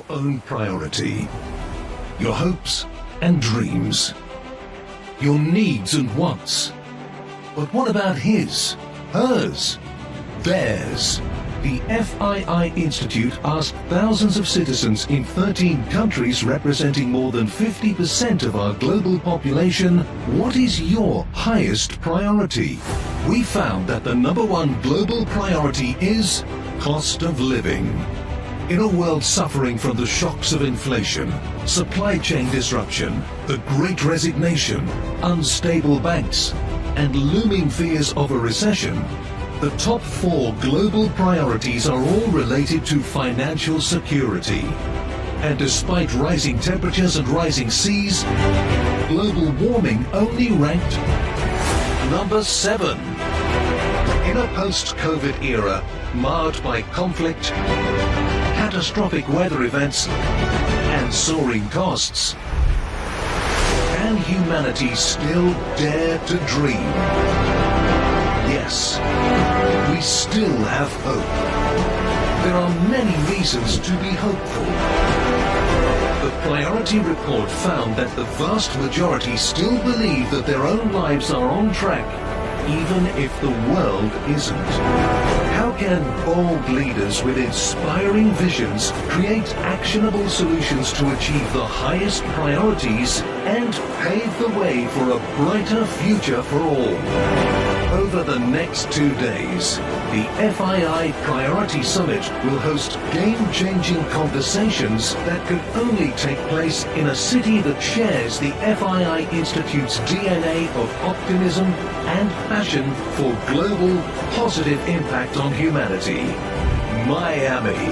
own priority, your hopes and dreams, your needs and wants. But what about his, hers, theirs? The FII Institute asked thousands of citizens in 13 countries representing more than 50% of our global population, what is your highest priority? We found that the #1 global priority is cost of living. In a world suffering from the shocks of inflation, supply chain disruption, the Great Resignation, unstable banks, and looming fears of a recession, the top 4 global priorities are all related to financial security. And despite rising temperatures and rising seas, global warming only ranked number 7. In a post-COVID era marred by conflict, catastrophic weather events, and soaring costs, can humanity still dare to dream? Yes, we still have hope. There are many reasons to be hopeful. The Priority Report found that the vast majority still believe that their own lives are on track, even if the world isn't. How can bold leaders with inspiring visions create actionable solutions to achieve the highest priorities and pave the way for a brighter future for all? Over the next 2 days, the FII Priority Summit will host game-changing conversations that could only take place in a city that shares the FII Institute's DNA of optimism and passion for global positive impact on humanity. Miami.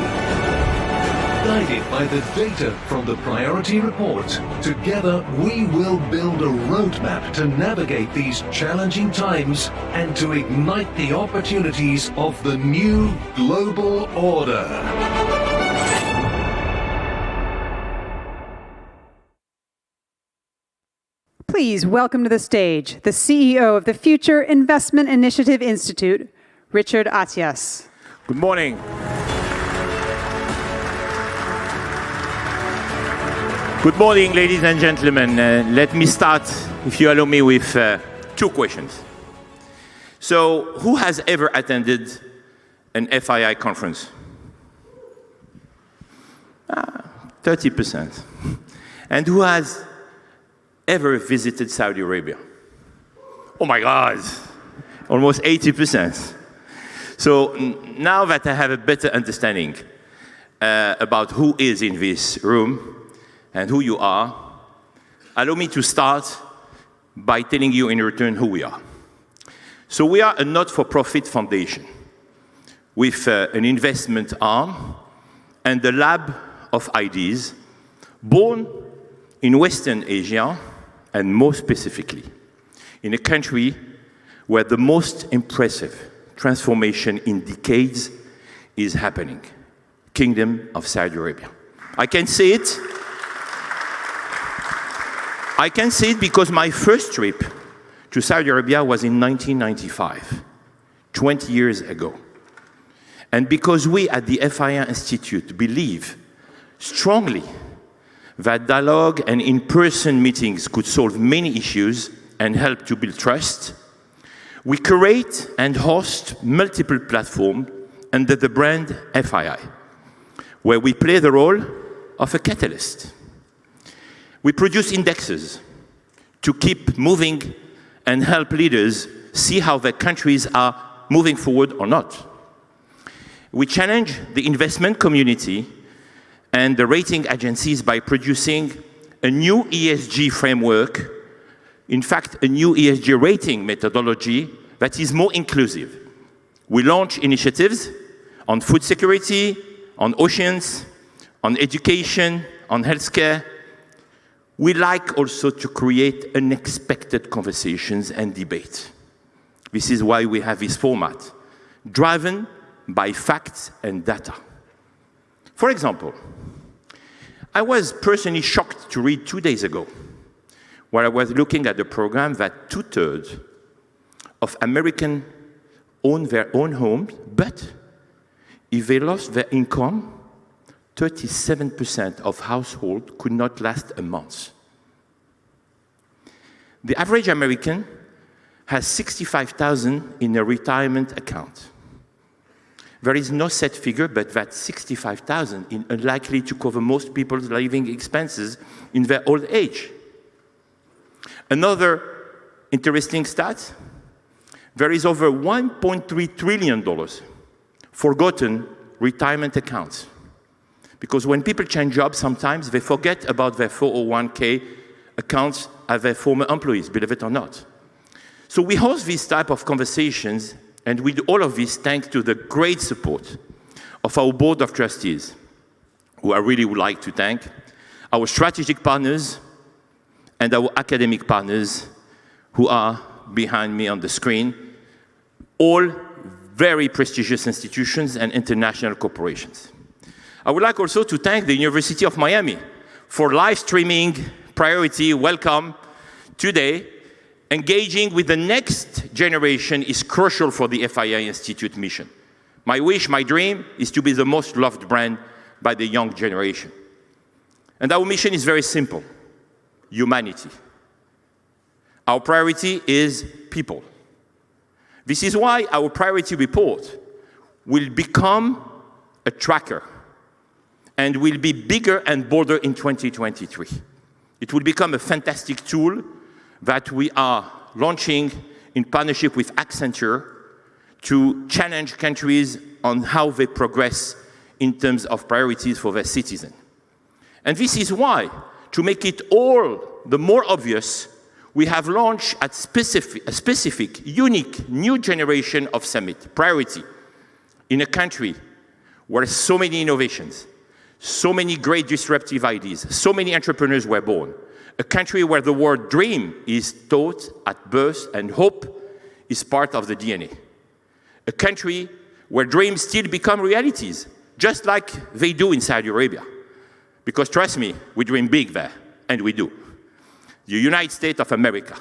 Guided by the data from the Priority Report, together we will build a roadmap to navigate these challenging times and to ignite the opportunities of the new global order. Please welcome to the stage the CEO of the Future Investment Initiative Institute, Richard Atias. Good morning. Good morning, ladies and gentlemen. Let me start, if you allow me, with 2 questions. So, who has ever attended an FII conference? 30%. And who has ever visited Saudi Arabia? Oh my God, almost 80%. So now that I have a better understanding about who is in this room and who you are, allow me to start by telling you in return who we are. So we are a not-for-profit foundation with an investment arm and a lab of ideas born in Western Asia, and more specifically, in a country where the most impressive transformation in decades is happening, Kingdom of Saudi Arabia. I can say it because my first trip to Saudi Arabia was in 1995, 20 years ago. And because we at the FII Institute believe strongly that dialogue and in-person meetings could solve many issues and help to build trust, we curate and host multiple platforms under the brand FII, where we play the role of a catalyst. We produce indexes to keep moving and help leaders see how their countries are moving forward or not. We challenge the investment community and the rating agencies by producing a new ESG framework, in fact, a new ESG rating methodology that is more inclusive. We launch initiatives on food security, on oceans, on education, on healthcare. We like also to create unexpected conversations and debate. This is why we have this format, driven by facts and data. For example, I was personally shocked to read 2 days ago, where I was looking at the program that 2/3 of Americans own their own homes, but if they lost their income, 37% of households could not last a month. The average American has $65,000 in a retirement account. There is no set figure, but that $65,000 is unlikely to cover most people's living expenses in their old age. Another interesting stat, there is over $1.3 trillion forgotten retirement accounts. Because when people change jobs, sometimes they forget about their 401k accounts as their former employees, believe it or not. So we host these type of conversations, and we do all of this thanks to the great support of our board of trustees, who I really would like to thank, our strategic partners, and our academic partners who are behind me on the screen, all very prestigious institutions and international corporations. I would like also to thank the University of Miami for live streaming Priority Welcome today. Engaging with the next generation is crucial for the FII Institute mission. My wish, my dream, is to be the most loved brand by the young generation. And our mission is very simple: humanity. Our priority is people. This is why our priority report will become a tracker and will be bigger and bolder in 2023. It will become a fantastic tool that we are launching in partnership with Accenture to challenge countries on how they progress in terms of priorities for their citizens. And this is why, to make it all the more obvious, we have launched a specific, unique, new generation of summit, Priority, in a country where so many innovations, so many great disruptive ideas, so many entrepreneurs were born. A country where the word dream is taught at birth and hope is part of the DNA. A country where dreams still become realities, just like they do in Saudi Arabia. Because trust me, we dream big there, and we do. The United States of America,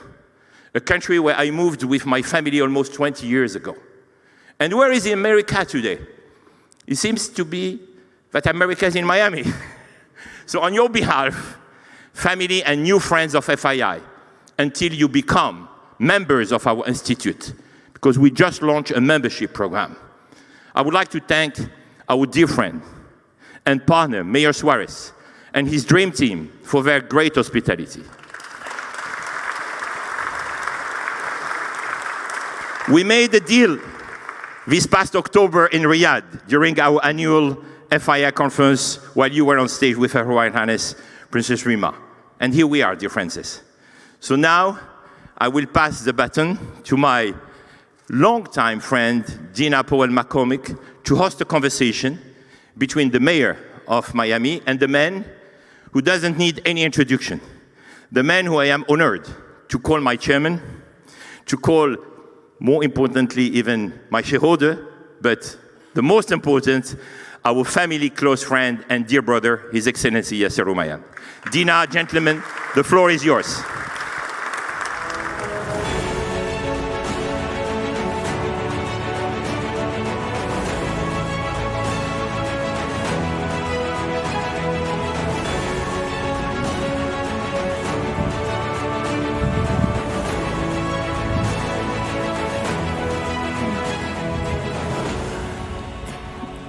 a country where I moved with my family almost 20 years ago. And where is America today? It seems to be that America is in Miami. So on your behalf, family and new friends of FII, until you become members of our institute, because we just launched a membership program. I would like to thank our dear friend and partner, Mayor Suarez, and his dream team for their great hospitality. We made a deal this past October in Riyadh during our annual FII conference while you were on stage with Her Royal Highness Princess Rima. And here we are, dear Francis. So now I will pass the baton to my longtime friend, Dina Powell-McCormick, to host a conversation between the mayor of Miami and the man who doesn't need any introduction, the man who I am honored to call my chairman, to call, more importantly, even my shareholder, but the most important, our family, close friend, and dear brother, His Excellency Yasser Rumayyan. Dina, gentlemen, the floor is yours.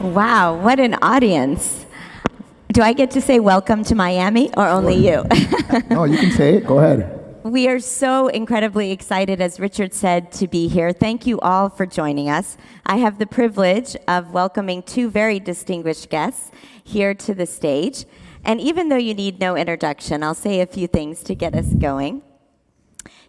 Wow, what an audience. Do I get to say welcome to Miami or only you? No, you can say it. Go ahead. We are so incredibly excited, as Richard said, to be here. Thank you all for joining us. I have the privilege of welcoming two very distinguished guests here to the stage. And even though you need no introduction, I'll say a few things to get us going.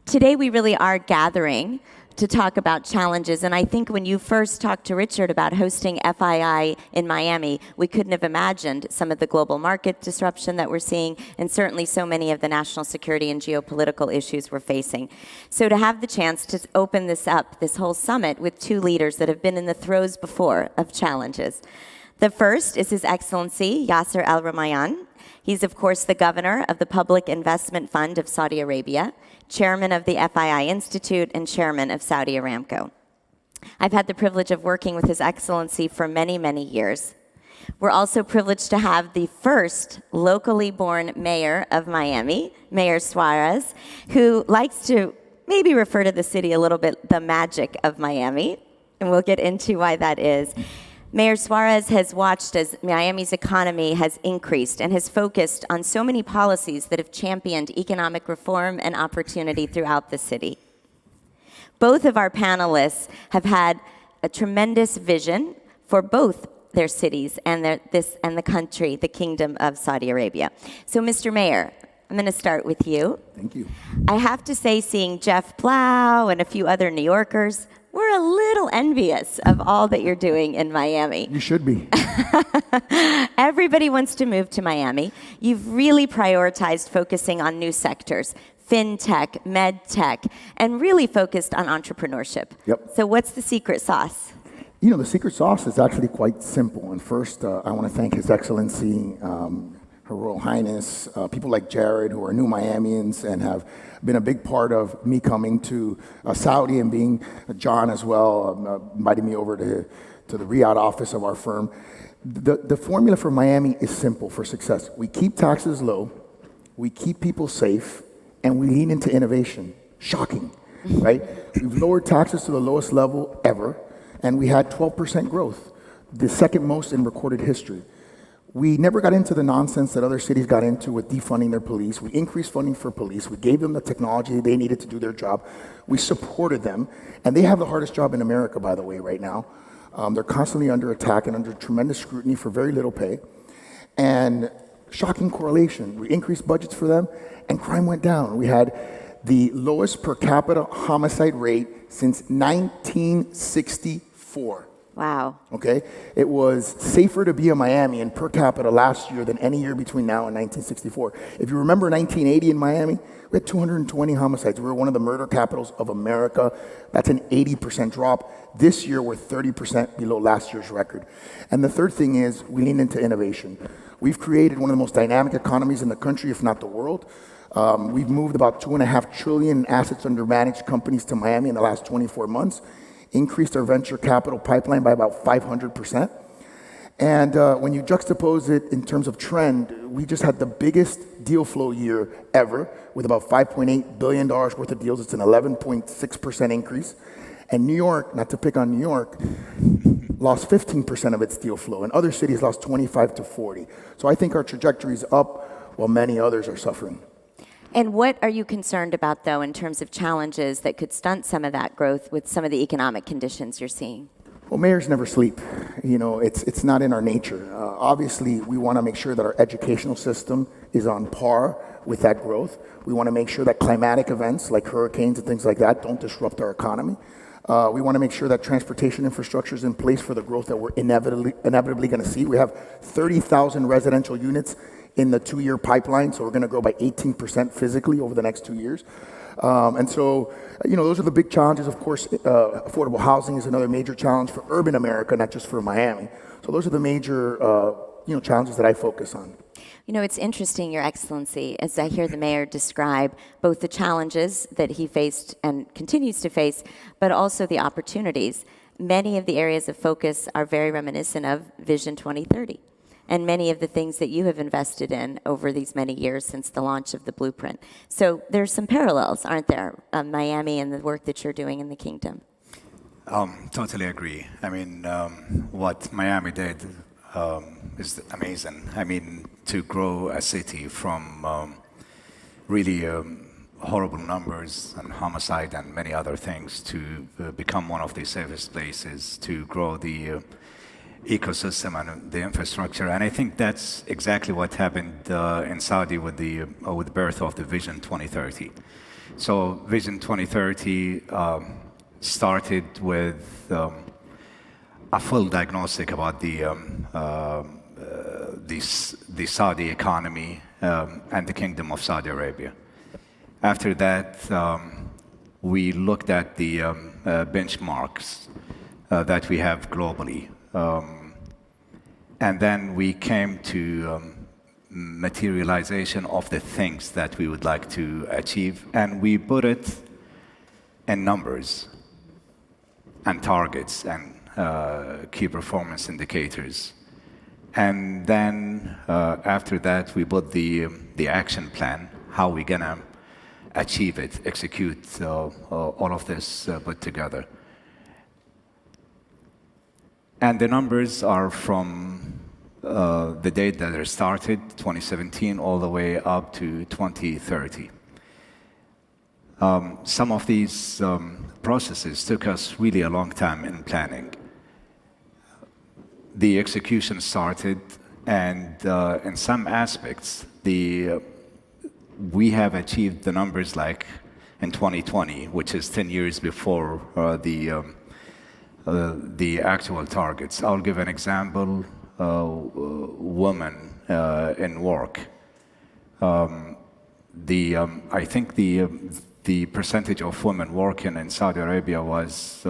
Today we really are gathering to talk about challenges. And I think when you first talked to Richard about hosting FII in Miami, we couldn't have imagined some of the global market disruption that we're seeing, and certainly so many of the national security and geopolitical issues we're facing. So to have the chance to open this up, this whole summit, with two leaders that have been in the throes before of challenges. The first is His Excellency Yasser Al Rumayyan. He's, of course, the governor of the Public Investment Fund of Saudi Arabia, chairman of the FII Institute, and chairman of Saudi Aramco. I've had the privilege of working with His Excellency for many, many years. We're also privileged to have the first locally born mayor of Miami, Mayor Suarez, who likes to maybe refer to the city a little bit the magic of Miami, and we'll get into why that is. Mayor Suarez has watched as Miami's economy has increased and has focused on so many policies that have championed economic reform and opportunity throughout the city. Both of our panelists have had a tremendous vision for both their cities and the country, the Kingdom of Saudi Arabia. So, Mr. Mayor, I'm going to start with you. Thank you. I have to say, seeing Jeff Plow and a few other New Yorkers, we're a little envious of all that you're doing in Miami. You should be. Everybody wants to move to Miami. You've really prioritized focusing on new sectors, fintech, medtech, and really focused on entrepreneurship. Yep. So what's the secret sauce? You know, the secret sauce is actually quite simple. And first, I want to thank His Excellency, Her Royal Highness, people like Jared, who are new Miamians and have been a big part of me coming to Saudi, and being John as well, inviting me over to the Riyadh office of our firm. The formula for Miami is simple for success. We keep taxes low, we keep people safe, and we lean into innovation. Shocking, right? We've lowered taxes to the lowest level ever, and we had 12% growth, the second most in recorded history. We never got into the nonsense that other cities got into with defunding their police. We increased funding for police. We gave them the technology they needed to do their job. We supported them. And they have the hardest job in America, by the way, right now. They're constantly under attack and under tremendous scrutiny for very little pay. And shocking correlation. We increased budgets for them, and crime went down. We had the lowest per capita homicide rate since 1964. Wow. Okay? It was safer to be a Miamian per capita last year than any year between now and 1964. If you remember 1980 in Miami, we had 220 homicides. We were one of the murder capitals of America. That's an 80% drop. This year, we're 30% below last year's record. And the third thing is we lean into innovation. We've created one of the most dynamic economies in the country, if not the world. We've moved about $2.5 trillion in assets under managed companies to Miami in the last 24 months. Increased our venture capital pipeline by about 500%. And when you juxtapose it in terms of trend, we just had the biggest deal flow year ever with about $5.8 billion worth of deals. It's an 11.6% increase. And New York, not to pick on New York, lost 15% of its deal flow, and other cities lost 25 to 40. So I think our trajectory is up while many others are suffering. And what are you concerned about, though, in terms of challenges that could stunt some of that growth with some of the economic conditions you're seeing? Well, mayors never sleep. You know, it's not in our nature. Obviously, we want to make sure that our educational system is on par with that growth. We want to make sure that climatic events like hurricanes and things like that don't disrupt our economy. We want to make sure that transportation infrastructure is in place for the growth that we're inevitably going to see. We have 30,000 residential units in the 2-year pipeline, so we're going to grow by 18% physically over the next 2 years. And so, you know, those are the big challenges. Of course, affordable housing is another major challenge for urban America, not just for Miami. So those are the major, challenges that I focus on. You know, it's interesting, Your Excellency, as I hear the mayor describe both the challenges that he faced and continues to face, but also the opportunities. Many of the areas of focus are very reminiscent of Vision 2030. And many of the things that you have invested in over these many years since the launch of the blueprint. So there's some parallels, aren't there, Miami and the work that you're doing in the kingdom? Totally agree. I mean, what Miami did is amazing. I mean, to grow a city from really horrible numbers and homicide and many other things to become one of the safest places, to grow the ecosystem and the infrastructure, and I think that's exactly what happened in Saudi with the birth of the Vision 2030. So Vision 2030 started with a full diagnostic about the Saudi economy and the Kingdom of Saudi Arabia. After that, we looked at the benchmarks that we have globally. And then we came to materialization of the things that we would like to achieve, and we put it in numbers and targets and key performance indicators. And then after that, we put the action plan, how we're gonna achieve it, execute all of this put together. And the numbers are from the date that it started, 2017, all the way up to 2030. Some of these processes took us really a long time in planning. The execution started, and in some aspects, we have achieved the numbers like in 2020, which is 10 years before the actual targets. I'll give an example, women in work. I think the percentage of women working in Saudi Arabia was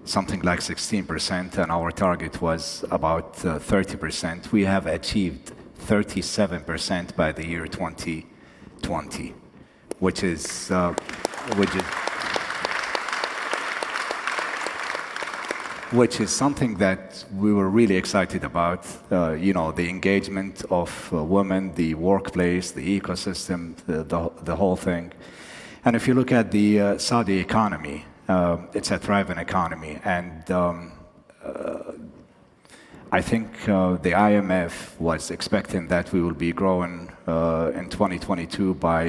something like 16%, and our target was about 30%. We have achieved 37% by the year 2020, which is something that we were really excited about. The engagement of women, the workplace, the ecosystem, the whole thing. And if you look at the Saudi economy, it's a thriving economy, and I think the IMF was expecting that we will be growing in 2022 by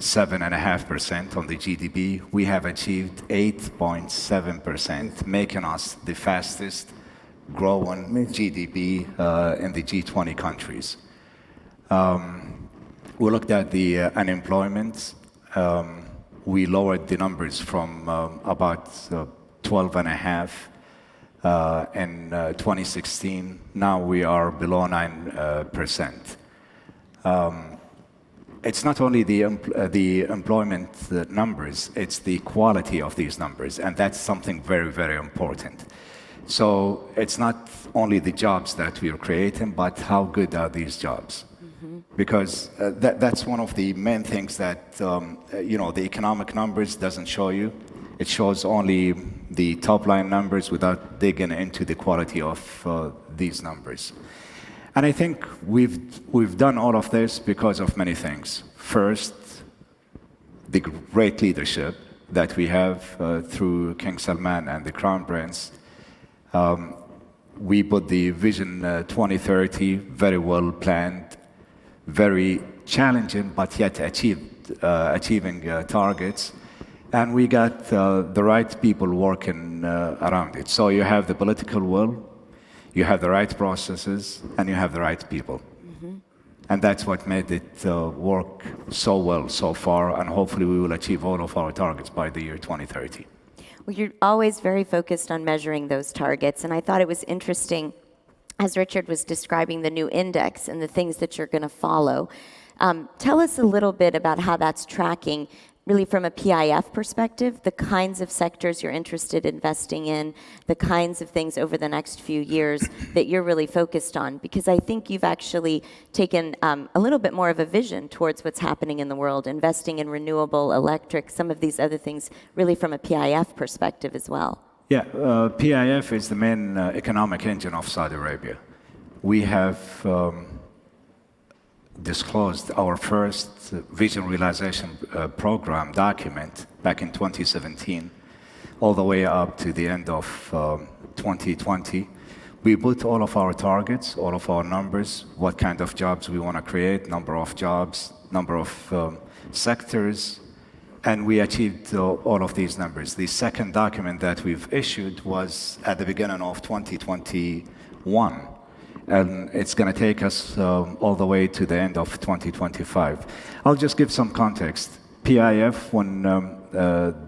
7.5% on the GDP. We have achieved 8.7%, making us the fastest growing GDP in the G20 countries. We looked at the unemployment. We lowered the numbers from about 12.5 in 2016. Now we are below 9%. It's not only the employment numbers, it's the quality of these numbers, and that's something very, very important. So it's not only the jobs that we are creating, but how good are these jobs? Because that's one of the main things that the economic numbers doesn't show you. It shows only the top line numbers without digging into the quality of these numbers. And I think we've done all of this because of many things. First, the great leadership that we have through King Salman and the Crown Prince. We put the Vision 2030 very well planned, very challenging, but yet achieving targets. And we got the right people working around it. So you have the political will, you have the right processes, and you have the right people. And that's what made it work so well so far, and hopefully we will achieve all of our targets by the year 2030. Well, you're always very focused on measuring those targets, and I thought it was interesting as Richard was describing the new index and the things that you're going to follow. Tell us a little bit about how that's tracking, really from a PIF perspective, the kinds of sectors you're interested in investing in, the kinds of things over the next few years that you're really focused on. Because I think you've actually taken a little bit more of a vision towards what's happening in the world, investing in renewable, electric, some of these other things, really from a PIF perspective as well. Yeah, PIF is the main economic engine of Saudi Arabia. We have disclosed our first vision realization program document back in 2017, all the way up to the end of 2020. We put all of our targets, all of our numbers, what kind of jobs we want to create, number of jobs, number of sectors, and we achieved all of these numbers. The second document that we've issued was at the beginning of 2021. And it's going to take us all the way to the end of 2025. I'll just give some context. PIF, when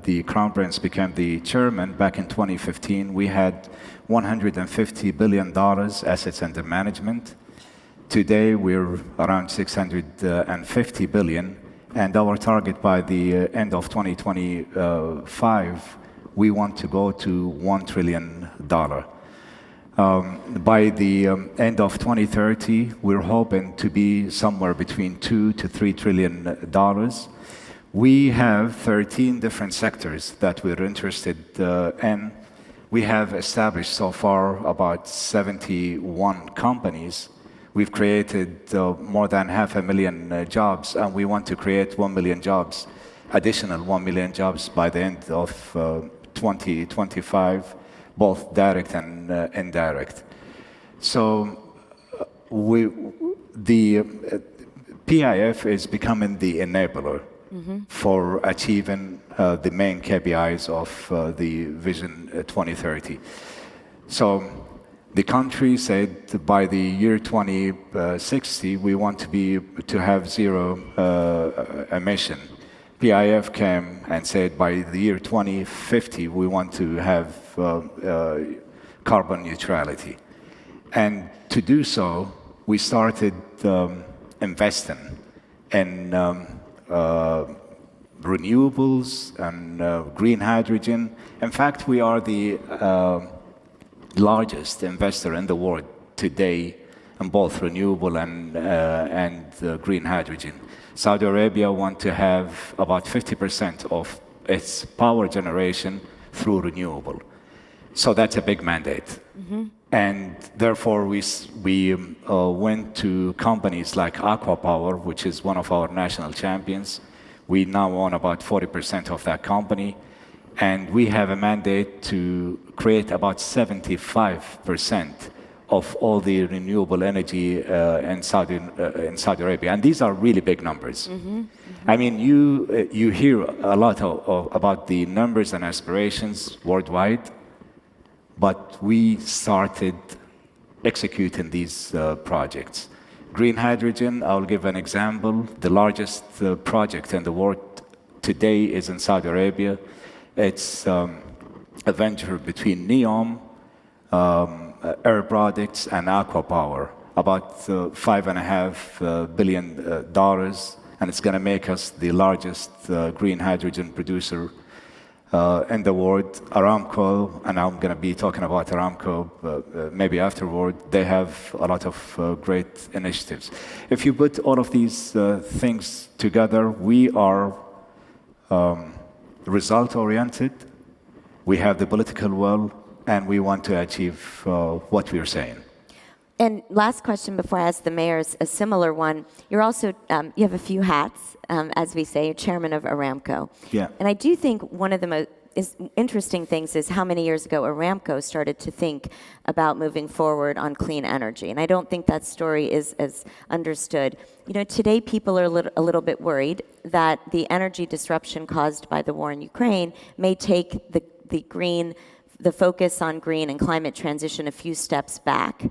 the Crown Prince became the chairman back in 2015, we had $150 billion assets under management. Today, we're around $650 billion. And our target by the end of 2025, we want to go to $1 trillion. By the end of 2030, we're hoping to be somewhere between $2 to $3 trillion. We have 13 different sectors that we're interested in. We have established so far about 71 companies. We've created more than 500,000 jobs, and we want to create 1 million jobs, additional 1 million jobs by the end of 2025, both direct and indirect. So the PIF is becoming the enabler for achieving the main KPIs of the Vision 2030. So the country said by the year 2060 we want to have zero emission. PIF came and said by the year 2050 we want to have carbon neutrality. And to do so, we started investing in renewables and green hydrogen. In fact, we are the largest investor in the world today in both renewable and green hydrogen. Saudi Arabia wants to have about 50% of its power generation through renewable. So that's a big mandate. And therefore, we went to companies like Aqua Power, which is one of our national champions. We now own about 40% of that company. And we have a mandate to create about 75% of all the renewable energy in Saudi Arabia. And these are really big numbers. I mean, you hear a lot about the numbers and aspirations worldwide, but we started executing these projects. Green hydrogen, I'll give an example. The largest project in the world today is in Saudi Arabia. It's a venture between NEOM, Air Products, and Aqua Power, about $5.5 billion, and it's going to make us the largest green hydrogen producer in the world. Aramco, and I'm going to be talking about Aramco maybe afterward, they have a lot of great initiatives. If you put all of these things together, we are result-oriented, we have the political will, and we want to achieve what we are saying. And last question before I ask the mayors a similar one. You're also, you have a few hats, as we say, you're chairman of Aramco. Yeah. And I do think one of the most interesting things is how many years ago Aramco started to think about moving forward on clean energy. And I don't think that story is as understood. You know, today people are a little bit worried that the energy disruption caused by the war in Ukraine may take the focus on green and climate transition a few steps back.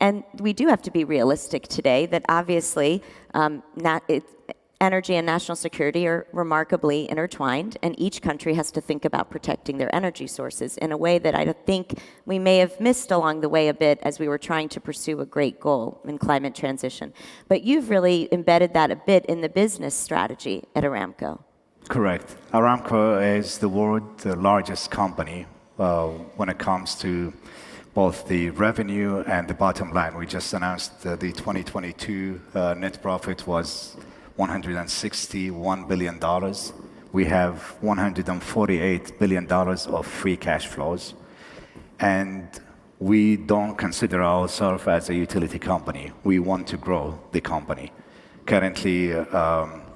And we do have to be realistic today that obviously energy and national security are remarkably intertwined, and each country has to think about protecting their energy sources in a way that I think we may have missed along the way a bit as we were trying to pursue a great goal in climate transition. But you've really embedded that a bit in the business strategy at Aramco. Correct. Aramco is the world's largest company when it comes to both the revenue and the bottom line. We just announced the 2022 net profit was $161 billion. We have $148 billion of free cash flows. And we don't consider ourselves as a utility company. We want to grow the company. Currently,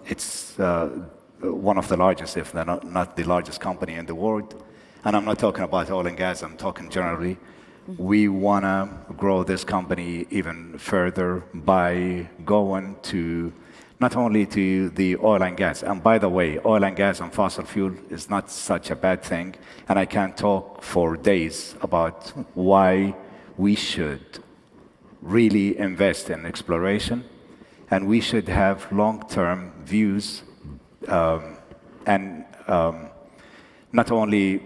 it's one of the largest, if not the largest company in the world. And I'm not talking about oil and gas, I'm talking generally. We want to grow this company even further by going to not only to the oil and gas. And by the way, oil and gas and fossil fuel is not such a bad thing. And I can talk for days about why we should really invest in exploration. And we should have long-term views and not only,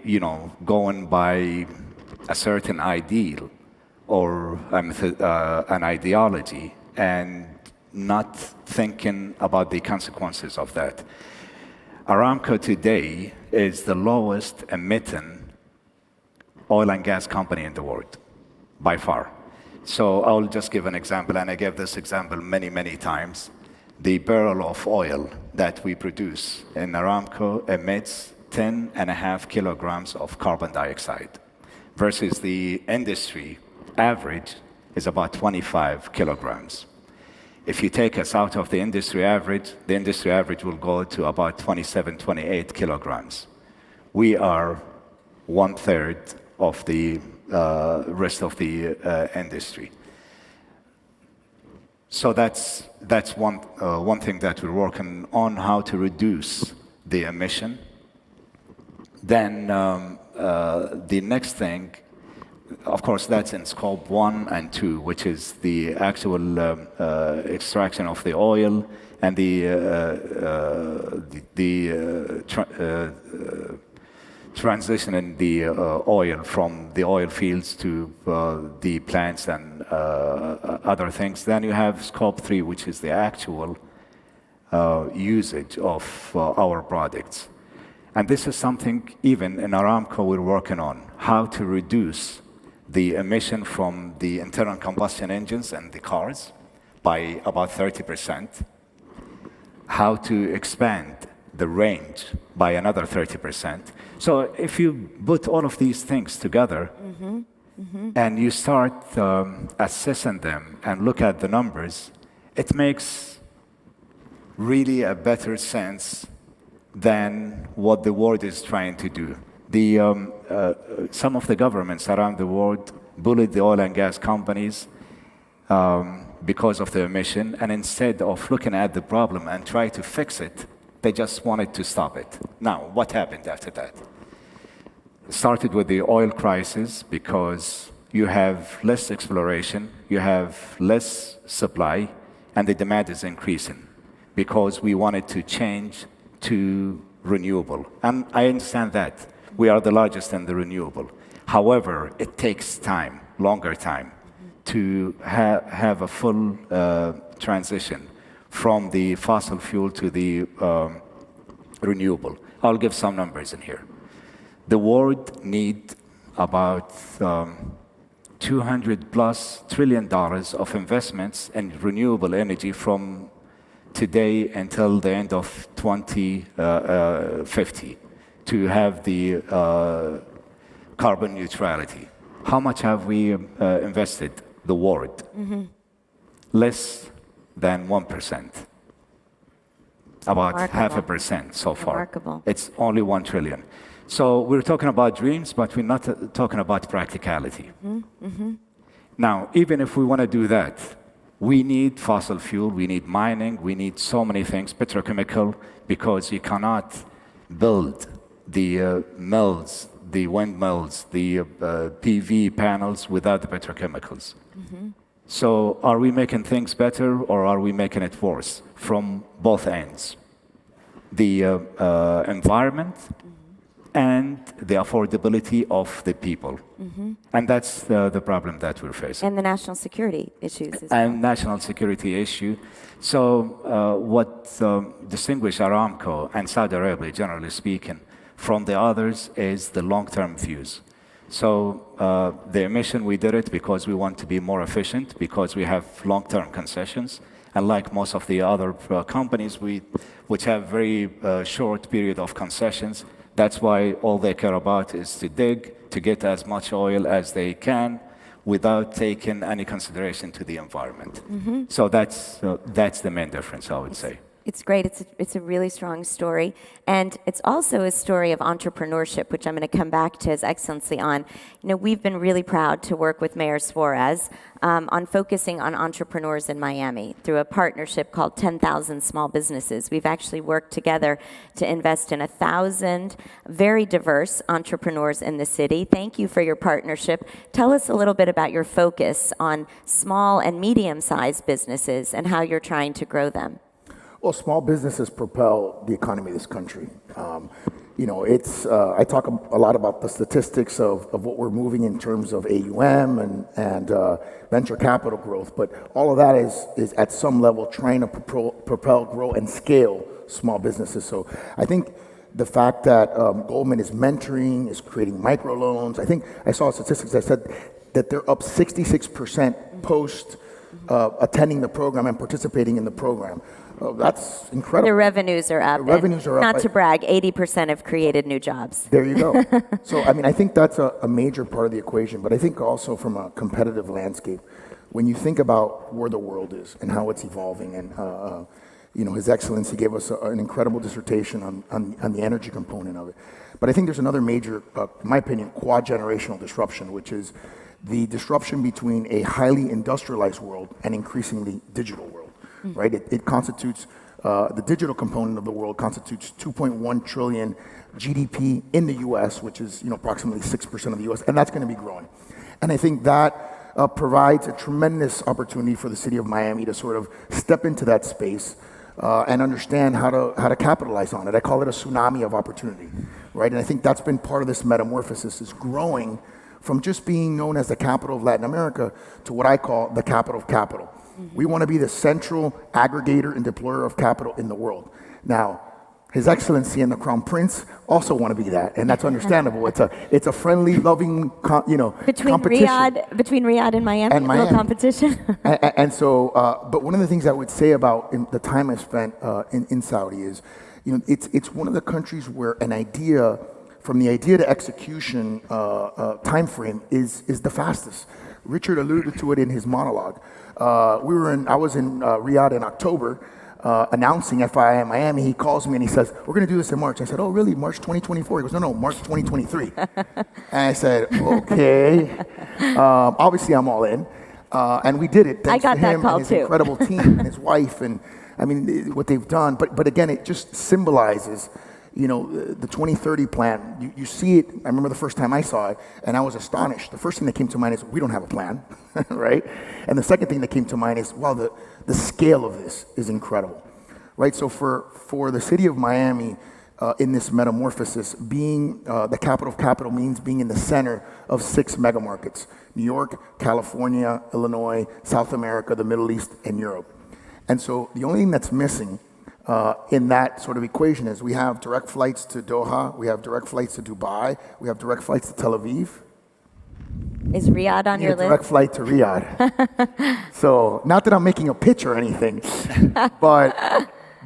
going by a certain ideal or an ideology and not thinking about the consequences of that. Aramco today is the lowest emitting oil and gas company in the world, by far. So I'll just give an example, and I gave this example many, many times. The barrel of oil that we produce in Aramco emits 10.5 kilograms of carbon dioxide. versus the industry average is about 25 kilograms. If you take us out of the industry average will go to about 27, 28 kilograms. We are 1/3 of the rest of the industry. So that's one thing that we're working on, how to reduce the emission. Then the next thing, of course, that's in scope 1 and 2, which is the actual extraction of the oil and transition in the oil from the oil fields to the plants and other things. Then you have scope 3, which is the actual usage of our products. And this is something even in Aramco we're working on, how to reduce the emission from the internal combustion engines and the cars by about 30%, how to expand the range by another 30%. So if you put all of these things together and you start assessing them and look at the numbers, it makes really a better sense than what the world is trying to do. Some of the governments around the world bullied the oil and gas companies because of the emission, and instead of looking at the problem and try to fix it, they just wanted to stop it. Now, what happened after that? It started with the oil crisis because you have less exploration, you have less supply, and the demand is increasing because we wanted to change to renewable. And I understand that. We are the largest in the renewable. However, it takes time, longer time, to have a full transition from the fossil fuel to the renewable. I'll give some numbers in here. The world needs about $200+ trillion of investments in renewable energy from today until the end of 2050 to have the carbon neutrality. How much have we invested, the world? Less than 1%. About Remarkable. 0.5% so far. Remarkable. It's only 1 trillion. So we're talking about dreams, but we're not talking about practicality. Now, even if we want to do that, we need fossil fuel, we need mining, we need so many things, petrochemical, because you cannot build the mills, the windmills, the PV panels without the petrochemicals. So are we making things better or are we making it worse from both ends? The environment and the affordability of the people. And that's the problem that we're facing. And the national security issues as well. And national security issue. So what distinguishes Aramco and Saudi Arabia, generally speaking, from the others is the long-term views. So the emission, we did it because we want to be more efficient, because we have long-term concessions. And like most of the other companies, which have very short period of concessions, that's why all they care about is to dig, to get as much oil as they can without taking any consideration to the environment. So that's the main difference, I would say. It's great. It's a really strong story. And it's also a story of entrepreneurship, which I'm going to come back to His Excellency on. You know, we've been really proud to work with Mayor Suarez on focusing on entrepreneurs in Miami through a partnership called 10,000 Small Businesses. We've actually worked together to invest in 1,000 very diverse entrepreneurs in the city. Thank you for your partnership. Tell us a little bit about your focus on small and medium-sized businesses and how you're trying to grow them. Well, small businesses propel the economy of this country. You know, I talk a lot about the statistics of what we're moving in terms of AUM and venture capital growth, but all of that is at some level trying to propel, grow, and scale small businesses. So I think the fact that Goldman is mentoring, is creating microloans, I think I saw statistics that said that they're up 66% post attending the program and participating in the program. That's incredible. The revenues are up. The revenues are up. Not to brag, 80% have created new jobs. There you go. So, I mean, I think that's a major part of the equation, but I think also from a competitive landscape, when you think about where the world is and how it's evolving, and His Excellency gave us an incredible dissertation on the energy component of it. But I think there's another major, in my opinion, quad-generational disruption, which is the disruption between a highly industrialized world and increasingly digital world, right? It constitutes, the digital component of the world constitutes 2.1 trillion GDP in the US, which is approximately 6% of the US, and that's going to be growing. And I think that provides a tremendous opportunity for the city of Miami to sort of step into that space and understand how to capitalize on it. I call it a tsunami of opportunity, right? And I think that's been part of this metamorphosis, is growing from just being known as the capital of Latin America to what I call the capital of capital. We want to be the central aggregator and deployer of capital in the world. Now, His Excellency and the Crown Prince also want to be that, and that's understandable. It's a friendly, loving, competition. Between Riyadh and Miami, a little competition. and so, but one of the things I would say about the time I spent in Saudi is, it's one of the countries where an idea, from the idea to execution time frame is the fastest. Richard alluded to it in his monologue. I was in Riyadh in October, announcing FII in Miami. He calls me and he says, "We're going to do this in March." I said, "Oh, really? March 2024?" He goes, "No, March 2023." And I said, "Okay." Obviously, I'm all in. And we did it thanks to him and his incredible team and his wife, and I mean, what they've done. But again, it just symbolizes, the 2030 plan. You see it. I remember the first time I saw it, and I was astonished. The first thing that came to mind is, we don't have a plan, right? And the second thing that came to mind is, wow, the scale of this is incredible, right? So for the city of Miami, in this metamorphosis, being the capital of capital means being in the center of 6 mega markets: New York, California, Illinois, South America, the Middle East, and Europe. And so the only thing that's missing in that sort of equation is we have direct flights to Doha, we have direct flights to Dubai, we have direct flights to Tel Aviv. Is Riyadh on your list? Direct flight to Riyadh. So, not that I'm making a pitch or anything, but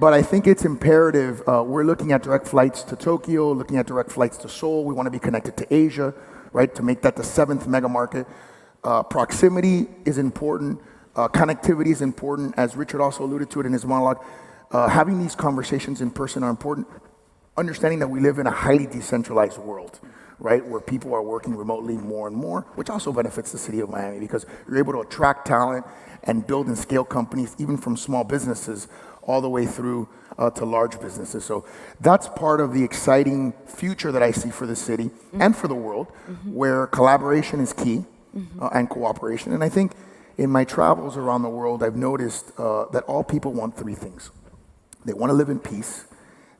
I think it's imperative. We're looking at direct flights to Tokyo, looking at direct flights to Seoul. We want to be connected to Asia, right, to make that the 7th mega market. Proximity is important. Connectivity is important, as Richard also alluded to it in his monologue. Having these conversations in person are important. Understanding that we live in a highly decentralized world, right, where people are working remotely more and more, which also benefits the city of Miami because you're able to attract talent and build and scale companies, even from small businesses all the way through to large businesses. So that's part of the exciting future that I see for the city and for the world, where collaboration is key and cooperation. And I think in my travels around the world, I've noticed that all people want 3 things. They want to live in peace,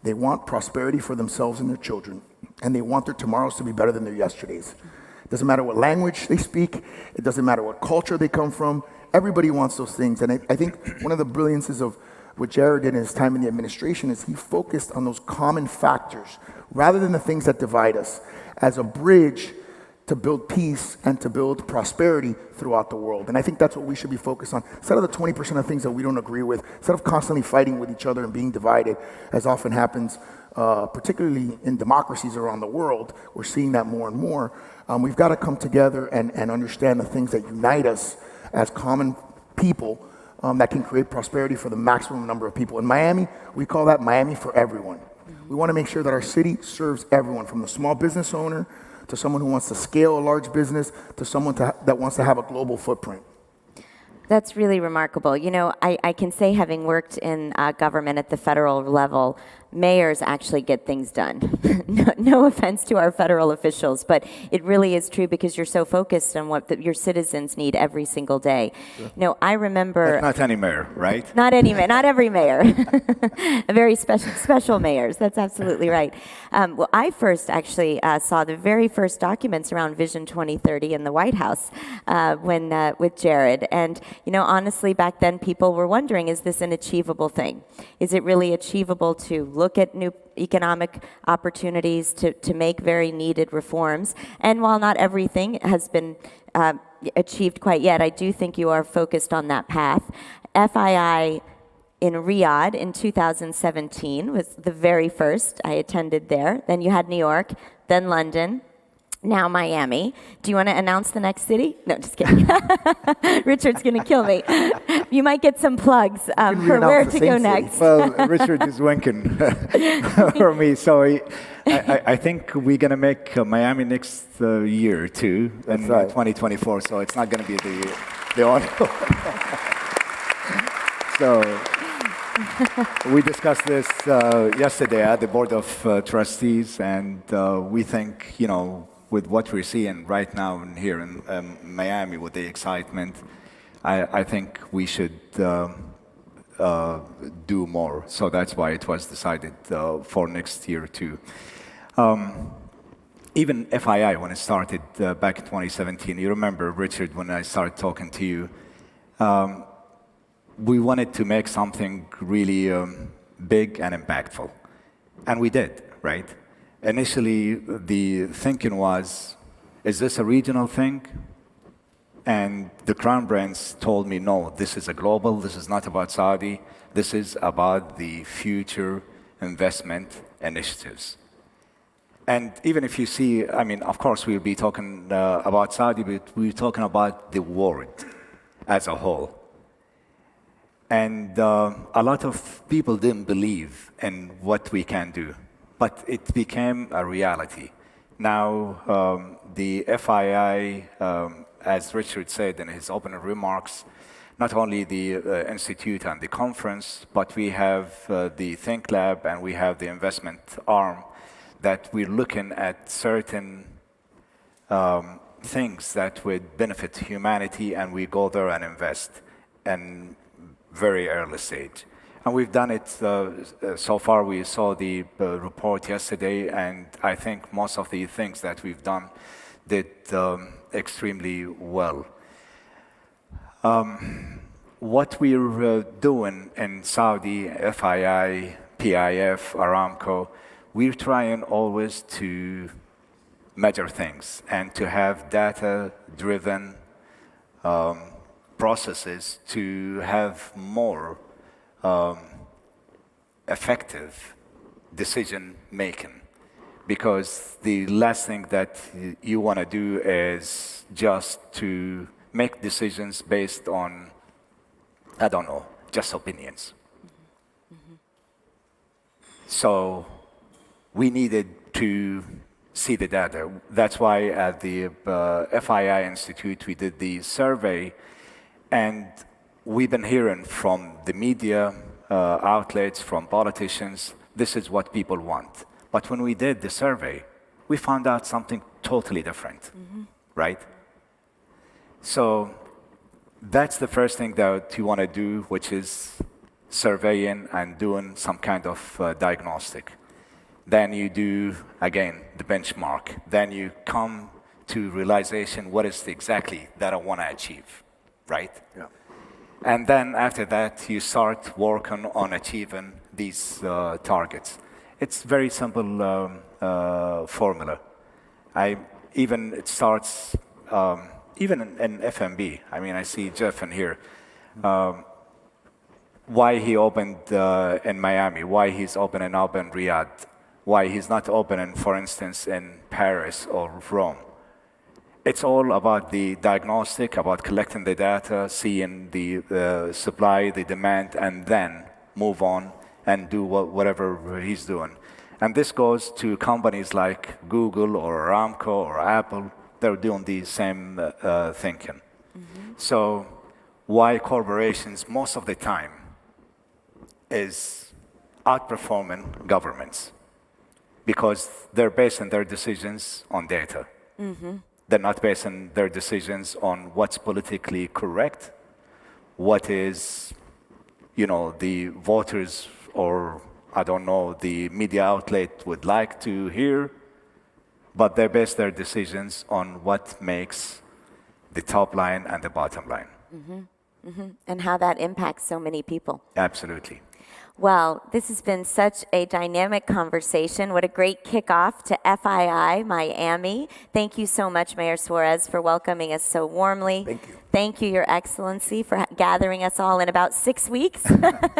they want prosperity for themselves and their children, and they want their tomorrows to be better than their yesterdays. It doesn't matter what language they speak, it doesn't matter what culture they come from, everybody wants those things. And I think one of the brilliances of what Jared did in his time in the administration is he focused on those common factors rather than the things that divide us as a bridge to build peace and to build prosperity throughout the world. And I think that's what we should be focused on. Instead of the 20% of things that we don't agree with, instead of constantly fighting with each other and being divided, as often happens, particularly in democracies around the world, we're seeing that more and more. We've got to come together and understand the things that unite us as common people that can create prosperity for the maximum number of people. In Miami, we call that Miami for everyone. We want to make sure that our city serves everyone, from the small business owner to someone who wants to scale a large business, to someone that wants to have a global footprint. That's really remarkable. I can say, having worked in government at the federal level, mayors actually get things done. No offense to our federal officials, but it really is true because you're so focused on what your citizens need every single day. Sure. I remember... Not any mayor, right? Not every mayor. Very special mayors, that's absolutely right. Well, I first actually saw the very first documents around Vision 2030 in the White House with Jared. And, honestly, back then people were wondering, is this an achievable thing? Is it really achievable to look at new economic opportunities, to make very needed reforms? And while not everything has been achieved quite yet, I do think you are focused on that path. FII in Riyadh in 2017, was the very first. I attended there. Then you had New York, then London, now Miami. Do you want to announce the next city? No, just kidding. Richard's going to kill me. You might get some plugs for where to go next. Well, Richard is winking for me. So I think we're going to make Miami next year too, in 2024. So it's not going to be the audio. So we discussed this yesterday at the Board of Trustees, and we think, with what we're seeing right now here in Miami with the excitement, I think we should do more. So that's why it was decided for next year too. Even FII, when it started back in 2017, you remember, Richard, when I started talking to you, we wanted to make something really big and impactful. And we did, right? Initially, the thinking was, is this a regional thing? And the Crown Brands told me, no, this is a global, this is not about Saudi, this is about the future investment initiatives. And even if you see, of course, we'll be talking about Saudi, but we're talking about the world as a whole. And a lot of people didn't believe in what we can do, but it became a reality. Now, the FII, as Richard said in his opening remarks, not only the Institute and the conference, but we have the Think Lab and we have the investment arm that we're looking at certain things that would benefit humanity, and we go there and invest in very early stage. And we've done it so far. We saw the report yesterday, and I think most of the things that we've done did extremely well. What we're doing in Saudi, FII, PIF, Aramco, we're trying always to measure things and to have data-driven processes to have more effective decision making. Because the last thing that you want to do is just to make decisions based on, I don't know, just opinions. Mm-hmm. So we needed to see the data. That's why at the FII Institute we did the survey, and we've been hearing from the media outlets, from politicians, this is what people want. But when we did the survey, we found out something totally different, right? So that's the first thing that you want to do, which is surveying and doing some kind of diagnostic. Then you do, again, the benchmark. Then you come to realization, what is exactly that I want to achieve, right? Yeah. And then after that, you start working on achieving these targets. It's very simple formula. It starts, even in FMB, I see Jeff in here. Why he opened in Miami, why he's opening up in Riyadh, why he's not opening, for instance, in Paris or Rome. It's all about the diagnostic, about collecting the data, seeing the supply, the demand, and then move on and do whatever he's doing. And this goes to companies like Google or Aramco or Apple. They're doing the same thinking. Mm-hmm. So why corporations most of the time is outperforming governments? Because they're basing their decisions on data. Mm-hmm. They're not basing their decisions on what's politically correct, what is, the voters or, I don't know, the media outlet would like to hear, but they base their decisions on what makes the top line and the bottom line. Mm-hmm. Mm-hmm. And how that impacts so many people. Absolutely. Well, this has been such a dynamic conversation. What a great kickoff to FII Miami. Thank you so much, Mayor Suarez, for welcoming us so warmly. Thank you. Thank you, Your Excellency, for gathering us all in about 6 weeks.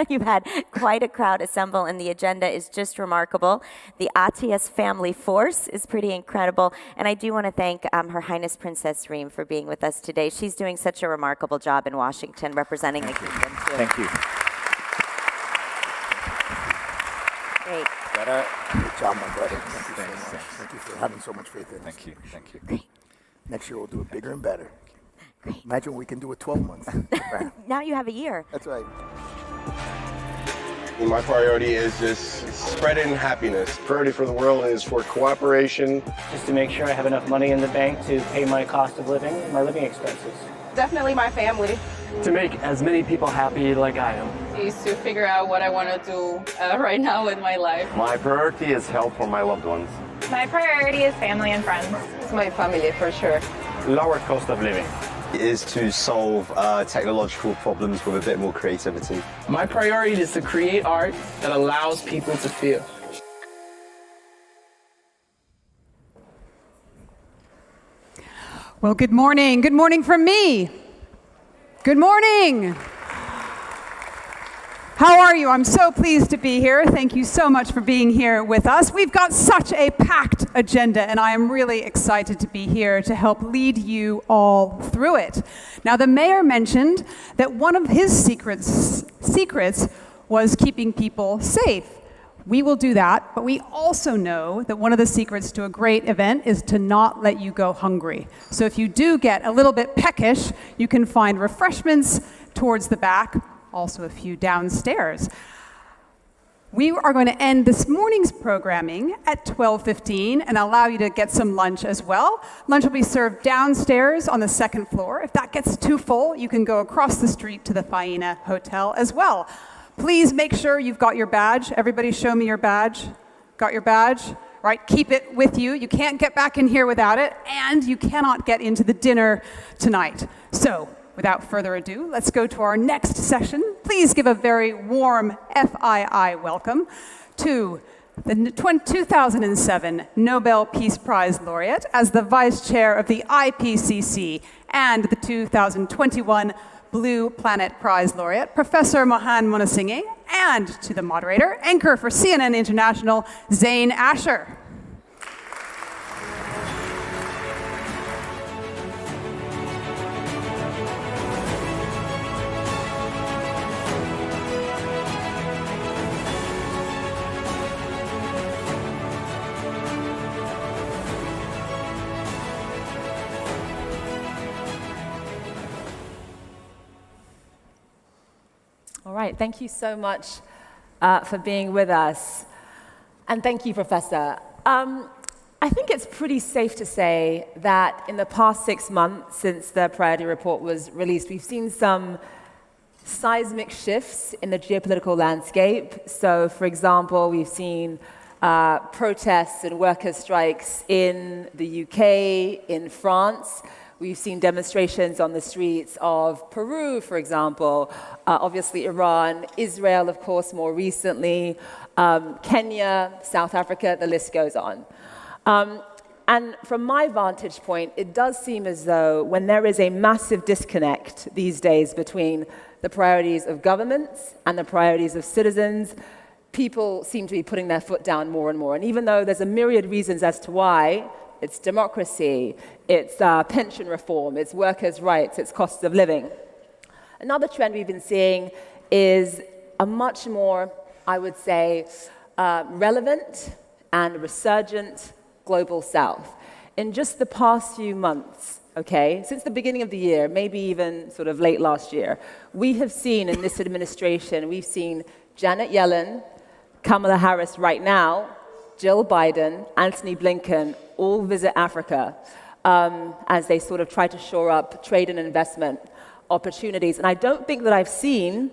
You've had quite a crowd assemble, and the agenda is just remarkable. The Atias family force is pretty incredible, and I do want to thank Her Highness Princess Reem for being with us today. She's doing such a remarkable job in Washington representing the kingdom, too. Thank you. Great. Good job, my brother. Thank you so much. Thank you for having so much faith in us. Thank you. Thank you. Great. Next year, we'll do it bigger and better. Great. Imagine we can do it 12 months. Now you have a year. That's right. My priority is just spreading happiness. Priority for the world is for cooperation. Just to make sure I have enough money in the bank to pay my cost of living, my living expenses. Definitely my family. To make as many people happy like I am. Is to figure out what I want to do right now with my life. My priority is help for my loved ones. My priority is family and friends. It's my family for sure. Lower cost of living. Is to solve technological problems with a bit more creativity. My priority is to create art that allows people to feel. Well, good morning. Good morning from me. Good morning. How are you? I'm so pleased to be here. Thank you so much for being here with us. We've got such a packed agenda, and I am really excited to be here to help lead you all through it. Now, the mayor mentioned that one of his secrets was keeping people safe. We will do that, but we also know that one of the secrets to a great event is to not let you go hungry. So if you do get a little bit peckish, you can find refreshments towards the back, also a few downstairs. We are going to end this morning's programming at 12:15 and allow you to get some lunch as well. Lunch will be served downstairs on the second floor. If that gets too full, you can go across the street to the Faina Hotel as well. Please make sure you've got your badge. Everybody show me your badge. Got your badge? Right, keep it with you. You can't get back in here without it, and you cannot get into the dinner tonight. So, without further ado, let's go to our next session. Please give a very warm FII welcome to the 2007 Nobel Peace Prize laureate as the Vice Chair of the IPCC and the 2021 Blue Planet Prize laureate, Professor Mohan Munasinghe, and to the moderator, anchor for CNN International, Zain Asher. All right, thank you so much for being with us. And thank you, Professor. I think it's pretty safe to say that in the past 6 months since the Priority Report was released, we've seen some seismic shifts in the geopolitical landscape. So, for example, we've seen protests and workers' strikes in the UK, in France. We've seen demonstrations on the streets of Peru, for example, obviously Iran, Israel, of course, more recently, Kenya, South Africa, the list goes on. And from my vantage point, it does seem as though when there is a massive disconnect these days between the priorities of governments and the priorities of citizens, people seem to be putting their foot down more and more. And even though there's a myriad reasons as to why, it's democracy, it's pension reform, it's workers' rights, it's cost of living. Another trend we've been seeing is a much more, I would say, relevant and resurgent global south. In just the past few months, okay, since the beginning of the year, maybe even sort of late last year, we have seen in this administration, we've seen Janet Yellen, Kamala Harris right now, Jill Biden, Antony Blinken, all visit Africa as they sort of try to shore up trade and investment opportunities. And I don't think that I've seen,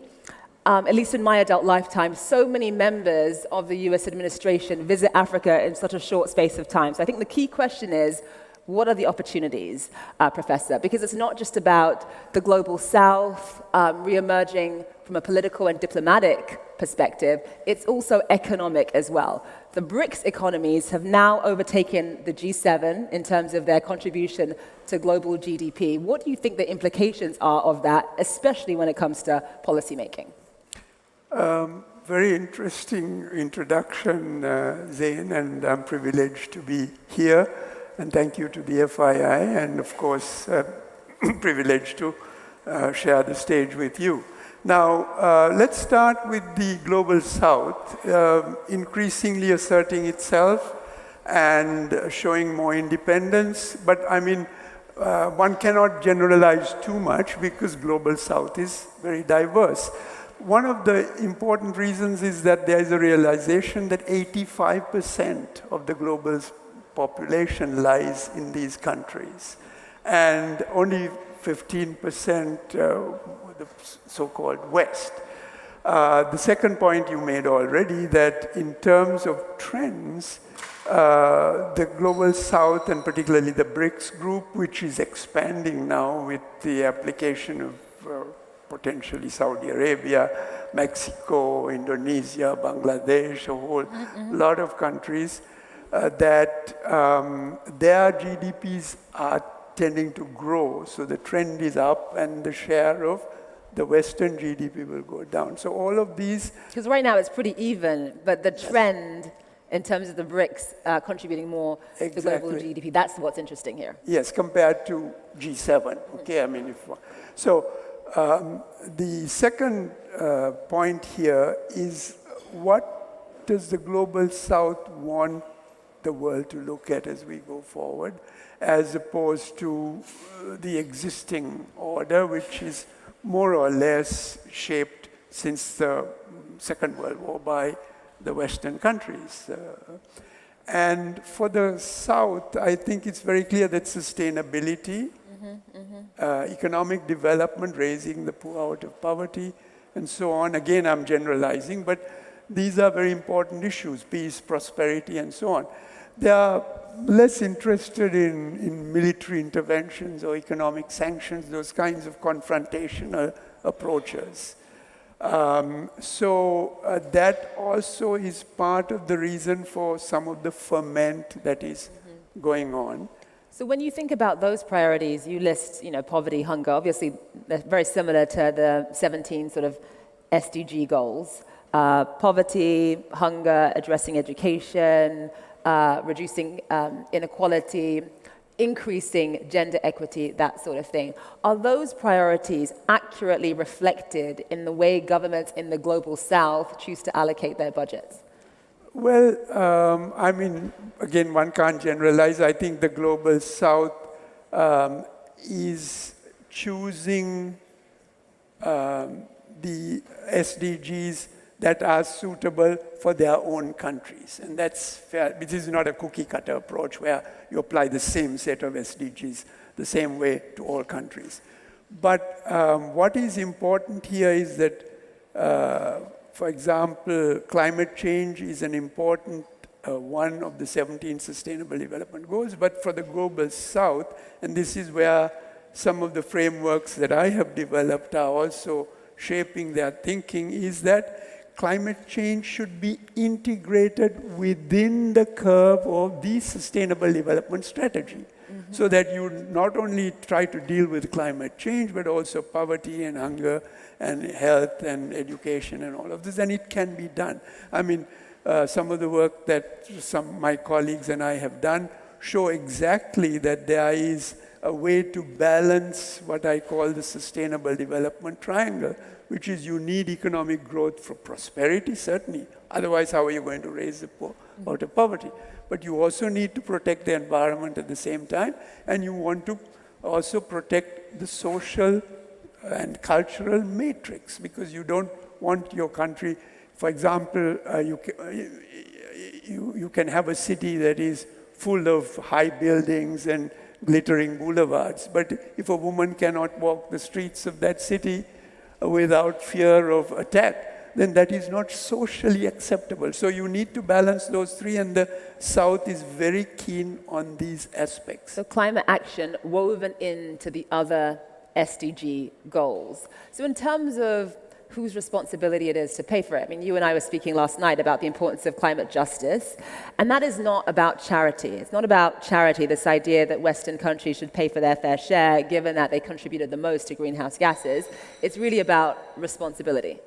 at least in my adult lifetime, so many members of the US administration visit Africa in such a short space of time. So I think the key question is, what are the opportunities, Professor? Because it's not just about the global south re-emerging from a political and diplomatic perspective, it's also economic as well. The BRICS economies have now overtaken the G7 in terms of their contribution to global GDP. What do you think the implications are of that, especially when it comes to policymaking? Very interesting introduction, Zain, and I'm privileged to be here. And thank you to the FII, and of course, privileged to share the stage with you. Now, let's start with the Global South, increasingly asserting itself and showing more independence. But I mean, one cannot generalize too much because Global South is very diverse. One of the important reasons is that there is a realization that 85% of the global population lies in these countries, and only 15% the so-called West. The second point you made already, that in terms of trends, the Global South, and particularly the BRICS group, which is expanding now with the application of potentially Saudi Arabia, Mexico, Indonesia, Bangladesh, a whole lot of countries, that their GDPs are tending to grow. So the trend is up, and the share of the Western GDP will go down. So all of these... Because right now it's pretty even, but the trend in terms of the BRICS contributing more to global GDP, that's what's interesting here. Yes, compared to G7. Okay, I mean, so the second point here is, what does the Global South want the world to look at as we go forward, as opposed to the existing order, which is more or less shaped since the Second World War by the Western countries. And for the South, I think it's very clear that sustainability, economic development, raising the poor out of poverty, and so on. Again, I'm generalizing, but these are very important issues: peace, prosperity, and so on. They are less interested in military interventions or economic sanctions, those kinds of confrontational approaches. That also is part of the reason for some of the ferment that is going on. So when you think about those priorities, you list, poverty, hunger. Obviously, they're very similar to the 17 sort of SDG goals. Poverty, hunger, addressing education, reducing inequality, increasing gender equity, that sort of thing. Are those priorities accurately reflected in the way governments in the Global South choose to allocate their budgets? Well, I mean, again, one can't generalize. I think the Global South is choosing the SDGs that are suitable for their own countries. And that's fair. This is not a cookie-cutter approach where you apply the same set of SDGs the same way to all countries. But what is important here is that, for example, climate change is an important one of the 17 Sustainable Development Goals, but for the Global South, and this is where some of the frameworks that I have developed are also shaping their thinking, is that climate change should be integrated within the curve of the Sustainable Development Strategy, so that you not only try to deal with climate change, but also poverty and hunger and health and education and all of this, and it can be done. I mean, some of the work that some of my colleagues and I have done show exactly that there is a way to balance what I call the Sustainable Development Triangle, which is you need economic growth for prosperity, certainly. Otherwise, how are you going to raise the poor out of poverty? But you also need to protect the environment at the same time, and you want to also protect the social and cultural matrix, because you don't want your country, for example, you can have a city that is full of high buildings and glittering boulevards, but if a woman cannot walk the streets of that city without fear of attack, then that is not socially acceptable. So you need to balance those three, and the South is very keen on these aspects. So climate action woven into the other SDG goals. So in terms of whose responsibility it is to pay for it. I mean, you and I were speaking last night about the importance of climate justice, and that is not about charity. It's not about charity, this idea that Western countries should pay for their fair share, given that they contributed the most to greenhouse gases. It's really about responsibility.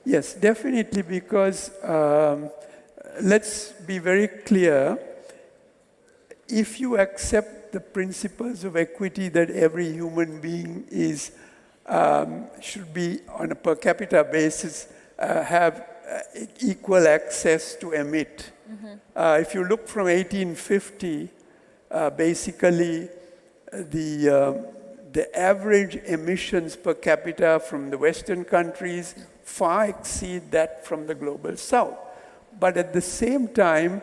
Yes, definitely, because let's be very clear. If you accept the principles of equity that every human being is should be on a per capita basis have equal access to emit. If you look from 1850, basically the average emissions per capita from the Western countries far exceed that from the global South. But at the same time,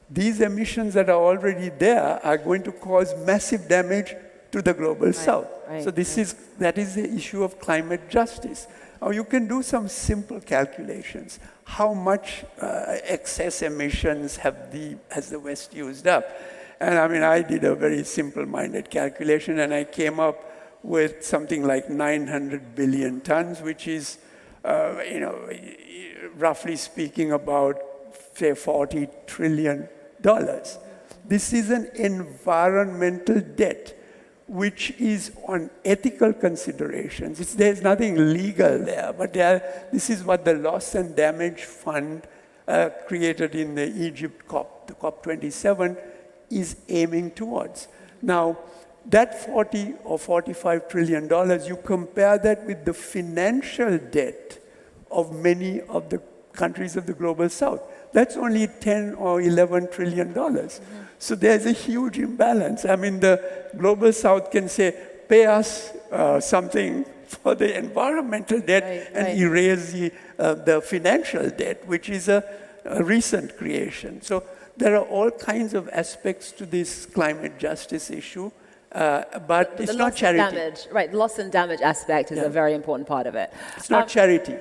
these emissions that are already there are going to cause massive damage to the global South. So that is the issue of climate justice. Now you can do some simple calculations. How much excess emissions has the West used up? And I mean, I did a very simple-minded calculation, and I came up with something like 900 billion tons, which is, roughly speaking, about, say, $40 trillion. This is an environmental debt, which is on ethical considerations. There's nothing legal there, but this is what the Loss and Damage Fund created in the Egypt COP, the COP27, is aiming towards. Now, that 40 or $45 trillion, you compare that with the financial debt of many of the countries of the global South. That's only 10 or 11 trillion dollars. So there's a huge imbalance. I mean, the global South can say, pay us something for the environmental debt and erase the financial debt, which is a recent creation. So there are all kinds of aspects to this climate justice issue, but it's not charity. The loss and damage aspect is a very important part of it. It's not charity.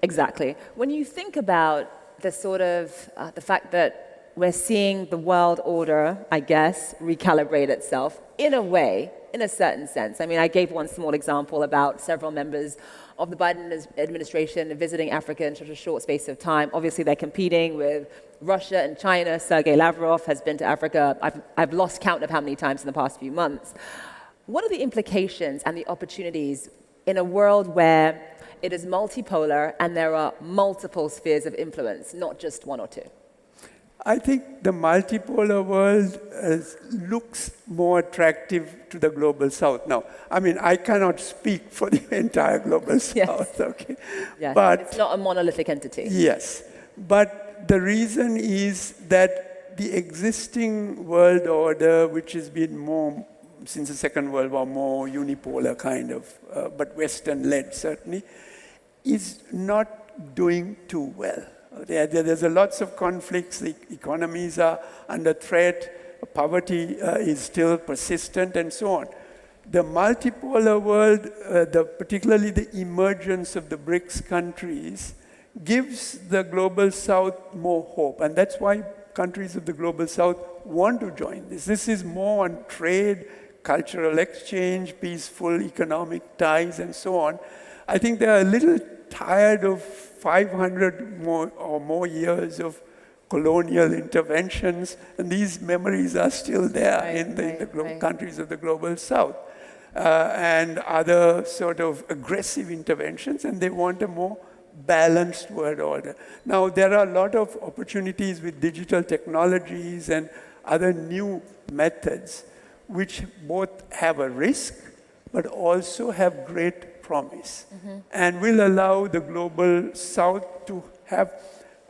Exactly. When you think about the sort of, the fact that we're seeing the world order, I guess, recalibrate itself in a way, in a certain sense. I mean, I gave one small example about several members of the Biden administration visiting Africa in such a short space of time. Obviously, they're competing with Russia and China. Sergei Lavrov has been to Africa. I've lost count of how many times in the past few months. What are the implications and the opportunities in a world where it is multipolar and there are multiple spheres of influence, not just one or two? I think the multipolar world looks more attractive to the global South now. I mean, I cannot speak for the entire global South, okay? Yes, but it's not a monolithic entity. Yes, but the reason is that the existing world order, which has been more, since the Second World War, more unipolar kind of, but Western-led certainly, is not doing too well. There's lots of conflicts, the economies are under threat, poverty is still persistent, and so on. The multipolar world, particularly the emergence of the BRICS countries, gives the global South more hope, and that's why countries of the global South want to join this. This is more on trade, cultural exchange, peaceful economic ties, and so on. I think they're a little tired of 500 or more years of colonial interventions, and these memories are still there in the countries of the global South, and other sort of aggressive interventions, and they want a more balanced world order. Now, there are a lot of opportunities with digital technologies and other new methods, which both have a risk, but also have great promise, and will allow the global South to have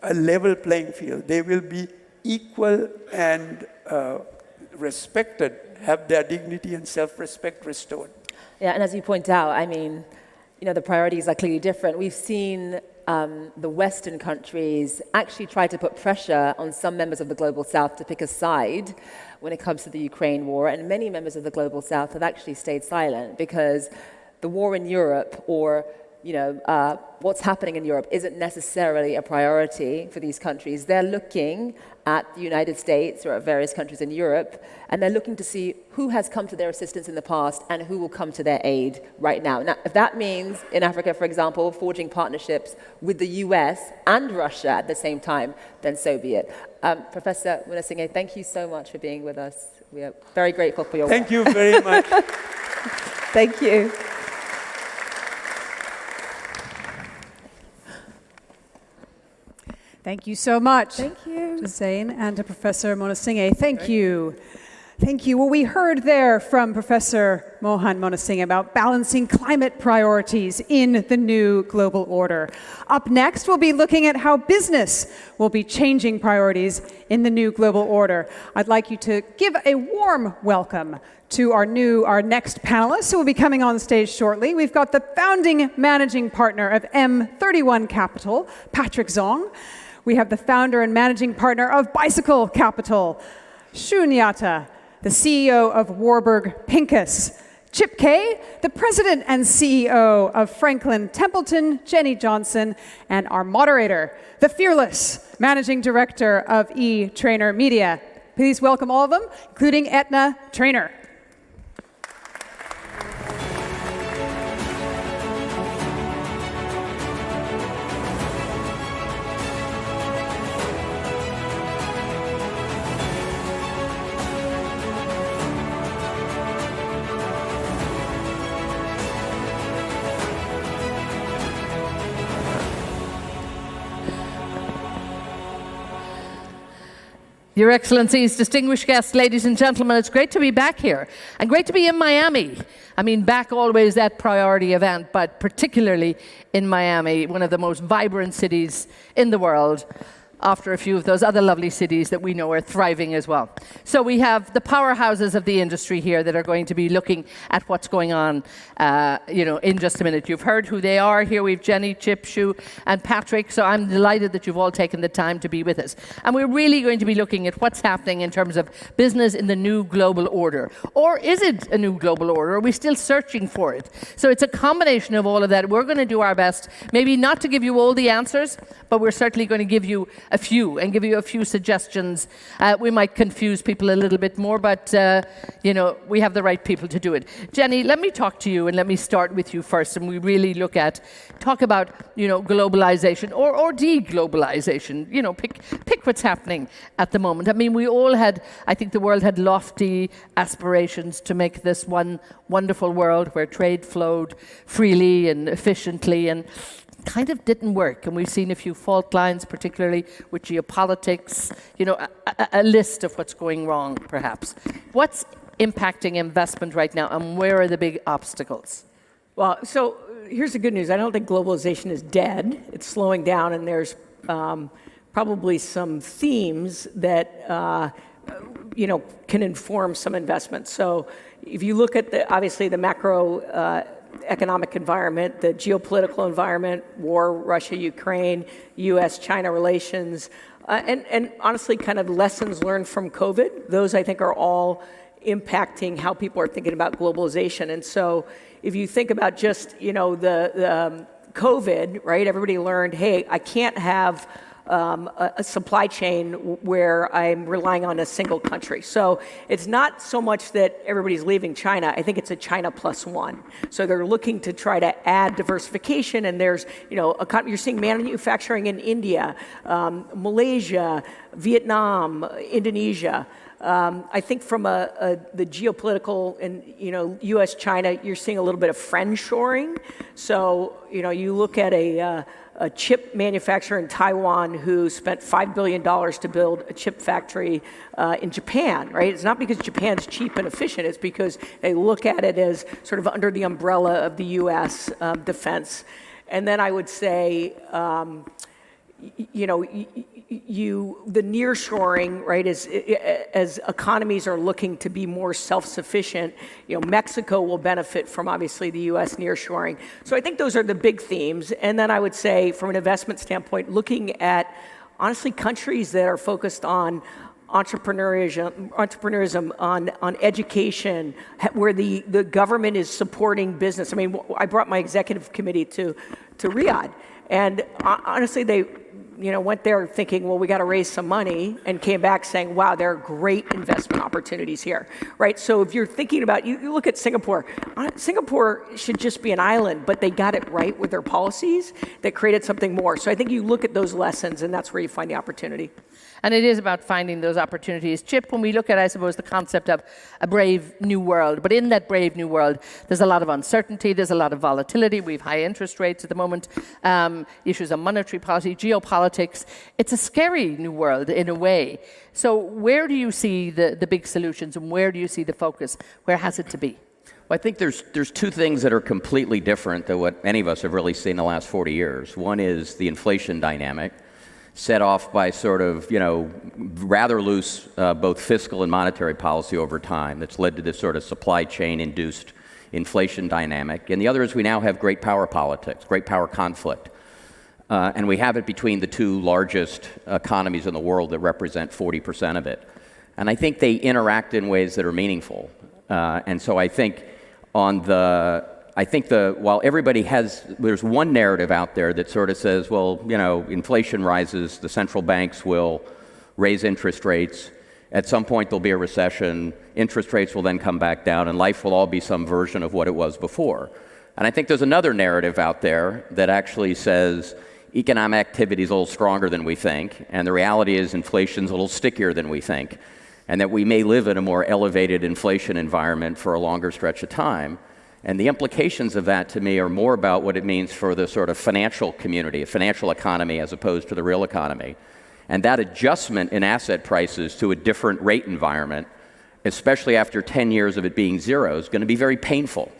a level playing field. They will be equal and respected, have their dignity and self-respect restored. Yeah, and as you point out, I mean, the priorities are clearly different. We've seen the Western countries actually try to put pressure on some members of the Global South to pick a side when it comes to the Ukraine war, and many members of the Global South have actually stayed silent because the war in Europe or what's happening in Europe isn't necessarily a priority for these countries. They're looking at the United States or at various countries in Europe, and they're looking to see who has come to their assistance in the past and who will come to their aid right now. Now, if that means in Africa, for example, forging partnerships with the US and Russia at the same time, then so be it. Professor Monasinghe, thank you so much for being with us. We are very grateful for your work. Thank you very much. Thank you. Thank you so much. Thank you. To Zain and to Professor Monasinghe. Thank you. Thank you. Well, we heard there from Professor Mohan Monasinghe about balancing climate priorities in the new global order. Up next, we'll be looking at how business will be changing priorities in the new global order. I'd like you to give a warm welcome to our next panelists who will be coming on stage shortly. We've got the founding managing partner of M31 Capital, Patrick Zong. We have the founder and managing partner of Bicycle Capital, Shunyata, the CEO of Warburg Pincus, Chip Kay, the president and CEO of Franklin Templeton, Jenny Johnson, and our moderator, the fearless managing director of E-Trainer Media. Please welcome all of them, including Etna Trainer. Your Excellencies, distinguished guests, ladies and gentlemen, it's great to be back here and great to be in Miami. I mean, back always that priority event, but particularly in Miami, one of the most vibrant cities in the world, after a few of those other lovely cities that we know are thriving as well. So we have the powerhouses of the industry here that are going to be looking at what's going on, in just a minute. You've heard who they are. Here we've Jenny, Chip, Shu, and Patrick. So I'm delighted that you've all taken the time to be with us. And we're really going to be looking at what's happening in terms of business in the new global order. Or is it a new global order? Are we still searching for it? So it's a combination of all of that. We're going to do our best, maybe not to give you all the answers, but we're certainly going to give you a few and give you a few suggestions. We might confuse people a little bit more, but we have the right people to do it. Jenny, let me talk to you and let me start with you first, and we really talk about globalization or de-globalization. Pick what's happening at the moment. I mean, I think the world had lofty aspirations to make this one wonderful world where trade flowed freely and efficiently, and kind of didn't work, and we've seen a few fault lines, particularly with geopolitics, a list of what's going wrong, perhaps. What's impacting investment right now, and where are the big obstacles? Well, so here's the good news. I don't think globalization is dead. It's slowing down, and there's probably some themes that can inform some investment. So if you look at obviously the macro economic environment, the geopolitical environment, war, Russia, Ukraine, U.S.-China relations, and honestly kind of lessons learned from COVID. Those, I think, are all impacting how people are thinking about globalization. And so if you think about just, the COVID, right, everybody learned, hey, I can't have a supply chain where I'm relying on a single country. So it's not so much that everybody's leaving China. I think it's a China plus one. So they're looking to try to add diversification, and there's, you're seeing manufacturing in India, Malaysia, Vietnam, Indonesia. I think from the geopolitical and U.S.-China, you're seeing a little bit of friendshoring. So you look at a chip manufacturer in Taiwan who spent $5 billion to build a chip factory in Japan, right? It's not because Japan's cheap and efficient, it's because they look at it as sort of under the umbrella of the U.S. Defense. And then I would say, the nearshoring, right, as economies are looking to be more self-sufficient, Mexico will benefit from obviously the U.S. nearshoring. So I think those are the big themes. And then I would say, from an investment standpoint, looking at honestly countries that are focused on entrepreneurism, on education, where the government is supporting business. I mean, I brought my executive committee to Riyadh, and honestly, they went there thinking, well, we got to raise some money, and came back saying, wow, there are great investment opportunities here, right? So if you're thinking about, you look at Singapore. Singapore should just be an island, but they got it right with their policies that created something more. So I think you look at those lessons, and that's where you find the opportunity. And it is about finding those opportunities. Chip, when we look at, I suppose, the concept of a brave new world, but in that brave new world, there's a lot of uncertainty, there's a lot of volatility, we have high interest rates at the moment, issues of monetary policy, geopolitics. It's a scary new world in a way. So where do you see the big solutions, and where do you see the focus? Where has it to be? Well, I think there's two things that are completely different than what any of us have really seen in the last 40 years. One is the inflation dynamic, set off by sort of, rather loose both fiscal and monetary policy over time that's led to this sort of supply chain-induced inflation dynamic. And the other is we now have great power politics, great power conflict. And we have it between the two largest economies in the world that represent 40% of it. And I think they interact in ways that are meaningful. And so I think while everybody there's one narrative out there that sort of says, well, inflation rises, the central banks will raise interest rates. At some point there'll be a recession, interest rates will then come back down, and life will all be some version of what it was before. And I think there's another narrative out there that actually says economic activity is a little stronger than we think, and the reality is inflation's a little stickier than we think, and that we may live in a more elevated inflation environment for a longer stretch of time. And the implications of that, to me, are more about what it means for the sort of financial community, a financial economy, as opposed to the real economy. And that adjustment in asset prices to a different rate environment, especially after 10 years of it being zero, is going to be very painful.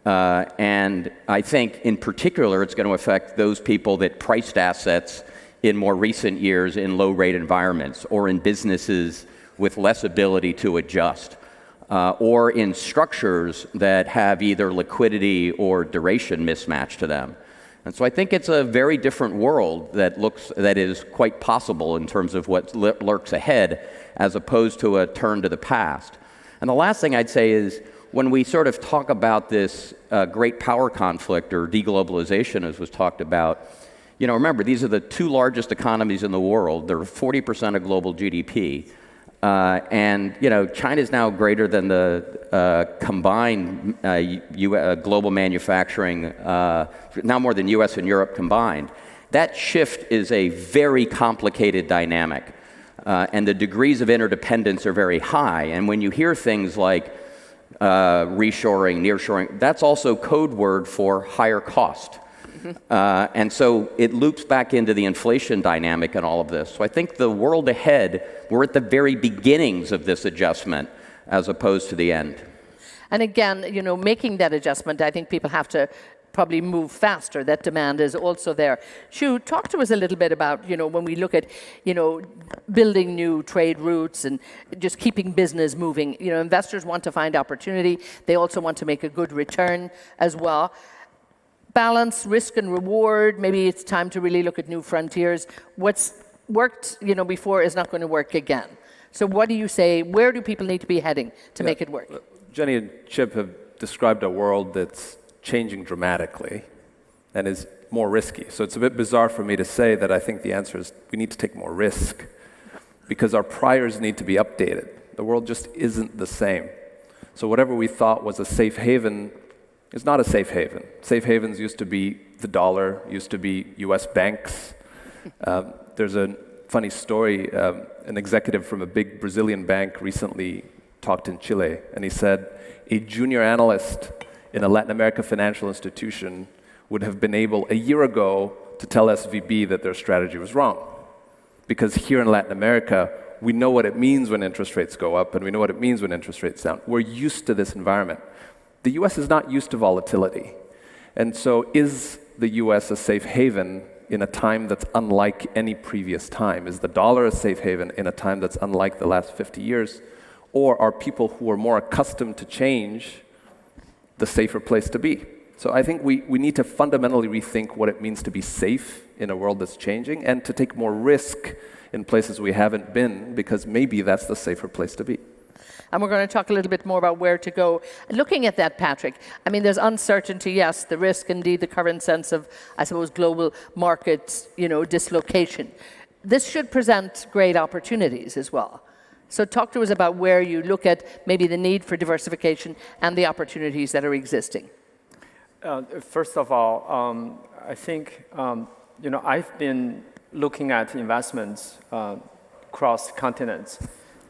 And I think, in particular, it's going to affect those people that priced assets in more recent years in low-rate environments, or in businesses with less ability to adjust. Or in structures that have either liquidity or duration mismatch to them. And so I think it's a very different world that is quite possible in terms of what lurks ahead, as opposed to a turn to the past. And the last thing I'd say is, when we sort of talk about this great power conflict, or deglobalization as was talked about, remember, these are the two largest economies in the world. They're 40% of global GDP. And China is now greater than the combined global manufacturing, now more than US and Europe combined. That shift is a very complicated dynamic, and the degrees of interdependence are very high. And when you hear things like reshoring, nearshoring, that's also code word for higher cost. And so it loops back into the inflation dynamic and all of this. So I think the world ahead, we're at the very beginnings of this adjustment as opposed to the end. And again, making that adjustment, I think people have to probably move faster. That demand is also there. Shu, talk to us a little bit about, when we look at, building new trade routes and just keeping business moving. Investors want to find opportunity. They also want to make a good return as well. Balance, risk and reward. Maybe it's time to really look at new frontiers. What's worked, before is not going to work again. So what do you say? Where do people need to be heading to make it work? Jenny and Chip have described a world that's changing dramatically and is more risky. So it's a bit bizarre for me to say that I think the answer is we need to take more risk, because our priors need to be updated. The world just isn't the same. So whatever we thought was a safe haven is not a safe haven. Safe havens used to be the dollar, used to be US banks. There's a funny story. An executive from a big Brazilian bank recently talked in Chile, and he said a junior analyst in a Latin America financial institution would have been able a year ago to tell SVB that their strategy was wrong. Because here in Latin America, we know what it means when interest rates go up, and we know what it means when interest rates down. We're used to this environment. The US is not used to volatility. And so is the US a safe haven in a time that's unlike any previous time? Is the dollar a safe haven in a time that's unlike the last 50 years? Or are people who are more accustomed to change the safer place to be? So I think we need to fundamentally rethink what it means to be safe in a world that's changing and to take more risk in places we haven't been, because maybe that's the safer place to be. And we're going to talk a little bit more about where to go. Looking at that, Patrick, I mean, there's uncertainty, yes, the risk, indeed, the current sense of, I suppose, global market, dislocation. This should present great opportunities as well. So talk to us about where you look at maybe the need for diversification and the opportunities that are existing. First of all, I think, I've been looking at investments across continents.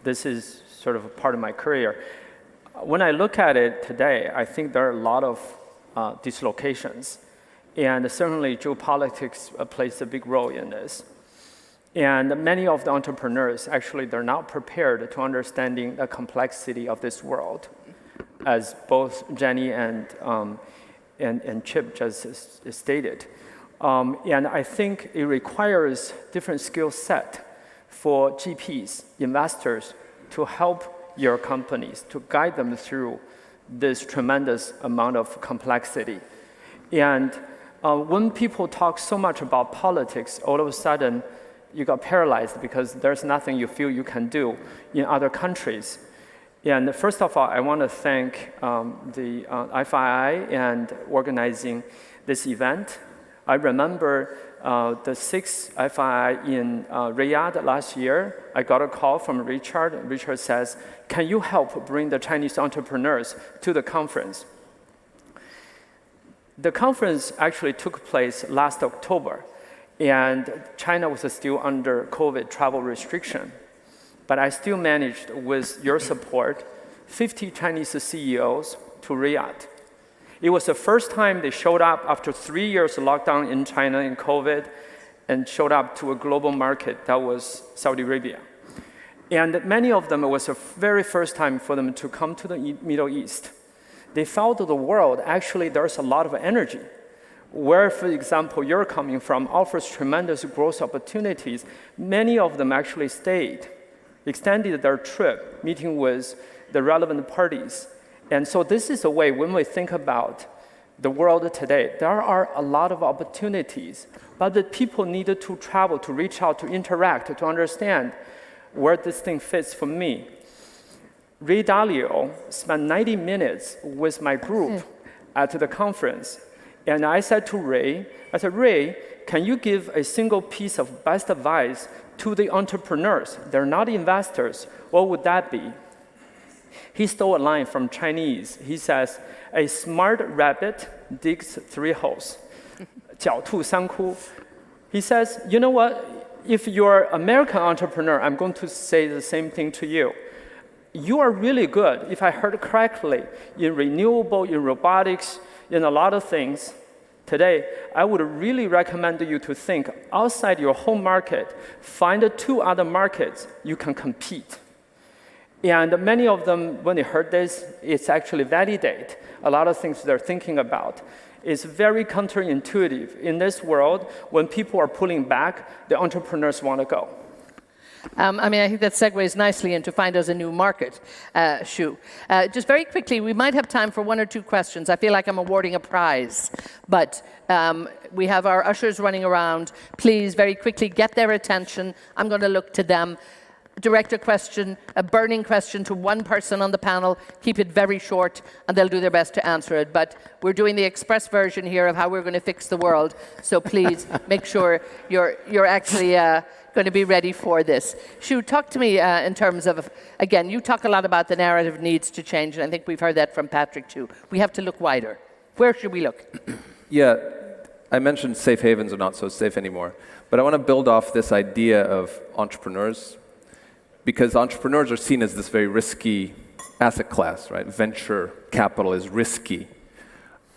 This is sort of a part of my career. When I look at it today, I think there are a lot of dislocations. And certainly geopolitics plays a big role in this. And many of the entrepreneurs, actually, they're not prepared to understanding the complexity of this world, as both Jenny and Chip just stated. And I think it requires different skill set for GPs, investors, to help your companies, to guide them through this tremendous amount of complexity. And when people talk so much about politics, all of a sudden, you got paralyzed because there's nothing you feel you can do in other countries. And first of all, I want to thank the FII and organizing this event. I remember the 6th FII in Riyadh last year. I got a call from Richard. Richard says, can you help bring the Chinese entrepreneurs to the conference? The conference actually took place last October, and China was still under COVID travel restriction. But I still managed, with your support, 50 Chinese CEOs to Riyadh. It was the first time they showed up after 3 years lockdown in China in COVID and showed up to a global market that was Saudi Arabia. And many of them, it was the very first time for them to come to the Middle East. They felt the world, actually, there's a lot of energy. Where, for example, you're coming from offers tremendous growth opportunities. Many of them actually stayed, extended their trip, meeting with the relevant parties. And so this is a way, when we think about the world today, there are a lot of opportunities, but the people needed to travel, to reach out, to interact, to understand where this thing fits for me. Ray Dalio spent 90 minutes with my group at the conference. And I said to Ray, Ray, can you give a single piece of best advice to the entrepreneurs? They're not investors. What would that be? He stole a line from Chinese. He says, a smart rabbit digs 3 holes. 狡兔三窟. He says, you know what? If you're an American entrepreneur, I'm going to say the same thing to you. You are really good, if I heard correctly, in renewable, in robotics, in a lot of things. Today, I would really recommend you to think outside your home market, find 2 other markets you can compete. And many of them, when they heard this, it's actually validate a lot of things they're thinking about. It's very counterintuitive. In this world, when people are pulling back, the entrepreneurs want to go. I think that segues nicely into find us a new market, Shu. Just very quickly, we might have time for 1 or 2 questions. I feel like I'm awarding a prize, but we have our ushers running around. Please, very quickly, get their attention. I'm going to look to them. Direct a question, a burning question to 1 person on the panel. Keep it very short, and they'll do their best to answer it. But we're doing the express version here of how we're going to fix the world. So please make sure you're actually going to be ready for this. Shu, talk to me in terms of, again, you talk a lot about the narrative needs to change, and I think we've heard that from Patrick too. We have to look wider. Where should we look? Yeah, I mentioned safe havens are not so safe anymore. But I want to build off this idea of entrepreneurs, because entrepreneurs are seen as this very risky asset class, right? Venture capital is risky.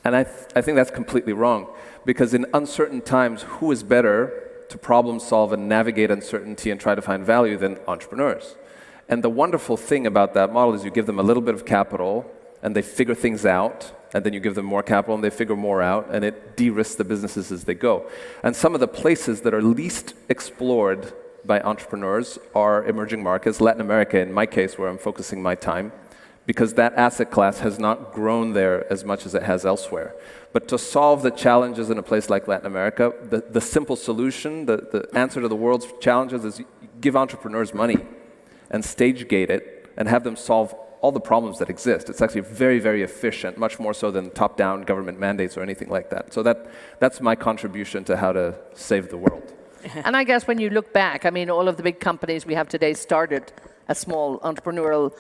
And I think that's completely wrong, because in uncertain times, who is better to problem solve and navigate uncertainty and try to find value than entrepreneurs? And the wonderful thing about that model is you give them a little bit of capital, and they figure things out, and then you give them more capital, and they figure more out, and it de-risks the businesses as they go. And some of the places that are least explored by entrepreneurs are emerging markets, Latin America in my case, where I'm focusing my time, because that asset class has not grown there as much as it has elsewhere. But to solve the challenges in a place like Latin America, the simple solution, the answer to the world's challenges is give entrepreneurs money and stage gate it and have them solve all the problems that exist. It's actually very, very efficient, much more so than top-down government mandates or anything like that. So that's my contribution to how to save the world. And I guess when you look back, I mean, all of the big companies we have today started as small entrepreneurial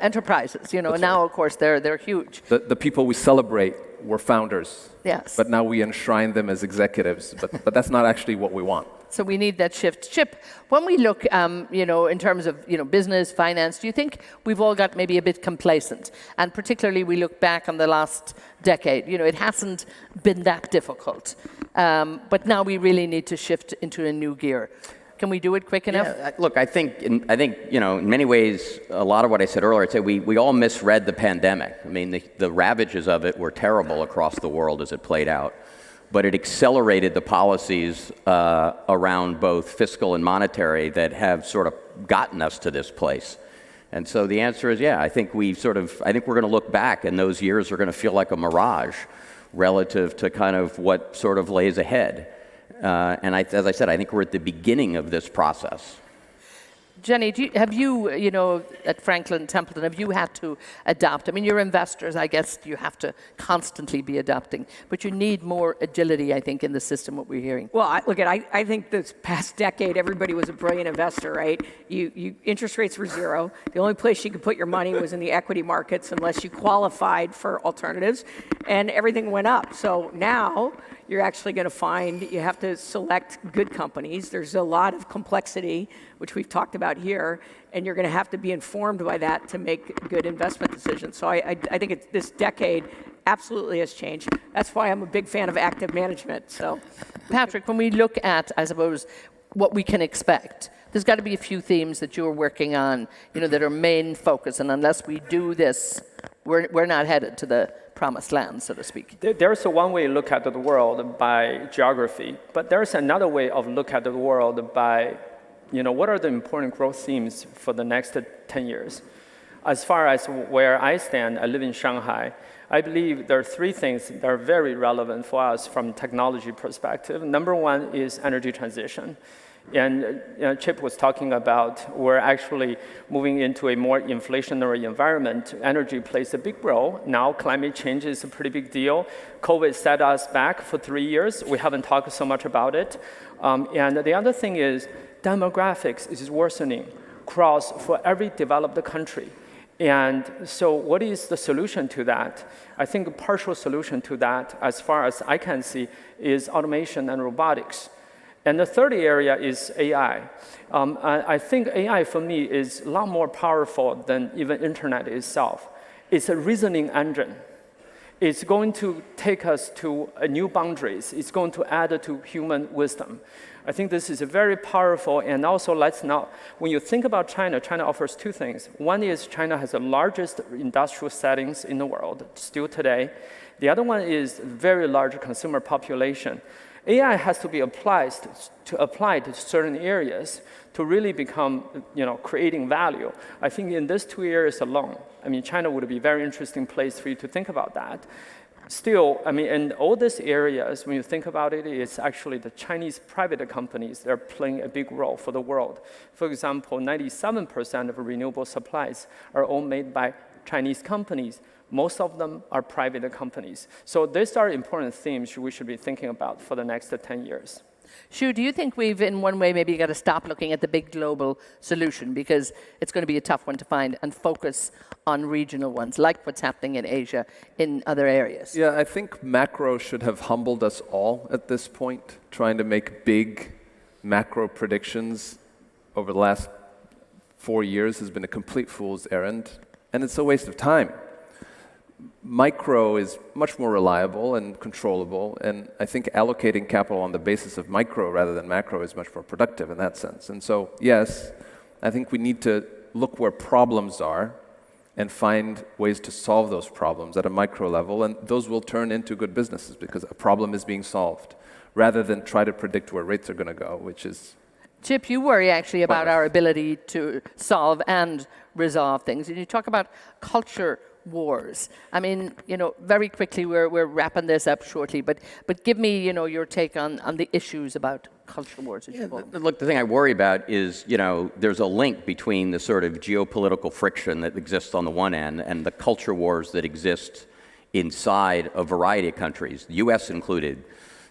enterprises, you know, and now, of course, they're huge. The people we celebrate were founders. Yes. But now we enshrine them as executives. But that's not actually what we want. So we need that shift. Chip, when we look, you know, in terms of, you know, business, finance, do you think we've all got maybe a bit complacent? And particularly we look back on the last decade, you know, it hasn't been that difficult. But now we really need to shift into a new gear. Can we do it quick enough? Yeah, look, I think, you know, in many ways, a lot of what I said earlier, I'd say we all misread the pandemic. I mean, the ravages of it were terrible across the world as it played out. But it accelerated the policies around both fiscal and monetary that have sort of gotten us to this place. And so the answer is, yeah, I think we're going to look back and those years are going to feel like a mirage relative to kind of what sort of lays ahead. And as I said, I think we're at the beginning of this process. Jenny, have you, you know, at Franklin Templeton, have you had to adapt? I mean, you're investors, I guess you have to constantly be adapting, but you need more agility, I think, in the system, what we're hearing. Well, I think this past decade, everybody was a brilliant investor, right? Interest rates were zero. The only place you could put your money was in the equity markets unless you qualified for alternatives, and everything went up. So now you're actually going to find you have to select good companies. There's a lot of complexity, which we've talked about here, and you're going to have to be informed by that to make good investment decisions. So I think this decade absolutely has changed. That's why I'm a big fan of active management. So, Patrick, when we look at, I suppose, what we can expect, there's got to be a few themes that you're working on, you know, that are main focus, and unless we do this, we're not headed to the promised land, so to speak. There's one way to look at the world by geography, but there's another way of look at the world by, you know, what are the important growth themes for the next 10 years? As far as where I stand, I live in Shanghai. I believe there are three things that are very relevant for us from technology perspective. Number one is energy transition. And you know, Chip was talking about we're actually moving into a more inflationary environment. Energy plays a big role. Now climate change is a pretty big deal. COVID set us back for 3 years. We haven't talked so much about it. And the other thing is demographics is worsening for every developed country. And so what is the solution to that? I think a partial solution to that, as far as I can see, is automation and robotics. And the third area is AI. I think AI, for me, is a lot more powerful than even internet itself. It's a reasoning engine. It's going to take us to new boundaries. It's going to add to human wisdom. I think this is a very powerful, and also when you think about China, China offers two things. One is China has the largest industrial settings in the world, still today. The other one is very large consumer population. AI has to be applied to certain areas to really become, you know, creating value. I think in these 2 areas alone, I mean, China would be a very interesting place for you to think about that. Still, I mean, in all these areas, when you think about it, it's actually the Chinese private companies that are playing a big role for the world. For example, 97% of renewable supplies are all made by Chinese companies. Most of them are private companies. So these are important themes we should be thinking about for the next 10 years. Shu, do you think we've, in one way, maybe got to stop looking at the big global solution, because it's going to be a tough one to find, and focus on regional ones, like what's happening in Asia, in other areas? Yeah, I think macro should have humbled us all at this point. Trying to make big macro predictions over the last 4 years has been a complete fool's errand, and it's a waste of time. Micro is much more reliable and controllable, and I think allocating capital on the basis of micro rather than macro is much more productive in that sense. And so, yes, I think we need to look where problems are and find ways to solve those problems at a micro level, and those will turn into good businesses because a problem is being solved, rather than try to predict where rates are going to go, which is Chip, you worry actually about our ability to solve and resolve things. And you talk about culture wars. I mean, very quickly, we're wrapping this up shortly, but give me, your take on the issues about culture wars. Look, the thing I worry about is, there's a link between the sort of geopolitical friction that exists on the one end and the culture wars that exist inside a variety of countries, the U.S. included.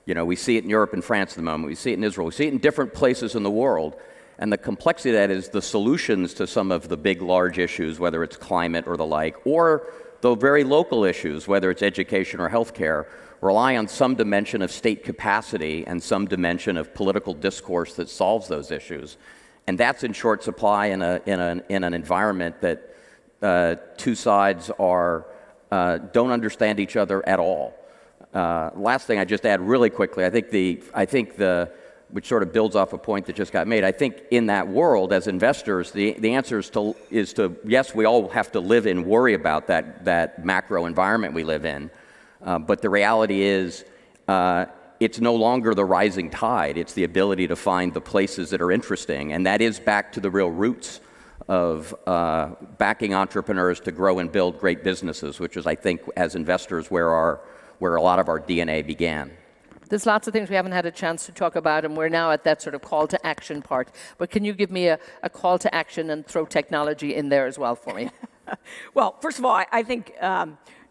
We see it in Europe and France at the moment. We see it in Israel. We see it in different places in the world. And the complexity of that is the solutions to some of the big, large issues, whether it's climate or the like, or the very local issues, whether it's education or healthcare, rely on some dimension of state capacity and some dimension of political discourse that solves those issues. And that's in short supply in an environment that two sides don't understand each other at all. Last thing I just add really quickly, I think which sort of builds off a point that just got made. I think in that world, as investors, the answer is to yes, we all have to live and worry about that macro environment we live in, but the reality is it's no longer the rising tide. It's the ability to find the places that are interesting, and that is back to the real roots of backing entrepreneurs to grow and build great businesses, which is, I think, as investors, where a lot of our DNA began. There's lots of things we haven't had a chance to talk about, and we're now at that sort of call to action part. But can you give me a call to action and throw technology in there as well for me? Well, first of all, I think,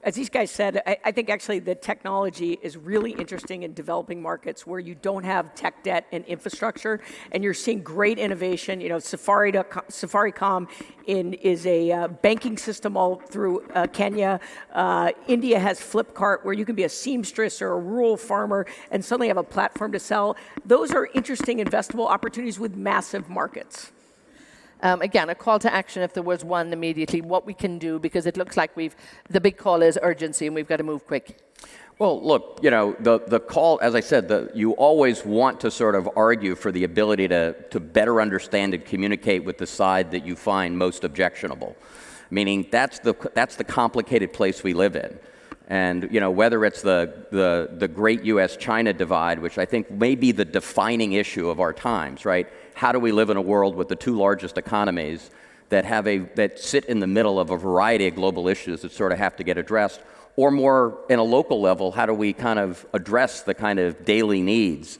as these guys said, I think actually the technology is really interesting in developing markets where you don't have tech debt and infrastructure, and you're seeing great innovation. Safaricom is a banking system all through Kenya. India has Flipkart, where you can be a seamstress or a rural farmer and suddenly have a platform to sell. Those are interesting investable opportunities with massive markets. Again, a call to action, if there was one immediately, what we can do, because it looks like the big call is urgency and we've got to move quick. Well, look, the call, as I said, you always want to sort of argue for the ability to better understand and communicate with the side that you find most objectionable. Meaning that's the complicated place we live in. And whether it's the great U.S.-China divide, which I think may be the defining issue of our times, right? How do we live in a world with the two largest economies that sit in the middle of a variety of global issues that sort of have to get addressed? Or more in a local level, how do we kind of address the kind of daily needs?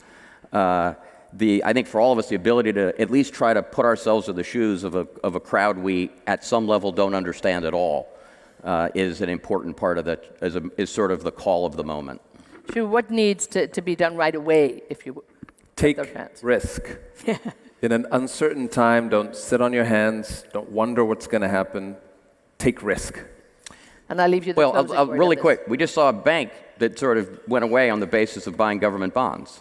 I think for all of us, the ability to at least try to put ourselves in the shoes of a crowd we at some level don't understand at all. Is an important part of is sort of the call of the moment. Sure, what needs to be done right away if you take risk? In an uncertain time, don't sit on your hands, don't wonder what's going to happen, take risk. And I'll leave you the closing word really quick, we just saw a bank that sort of went away on the basis of buying government bonds.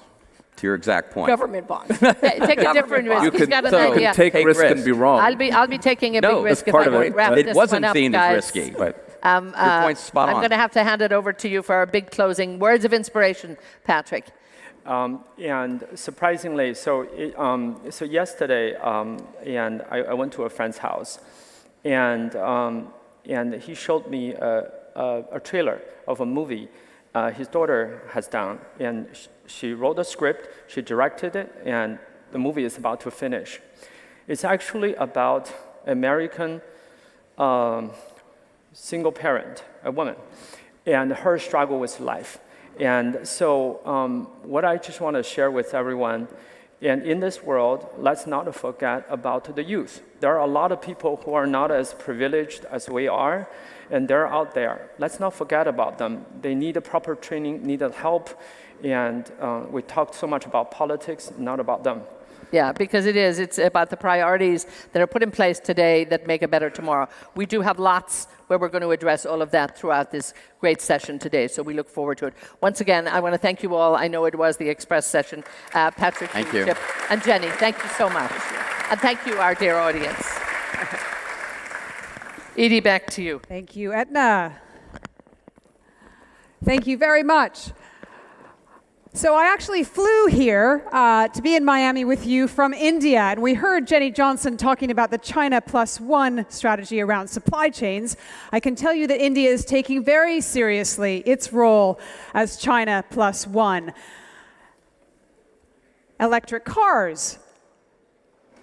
To your exact point. Government bonds. Take a different risk. You can take risk and be wrong. I'll be taking a big risk if I don't wrap this one up, guys. It wasn't themed as risky, but your point's spot on. I'm going to have to hand it over to you for our big closing words of inspiration, Patrick. And surprisingly, so yesterday, and I went to a friend's house, and he showed me a trailer of a movie his daughter has done, and she wrote a script, she directed it, and the movie is about to finish. It's actually about American single parent, a woman, and her struggle with life. And so what I just want to share with everyone, and in this world, let's not forget about the youth. There are a lot of people who are not as privileged as we are, and they're out there. Let's not forget about them. They need a proper training, need help, and we talked so much about politics, not about them. Yeah, because it's about the priorities that are put in place today that make a better tomorrow. We do have lots where we're going to address all of that throughout this great session today, so we look forward to it. Once again, I want to thank you all. I know it was the Express session. Patrick, thank you. Chip, and Jenny, thank you so much. And thank you, our dear audience. Edie, back to you. Thank you, Etna. Thank you very much. So I actually flew here to be in Miami with you from India, and we heard Jenny Johnson talking about the China Plus One strategy around supply chains. I can tell you that India is taking very seriously its role as China Plus One. Electric cars,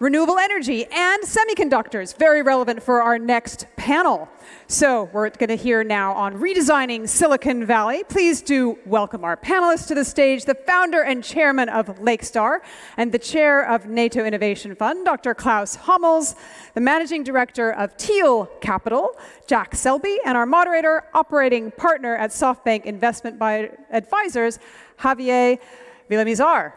renewable energy, and semiconductors, very relevant for our next panel. So we're going to hear now on redesigning Silicon Valley. Please do welcome our panelists to the stage, the founder and chairman of Lakestar and the chair of NATO Innovation Fund, Dr. Klaus Hommels, the managing director of Teal Capital, Jack Selby, and our moderator, operating partner at SoftBank Investment Advisors, Javier Villamizar.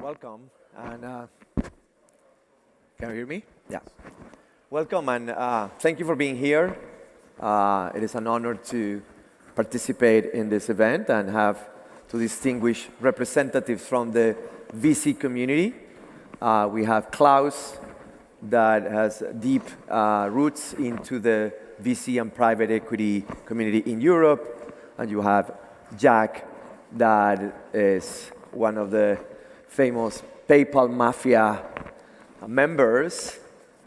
Welcome, and can you hear me? Yeah. Welcome, and thank you for being here. It is an honor to participate in this event and have two distinguished representatives from the VC community. We have Klaus, that has deep roots into the VC and private equity community in Europe, and you have Jack, that is one of the famous PayPal mafia members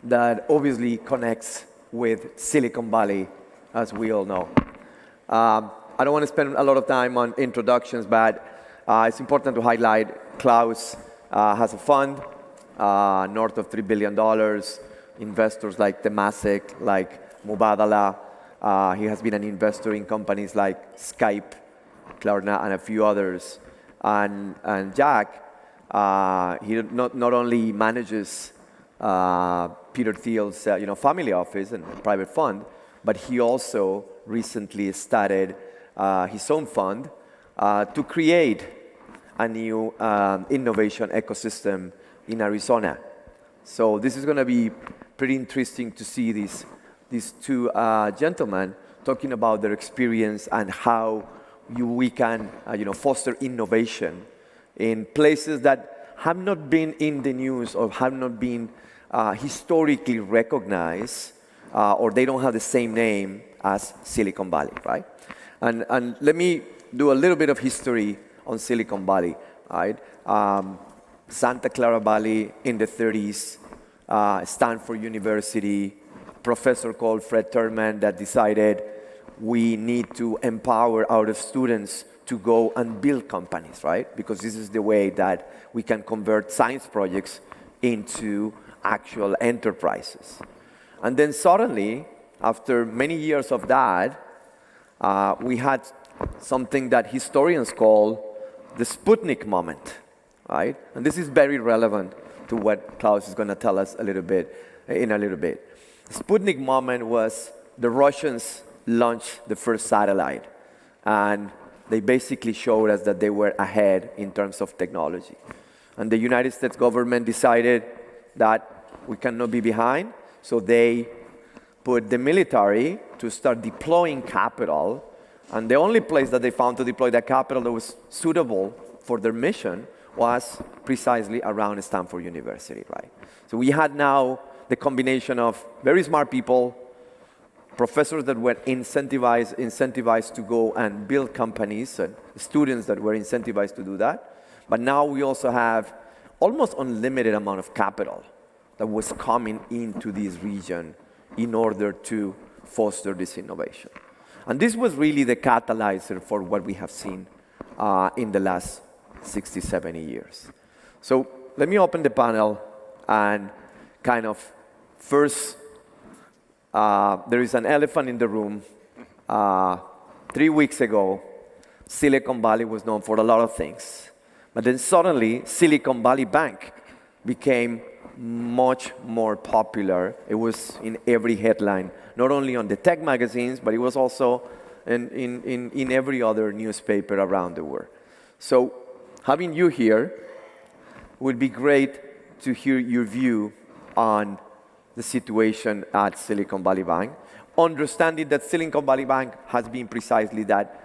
that obviously connects with Silicon Valley, as we all know. I don't want to spend a lot of time on introductions, but it's important to highlight Klaus has a fund north of $3 billion, investors like Temasek, like Mubadala. He has been an investor in companies like Skype, Klarna, and a few others. And Jack, he not only manages Peter Thiel's family office and private fund, but he also recently started his own fund to create a new innovation ecosystem in Arizona. So this is going to be pretty interesting to see these two gentlemen talking about their experience and how we can foster innovation in places that have not been in the news or have not been historically recognized, or they don't have the same name as Silicon Valley, right? And let me do a little bit of history on Silicon Valley, right? Santa Clara Valley in the 30s, Stanford University, professor called Fred Terman that decided we need to empower our students to go and build companies, right? Because this is the way that we can convert science projects into actual enterprises. And then suddenly, after many years of that, we had something that historians call the Sputnik moment, right? And this is very relevant to what Klaus is going to tell us in a little bit. The Sputnik moment was the Russians launched the first satellite, and they basically showed us that they were ahead in terms of technology. And the United States government decided that we cannot be behind, so they put the military to start deploying capital, and the only place that they found to deploy that capital that was suitable for their mission was precisely around Stanford University, right? So we had now the combination of very smart people, professors that were incentivized to go and build companies, and students that were incentivized to do that. But now we also have almost unlimited amount of capital that was coming into this region in order to foster this innovation. And this was really the catalyzer for what we have seen in the last 60, 70 years. So let me open the panel and kind of first, there is an elephant in the room. 3 weeks ago, Silicon Valley was known for a lot of things. But then suddenly, Silicon Valley Bank became much more popular. It was in every headline, not only on the tech magazines, but it was also in every other newspaper around the world. So having you here would be great to hear your view on the situation at Silicon Valley Bank, understanding that Silicon Valley Bank has been precisely that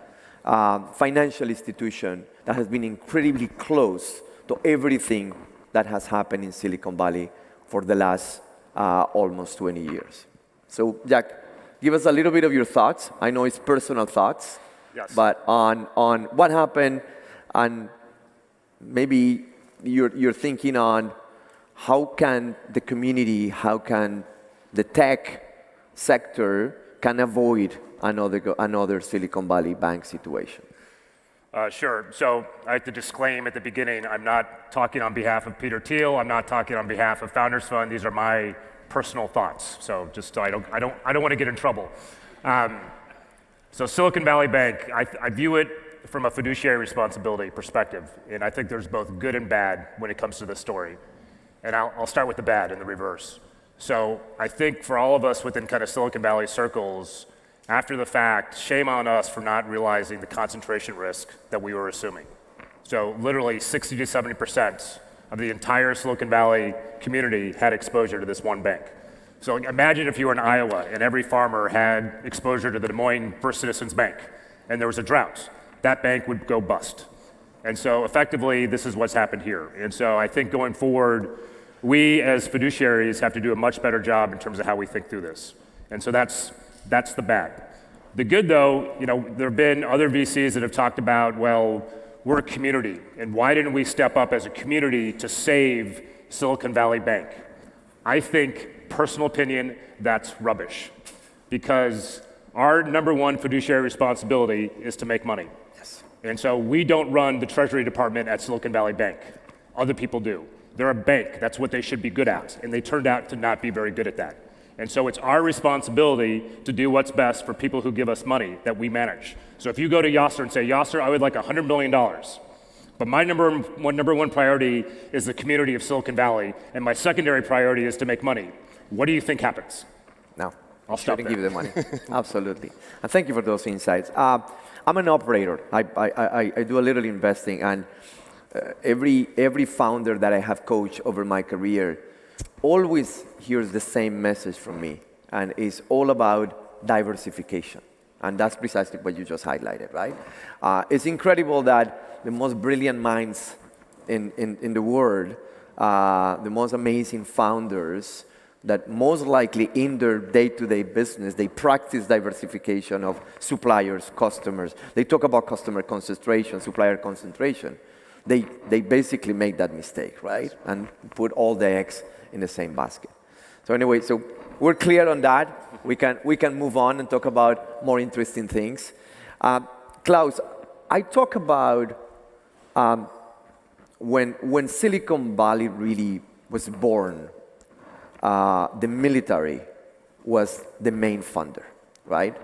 financial institution that has been incredibly close to everything that has happened in Silicon Valley for the last almost 20 years. So, Jack, give us a little bit of your thoughts. I know it's personal thoughts, Yes. But on what happened, and maybe you're thinking on how can the community, how can the tech sector can avoid another Silicon Valley Bank situation? Sure. So I have to disclaim at the beginning, I'm not talking on behalf of Peter Thiel. I'm not talking on behalf of Founders Fund. These are my personal thoughts. So just so I don't want to get in trouble. So Silicon Valley Bank, I view it from a fiduciary responsibility perspective, and I think there's both good and bad when it comes to this story. And I'll start with the bad in the reverse. So I think for all of us within kind of Silicon Valley circles, after the fact, shame on us for not realizing the concentration risk that we were assuming. So literally 60 to 70% of the entire Silicon Valley community had exposure to this one bank. So imagine if you were in Iowa and every farmer had exposure to the Des Moines First Citizens Bank and there was a drought. That bank would go bust. And so effectively, this is what's happened here. And so I think going forward, we as fiduciaries have to do a much better job in terms of how we think through this. And so that's the bad. The good though, there have been other VCs that have talked about, well, we're a community, and why didn't we step up as a community to save Silicon Valley Bank? I think, personal opinion, that's rubbish. Because our number one fiduciary responsibility is to make money. Yes. And so we don't run the Treasury Department at Silicon Valley Bank. Other people do. They're a bank. That's what they should be good at. And they turned out to not be very good at that. And so it's our responsibility to do what's best for people who give us money that we manage. So if you go to Yasser and say, Yasser, I would like $100 million, but my number one priority is the community of Silicon Valley, and my secondary priority is to make money, what do you think happens? No, I'll stop there. Give you the money. Absolutely. And thank you for those insights. I'm an operator. I do a little investing, and every founder that I have coached over my career always hears the same message from me, and it's all about diversification. And that's precisely what you just highlighted, right? It's incredible that the most brilliant minds in the world, the most amazing founders, that most likely in their day-to-day business, they practice diversification of suppliers, customers. They talk about customer concentration, supplier concentration. They basically make that mistake, right? And put all the eggs in the same basket. So anyway, so we're clear on that. We can move on and talk about more interesting things. Klaus, I talk about when Silicon Valley really was born, the military was the main funder, right?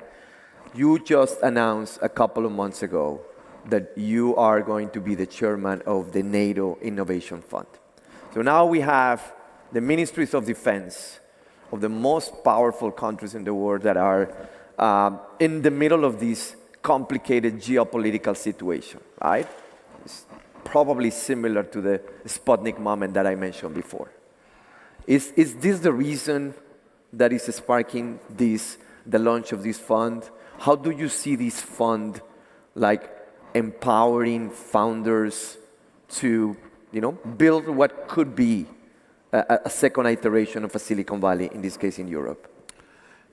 You just announced a couple of months ago that you are going to be the chairman of the NATO Innovation Fund. So now we have the ministries of defense of the most powerful countries in the world that are in the middle of this complicated geopolitical situation, right? It's probably similar to the Sputnik moment that I mentioned before. Is this the reason that is sparking the launch of this fund? How do you see this fund like empowering founders to build what could be a second iteration of a Silicon Valley, in this case in Europe?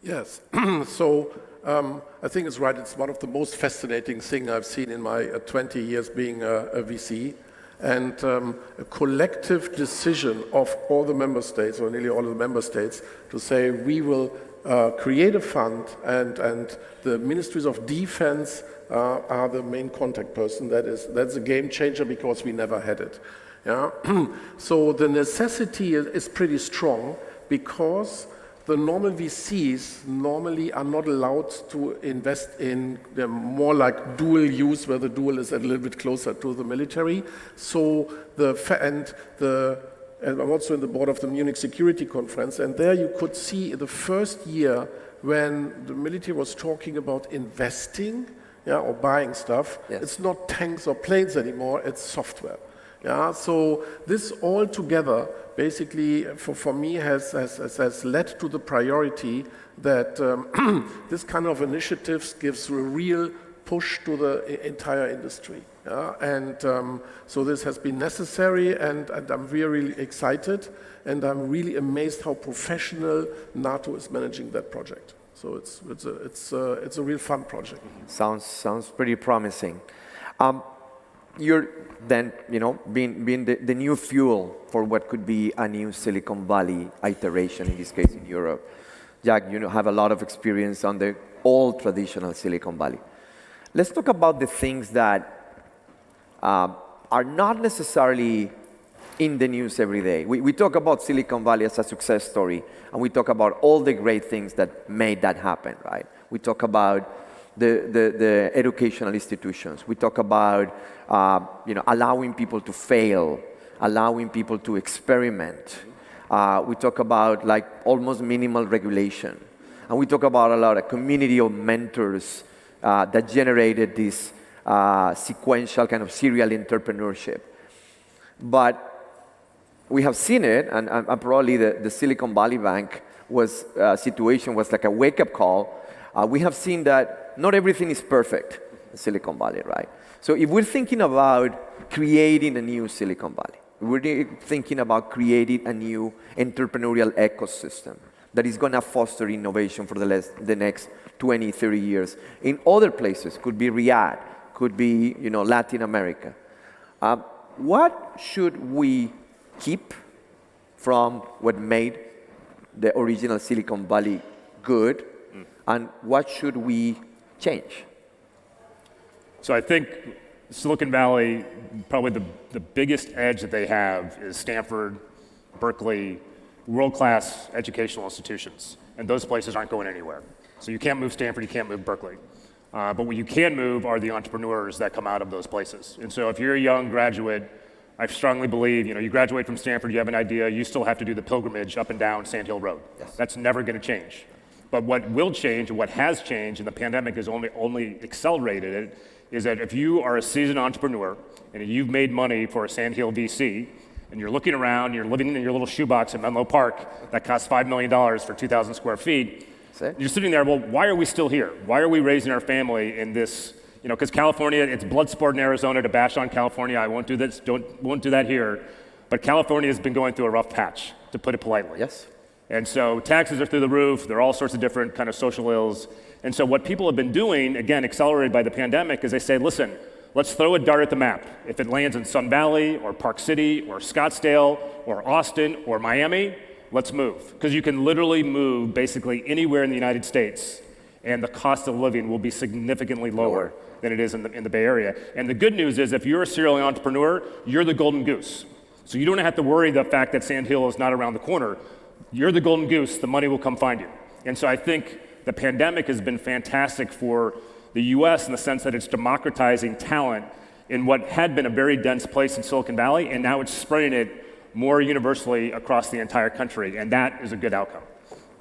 Yes. So I think it's right. It's one of the most fascinating things I've seen in my 20 years being a VC. And a collective decision of all the member states, or nearly all of the member states, to say we will create a fund, and the ministries of defense are the main contact person. That's a game changer because we never had it. Yeah? So the necessity is pretty strong because the normal VCs normally are not allowed to invest in the more like dual use, where the dual is a little bit closer to the military. So and I'm also in the board of the Munich Security Conference, and there you could see the first year when the military was talking about investing, or buying stuff. Yes. It's not tanks or planes anymore, it's software. Yeah, so this all together basically for me has led to the priority that this kind of initiatives gives a real push to the entire industry. Yeah? And so this has been necessary, and I'm really excited, and I'm really amazed how professional NATO is managing that project. So it's a real fun project. Sounds pretty promising. You're then, being the new fuel for what could be a new Silicon Valley iteration, in this case in Europe. Jack, you have a lot of experience on the old traditional Silicon Valley. Let's talk about the things that are not necessarily in the news every day. We talk about Silicon Valley as a success story, and we talk about all the great things that made that happen, right? We talk about the educational institutions. We talk about allowing people to fail, allowing people to experiment. We talk about almost minimal regulation. And we talk about a lot of community of mentors that generated this sequential kind of serial entrepreneurship. But we have seen it, and probably the Silicon Valley Bank situation was like a wake-up call. We have seen that not everything is perfect in Silicon Valley, right? So if we're thinking about creating a new Silicon Valley, we're thinking about creating a new entrepreneurial ecosystem that is going to foster innovation for the next 20, 30 years. In other places, could be Riyadh, could be Latin America. What should we keep from what made the original Silicon Valley good, and what should we change? So I think Silicon Valley, probably the biggest edge that they have is Stanford, Berkeley, world-class educational institutions. And those places aren't going anywhere. So you can't move Stanford, you can't move Berkeley. But what you can move are the entrepreneurs that come out of those places. And so if you're a young graduate, I strongly believe, you graduate from Stanford, you have an idea, you still have to do the pilgrimage up and down Sand Hill Road. Yes. That's never going to change. But what will change, and what has changed, and the pandemic has only accelerated it, is that if you are a seasoned entrepreneur and you've made money for a Sand Hill VC, and you're looking around, you're living in your little shoebox in Menlo Park that costs $5 million for 2,000 square feet, you're sitting there, well, why are we still here? Why are we raising our family in this, because California, it's blood sport in Arizona to bash on California. I won't do this, won't do that here. But California has been going through a rough patch, to put it politely. Yes. And so taxes are through the roof. There are all sorts of different kind of social ills. And so what people have been doing, again, accelerated by the pandemic, is they say, listen, let's throw a dart at the map. If it lands in Sun Valley or Park City or Scottsdale or Austin or Miami, let's move. Because you can literally move basically anywhere in the United States, and the cost of living will be significantly lower than it is in the Bay Area. And the good news is, if you're a serial entrepreneur, you're the golden goose. So you don't have to worry the fact that Sand Hill is not around the corner. You're the golden goose, the money will come find you. And so I think the pandemic has been fantastic for the US in the sense that it's democratizing talent in what had been a very dense place in Silicon Valley, and now it's spreading it more universally across the entire country, and that is a good outcome.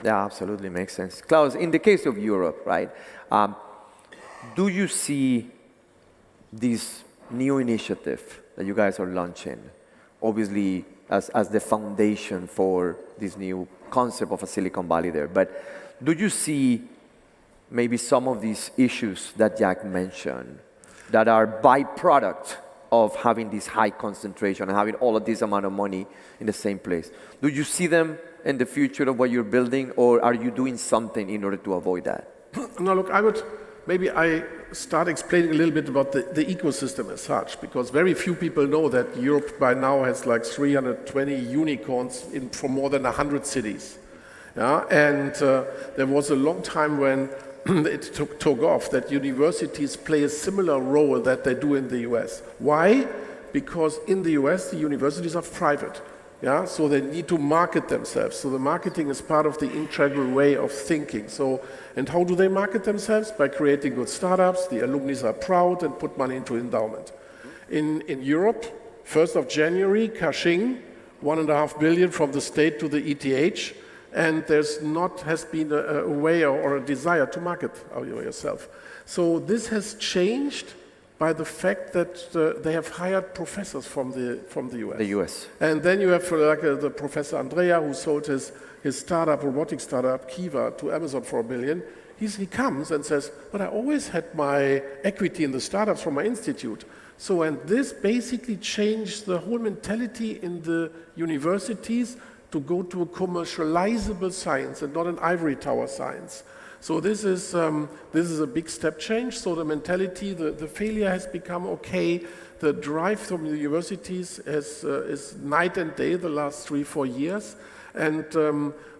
Yeah, absolutely makes sense. Klaus, in the case of Europe, right, do you see this new initiative that you guys are launching, obviously as the foundation for this new concept of a Silicon Valley there, but do you see maybe some of these issues that Jack mentioned that are byproduct of having this high concentration and having all of this amount of money in the same place? Do you see them in the future of what you're building, or are you doing something in order to avoid that? No, look, I start explaining a little bit about the ecosystem as such, because very few people know that Europe by now has like 320 unicorns from more than 100 cities. Yeah? And there was a long time when it took off that universities play a similar role that they do in the US. Why? Because in the US, the universities are private. Yeah? So they need to market themselves. So the marketing is part of the integral way of thinking. And how do they market themselves? By creating good startups. The alumni are proud and put money into endowment. In Europe, 1st of January, Kashing, $1.5 billion from the state to the ETH, and has been a way or a desire to market yourself. So this has changed by the fact that they have hired professors from the US. The US. And then you have the Professor Andrea, who sold his startup, robotics startup, Kiva, to Amazon for $1 billion. He comes and says, but I always had my equity in the startups from my institute. So, and this basically changed the whole mentality in the universities to go to a commercializable science and not an ivory tower science. So this is a big step change. So the mentality, the failure has become okay. The drive from the universities is night and day the last 3-4 years. And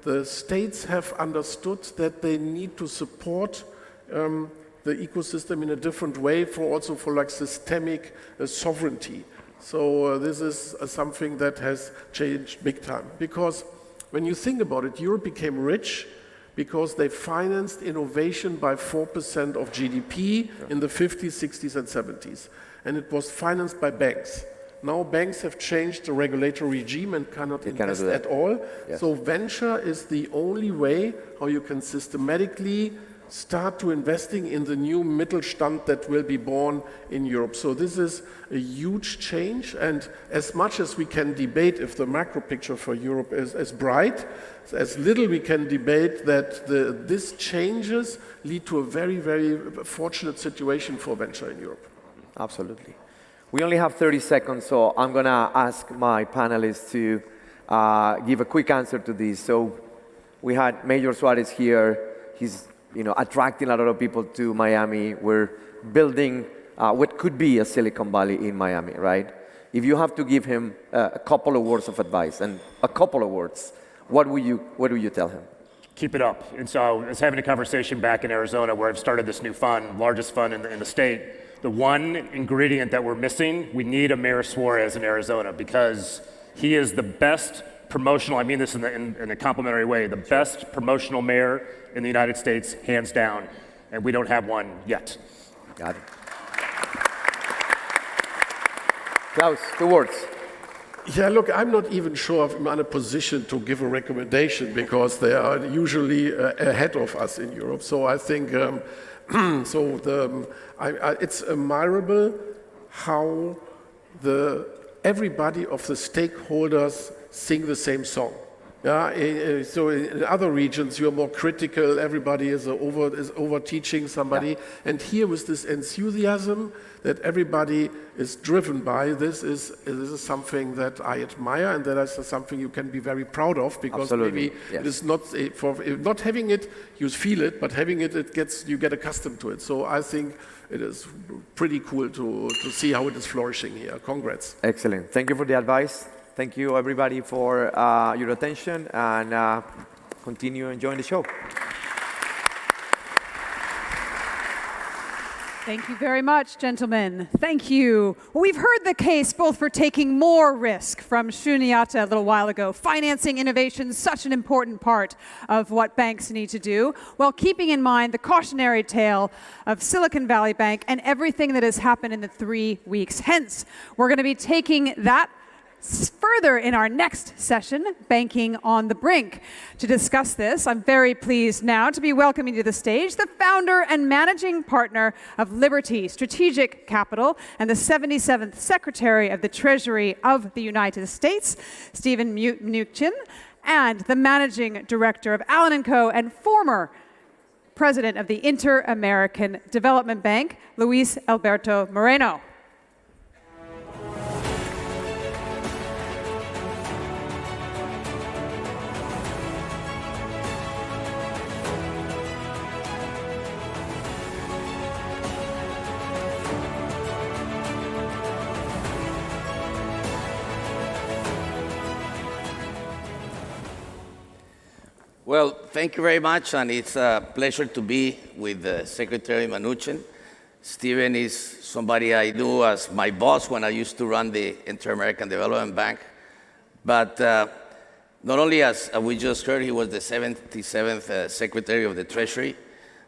the states have understood that they need to support the ecosystem in a different way also for like systemic sovereignty. So this is something that has changed big time. Because when you think about it, Europe became rich because they financed innovation by 4% of GDP in the 50s, 60s, and 70s. And it was financed by banks. Now banks have changed the regulatory regime and cannot invest at all. Yes. So venture is the only way how you can systematically start to investing in the new Mittelstand that will be born in Europe. So this is a huge change, and as much as we can debate if the macro picture for Europe is as bright, as little we can debate that these changes lead to a very, very fortunate situation for venture in Europe. Absolutely. We only have 30 seconds, so I'm going to ask my panelists to give a quick answer to this. So we had Major Suarez here. He's attracting a lot of people to Miami. We're building what could be a Silicon Valley in Miami, right? If you have to give him a couple of words of advice, and a couple of words, what would you tell him? Keep it up. And so I was having a conversation back in Arizona where I've started this new fund, largest fund in the state. The one ingredient that we're missing, we need a Mayor Suarez in Arizona because he is the best promotional, I mean this in a complimentary way, the best promotional mayor in the United States, hands down, and we don't have one yet. Got it. Klaus, 2 words. Yeah, look, I'm not even sure if I'm in a position to give a recommendation because they are usually ahead of us in Europe. So I think it's admirable how everybody of the stakeholders sing the same song. Yeah, so in other regions you're more critical. Everybody is over teaching somebody, and here with this enthusiasm that everybody is driven by, this is something that I admire, and that is something you can be very proud of because maybe it is not for not having it you feel it, but having it you get accustomed to it. So I think it is pretty cool to see how it is flourishing here. Congrats. Excellent. Thank you for the advice. Thank you, everybody, for your attention, and continue enjoying the show. Thank you very much, gentlemen. Thank you. Well, we've heard the case both for taking more risk from Shunyata a little while ago. Financing innovation is such an important part of what banks need to do, while keeping in mind the cautionary tale of Silicon Valley Bank and everything that has happened in the 3 weeks. Hence, we're going to be taking that further in our next session, Banking on the Brink. To discuss this, I'm very pleased now to be welcoming to the stage the founder and managing partner of Liberty Strategic Capital and the 77th Secretary of the Treasury of the United States, Stephen Mnuchin, and the managing director of Allen & Co. and former president of the Inter-American Development Bank, Luis Alberto Moreno. Well, thank you very much, and it's a pleasure to be with Secretary Mnuchin. Stephen is somebody I knew as my boss when I used to run the Inter-American Development Bank. But not only, as we just heard, he was the 77th Secretary of the Treasury.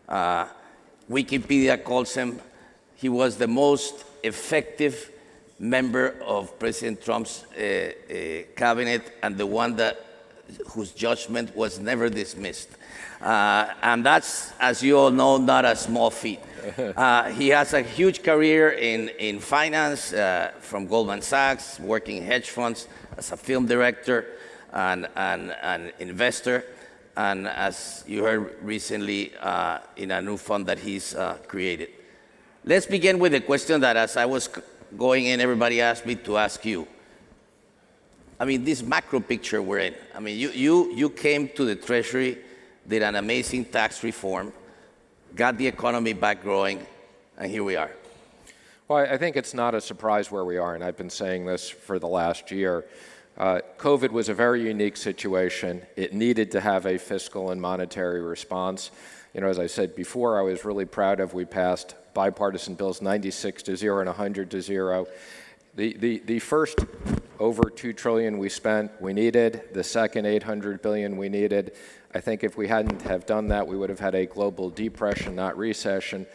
Wikipedia calls him, he was the most effective member of President Trump's cabinet and the one whose judgment was never dismissed. And that's, as you all know, not a small feat. He has a huge career in finance from Goldman Sachs, working in hedge funds as a film director and an investor, and as you heard recently, in a new fund that he's created. Let's begin with a question that, as I was going in, everybody asked me to ask you. I mean, this macro picture we're in. I mean, you came to the Treasury, did an amazing tax reform, got the economy back growing, and here we are. Well, I think it's not a surprise where we are, and I've been saying this for the last year. COVID was a very unique situation. It needed to have a fiscal and monetary response. You know, as I said before, I was really proud of we passed bipartisan bills 96 to 0 and 100 to 0. The first over $2 trillion we spent, we needed. The second $800 billion we needed. I think if we hadn't have done that, we would have had a global depression, not recession.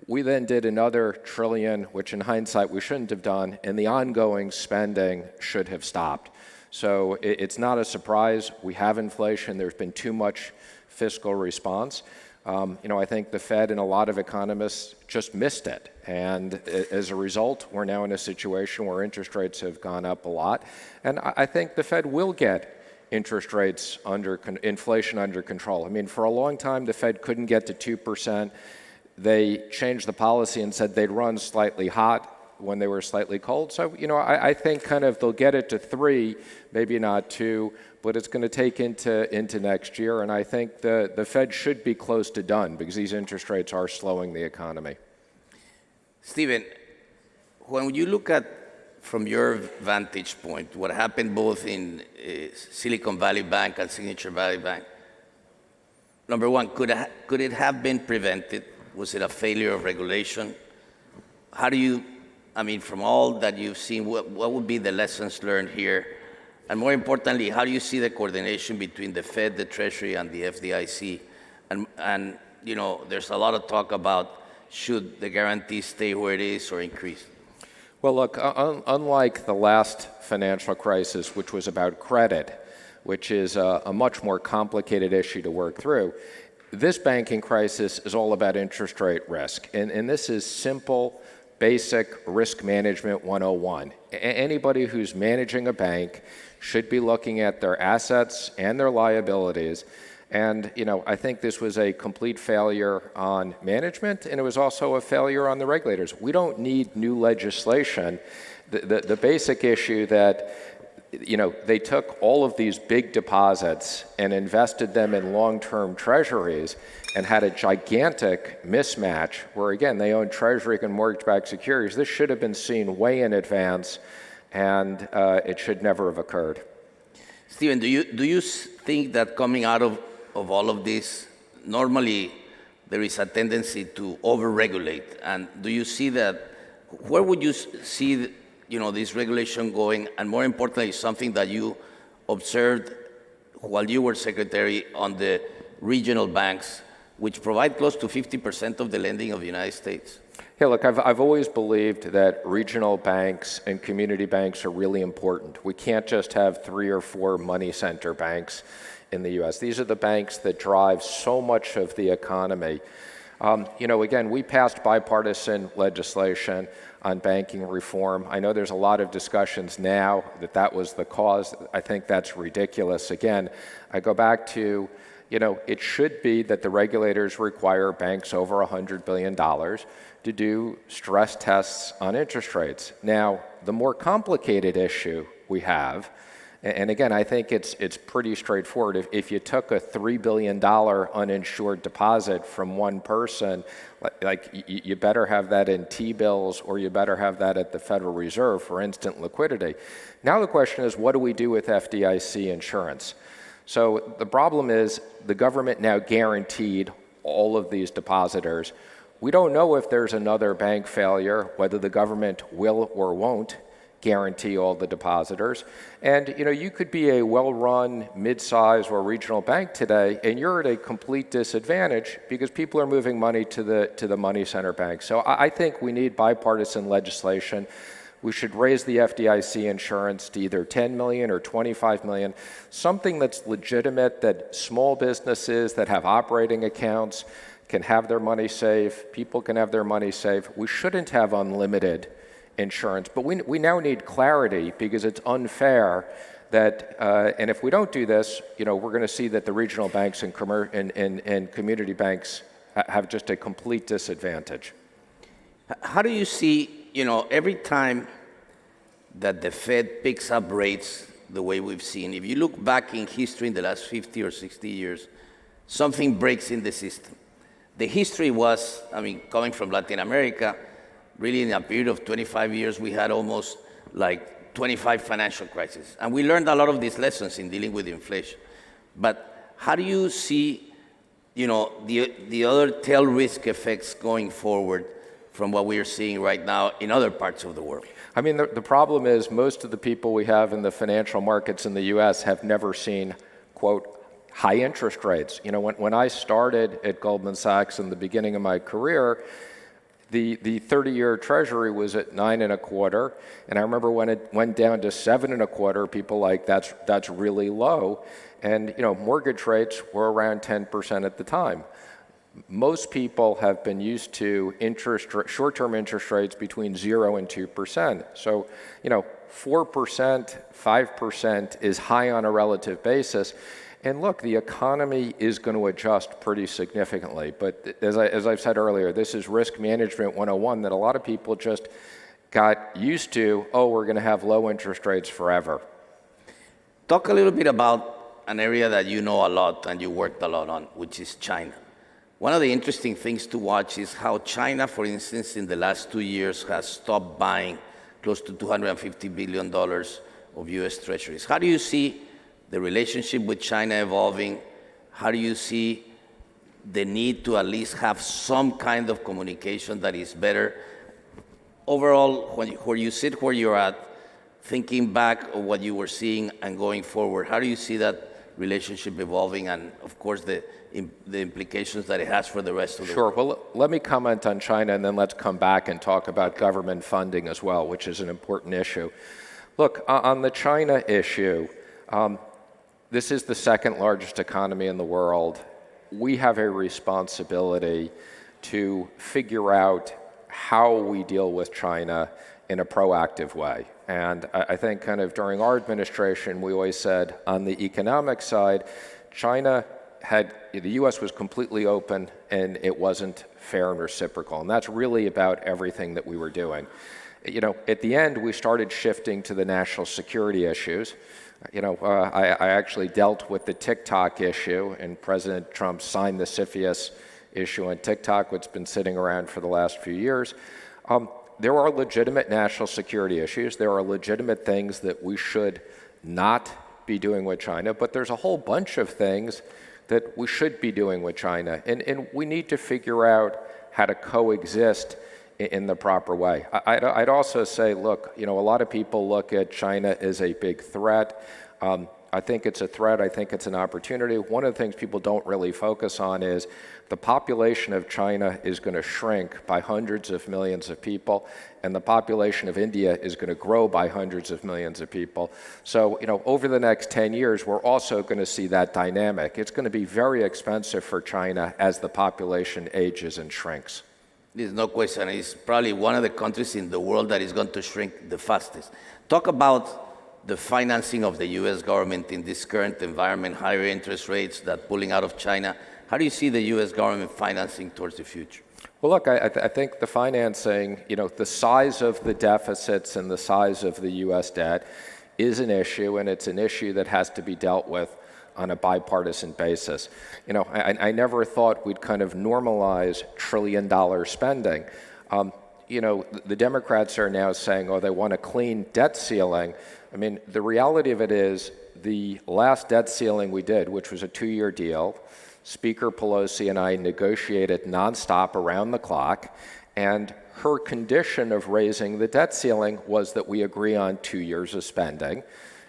We then did another $1 trillion, which in hindsight we shouldn't have done, and the ongoing spending should have stopped. So it's not a surprise. We have inflation. There's been too much fiscal response. You know, I think the Fed and a lot of economists just missed it. And as a result, we're now in a situation where interest rates have gone up a lot. And I think the Fed will get interest rates inflation under control. I mean, for a long time, the Fed couldn't get to 2%. They changed the policy and said they'd run slightly hot when they were slightly cold. So, you know, I think kind of they'll get it to 3, maybe not 2, but it's going to take into next year. And I think the Fed should be close to done because these interest rates are slowing the economy. Stephen, when you look at, from your vantage point, what happened both in Silicon Valley Bank and Signature Valley Bank, number one, could it have been prevented? Was it a failure of regulation? How do you, I mean, from all that you've seen, what would be the lessons learned here? And more importantly, how do you see the coordination between the Fed, the Treasury, and the FDIC? And you know, there's a lot of talk about should the guarantee stay where it is or increase? Well, look, unlike the last financial crisis, which was about credit, which is a much more complicated issue to work through, this banking crisis is all about interest rate risk. And this is simple, basic risk management 101. Anybody who's managing a bank should be looking at their assets and their liabilities. And, you know, I think this was a complete failure on management, and it was also a failure on the regulators. We don't need new legislation. The basic issue that, you know, they took all of these big deposits and invested them in long-term treasuries and had a gigantic mismatch where, again, they own treasury and mortgage-backed securities. This should have been seen way in advance, and it should never have occurred. Stephen, do you think that coming out of all of this, normally there is a tendency to over-regulate, and do you see that, where would you see, you know, this regulation going, and more importantly, something that you observed while you were secretary on the regional banks, which provide close to 50% of the lending of the United States? Yeah, look, I've always believed that regional banks and community banks are really important. We can't just have 3 or 4 money center banks in the U.S. These are the banks that drive so much of the economy. You know, again, we passed bipartisan legislation on banking reform. I know there's a lot of discussions now that was the cause. I think that's ridiculous. Again, I go back to, you know, it should be that the regulators require banks over $100 billion to do stress tests on interest rates. Now, the more complicated issue we have, and again, I think it's pretty straightforward. If you took a $3 billion uninsured deposit from one person, like you better have that in T-bills or you better have that at the Federal Reserve for instant liquidity. Now the question is, what do we do with FDIC insurance? So the problem is the government now guaranteed all of these depositors. We don't know if there's another bank failure, whether the government will or won't guarantee all the depositors. And you know, you could be a well-run mid-size or regional bank today, and you're at a complete disadvantage because people are moving money to the money center banks. So I think we need bipartisan legislation. We should raise the FDIC insurance to either $10 million or $25 million, something that's legitimate, that small businesses that have operating accounts can have their money safe, people can have their money safe. We shouldn't have unlimited insurance, but we now need clarity because it's unfair that, and if we don't do this, you know, we're going to see that the regional banks and community banks have just a complete disadvantage. How do you see, you know, every time that the Fed picks up rates the way we've seen, if you look back in history in the last 50 or 60 years, something breaks in the system. the history was, I mean, coming from Latin America, really in a period of 25 years, we had almost like 25 financial crises. And we learned a lot of these lessons in dealing with inflation. But how do you see, the other tail risk effects going forward from what we are seeing right now in other parts of the world? I mean, the problem is most of the people we have in the financial markets in the U.S. have never seen, quote, high interest rates. When I started at Goldman Sachs in the beginning of my career, the 30-year Treasury was at 9.25, and I remember when it went down to 7.25, people like that's really low, and mortgage rates were around 10% at the time. Most people have been used to short-term interest rates between 0 and 2%. So, 4%, 5% is high on a relative basis. And look, the economy is going to adjust pretty significantly. But as I've said earlier, this is risk management 101 that a lot of people just got used to, we're going to have low interest rates forever. Talk a little bit about an area that you know a lot and you worked a lot on, which is China. One of the interesting things to watch is how China, for instance, in the last 2 years has stopped buying close to $250 billion of U.S. treasuries. How do you see the relationship with China evolving? How do you see the need to at least have some kind of communication that is better? Overall, where you sit where you're at, thinking back of what you were seeing and going forward, how do you see that relationship evolving and, of course, the implications that it has for the rest of the world? Sure. Well, let me comment on China, and then let's come back and talk about government funding as well, which is an important issue. Look, on the China issue, this is the second largest economy in the world. We have a responsibility to figure out how we deal with China in a proactive way. And I think kind of during our administration, we always said on the economic side, the U.S. was completely open and it wasn't fair and reciprocal. And that's really about everything that we were doing. At the end, we started shifting to the national security issues. I actually dealt with the TikTok issue, and President Trump signed the CFIUS issue on TikTok, which has been sitting around for the last few years. There are legitimate national security issues. There are legitimate things that we should not be doing with China, but there's a whole bunch of things that we should be doing with China. And we need to figure out how to coexist in the proper way. I'd also say, look, a lot of people look at China as a big threat. I think it's a threat. I think it's an opportunity. One of the things people don't really focus on is the population of China is going to shrink by hundreds of millions of people, and the population of India is going to grow by hundreds of millions of people. So, over the next 10 years, we're also going to see that dynamic. It's going to be very expensive for China as the population ages and shrinks. There's no question. It's probably one of the countries in the world that is going to shrink the fastest. Talk about the financing of the U.S. government in this current environment, higher interest rates, that pulling out of China. How do you see the U.S. government financing towards the future? Well, look, I think the financing, the size of the deficits and the size of the U.S. debt is an issue, and it's an issue that has to be dealt with on a bipartisan basis. I never thought we'd kind of normalize trillion-dollar spending. The Democrats are now saying, they want a clean debt ceiling. I mean, the reality of it is the last debt ceiling we did, which was a 2-year deal, Speaker Pelosi and I negotiated nonstop around the clock, and her condition of raising the debt ceiling was that we agree on 2 years of spending.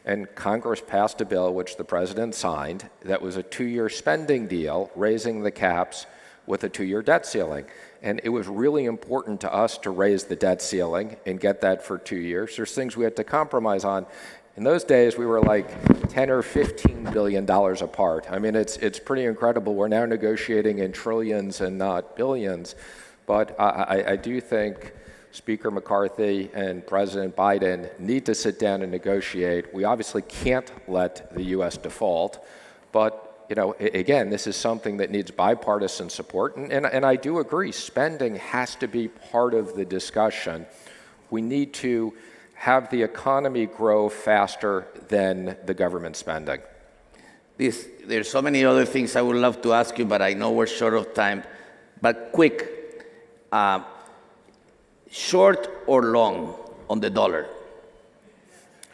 And Congress passed a bill, which the president signed, that was a 2-year spending deal, raising the caps with a 2-year debt ceiling. And it was really important to us to raise the debt ceiling and get that for 2 years. There's things we had to compromise on. In those days, we were like $10 or $15 billion apart. I mean, it's pretty incredible. We're now negotiating in trillions and not billions. But I do think Speaker McCarthy and President Biden need to sit down and negotiate. We obviously can't let the U.S. default, but again, this is something that needs bipartisan support, and I do agree, spending has to be part of the discussion. We need to have the economy grow faster than the government spending. There's so many other things I would love to ask you, but I know we're short of time. But quick, short or long on the dollar?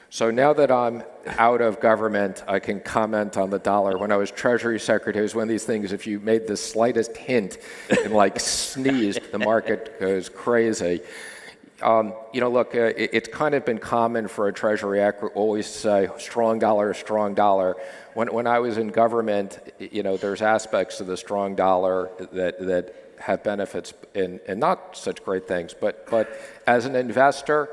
So now that I'm out of government, I can comment on the dollar. When I was Treasury Secretary, it was one of these things, if you made the slightest hint and like sneezed, the market goes crazy. Look, it's kind of been common for a Treasury always say, strong dollar, strong dollar. When I was in government, there's aspects of the strong dollar that have benefits and not such great things. But as an investor,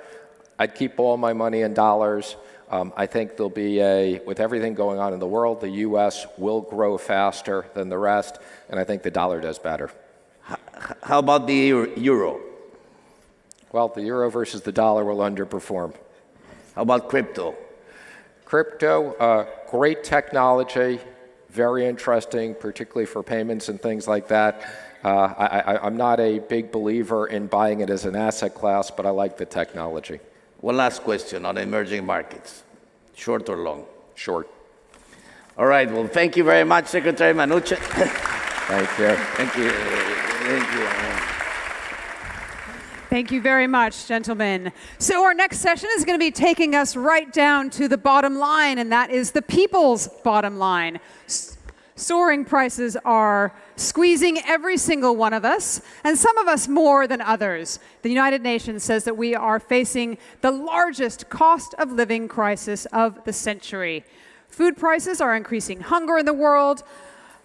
I'd keep all my money in dollars. I think there'll be with everything going on in the world, the U.S. will grow faster than the rest, and I think the dollar does better. How about the euro? Well, the euro versus the dollar will underperform. How about crypto? Crypto, great technology, very interesting, particularly for payments and things like that. I'm not a big believer in buying it as an asset class, but I like the technology. One last question on emerging markets. Short or long? Short. All right. Well, thank you very much, Secretary Mnuchin. Thank you. Thank you. Thank you. Thank you very much, gentlemen. So our next session is going to be taking us right down to the bottom line, and that is the people's bottom line. Soaring prices are squeezing every single one of us, and some of us more than others. The United Nations says that we are facing the largest cost of living crisis of the century. Food prices are increasing hunger in the world.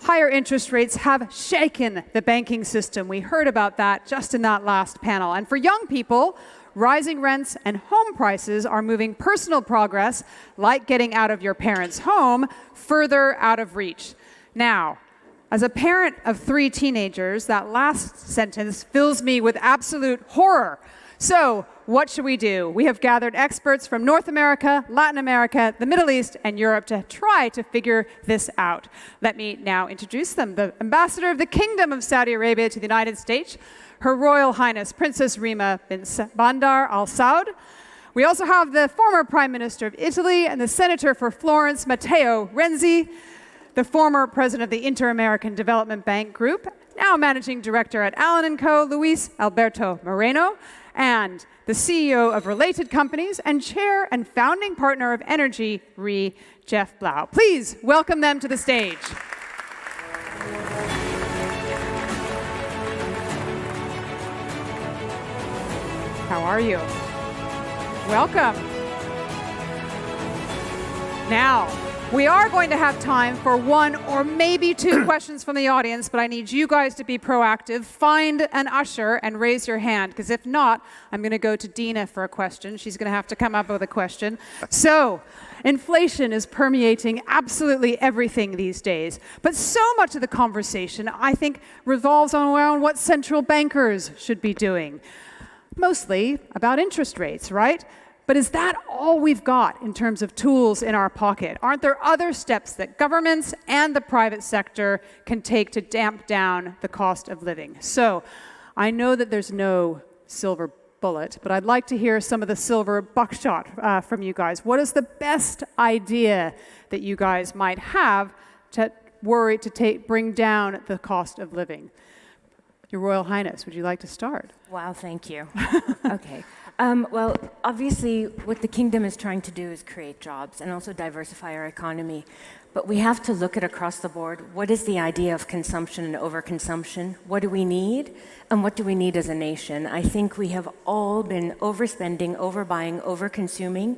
Higher interest rates have shaken the banking system. We heard about that just in that last panel. And for young people, rising rents and home prices are moving personal progress, like getting out of your parents' home, further out of reach. Now, as a parent of 3 teenagers, that last sentence fills me with absolute horror. So, what should we do? We have gathered experts from North America, Latin America, the Middle East, and Europe to try to figure this out. Let me now introduce them. The Ambassador of the Kingdom of Saudi Arabia to the United States, Her Royal Highness Princess Rima bin Bandar Al Saud. We also have the former Prime Minister of Italy and the Senator for Florence, Matteo Renzi, the former president of the Inter-American Development Bank Group, now managing director at Allen & Co., Luis Alberto Moreno, and the CEO of related companies and chair and founding partner of Energy Re, Jeff Blau. Please welcome them to the stage. How are you? Welcome. Now, we are going to have time for 1 or maybe 2 questions from the audience, but I need you guys to be proactive. Find an usher and raise your hand, because if not, I'm going to go to Dina for a question. She's going to have to come up with a question. So, inflation is permeating absolutely everything these days, but so much of the conversation, I think, revolves around what central bankers should be doing. Mostly about interest rates, right? But is that all we've got in terms of tools in our pocket? Aren't there other steps that governments and the private sector can take to damp down the cost of living? So I know that there's no silver bullet, but I'd like to hear some of the silver buckshot from you guys. What is the best idea that you guys might have to bring down the cost of living? Your Royal Highness, would you like to start? Wow, thank you. Okay. Well, obviously, what the kingdom is trying to do is create jobs and also diversify our economy. But we have to look at across the board, what is the idea of consumption and overconsumption? What do we need? And what do we need as a nation? I think we have all been overspending, overbuying, overconsuming,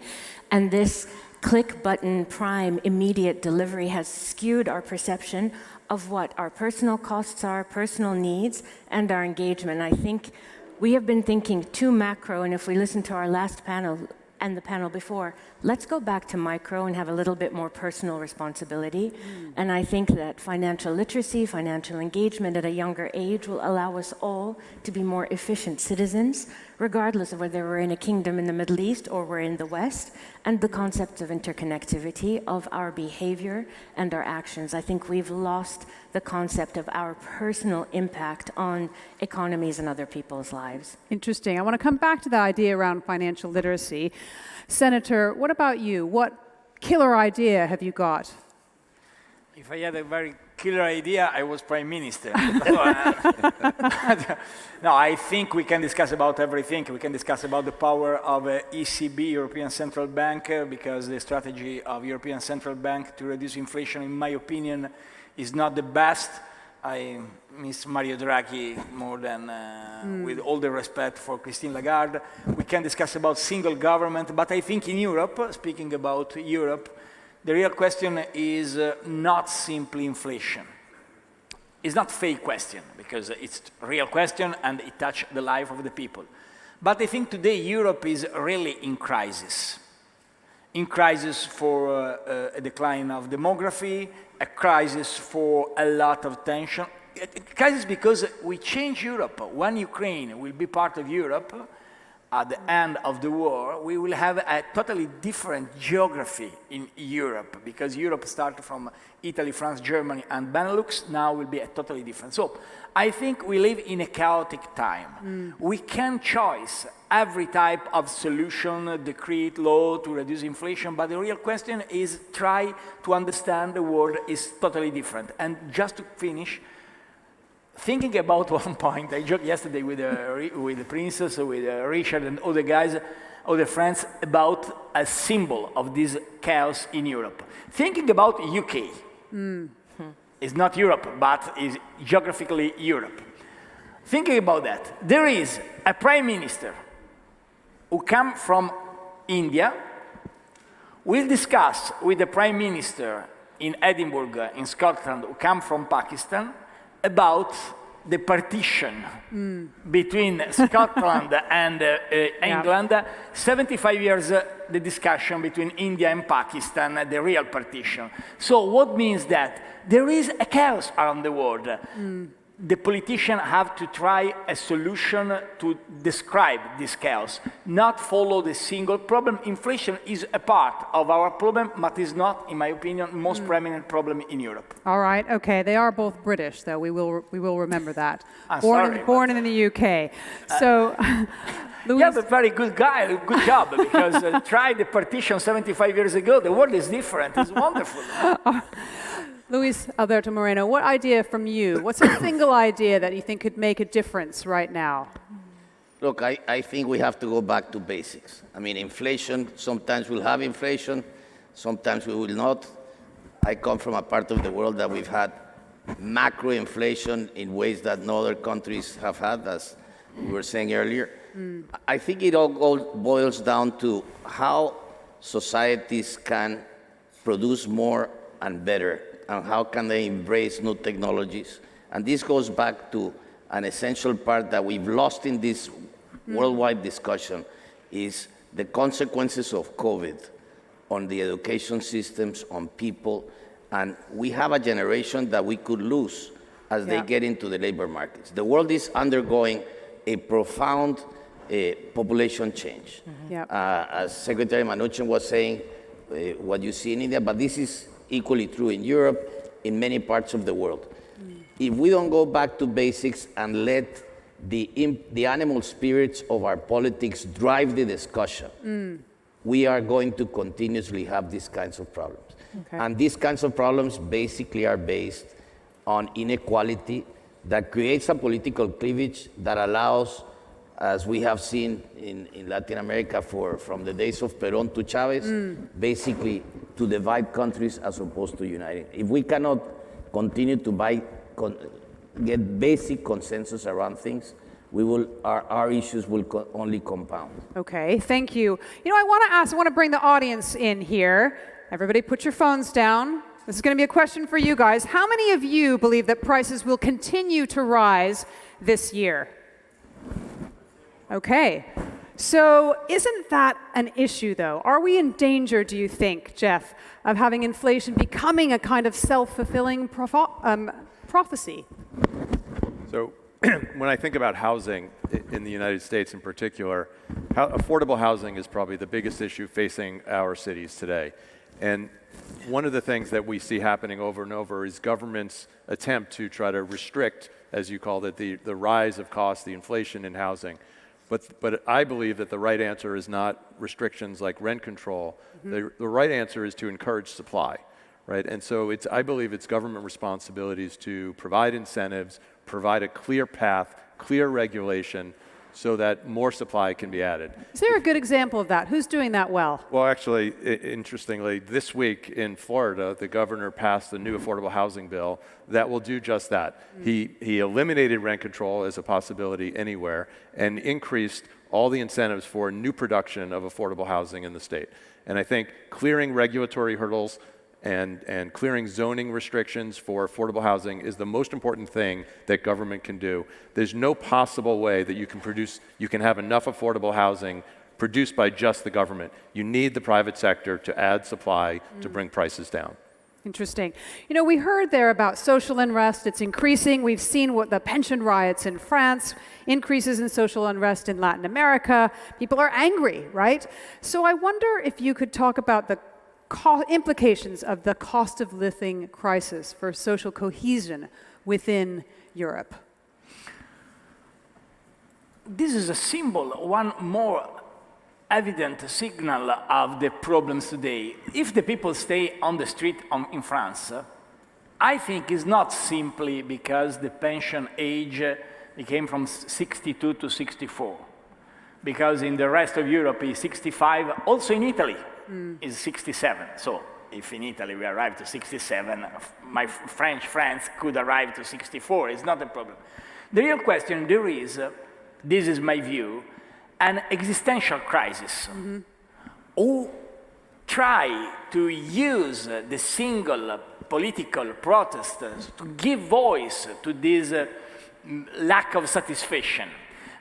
and this click button, prime, immediate delivery has skewed our perception of what our personal costs are, personal needs, and our engagement. I think we have been thinking too macro, and if we listen to our last panel and the panel before, let's go back to micro and have a little bit more personal responsibility. And I think that financial literacy, financial engagement at a younger age will allow us all to be more efficient citizens, regardless of whether we're in a kingdom in the Middle East or we're in the West, and the concept of interconnectivity of our behavior and our actions. I think we've lost the concept of our personal impact on economies and other people's lives. Interesting. I want to come back to the idea around financial literacy. Senator, what about you? What killer idea have you got? If I had a very killer idea, I was prime minister. No, I think we can discuss about everything. We can discuss about the power of ECB, European Central Bank, because the strategy of European Central Bank to reduce inflation, in my opinion, is not the best. I miss Mario Draghi more than, with all the respect for Christine Lagarde. We can discuss about single government, but I think in Europe, speaking about Europe, the real question is not simply inflation. It's not fake question, because it's a real question and it touches the life of the people. But I think today Europe is really in crisis. In crisis for a decline of demography, a crisis for a lot of tension. A crisis because we change Europe. When Ukraine will be part of Europe, at the end of the war, we will have a totally different geography in Europe, because Europe started from Italy, France, Germany, and Benelux, now will be a totally different. So I think we live in a chaotic time. We can choose every type of solution, decree, law to reduce inflation, but the real question is try to understand the world is totally different. And just to finish, thinking about one point, I joked yesterday with the princess, with Richard and other guys, other friends, about a symbol of this chaos in Europe. Thinking about UK. It's not Europe, but is geographically Europe. Thinking about that, there is a prime minister who comes from India, will discuss with the prime minister in Edinburgh, in Scotland, who comes from Pakistan, about the partition between Scotland and England. 75 years, the discussion between India and Pakistan, the real partition. So what means that? There is a chaos around the world. The politicians have to try a solution to describe this chaos, not follow the single problem. Inflation is a part of our problem, but is not, in my opinion, the most prominent problem in Europe. All right, okay. They are both British, though. We will remember that. Sorry, born in the UK. So, you have a very good guy, good job, because tried the partition 75 years ago. The world is different. It's wonderful. Luis Alberto Moreno, what idea from you? What's a single idea that you think could make a difference right now? Look, I think we have to go back to basics. I mean, inflation, sometimes we'll have inflation, sometimes we will not. I come from a part of the world that we've had macro inflation in ways that no other countries have had, as we were saying earlier. I think it all boils down to how societies can produce more and better, and how can they embrace new technologies. And this goes back to an essential part that we've lost in this worldwide discussion, is the consequences of COVID on the education systems, on people. And we have a generation that we could lose as they get into the labor markets. The world is undergoing a profound population change. As Secretary Mnuchin was saying, what you see in India, but this is equally true in Europe, in many parts of the world. If we don't go back to basics and let the animal spirits of our politics drive the discussion, we are going to continuously have these kinds of problems. And these kinds of problems basically are based on inequality that creates a political cleavage that allows, as we have seen in Latin America from the days of Perón to Chavez, basically to divide countries as opposed to uniting. If we cannot continue to get basic consensus around things, our issues will only compound. Okay, thank you. You know, I want to bring the audience in here. Everybody put your phones down. This is going to be a question for you guys. How many of you believe that prices will continue to rise this year? Okay. So isn't that an issue, though? Are we in danger, do you think, Jeff, of having inflation becoming a kind of self-fulfilling prophecy? So when I think about housing in the United States in particular, affordable housing is probably the biggest issue facing our cities today. And one of the things that we see happening over and over is government's attempt to try to restrict, as you called it, the rise of costs, the inflation in housing. But I believe that the right answer is not restrictions like rent control. The right answer is to encourage supply, right? And so I believe it's government responsibilities to provide incentives, provide a clear path, clear regulation, so that more supply can be added. Is there a good example of that? Who's doing that well? Well, actually, interestingly, this week in Florida, the governor passed a new affordable housing bill that will do just that. He eliminated rent control as a possibility anywhere and increased all the incentives for new production of affordable housing in the state. And I think clearing regulatory hurdles and clearing zoning restrictions for affordable housing is the most important thing that government can do. There's no possible way that you can have enough affordable housing produced by just the government. You need the private sector to add supply to bring prices down. Interesting. You know, we heard there about social unrest. It's increasing. We've seen what the pension riots in France, increases in social unrest in Latin America. People are angry, right? So I wonder if you could talk about the implications of the cost of living crisis for social cohesion within Europe. This is a symbol, one more evident signal of the problems today. If the people stay on the street in France, I think it's not simply because the pension age became from 62 to 64, because in the rest of Europe is 65, also in Italy is 67. So if in Italy we arrive to 67, my French friends could arrive to 64. It's not a problem. The real question there is, this is my view, an existential crisis. Who try to use the single political protesters to give voice to this lack of satisfaction.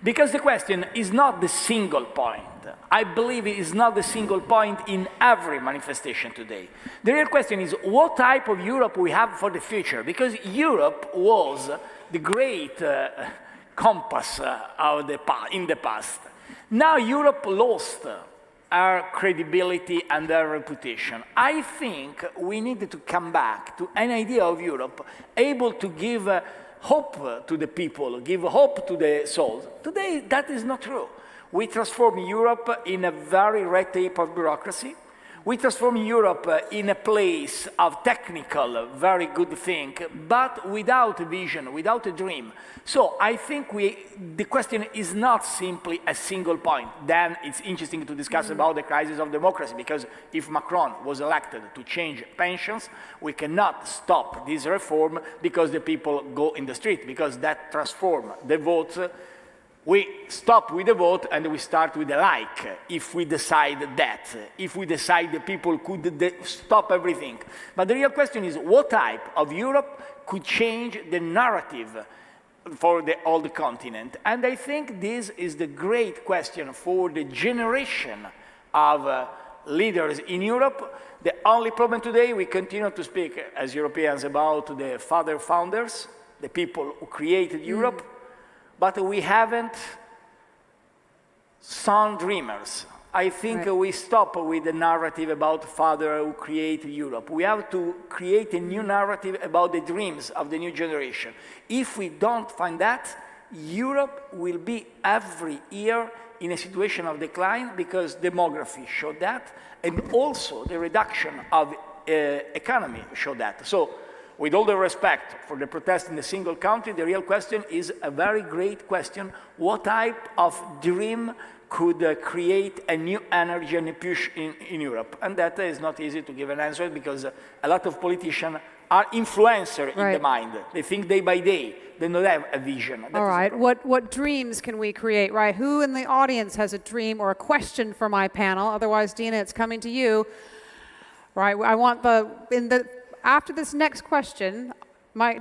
Because the question is not the single point. I believe it is not the single point in every manifestation today. The real question is what type of Europe we have for the future. Because Europe was the great compass in the past. Now Europe lost our credibility and our reputation. I think we need to come back to an idea of Europe able to give hope to the people, give hope to the souls. Today, that is not true. We transform Europe in a very red tape of bureaucracy. We transform Europe in a place of technical, very good thing, but without a vision, without a dream. So I think the question is not simply a single point. Then it's interesting to discuss about the crisis of democracy, because if Macron was elected to change pensions, we cannot stop this reform because the people go in the street, because that transforms the vote. We stop with the vote and we start with the like, if we decide that. If we decide the people could stop everything. But the real question is what type of Europe could change the narrative for the old continent? And I think this is the great question for the generation of leaders in Europe. The only problem today, we continue to speak as Europeans about the father founders, the people who created Europe. But we haven't son dreamers. I think we stop with the narrative about father who created Europe. We have to create a new narrative about the dreams of the new generation. If we don't find that, Europe will be every year in a situation of decline, because demography showed that, and also the reduction of economy showed that. So, with all the respect for the protest in the single country, the real question is a very great question. What type of dream could create a new energy and a push in Europe? And that is not easy to give an answer, because a lot of politicians are influencers in the mind. They think day by day. They don't have a vision. All right. What dreams can we create, right? Who in the audience has a dream or a question for my panel? Otherwise, Dina, it's coming to you. Right. I want after this next question,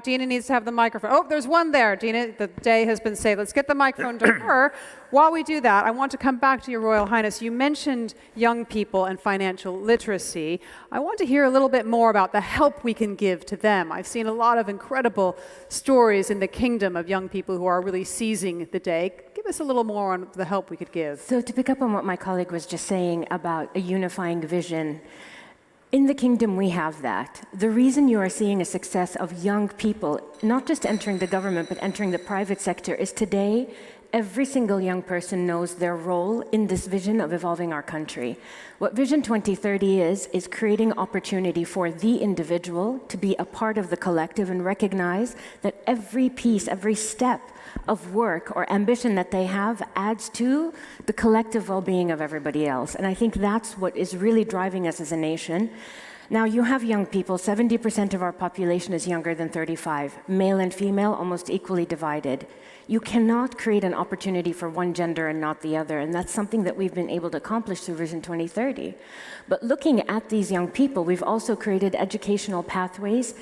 Dina needs to have the microphone. Oh, there's one there, Dina. The day has been saved. Let's get the microphone to her. While we do that, I want to come back to your Royal Highness. You mentioned young people and financial literacy. I want to hear a little bit more about the help we can give to them. I've seen a lot of incredible stories in the kingdom of young people who are really seizing the day. Give us a little more on the help we could give. So to pick up on what my colleague was just saying about a unifying vision, in the kingdom, we have that. The reason you are seeing a success of young people, not just entering the government, but entering the private sector, is today every single young person knows their role in this vision of evolving our country. What Vision 2030 is creating opportunity for the individual to be a part of the collective and recognize that every piece, every step of work or ambition that they have adds to the collective well-being of everybody else. And I think that's what is really driving us as a nation. Now, you have young people. 70% of our population is younger than 35. Male and female, almost equally divided. You cannot create an opportunity for one gender and not the other, and that's something that we've been able to accomplish through Vision 2030. But looking at these young people, we've also created educational pathways.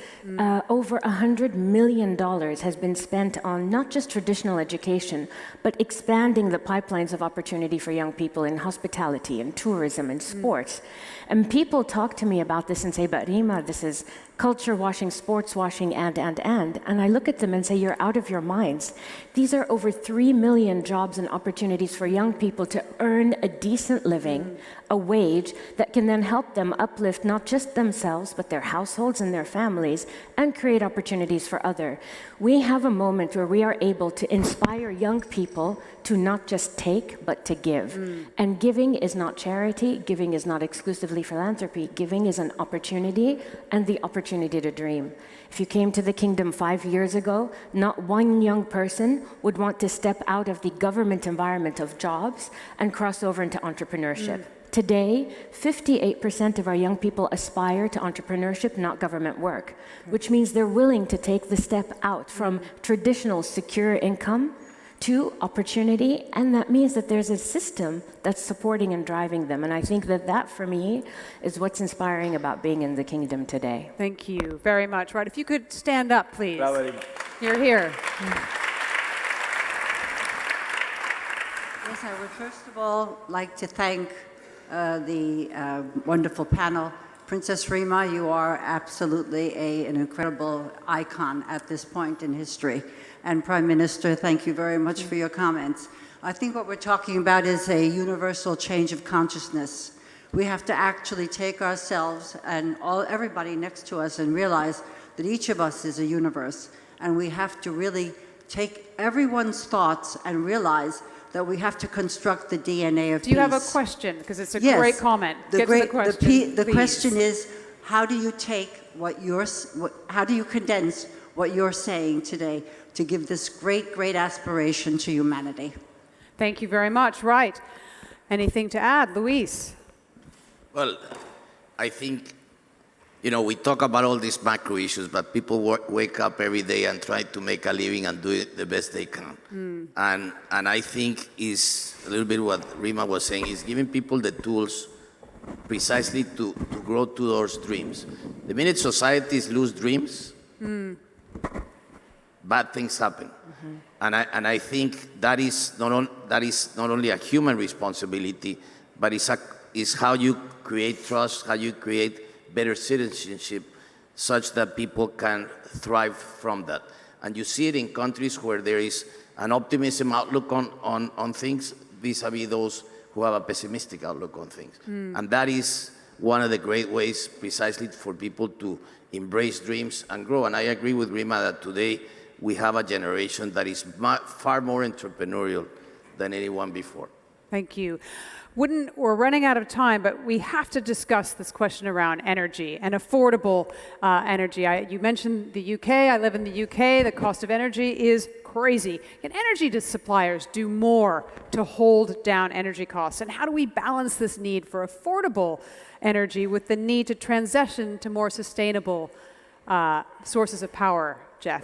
Over $100 million has been spent on not just traditional education, but expanding the pipelines of opportunity for young people in hospitality and tourism and sports. And people talk to me about this and say, but Rima, this is culture washing, sports washing, and I look at them and say, you're out of your minds. These are over 3 million jobs and opportunities for young people to earn a decent living, a wage that can then help them uplift not just themselves, but their households and their families, and create opportunities for others. We have a moment where we are able to inspire young people to not just take, but to give. And giving is not charity, giving is not exclusively philanthropy, giving is an opportunity and the opportunity to dream. If you came to the kingdom 5 years ago, not one young person would want to step out of the government environment of jobs and cross over into entrepreneurship. Today, 58% of our young people aspire to entrepreneurship, not government work, which means they're willing to take the step out from traditional secure income to opportunity, and that means that there's a system that's supporting and driving them. And I think that that, for me, is what's inspiring about being in the kingdom today. Thank you very much. Right, if you could stand up, please. Bravo. You're here. Yes, I would first of all like to thank the wonderful panel. Princess Rima, you are absolutely an incredible icon at this point in history. And Prime Minister, thank you very much for your comments. I think what we're talking about is a universal change of consciousness. We have to actually take ourselves and everybody next to us and realize that each of us is a universe. And we have to really take everyone's thoughts and realize that we have to construct the DNA of peace. Do you have a question? Because it's a great comment. Get to the question, the question is, how do you take how do you condense what you're saying today to give this great, great aspiration to humanity? Thank you very much. Right. Anything to add, Luis? Well, I think, we talk about all these macro issues, but people wake up every day and try to make a living and do it the best they can. And I think is a little bit what Rima was saying, is giving people the tools precisely to grow to those dreams. The minute societies lose dreams, bad things happen. And I think that is not only a human responsibility, but it's how you create trust, how you create better citizenship, such that people can thrive from that. And you see it in countries where there is an optimism outlook on things vis-a-vis those who have a pessimistic outlook on things. And that is one of the great ways precisely for people to embrace dreams and grow. And I agree with Rima that today we have a generation that is far more entrepreneurial than anyone before. Thank you. We're running out of time, but we have to discuss this question around energy and affordable energy. You mentioned the UK. I live in the UK. The cost of energy is crazy. Can energy suppliers do more to hold down energy costs? And how do we balance this need for affordable energy with the need to transition to more sustainable sources of power, Jeff?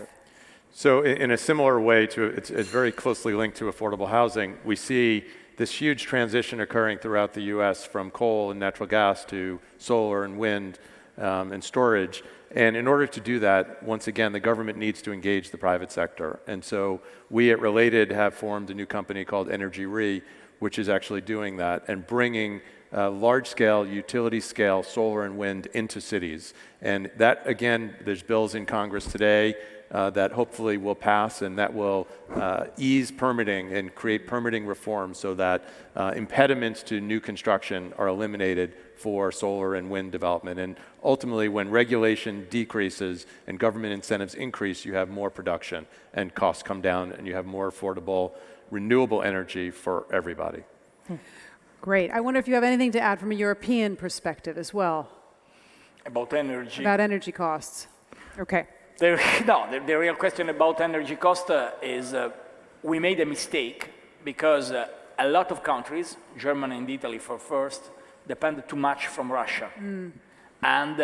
So in a similar way, it's very closely linked to affordable housing. We see this huge transition occurring throughout the US from coal and natural gas to solar and wind and storage. And in order to do that, once again, the government needs to engage the private sector. And so we at Related have formed a new company called Energy Re, which is actually doing that and bringing large-scale, utility-scale solar and wind into cities. And that, again, there's bills in Congress today that hopefully will pass, and that will ease permitting and create permitting reform so that impediments to new construction are eliminated for solar and wind development. And ultimately, when regulation decreases and government incentives increase, you have more production and costs come down, and you have more affordable, renewable energy for everybody. Great. I wonder if you have anything to add from a European perspective as well. About energy. About energy costs. Okay. The real question about energy cost is we made a mistake because a lot of countries, Germany and Italy for first, depend too much from Russia. And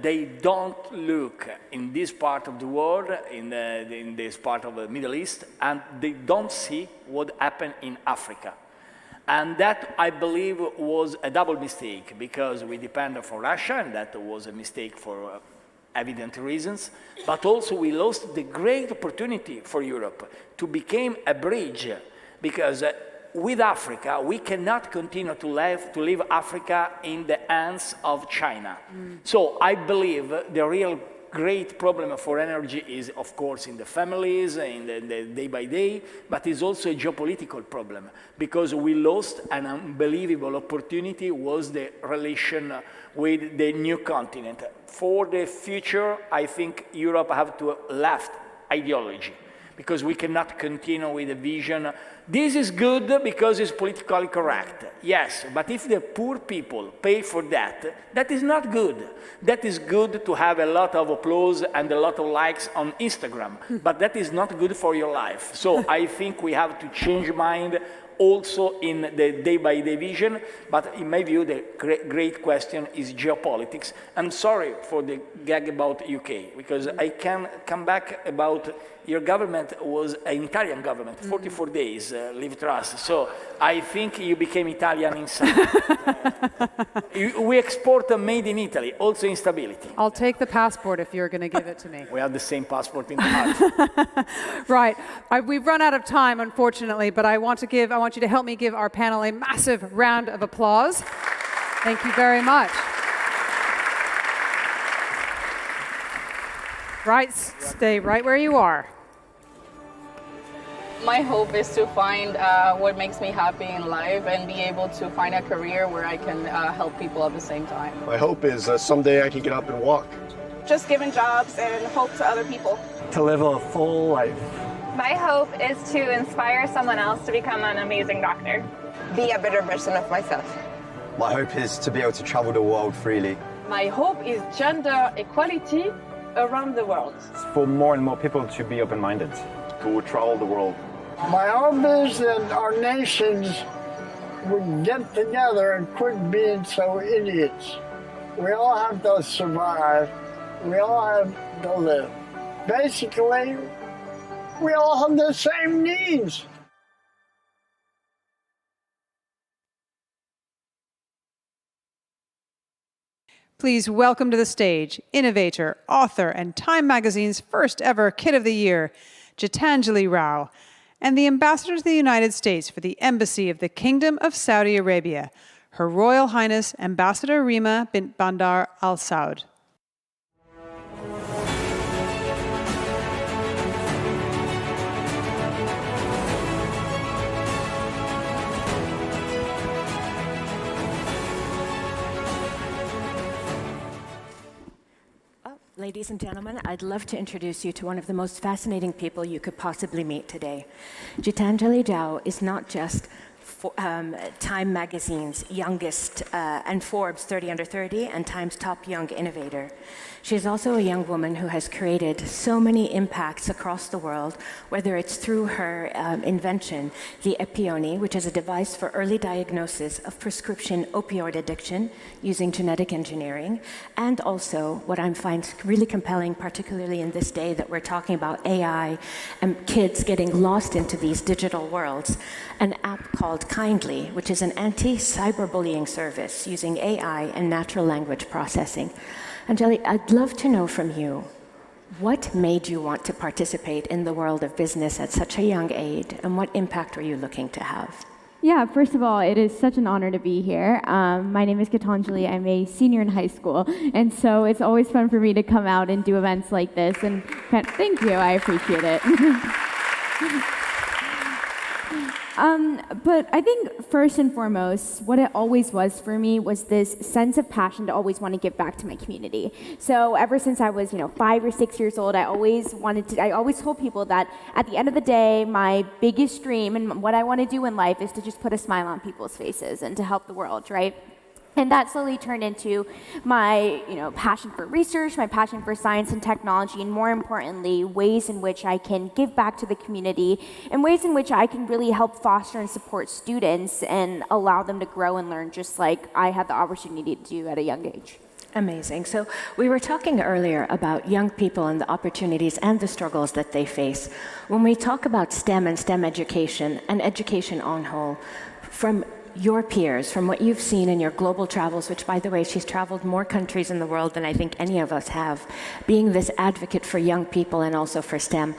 they don't look in this part of the world, in this part of the Middle East, and they don't see what happened in Africa. And that, I believe, was a double mistake because we depend on Russia, and that was a mistake for evident reasons, but also we lost the great opportunity for Europe to become a bridge because with Africa, we cannot continue to leave Africa in the hands of China. So I believe the real great problem for energy is, of course, in the families, in the day by day, but it's also a geopolitical problem because we lost an unbelievable opportunity was the relation with the new continent. For the future, I think Europe have to left ideology because we cannot continue with a vision. This is good because it's politically correct. Yes, but if the poor people pay for that, that is not good. That is good to have a lot of applause and a lot of likes on Instagram, but that is not good for your life. So I think we have to change mind also in the day-by-day vision, but in my view, the great question is geopolitics. I'm sorry for the gag about UK, because I can come back about your government was an Italian government, 44 days, Live Trust. So I think you became Italian inside. We export made in Italy, also instability. I'll take the passport if you're going to give it to me. We have the same passport in the heart. Right. We've run out of time, unfortunately, but I want you to help me give our panel a massive round of applause. Thank you very much. Right, stay right where you are. My hope is to find what makes me happy in life and be able to find a career where I can help people at the same time. My hope is someday I can get up and walk. Just giving jobs and hope to other people. To live a full life. My hope is to inspire someone else to become an amazing doctor. Be a better version of myself. My hope is to be able to travel the world freely. My hope is gender equality around the world. It's for more and more people to be open-minded. To travel the world. My hope is that our nations would get together and quit being so idiots. We all have to survive. We all have to live. Basically, we all have the same needs. Please welcome to the stage innovator, author, and Time Magazine's first ever Kid of the Year, Gitanjali Rao, and the Ambassador to the United States for the Embassy of the Kingdom of Saudi Arabia, Her Royal Highness Ambassador Rima bint Bandar Al Saud. Ladies and gentlemen, I'd love to introduce you to one of the most fascinating people you could possibly meet today. Gitanjali Rao is not just Time Magazine's youngest and Forbes 30 Under 30 and Time's top young innovator. She is also a young woman who has created so many impacts across the world, whether it's through her invention, the Epione, which is a device for early diagnosis of prescription opioid addiction using genetic engineering, and also what I find really compelling, particularly in this day that we're talking about AI and kids getting lost into these digital worlds, an app called Kindly, which is an anti-cyberbullying service using AI and natural language processing. Anjali, I'd love to know from you, what made you want to participate in the world of business at such a young age, and what impact were you looking to have? Yeah, first of all, it is such an honor to be here. My name is Gitanjali. I'm a senior in high school, and so it's always fun for me to come out and do events like this. And thank you, I appreciate it. But I think first and foremost, what it always was for me was this sense of passion to always want to give back to my community. So ever since I was, 5 or 6 years old, I always told people that at the end of the day, my biggest dream and what I want to do in life is to just put a smile on people's faces and to help the world, right? And that slowly turned into my, passion for research, my passion for science and technology, and more importantly, ways in which I can give back to the community, and ways in which I can really help foster and support students and allow them to grow and learn just like I had the opportunity to do at a young age. Amazing. So we were talking earlier about young people and the opportunities and the struggles that they face. When we talk about STEM and STEM education and education on whole, from your peers, from what you've seen in your global travels, which, by the way, she's traveled more countries in the world than I think any of us have, being this advocate for young people and also for STEM,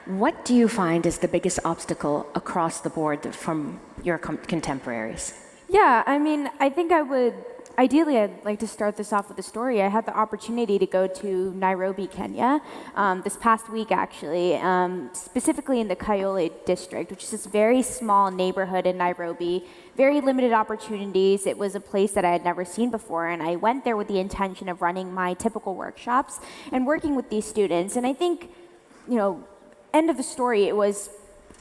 what do you find is the biggest obstacle across the board from your contemporaries? Yeah, I think ideally, I'd like to start this off with a story. I had the opportunity to go to Nairobi, Kenya, this past week, actually, specifically in the Kayole district, which is this very small neighborhood in Nairobi, very limited opportunities. It was a place that I had never seen before, and I went there with the intention of running my typical workshops and working with these students. And I think, end of the story, it was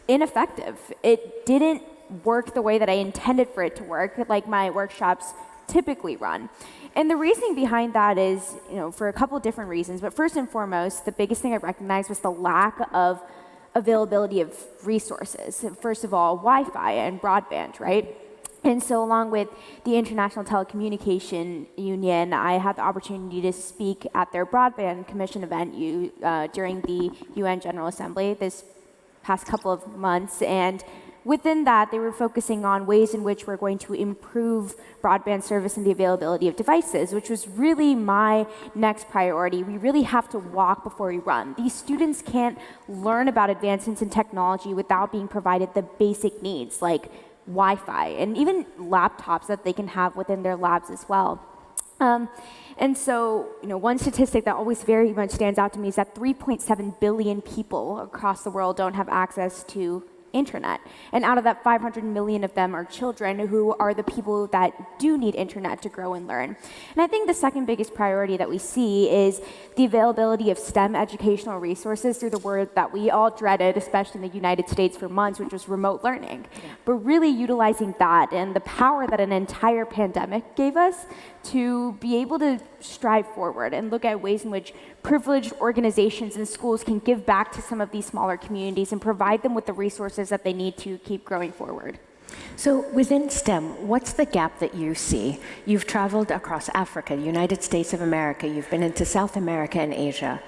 ineffective. It didn't work the way that I intended for it to work, like my workshops typically run. And the reasoning behind that is, for a couple of different reasons. But first and foremost, the biggest thing I recognized was the lack of availability of resources. First of all, Wi-Fi and broadband, right? And so along with the International Telecommunication Union, I had the opportunity to speak at their Broadband Commission event during the UN General Assembly this past couple of months. And within that, they were focusing on ways in which we're going to improve broadband service and the availability of devices, which was really my next priority. We really have to walk before we run. These students can't learn about advancements in technology without being provided the basic needs like Wi-Fi and even laptops that they can have within their labs as well. And so, one statistic that always very much stands out to me is that 3.7 billion people across the world don't have access to internet. And out of that, 500 million of them are children who are the people that do need internet to grow and learn. And I think the second biggest priority that we see is the availability of STEM educational resources through the word that we all dreaded, especially in the United States for months, which was remote learning. Yeah. But really utilizing that and the power that an entire pandemic gave us to be able to strive forward and look at ways in which privileged organizations and schools can give back to some of these smaller communities and provide them with the resources that they need to keep growing forward. So within STEM, what's the gap that you see? You've traveled across Africa, the United States of America, you've been into South America and Asia.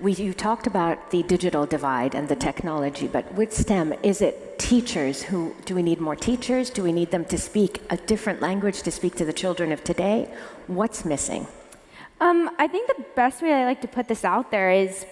You talked about the digital divide and the technology, but with STEM, is it teachers do we need more teachers? Do we need them to speak a different language to speak to the children of today? What's missing? I think the best way I like to put this out there is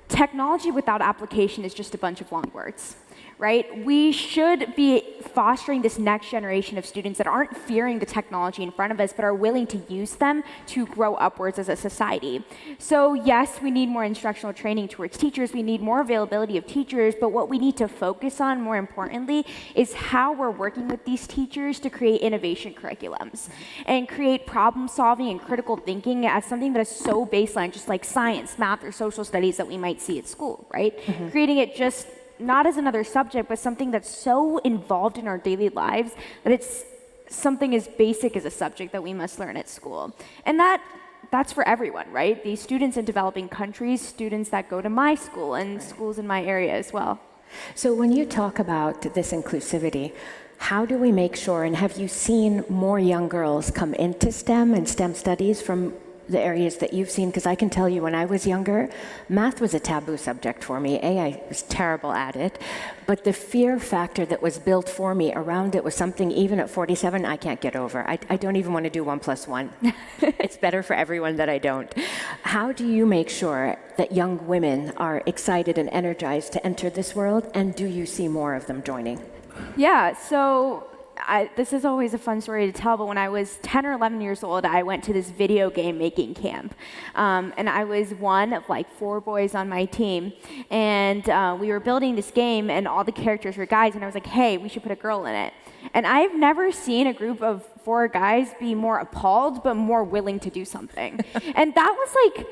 technology without application is just a bunch of long words, right? We should be fostering this next generation of students that aren't fearing the technology in front of us, but are willing to use them to grow upwards as a society. So yes, we need more instructional training towards teachers. We need more availability of teachers, but what we need to focus on, more importantly, is how we're working with these teachers to create innovation curriculums and create problem solving and critical thinking as something that is so baseline, just like science, math, or social studies that we might see at school, right? Mm-hmm. Creating it just not as another subject, but something that's so involved in our daily lives that it's something as basic as a subject that we must learn at school. And that's for everyone, right? These students in developing countries, students that go to my school, and schools in my area as well. So when you talk about this inclusivity, how do we make sure, and have you seen more young girls come into STEM and STEM studies from the areas that you've seen? Because I can tell you when I was younger, math was a taboo subject for me. I was terrible at it. But the fear factor that was built for me around it was something, even at 47, I can't get over. I don't even want to do 1 + 1. It's better for everyone that I don't. How do you make sure that young women are excited and energized to enter this world? And do you see more of them joining? Yeah, so this is always a fun story to tell, but when I was 10 or 11 years old, I went to this video game making camp. And I was one of like 4 boys on my team. And we were building this game, and all the characters were guys. And I was like, hey, we should put a girl in it. And I've never seen a group of 4 guys be more appalled, but more willing to do something. And that was like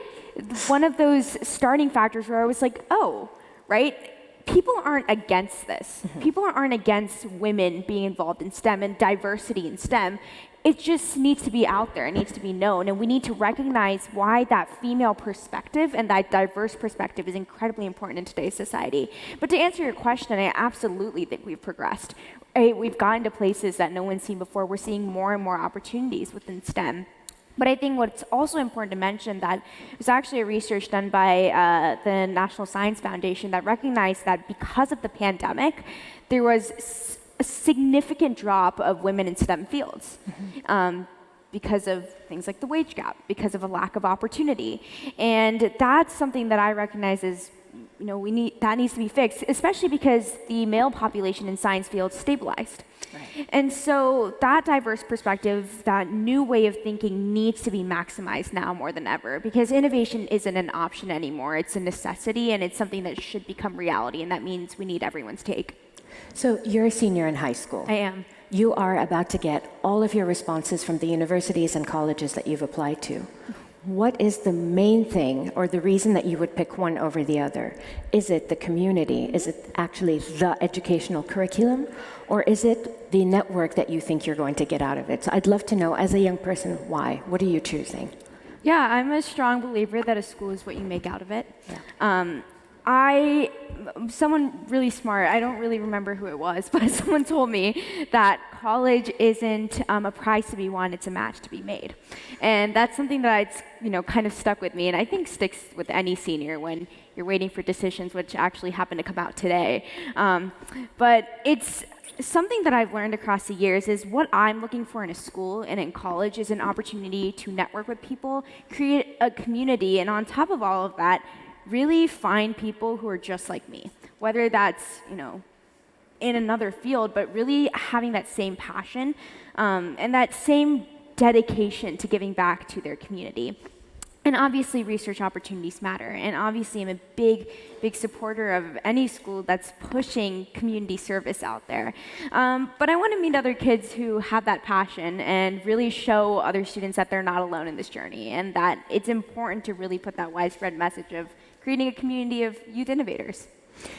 one of those starting factors where I was like, oh, right? People aren't against this. People aren't against women being involved in STEM and diversity in STEM. It just needs to be out there. It needs to be known. And we need to recognize why that female perspective and that diverse perspective is incredibly important in today's society. But to answer your question, I absolutely think we've progressed. We've gotten to places that no one's seen before. We're seeing more and more opportunities within STEM. But I think what's also important to mention that was actually a research done by the National Science Foundation that recognized that because of the pandemic, there was a significant drop of women in STEM fields. Because of things like the wage gap, because of a lack of opportunity. And that's something that I recognize as, that needs to be fixed, especially because the male population in science fields stabilized. Right. And so that diverse perspective, that new way of thinking needs to be maximized now more than ever, because innovation isn't an option anymore. It's a necessity, and it's something that should become reality, and that means we need everyone's take. So you're a senior in high school. I am. You are about to get all of your responses from the universities and colleges that you've applied to. What is the main thing or the reason that you would pick one over the other? Is it the community? Is it actually the educational curriculum? Or is it the network that you think you're going to get out of it? So I'd love to know, as a young person, why? What are you choosing? Yeah, I'm a strong believer that a school is what you make out of it. Yeah. Someone really smart, I don't really remember who it was, but someone told me that college isn't a prize to be won, it's a match to be made. And that's something that kind of stuck with me, and I think sticks with any senior when you're waiting for decisions, which actually happen to come out today. But it's something that I've learned across the years is what I'm looking for in a school and in college is an opportunity to network with people, create a community, and on top of all of that, really find people who are just like me, whether that's, in another field, but really having that same passion and that same dedication to giving back to their community. And obviously, research opportunities matter. And obviously, I'm a big, big supporter of any school that's pushing community service out there. But I want to meet other kids who have that passion and really show other students that they're not alone in this journey, and that it's important to really put that widespread message of creating a community of youth innovators.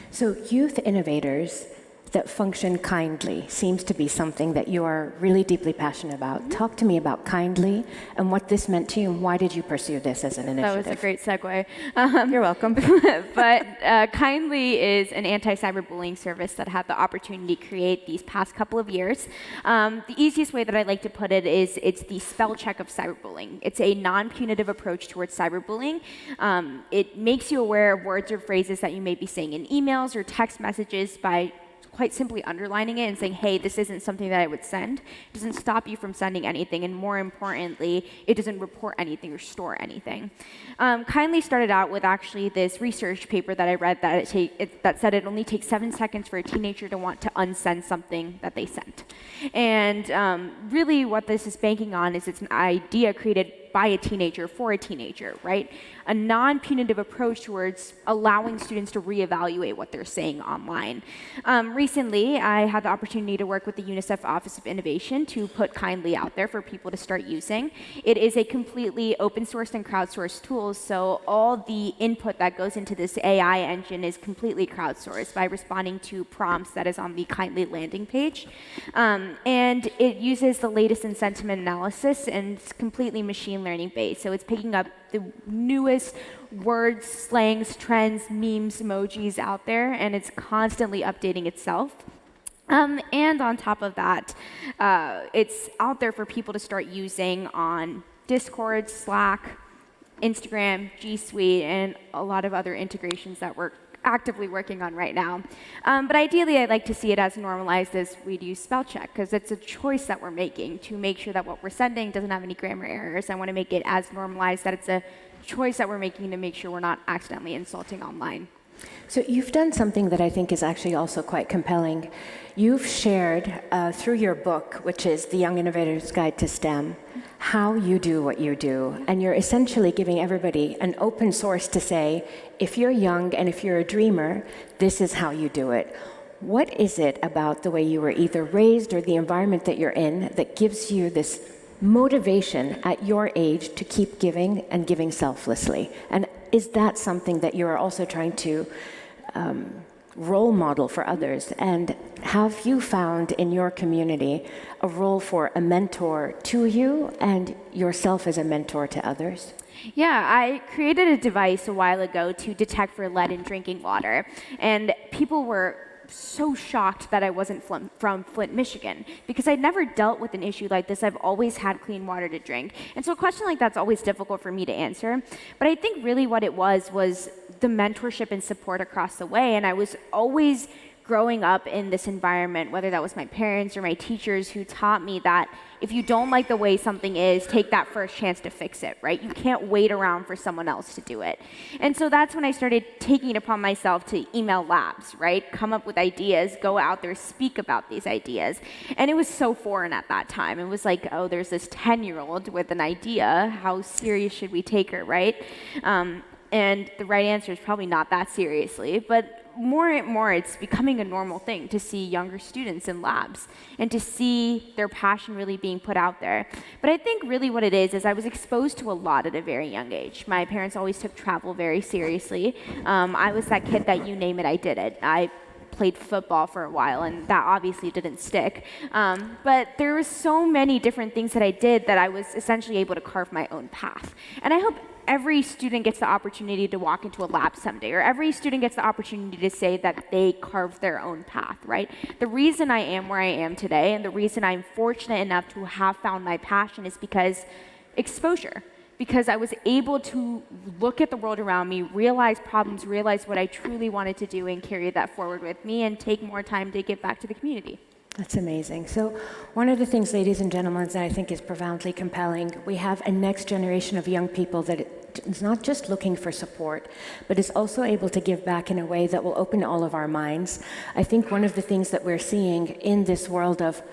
So youth innovators that function kindly seems to be something that you are really deeply passionate about. Mm-hmm. Talk to me about Kindly and what this meant to you, and why did you pursue this as an initiative? That was a great segue. You're welcome. But Kindly is an anti-cyberbullying service that I had the opportunity to create these past couple of years. The easiest way that I like to put it is it's the spell check of cyberbullying. It's a non-punitive approach towards cyberbullying. It makes you aware of words or phrases that you may be saying in emails or text messages by quite simply underlining it and saying, hey, this isn't something that I would send. It doesn't stop you from sending anything, and more importantly, it doesn't report anything or store anything. Kindly started out with actually this research paper that I read that said it only takes 7 seconds for a teenager to want to unsend something that they sent. And really what this is banking on is it's an idea created by a teenager for a teenager, right? A non-punitive approach towards allowing students to reevaluate what they're saying online. Recently, I had the opportunity to work with the UNICEF Office of Innovation to put Kindly out there for people to start using. It is a completely open source and crowdsourced tool, so all the input that goes into this AI engine is completely crowdsourced by responding to prompts that is on the Kindly landing page. And it uses the latest in sentiment analysis, and it's completely machine learning based. So it's picking up the newest words, slangs, trends, memes, emojis out there, and it's constantly updating itself. And on top of that, it's out there for people to start using on Discord, Slack, Instagram, G Suite, and a lot of other integrations that we're actively working on right now. But ideally, I'd like to see it as normalized as we'd use spell check, because it's a choice that we're making to make sure that what we're sending doesn't have any grammar errors. I want to make it as normalized that it's a choice that we're making to make sure we're not accidentally insulting online. So you've done something that I think is actually also quite compelling. You've shared through your book, which is The Young Innovator's Guide to STEM, how you do what you do. And you're essentially giving everybody an open source to say, if you're young and if you're a dreamer, this is how you do it. What is it about the way you were either raised or the environment that you're in that gives you this motivation at your age to keep giving and giving selflessly? And is that something that you're also trying to role model for others? And have you found in your community a role for a mentor to you and yourself as a mentor to others? Yeah, I created a device a while ago to detect for lead in drinking water. And people were so shocked that I wasn't from Flint, Michigan, because I'd never dealt with an issue like this. I've always had clean water to drink. And so a question like that's always difficult for me to answer. But I think really what it was the mentorship and support across the way. And I was always growing up in this environment, whether that was my parents or my teachers, who taught me that if you don't like the way something is, take that first chance to fix it, right? You can't wait around for someone else to do it. And so that's when I started taking it upon myself to email labs, right? Come up with ideas, go out there, speak about these ideas. And it was so foreign at that time. It was like, oh, there's this 10-year-old with an idea. How serious should we take her, right? And the right answer is probably not that seriously, but more and more it's becoming a normal thing to see younger students in labs and to see their passion really being put out there. But I think really what it is I was exposed to a lot at a very young age. My parents always took travel very seriously. I was that kid that you name it, I did it. I played football for a while, and that obviously didn't stick. But there were so many different things that I did that I was essentially able to carve my own path. And I hope every student gets the opportunity to walk into a lab someday, or every student gets the opportunity to say that they carved their own path, right? The reason I am where I am today, and the reason I'm fortunate enough to have found my passion, is because exposure. Because I was able to look at the world around me, realize problems, realize what I truly wanted to do, and carry that forward with me, and take more time to give back to the community. That's amazing. So one of the things, ladies and gentlemen, that I think is profoundly compelling, we have a next generation of young people that is not just looking for support, but is also able to give back in a way that will open all of our minds. I think one of the things that we're seeing in this world of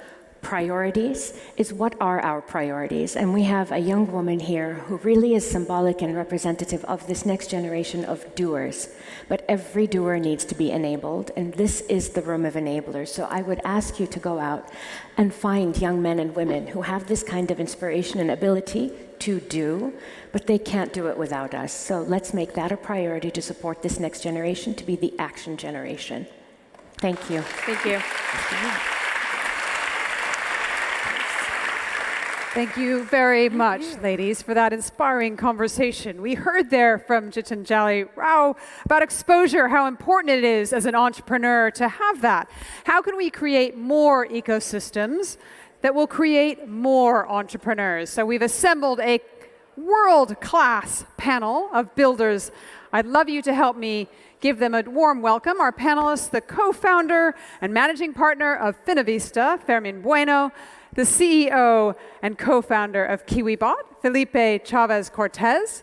priorities is, what are our priorities? And we have a young woman here who really is symbolic and representative of this next generation of doers. But every doer needs to be enabled, and this is the room of enablers. So I would ask you to go out and find young men and women who have this kind of inspiration and ability to do, but they can't do it without us. So let's make that a priority to support this next generation to be the action generation. Thank you. Thank you. Thank you very much, ladies, for that inspiring conversation. We heard there from Gitanjali Rao about exposure, how important it is as an entrepreneur to have that. How can we create more ecosystems that will create more entrepreneurs? So we've assembled a world-class panel of builders. I'd love you to help me give them a warm welcome. Our panelists, the co-founder and managing partner of Finovista, Fermin Bueno, the CEO and co-founder of KiwiBot, Felipe Chavez Cortez,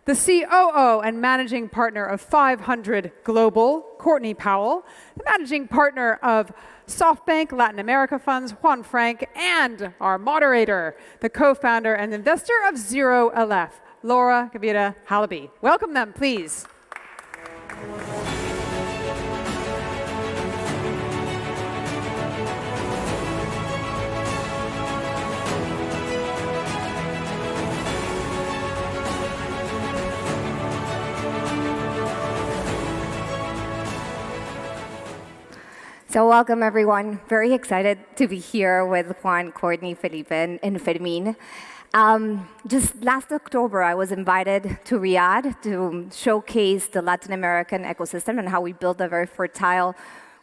the COO and managing partner of 500 Global, Courtney Powell, the managing partner of SoftBank Latin America Funds, Juan Frank, and our moderator, the co-founder and investor of Zero Aleph, Laura Gavira Halaby. Welcome them, please. So welcome, everyone. Very excited to be here with Juan, Courtney, Felipe, and Fermin. Just last October, I was invited to Riyadh to showcase the Latin American ecosystem and how we build a very fertile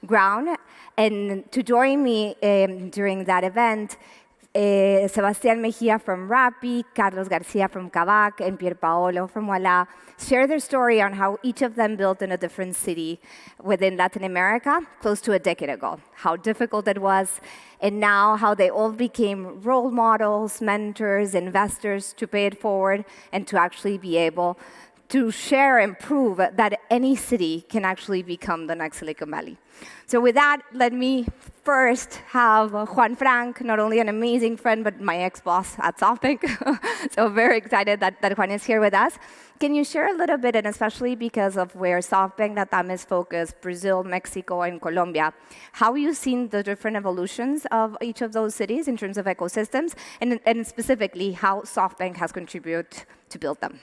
ground. And to join me during that event, Sebastián Mejía from Rappi, Carlos Garcia from Kavak, and Pier Paolo from Walla share their story on how each of them built in a different city within Latin America close to a decade ago, how difficult it was, and now how they all became role models, mentors, investors to pay it forward and to actually be able to share and prove that any city can actually become the next Silicon Valley. So with that, let me first have Juan Frank, not only an amazing friend, but my ex-boss at SoftBank. So very excited that Juan is here with us. Can you share a little bit, and especially because of where SoftBank Latam is focused, Brazil, Mexico, and Colombia, how you've seen the different evolutions of each of those cities in terms of ecosystems, and specifically how SoftBank has contributed to build them?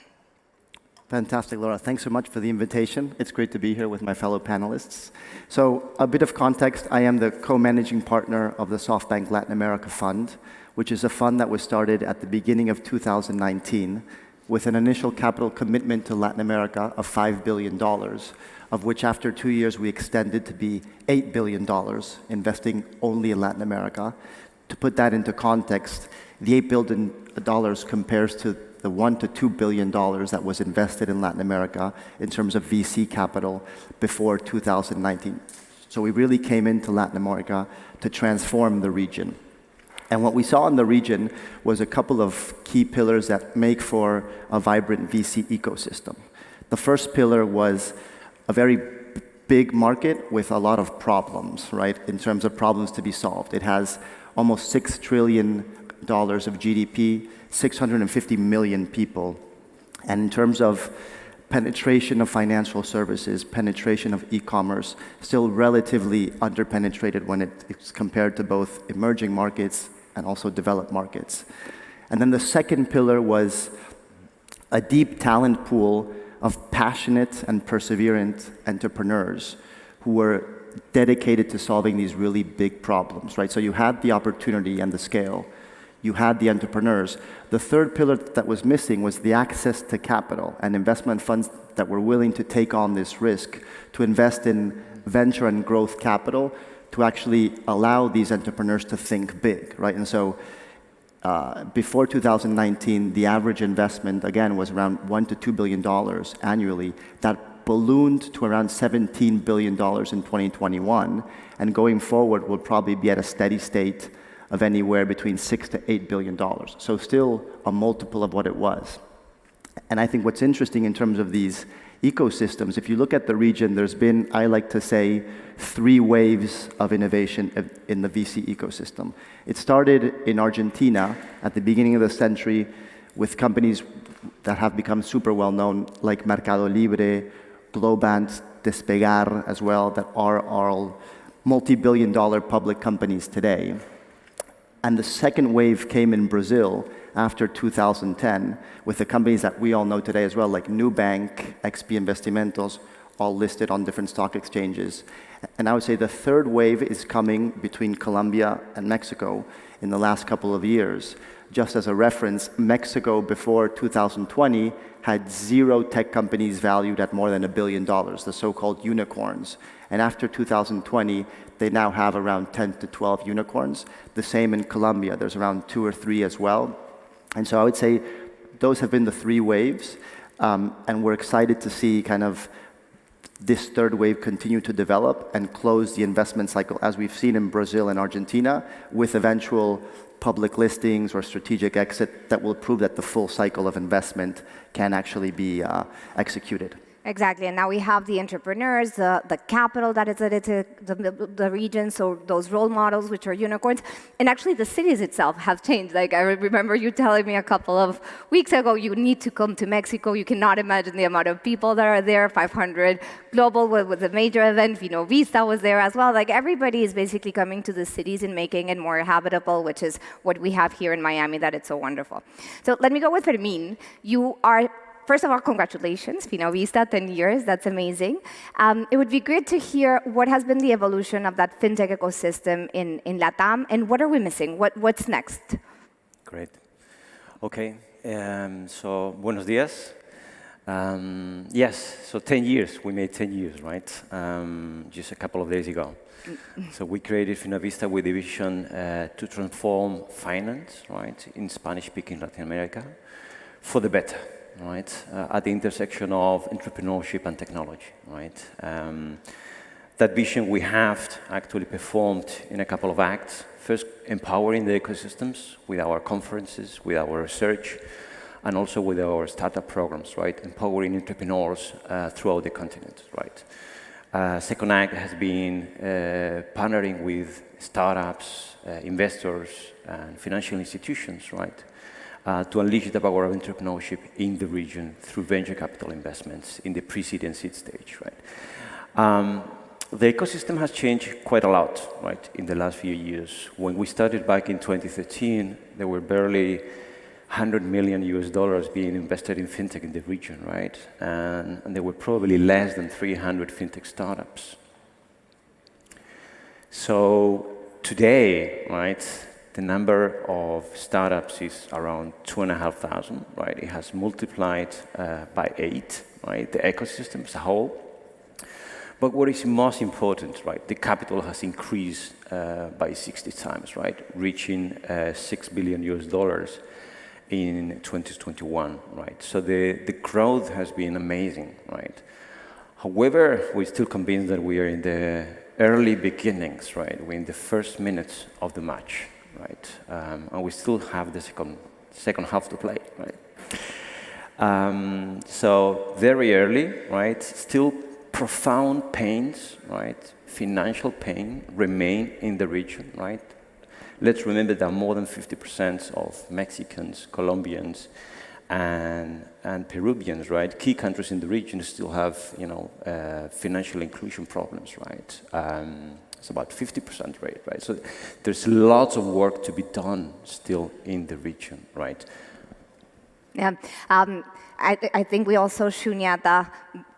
Fantastic, Laura. Thanks so much for the invitation. It's great to be here with my fellow panelists. So a bit of context, I am the co-managing partner of the SoftBank Latin America Fund, which is a fund that was started at the beginning of 2019 with an initial capital commitment to Latin America of $5 billion, of which after 2 years we extended to be $8 billion, investing only in Latin America. To put that into context, the $8 billion compares to the $1 to $2 billion that was invested in Latin America in terms of VC capital before 2019. So we really came into Latin America to transform the region. And what we saw in the region was a couple of key pillars that make for a vibrant VC ecosystem. The first pillar was a very big market with a lot of problems, right, in terms of problems to be solved. It has almost $6 trillion of GDP, 650 million people. And in terms of penetration of financial services, penetration of e-commerce, still relatively underpenetrated when it's compared to both emerging markets and also developed markets. And then the second pillar was a deep talent pool of passionate and perseverant entrepreneurs who were dedicated to solving these really big problems, right? So you had the opportunity and the scale. You had the entrepreneurs. The third pillar that was missing was the access to capital and investment funds that were willing to take on this risk, to invest in venture and growth capital, to actually allow these entrepreneurs to think big, right? And so before 2019, the average investment, again, was around $1 to $2 billion annually. That ballooned to around $17 billion in 2021, and going forward will probably be at a steady state of anywhere between $6 to $8 billion. So still a multiple of what it was. And I think what's interesting in terms of these ecosystems, if you look at the region, there's been, I like to say, 3 waves of innovation in the VC ecosystem. It started in Argentina at the beginning of the century with companies that have become super well known, like Mercado Libre, Globant, Despegar as well, that are all multi-billion-dollar public companies today. And the second wave came in Brazil after 2010 with the companies that we all know today as well, like Nubank, XP Investimentos, all listed on different stock exchanges. And I would say the third wave is coming between Colombia and Mexico in the last couple of years. Just as a reference, Mexico before 2020 had 0 tech companies valued at more than $1 billion, the so-called unicorns. And after 2020, they now have around 10 to 12 unicorns. The same in Colombia. There's around 2 or 3 as well. And so I would say those have been the 3 waves. And we're excited to see kind of this third wave continue to develop and close the investment cycle, as we've seen in Brazil and Argentina, with eventual public listings or strategic exit that will prove that the full cycle of investment can actually be executed. Exactly, and now we have the entrepreneurs, the capital that is added to the region, so those role models, which are unicorns, and actually the cities itself have changed. Like I remember you telling me a couple of weeks ago, you need to come to Mexico. You cannot imagine the amount of people that are there, 500 global with a major event. Vista was there as well. Like everybody is basically coming to the cities and making it more habitable, which is what we have here in Miami, that it's so wonderful. So let me go with Fermin. You are, first of all, congratulations, Vista, 10 years, that's amazing. It would be great to hear what has been the evolution of that fintech ecosystem in LATAM, and what are we missing? What's next? Great. Okay, so buenos días. Yes, so 10 years, we made 10 years, right? Just a couple of days ago. So we created FinaVista with a vision to transform finance, right, in Spanish-speaking Latin America for the better. Right, at the intersection of entrepreneurship and technology, right? That vision we have actually performed in a couple of acts. First, empowering the ecosystems with our conferences, with our research, and also with our startup programs, right, empowering entrepreneurs throughout the continent, right. Second act has been partnering with startups, investors, and financial institutions, right, to unleash the power of entrepreneurship in the region through venture capital investments in the pre-seed and seed stage, right. The ecosystem has changed quite a lot, right, in the last few years. When we started back in 2013, there were barely $100 million being invested in fintech in the region, right? And there were probably less than 300 fintech startups. So today, right, the number of startups is around 2,500, right? It has multiplied by 8, right, the ecosystem as a whole. But what is most important, right, the capital has increased by 60 times, right, reaching $6 billion in 2021, right? So the growth has been amazing, right? However, we're still convinced that we are in the early beginnings, right? We're in the first minutes of the match, right? And we still have the second half to play, right? So very early, right? Still profound pains, right? Financial pain remain in the region, right? Let's remember that more than 50% of Mexicans, Colombians, and Peruvians, right? Key countries in the region still have, financial inclusion problems, right? It's about 50% rate, right? So there's lots of work to be done still in the region, right? Yeah, I think we also Shunyata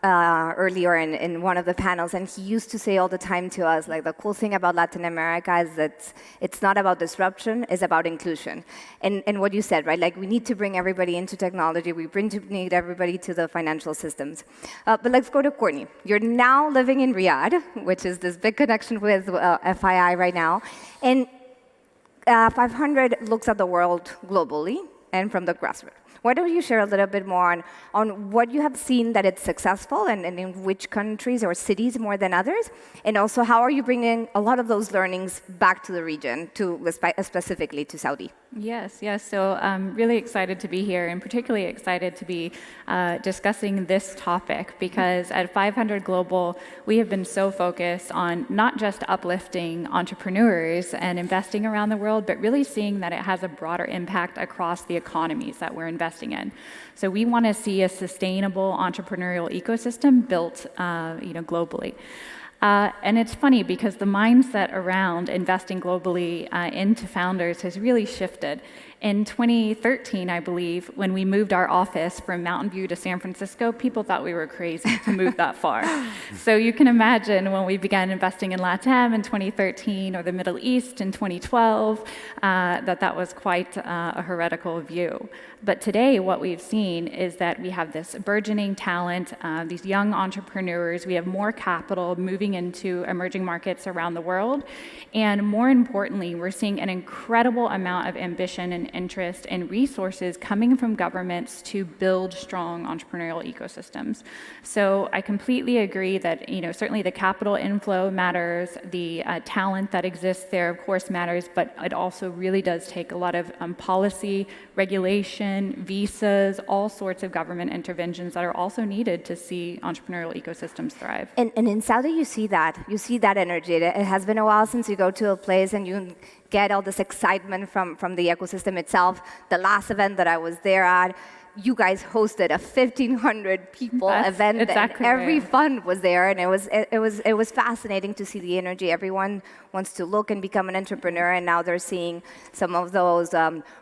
earlier in one of the panels, and he used to say all the time to us, like, the cool thing about Latin America is that it's not about disruption, it's about inclusion. And what you said, right, like, we need to bring everybody into technology, we need everybody to the financial systems. But let's go to Courtney. You're now living in Riyadh, which is this big connection with FII right now, and 500 looks at the world globally and from the grassroots. Why don't you share a little bit more on what you have seen that it's successful and in which countries or cities more than others? And also, how are you bringing a lot of those learnings back to the region, specifically to Saudi? Yes. So I'm really excited to be here, and particularly excited to be discussing this topic, because at 500 Global, we have been so focused on not just uplifting entrepreneurs and investing around the world, but really seeing that it has a broader impact across the economies that we're investing in. So we want to see a sustainable entrepreneurial ecosystem built, globally. And it's funny because the mindset around investing globally into founders has really shifted. In 2013, I believe, when we moved our office from Mountain View to San Francisco, people thought we were crazy to move that far. So you can imagine when we began investing in LATAM in 2013 or the Middle East in 2012, that was quite a heretical view. But today, what we've seen is that we have this burgeoning talent, these young entrepreneurs, we have more capital moving into emerging markets around the world, and more importantly, we're seeing an incredible amount of ambition and interest and resources coming from governments to build strong entrepreneurial ecosystems. So I completely agree that, certainly the capital inflow matters, the talent that exists there, of course, matters, but it also really does take a lot of policy, regulation, visas, all sorts of government interventions that are also needed to see entrepreneurial ecosystems thrive. And in Saudi, you see that energy. It has been a while since you go to a place and you get all this excitement from the ecosystem itself. The last event that I was there at, you guys hosted a 1,500 people event, exactly, and every fund was there, and it was fascinating to see the energy. Everyone wants to look and become an entrepreneur, and now they're seeing some of those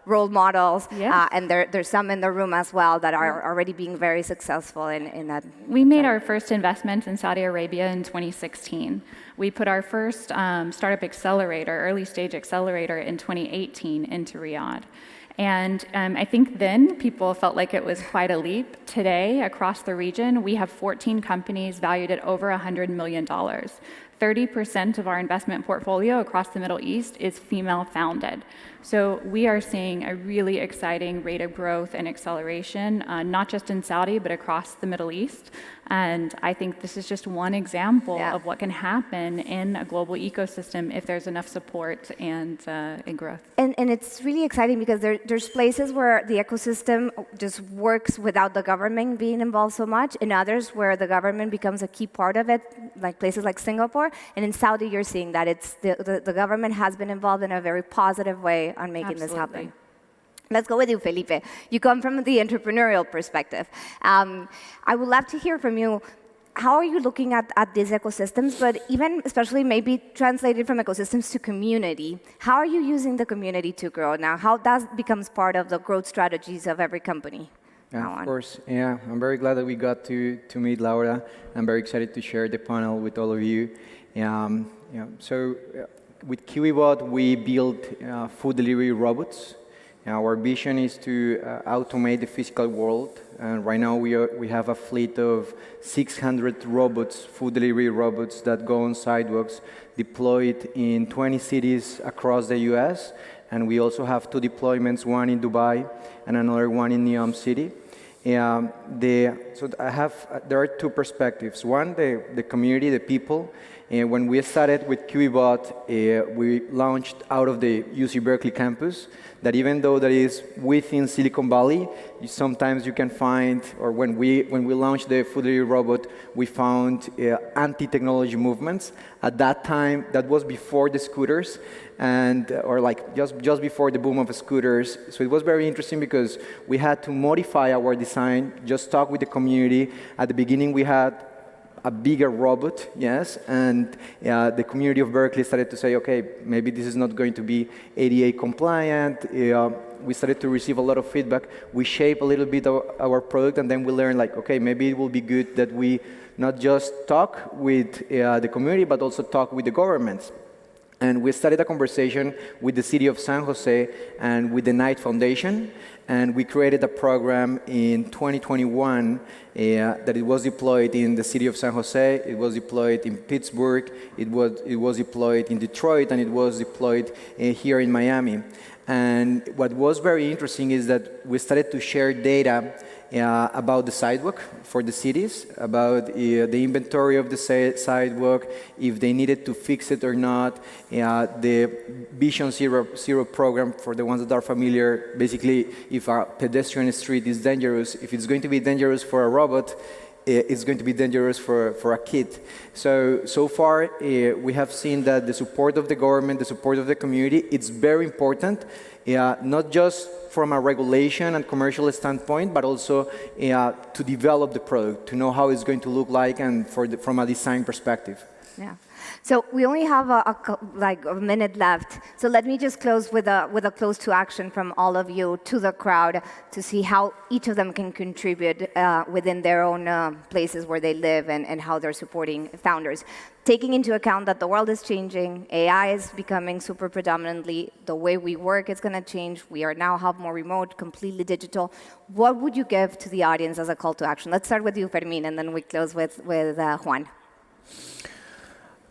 role models, and there's some in the room as well that are already being very successful in that. We made our first investment in Saudi Arabia in 2016. We put our first startup accelerator, early stage accelerator, in 2018 into Riyadh. And I think then people felt like it was quite a leap. Today, across the region, we have 14 companies valued at over $100 million. 30% of our investment portfolio across the Middle East is female founded. So we are seeing a really exciting rate of growth and acceleration, not just in Saudi, but across the Middle East. And I think this is just one example of what can happen in a global ecosystem if there's enough support and growth. And it's really exciting because there's places where the ecosystem just works without the government being involved so much, and others where the government becomes a key part of it, like places like Singapore. And in Saudi, you're seeing that the government has been involved in a very positive way on making this happen. Let's go with you, Felipe. You come from the entrepreneurial perspective. I would love to hear from you. How are you looking at these ecosystems, but even especially maybe translated from ecosystems to community? How are you using the community to grow now? How that becomes part of the growth strategies of every company? Yeah, of course. Yeah, I'm very glad that we got to meet Laura. I'm very excited to share the panel with all of you. So with KiwiBot, we built food delivery robots. Our vision is to automate the physical world. And right now we have a fleet of 600 robots, food delivery robots that go on sidewalks, deployed in 20 cities across the US. And we also have 2 deployments, one in Dubai and another one in Neom City. There are 2 perspectives. One, the community, the people. When we started with KiwiBot, we launched out of the UC Berkeley campus. That even though that is within Silicon Valley, sometimes you can find, or when we launched the food delivery robot, we found anti-technology movements. At that time, that was before the scooters, or like just before the boom of scooters. So it was very interesting because we had to modify our design, just talk with the community. At the beginning, we had a bigger robot, yes, and the community of Berkeley started to say, okay, maybe this is not going to be ADA compliant. We started to receive a lot of feedback. We shape a little bit our product, and then we learned, like, okay, maybe it will be good that we not just talk with the community, but also talk with the governments. And we started a conversation with the city of San Jose and with the Knight Foundation, and we created a program in 2021 that it was deployed in the city of San Jose, it was deployed in Pittsburgh, it was deployed in Detroit, and it was deployed here in Miami. And what was very interesting is that we started to share data about the sidewalk for the cities, about the inventory of the sidewalk, if they needed to fix it or not, the Vision Zero program for the ones that are familiar. Basically, if a pedestrian street is dangerous, if it's going to be dangerous for a robot, it's going to be dangerous for a kid. So far, we have seen that the support of the government, the support of the community, it's very important, not just from a regulation and commercial standpoint, but also to develop the product, to know how it's going to look like, and from a design perspective. Yeah. So we only have a minute left. So let me just close with a close to action from all of you to the crowd to see how each of them can contribute within their own places where they live and how they're supporting founders. Taking into account that the world is changing, AI is becoming super predominantly, the way we work is going to change. We are now more remote, completely digital. What would you give to the audience as a call to action? Let's start with you, Fermin, and then we close with Juan.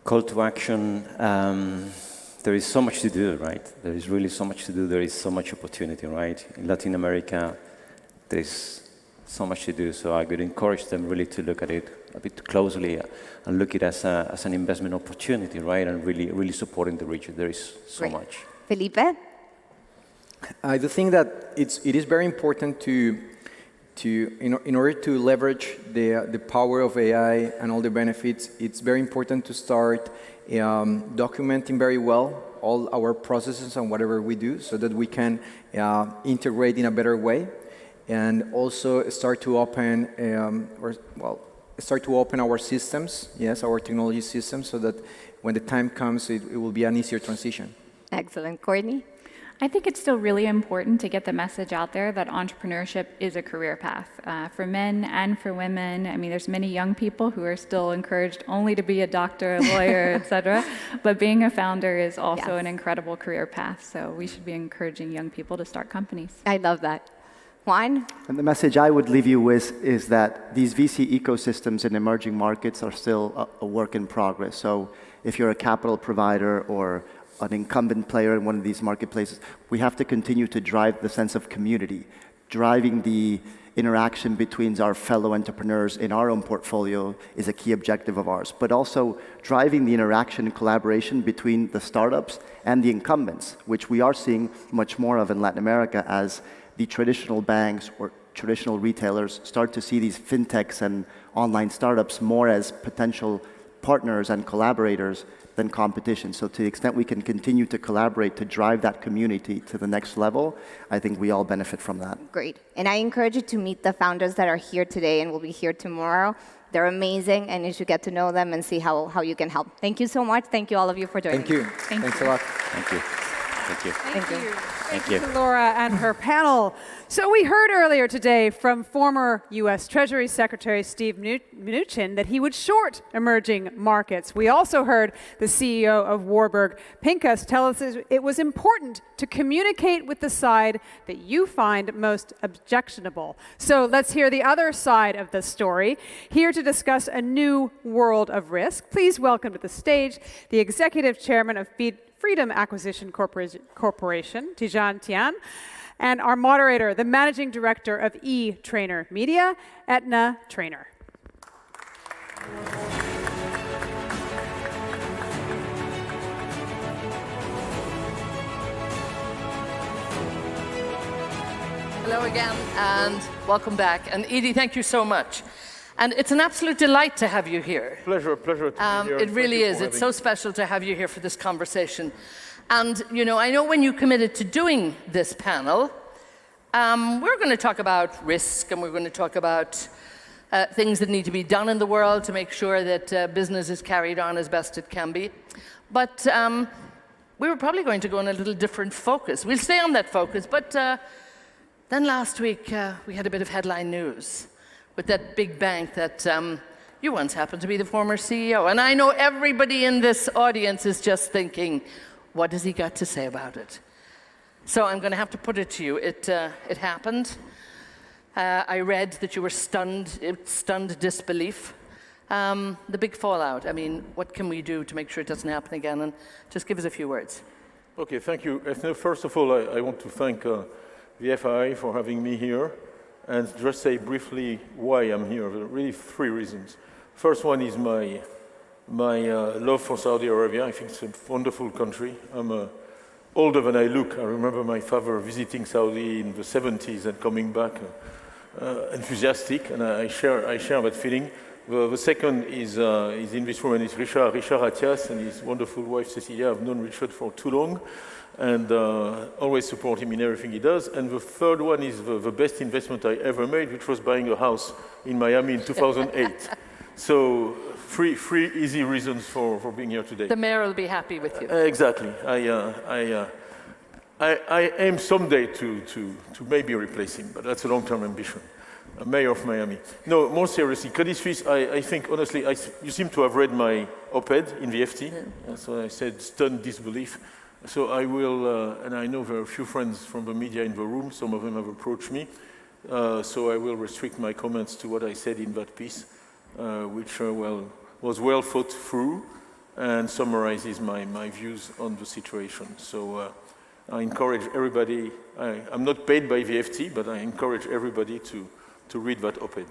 Call to action, there is so much to do, right? There is really so much to do. There is so much opportunity, right? In Latin America, there is so much to do. So I would encourage them really to look at it a bit closely and look at it as an investment opportunity, right? And really supporting the region. There is so much. Felipe? I do think that it is very important in order to leverage the power of AI and all the benefits, it's very important to start documenting very well all our processes and whatever we do so that we can integrate in a better way, and also start to open our systems, yes, our technology systems, so that when the time comes, it will be an easier transition. Excellent. Courtney? I think it's still really important to get the message out there that entrepreneurship is a career path for men and for women. I mean, there's many young people who are still encouraged only to be a doctor, a lawyer, etc. But being a founder is also an incredible career path. So we should be encouraging young people to start companies. I love that. Juan? And the message I would leave you with is that these VC ecosystems in emerging markets are still a work in progress. So if you're a capital provider or an incumbent player in one of these marketplaces, we have to continue to drive the sense of community, driving the interaction between our fellow entrepreneurs in our own portfolio is a key objective of ours, but also driving the interaction and collaboration between the startups and the incumbents, which we are seeing much more of in Latin America as the traditional banks or traditional retailers start to see these fintechs and online startups more as potential partners and collaborators than competition. So to the extent we can continue to collaborate to drive that community to the next level, I think we all benefit from that. Great. And I encourage you to meet the founders that are here today and will be here tomorrow. They're amazing, and you should get to know them and see how you can help. Thank you so much. Thank you, all of you, for joining. Thank you. Thanks a lot. Thank you. Thank you. Thank you. Thank Thank you. you to Laura and her panel. So we heard earlier today from former U.S. Treasury Secretary Steve Mnuchin that he would short emerging markets. We also heard the CEO of Warburg Pincus tell us it was important to communicate with the side that you find most objectionable. So let's hear the other side of the story. Here to discuss a new world of risk, please welcome to the stage the Executive Chairman of Freedom Acquisition Corporation, Tidjane Thiam, and our moderator, the Managing Director of E-Trainer Media, Etna Trainer. Hello again, and welcome back. And Edie, thank you so much. And it's an absolute delight to have you here. Pleasure to be here. It really is. It's so special to have you here for this conversation. And, you know, I know when you committed to doing this panel, we're going to talk about risk, and we're going to talk about things that need to be done in the world to make sure that business is carried on as best it can be. But we were probably going to go on a little different focus. We'll stay on that focus, but then last week we had a bit of headline news with that big bank that you once happened to be the former CEO. And I know everybody in this audience is just thinking, what has he got to say about it? So I'm going to have to put it to you. It happened. I read that you were stunned disbelief. The big fallout. I mean, what can we do to make sure it doesn't happen again? And just give us a few words. Okay, thank you. First of all, I want to thank the FII for having me here. And just say briefly why I'm here. There are really three reasons. First one is my love for Saudi Arabia. I think it's a wonderful country. I'm older than I look. I remember my father visiting Saudi in the 70s and coming back enthusiastic, and I share that feeling. The second is in this room, and it's Richard Atias and his wonderful wife Cecilia. I've known Richard for too long, and always support him in everything he does. And the third one is the best investment I ever made, which was buying a house in Miami in 2008. So three easy reasons for being here today. The mayor will be happy with you. Exactly. I aim someday to maybe replace him, but that's a long-term ambition. Mayor of Miami. No, more seriously, Credit Suisse, I think, honestly, you seem to have read my op-ed in the FT. Yeah. So I said, stunned disbelief. So I will, and I know there are a few friends from the media in the room. Some of them have approached me. So I will restrict my comments to what I said in that piece, which was well thought through and summarizes my views on the situation. So I encourage everybody, I'm not paid by the FT, but I encourage everybody to read that op-ed.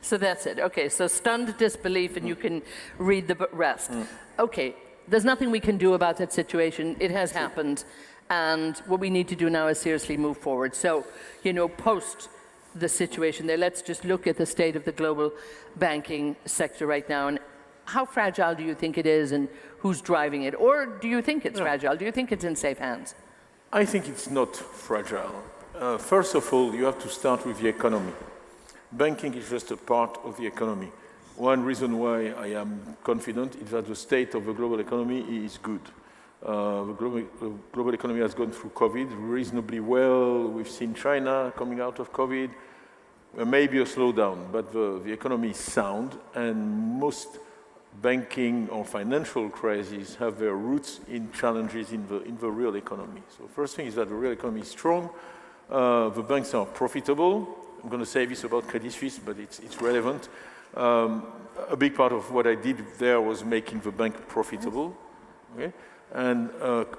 So that's it. Okay, so stunned disbelief, and you can read the rest. Okay, there's nothing we can do about that situation. It has happened, and what we need to do now is seriously move forward. So, you know, post the situation there, let's just look at the state of the global banking sector right now, and how fragile do you think it is, and who's driving it? Or do you think it's fragile? Do you think it's in safe hands? I think it's not fragile. First of all, you have to start with the economy. Banking is just a part of the economy. One reason why I am confident is that the state of the global economy is good. The global economy has gone through COVID reasonably well. We've seen China coming out of COVID. Maybe a slowdown, but the economy is sound, and most banking or financial crises have their roots in challenges in the real economy. So first thing is that the real economy is strong. The banks are profitable. I'm going to say this about Credit Suisse, but it's relevant. A big part of what I did there was making the bank profitable. Okay? And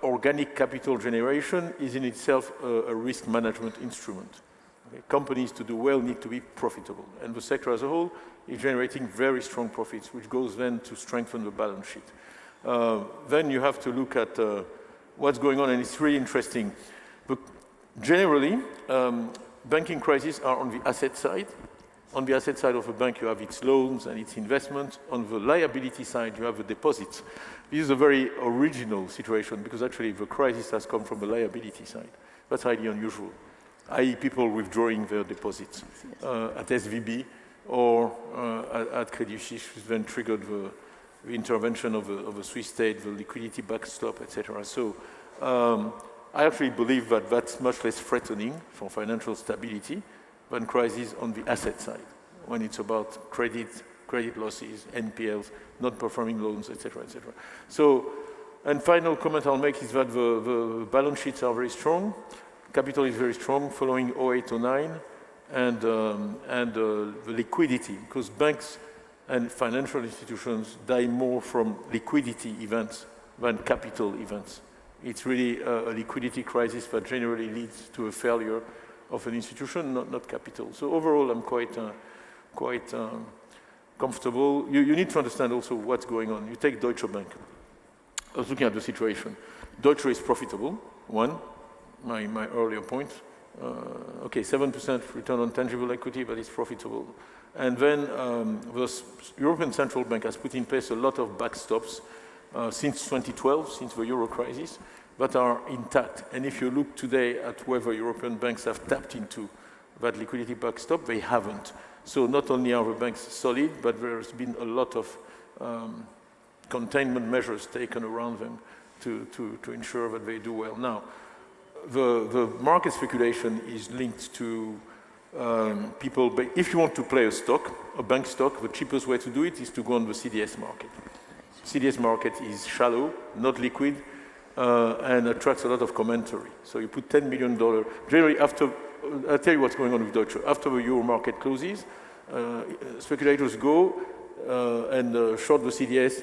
organic capital generation is in itself a risk management instrument. Okay? Companies to do well need to be profitable. And the sector as a whole is generating very strong profits, which goes then to strengthen the balance sheet. Then you have to look at what's going on, and it's really interesting. But generally, banking crises are on the asset side. On the asset side of a bank, you have its loans and its investments. On the liability side, you have the deposits. This is a very original situation because actually the crisis has come from the liability side. That's highly unusual, i.e. people withdrawing their deposits at SVB or at Credit Suisse, which then triggered the intervention of the Swiss state, the liquidity backstop, etc. So I actually believe that that's much less threatening for financial stability than crises on the asset side, when it's about credit losses, NPLs, non-performing loans, etc., etc. So, and final comment I'll make is that the balance sheets are very strong, capital is very strong following 0809, and the liquidity, because banks and financial institutions die more from liquidity events than capital events. It's really a liquidity crisis that generally leads to a failure of an institution, not capital. So overall, I'm quite comfortable. You need to understand also what's going on. You take Deutsche Bank. I was looking at the situation. Deutsche is profitable, one, my earlier point. Okay, 7% return on tangible equity, but it's profitable. And then the European Central Bank has put in place a lot of backstops since 2012, since the Euro crisis, that are intact. And if you look today at whether European banks have tapped into that liquidity backstop, they haven't. So not only are the banks solid, but there's been a lot of containment measures taken around them to ensure that they do well. Now, the market speculation is linked to people, but if you want to play a stock, a bank stock, the cheapest way to do it is to go on the CDS market. CDS market is shallow, not liquid, and attracts a lot of commentary. So you put $10 million, generally after, I'll tell you what's going on with Deutsche. After the euro market closes, speculators go and short the CDS,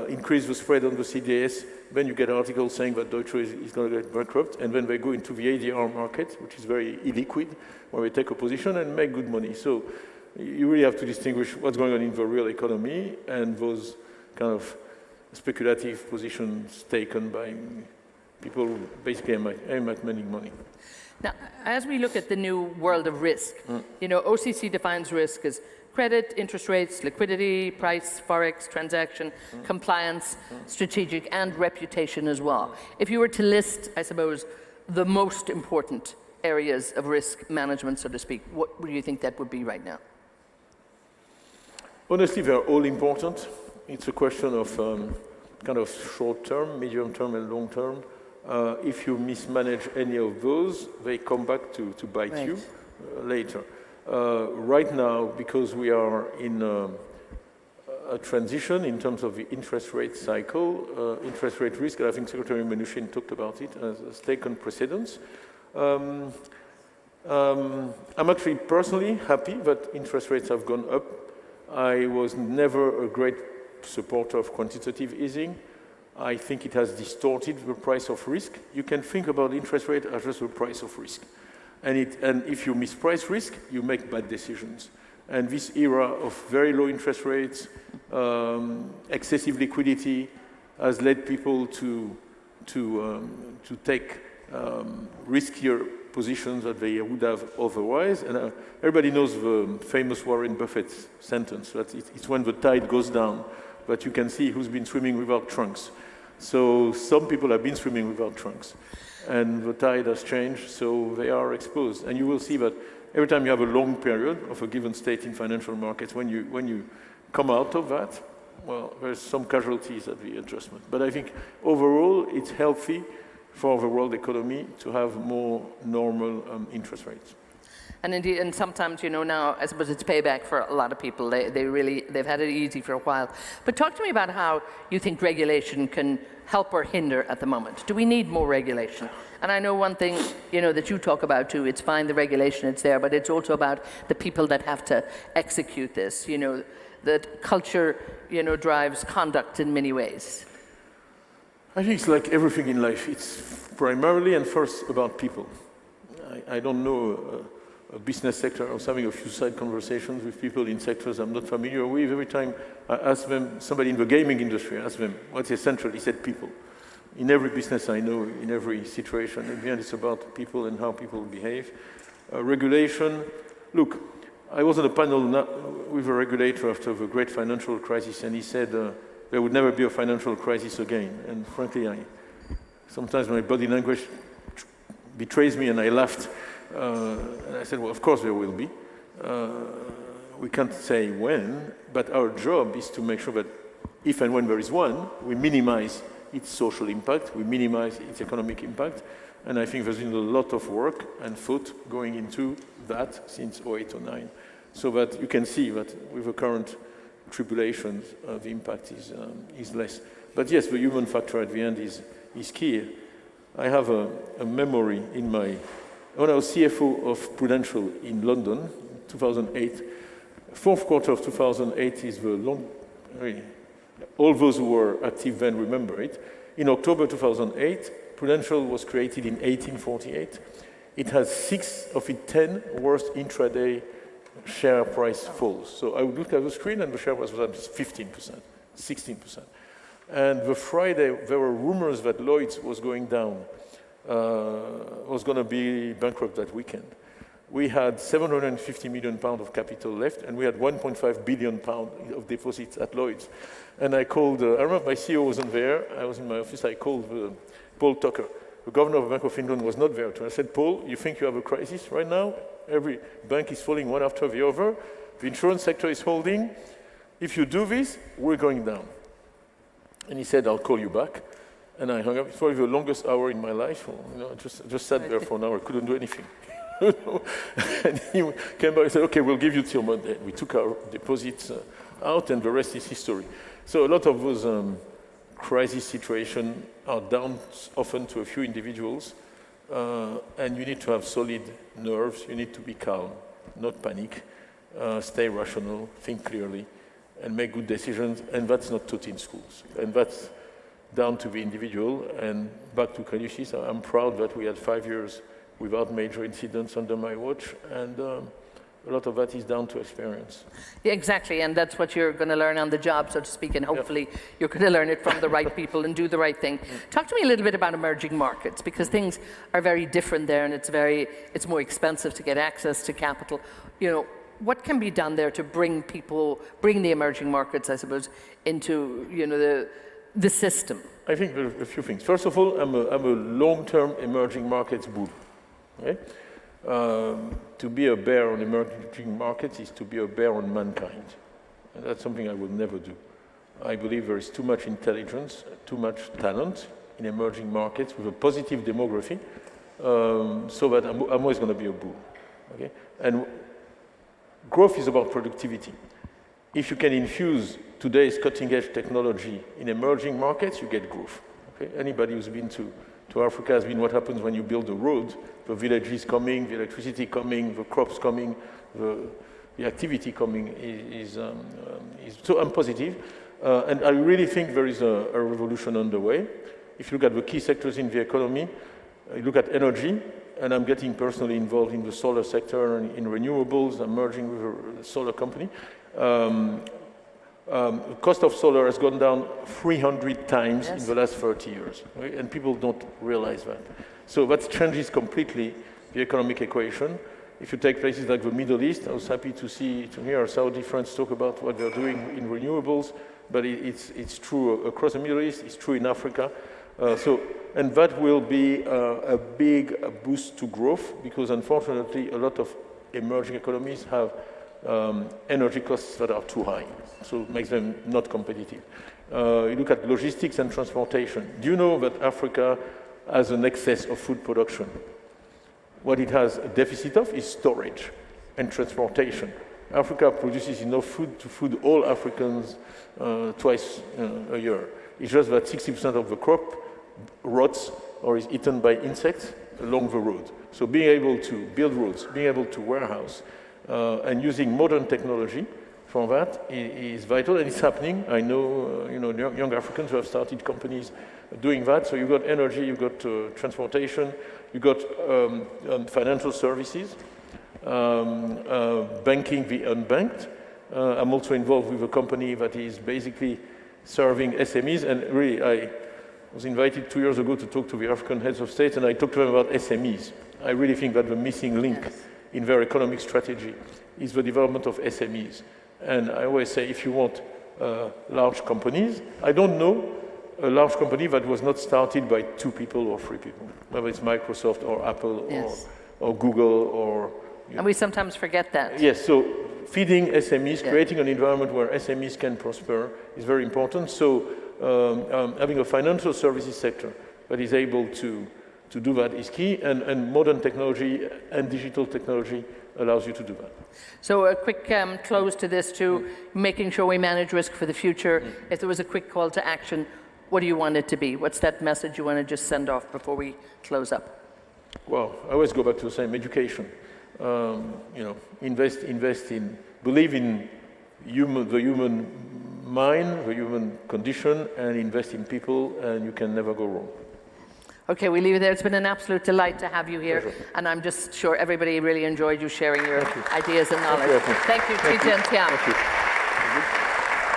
increase the spread on the CDS, then you get articles saying that Deutsche is going to get bankrupt, and then they go into the ADR market, which is very illiquid, where they take a position and make good money. So you really have to distinguish what's going on in the real economy and those kind of speculative positions taken by people who basically aim at making money. Now, as we look at the new world of risk, you know, OCC defines risk as credit, interest rates, liquidity, price, forex, transaction, compliance, strategic, and reputation as well. If you were to list, I suppose, the most important areas of risk management, so to speak, what would you think that would be right now? Honestly, they're all important. It's a question of kind of short term, medium term, and long term. If you mismanage any of those, they come back to bite you later. Right now, because we are in a transition in terms of the interest rate cycle, interest rate risk, and I think Secretary Mnuchin talked about it, has taken precedence. I'm actually personally happy that interest rates have gone up. I was never a great supporter of quantitative easing. I think it has distorted the price of risk. You can think about interest rate as just the price of risk. And if you misprice risk, you make bad decisions. And this era of very low interest rates, excessive liquidity, has led people to take riskier positions that they would have otherwise. And everybody knows the famous Warren Buffett sentence, that it's when the tide goes down that you can see who's been swimming without trunks. So some people have been swimming without trunks, and the tide has changed, so they are exposed. And you will see that every time you have a long period of a given state in financial markets, when you come out of that, well, there's some casualties at the adjustment. But I think overall, it's healthy for the world economy to have more normal interest rates. And indeed, and sometimes, you know, now I suppose it's payback for a lot of people. They've had it easy for a while. But talk to me about how you think regulation can help or hinder at the moment. Do we need more regulation? And I know one thing, you know, that you talk about too. It's fine, the regulation, it's there, but it's also about the people that have to execute this. You know, that culture, you know, drives conduct in many ways. I think it's like everything in life. It's primarily and first about people. I don't know a business sector. I was having a few side conversations with people in sectors I'm not familiar with. Every time I ask them, somebody in the gaming industry, I ask them, what's essential? He said people. In every business I know, in every situation, in the end it's about people and how people behave. Regulation, look, I was on a panel with a regulator after the great financial crisis, and he said there would never be a financial crisis again. And frankly, sometimes my body language betrays me, and I laughed. And I said, well, of course there will be. We can't say when, but our job is to make sure that if and when there is one, we minimize its social impact, we minimize its economic impact, and I think there's been a lot of work and thought going into that since 2008 or 2009, so that you can see that with the current tribulations, the impact is less. But yes, the human factor at the end is key. I have a memory in when I was CFO of Prudential in London, 2008, fourth quarter of 2008 is all those who were active then remember it. In October 2008, Prudential was created in 1848. It has 6 of its 10 worst intraday share price falls. So I would look at the screen and the share price was at 15%, 16%. And the Friday, there were rumors that Lloyd's was going down, was going to be bankrupt that weekend. We had 750 million pounds of capital left, and we had 1.5 billion pounds of deposits at Lloyd's. And I called, I remember my CEO wasn't there, I was in my office, I called Paul Tucker. The governor of the Bank of England was not there. I said, Paul, you think you have a crisis right now? Every bank is falling one after the other. The insurance sector is holding. If you do this, we're going down. And he said, I'll call you back. And I hung up. It's probably the longest hour in my life. You know, I just sat there for an hour, couldn't do anything. And he came back and said, okay, we'll give you till Monday. We took our deposits out, and the rest is history. So a lot of those crisis situations are down often to a few individuals, and you need to have solid nerves. You need to be calm, not panic, stay rational, think clearly, and make good decisions. And that's not taught in schools. And that's down to the individual. And back to crisis, I'm proud that we had 5 years without major incidents under my watch, and a lot of that is down to experience. Yeah, exactly, and that's what you're going to learn on the job, so to speak, and hopefully you're going to learn it from the right people and do the right thing. Talk to me a little bit about emerging markets, because things are very different there, and it's more expensive to get access to capital. You know, what can be done there to bring the emerging markets, I suppose, into, you know, the system? I think there are a few things. First of all, I'm a long-term emerging markets bull. Okay? To be a bear on emerging markets is to be a bear on mankind. And that's something I will never do. I believe there is too much intelligence, too much talent in emerging markets with a positive demography, so that I'm always going to be a bull. Okay? And growth is about productivity. If you can infuse today's cutting-edge technology in emerging markets, you get growth. Okay? Anybody who's been to Africa has been what happens when you build a road. The village is coming, the electricity coming, the crops coming, the activity coming so I'm positive. And I really think there is a revolution underway. If you look at the key sectors in the economy, you look at energy, and I'm getting personally involved in the solar sector and in renewables. I'm merging with a solar company. Cost of solar has gone down 300 times in the last 30 years, right? And people don't realize that. So that changes completely the economic equation. If you take places like the Middle East, I was happy to hear our Saudi friends talk about what they're doing in renewables, but it's true across the Middle East, it's true in Africa. And that will be a big boost to growth, because unfortunately a lot of emerging economies have energy costs that are too high, so it makes them not competitive. You look at logistics and transportation. Do you know that Africa has an excess of food production? What it has a deficit of is storage and transportation. Africa produces enough food to feed all Africans twice a year. It's just that 60% of the crop rots or is eaten by insects along the road. So being able to build roads, being able to warehouse, and using modern technology for that is vital, and it's happening. I know, young Africans who have started companies doing that. So you've got energy, you've got transportation, you've got financial services, banking the unbanked. I'm also involved with a company that is basically serving SMEs, and really I was invited 2 years ago to talk to the African heads of state, and I talked to them about SMEs. I really think that the missing link in their economic strategy is the development of SMEs. And I always say, if you want large companies, I don't know a large company that was not started by 2 people or 3 people, whether it's Microsoft or Apple or Google or... And we sometimes forget that. Yes, so feeding SMEs, creating an environment where SMEs can prosper is very important. So having a financial services sector that is able to do that is key, and modern technology and digital technology allows you to do that. So a quick close to this too, making sure we manage risk for the future. If there was a quick call to action, what do you want it to be? What's that message you want to just send off before we close up? Well, I always go back to the same: education. Invest in, believe in the human mind, the human condition, and invest in people, and you can never go wrong. Okay, we leave it there. It's been an absolute delight to have you here, and I'm just sure everybody really enjoyed you sharing your ideas and knowledge. Thank you, Tija and Tiam.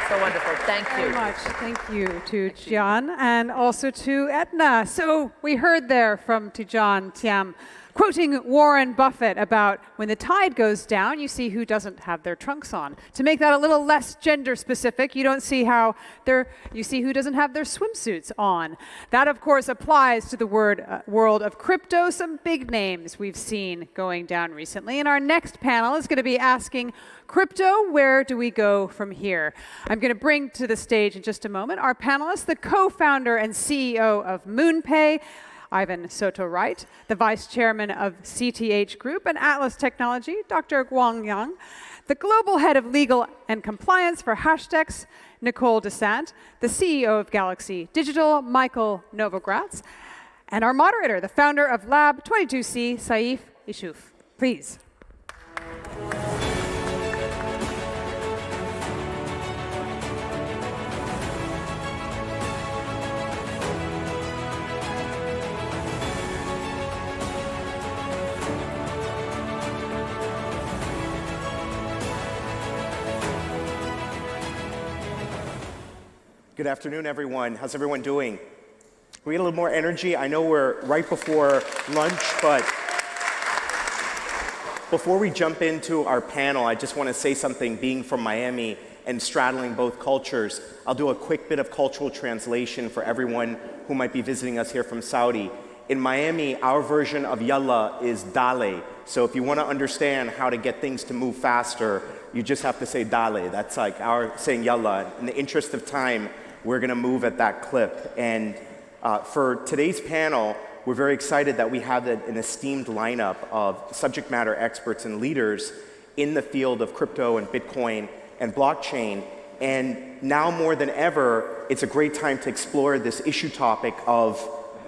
So wonderful. Thank you. Very much. Thank you to Jian and also to Etna. So we heard there from Tijan Tiam, quoting Warren Buffett about when the tide goes down, you see who doesn't have their trunks on. To make that a little less gender specific, you see who doesn't have their swimsuits on. That, of course, applies to the world of crypto, some big names we've seen going down recently. And our next panel is going to be asking, crypto, where do we go from here? I'm going to bring to the stage in just a moment our panelists, the co-founder and CEO of MoonPay, Ivan Soto-Wright, the Vice Chairman of CTH Group and Atlas Technology, Dr. Guang Yang, the Global Head of Legal and Compliance for Hashdex, Nicole Desant, the CEO of Galaxy Digital, Michael Novogratz, and our moderator, the founder of Lab 22C, Saif Ishouf. Please. Good afternoon, everyone. How's everyone doing? We get a little more energy. I know we're right before lunch, but before we jump into our panel, I just want to say something. Being from Miami and straddling both cultures, I'll do a quick bit of cultural translation for everyone who might be visiting us here from Saudi. In Miami, our version of yalla is dale. So if you want to understand how to get things to move faster, you just have to say dale. That's like our saying yalla. In the interest of time, we're going to move at that clip. And for today's panel, we're very excited that we have an esteemed lineup of subject matter experts and leaders in the field of crypto and Bitcoin and blockchain. And now more than ever, it's a great time to explore this issue topic of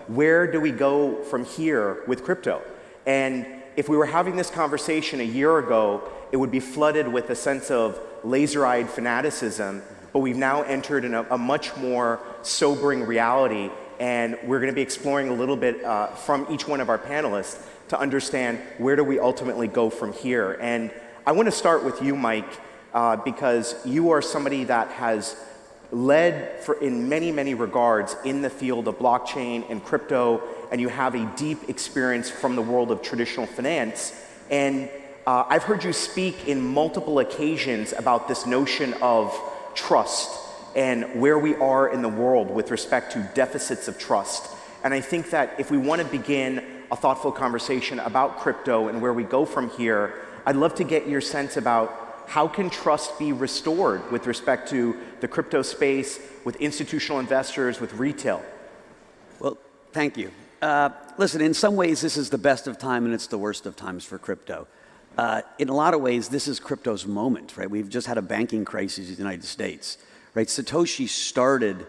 where do we go from here with crypto? And if we were having this conversation a year ago, it would be flooded with a sense of laser-eyed fanaticism, but we've now entered in a much more sobering reality, and we're going to be exploring a little bit from each one of our panelists to understand where do we ultimately go from here. And I want to start with you, Mike, because you are somebody that has led in many, many regards in the field of blockchain and crypto, and you have a deep experience from the world of traditional finance. And I've heard you speak in multiple occasions about this notion of trust and where we are in the world with respect to deficits of trust. And I think that if we want to begin a thoughtful conversation about crypto and where we go from here, I'd love to get your sense about how can trust be restored with respect to the crypto space, with institutional investors, with retail? Well, thank you. Listen, in some ways, this is the best of time and it's the worst of times for crypto. In a lot of ways, this is crypto's moment, right? We've just had a banking crisis in the United States, right? Satoshi started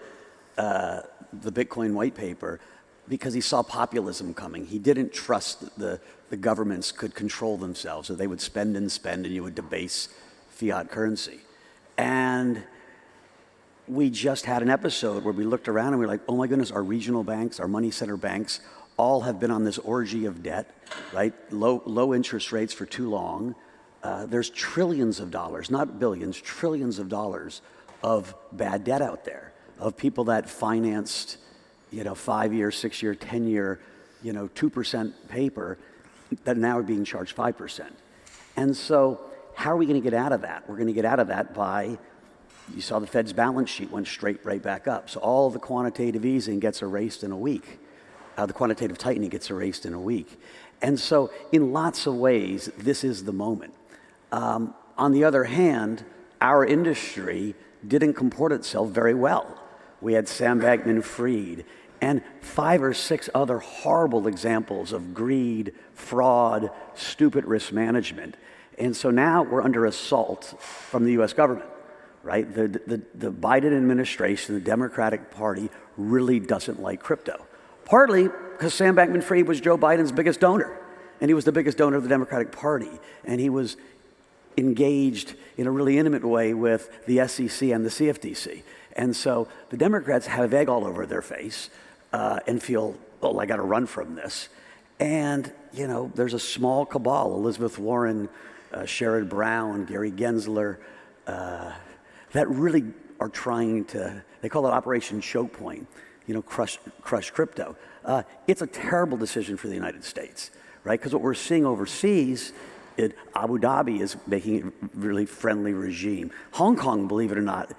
the Bitcoin white paper because he saw populism coming. He didn't trust the governments could control themselves, so they would spend and you would debase fiat currency. And we just had an episode where we looked around and we were like, oh my goodness, our regional banks, our money center banks, all have been on this orgy of debt, right? Low interest rates for too long. There's trillions of dollars, not billions, trillions of dollars of bad debt out there, of people that financed, 5-year, 6-year, 10-year, 2% paper that now are being charged 5%. And so how are we going to get out of that? We're going to get out of that by, you saw the Fed's balance sheet went right back up. So all the quantitative easing gets erased in a week. The quantitative tightening gets erased in a week. And so in lots of ways, this is the moment. On the other hand, our industry didn't comport itself very well. We had Sam Bankman-Fried and 5 or 6 other horrible examples of greed, fraud, stupid risk management. And so now we're under assault from the US government, right? The Biden administration, the Democratic Party, really doesn't like crypto. Partly because Sam Bankman-Fried was Joe Biden's biggest donor, and he was the biggest donor of the Democratic Party, and he was engaged in a really intimate way with the SEC and the CFTC. And so the Democrats have egg all over their face and feel, oh, I got to run from this. And, there's a small cabal, Elizabeth Warren, Sherrod Brown, Gary Gensler, that really are trying to, they call it Operation Choke Point, crush crypto. It's a terrible decision for the United States, right? Because what we're seeing overseas, Abu Dhabi is making it a really friendly regime. Hong Kong, believe it or not,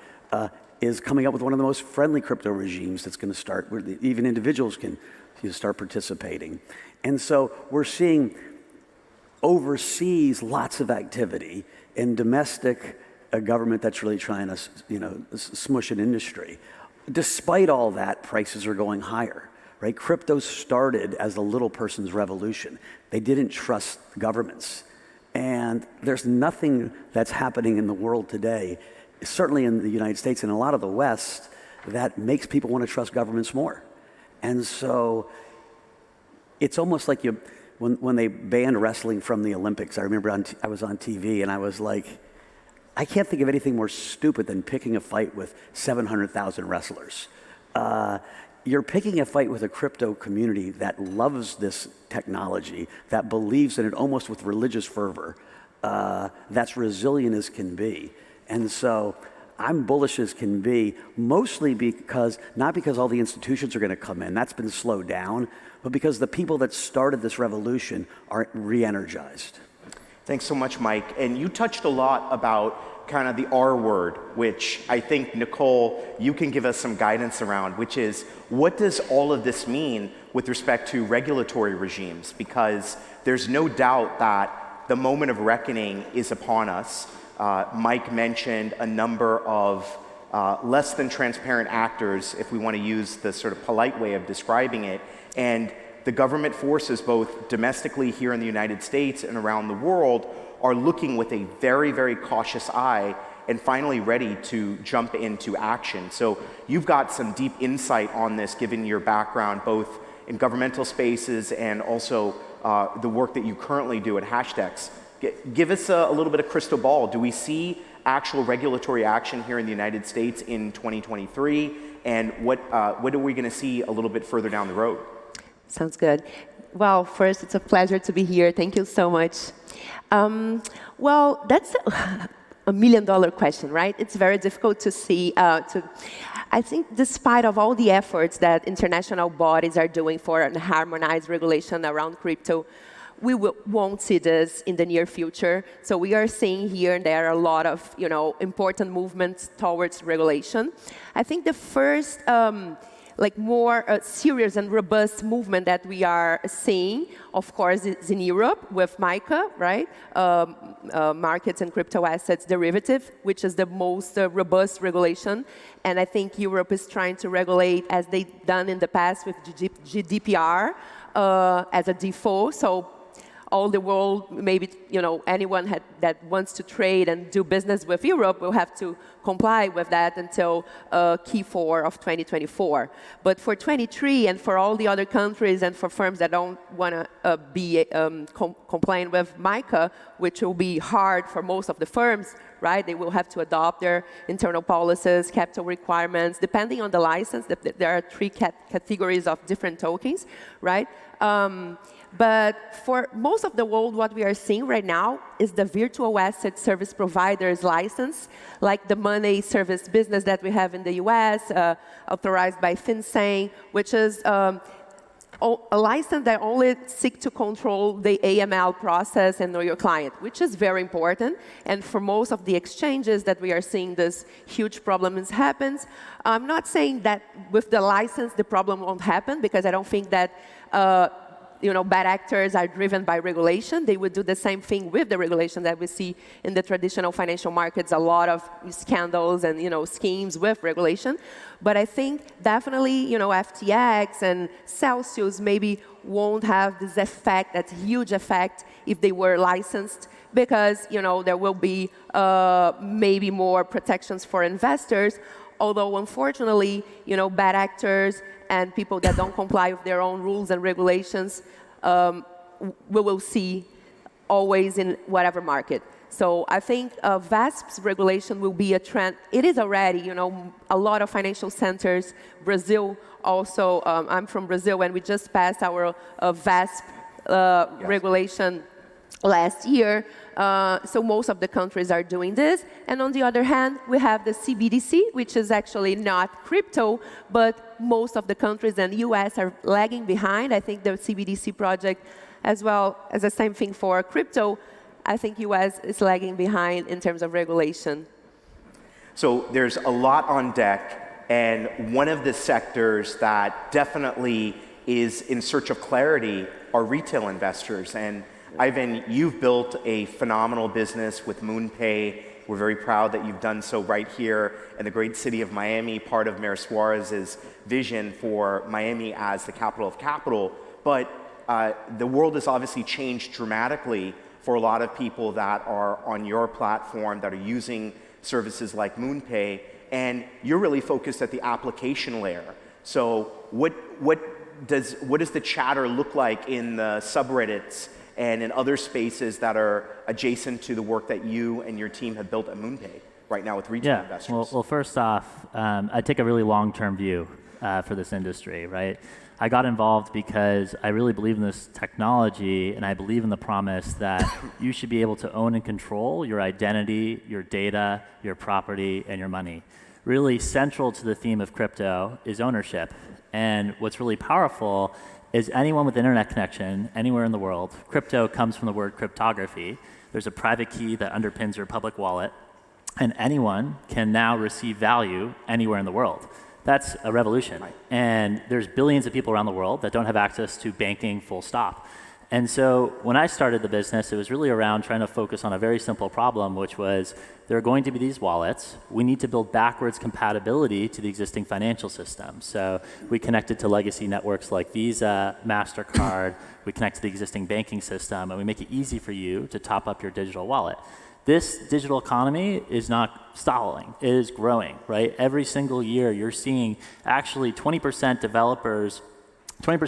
is coming up with one of the most friendly crypto regimes that's going to start, where even individuals can start participating. And so we're seeing overseas lots of activity in domestic a government that's really trying to, smush an industry. Despite all that, prices are going higher, right? Crypto started as the little person's revolution. They didn't trust governments. And there's nothing that's happening in the world today, certainly in the United States and a lot of the West, that makes people want to trust governments more. And so it's almost like when they banned wrestling from the Olympics, I remember I was on TV and I was like, I can't think of anything more stupid than picking a fight with 700,000 wrestlers. You're picking a fight with a crypto community that loves this technology, that believes in it almost with religious fervor, that's resilient as can be. And so I'm bullish as can be, mostly not because all the institutions are going to come in, that's been slowed down, but because the people that started this revolution are re-energized. Thanks so much, Mike. And you touched a lot about kind of the R word, which I think, Nicole, you can give us some guidance around, which is, what does all of this mean with respect to regulatory regimes? Because there's no doubt that the moment of reckoning is upon us. Mike mentioned a number of less than transparent actors, if we want to use the sort of polite way of describing it, and the government forces, both domestically here in the United States and around the world, are looking with a very, very cautious eye and finally ready to jump into action. So you've got some deep insight on this, given your background both in governmental spaces and also the work that you currently do at Hashdex. Give us a little bit of crystal ball. Do we see actual regulatory action here in the United States in 2023? And what are we going to see a little bit further down the road? Sounds good. Well, first, it's a pleasure to be here. Thank you so much. Well, that's a million-dollar question, right? It's very difficult to see. I think despite of all the efforts that international bodies are doing for a harmonized regulation around crypto, we won't see this in the near future. So we are seeing here and there a lot of important movements towards regulation. I think the first like more serious and robust movement that we are seeing, of course, is in Europe with MiCA, right? Markets and crypto assets derivative, which is the most robust regulation. And I think Europe is trying to regulate, as they've done in the past with GDPR, as a default. So all the world, maybe anyone that wants to trade and do business with Europe will have to comply with that until Q4 of 2024. But for 23 and for all the other countries and for firms that don't want to be compliant with MiCA, which will be hard for most of the firms, right? They will have to adopt their internal policies, capital requirements, depending on the license. There are 3 categories of different tokens, right? But for most of the world, what we are seeing right now is the virtual asset service providers license, like the money service business that we have in the US, authorized by FinCEN, which is a license that only seeks to control the AML process and know your client, which is very important. And for most of the exchanges that we are seeing this huge problems happens. I'm not saying that with the license the problem won't happen, because I don't think that bad actors are driven by regulation. They would do the same thing with the regulation that we see in the traditional financial markets, a lot of scandals and schemes with regulation. But I think definitely FTX and Celsius maybe won't have this effect, that huge effect, if they were licensed, because there will be maybe more protections for investors. Although unfortunately, bad actors and people that don't comply with their own rules and regulations, we will see always in whatever market. So I think VASP's regulation will be a trend. It is already, a lot of financial centers. Brazil also, I'm from Brazil, and we just passed our VASP regulation last year. So most of the countries are doing this. And on the other hand, we have the CBDC, which is actually not crypto, but most of the countries and US are lagging behind. I think the CBDC project, as well as the same thing for crypto, I think US is lagging behind in terms of regulation. So there's a lot on deck, and one of the sectors that definitely is in search of clarity are retail investors. And Ivan, you've built a phenomenal business with MoonPay. We're very proud that you've done so right here in the great city of Miami, part of Mayor Suarez's vision for Miami as the capital of capital. But the world has obviously changed dramatically for a lot of people that are on your platform, that are using services like MoonPay, and you're really focused at the application layer. So what does the chatter look like in the subreddits and in other spaces that are adjacent to the work that you and your team have built at MoonPay right now with retail investors? Well, first off, I take a really long-term view for this industry, right? I got involved because I really believe in this technology, and I believe in the promise that you should be able to own and control your identity, your data, your property, and your money. Really central to the theme of crypto is ownership. And what's really powerful is anyone with internet connection anywhere in the world. Crypto comes from the word cryptography. There's a private key that underpins your public wallet, and anyone can now receive value anywhere in the world. That's a revolution. And there's billions of people around the world that don't have access to banking, full stop. And so when I started the business, it was really around trying to focus on a very simple problem, which was there are going to be these wallets. We need to build backwards compatibility to the existing financial system. So we connected to legacy networks like Visa, MasterCard. We connect to the existing banking system, and we make it easy for you to top up your digital wallet. This digital economy is not stalling. It is growing, right? Every single year, you're seeing actually 20%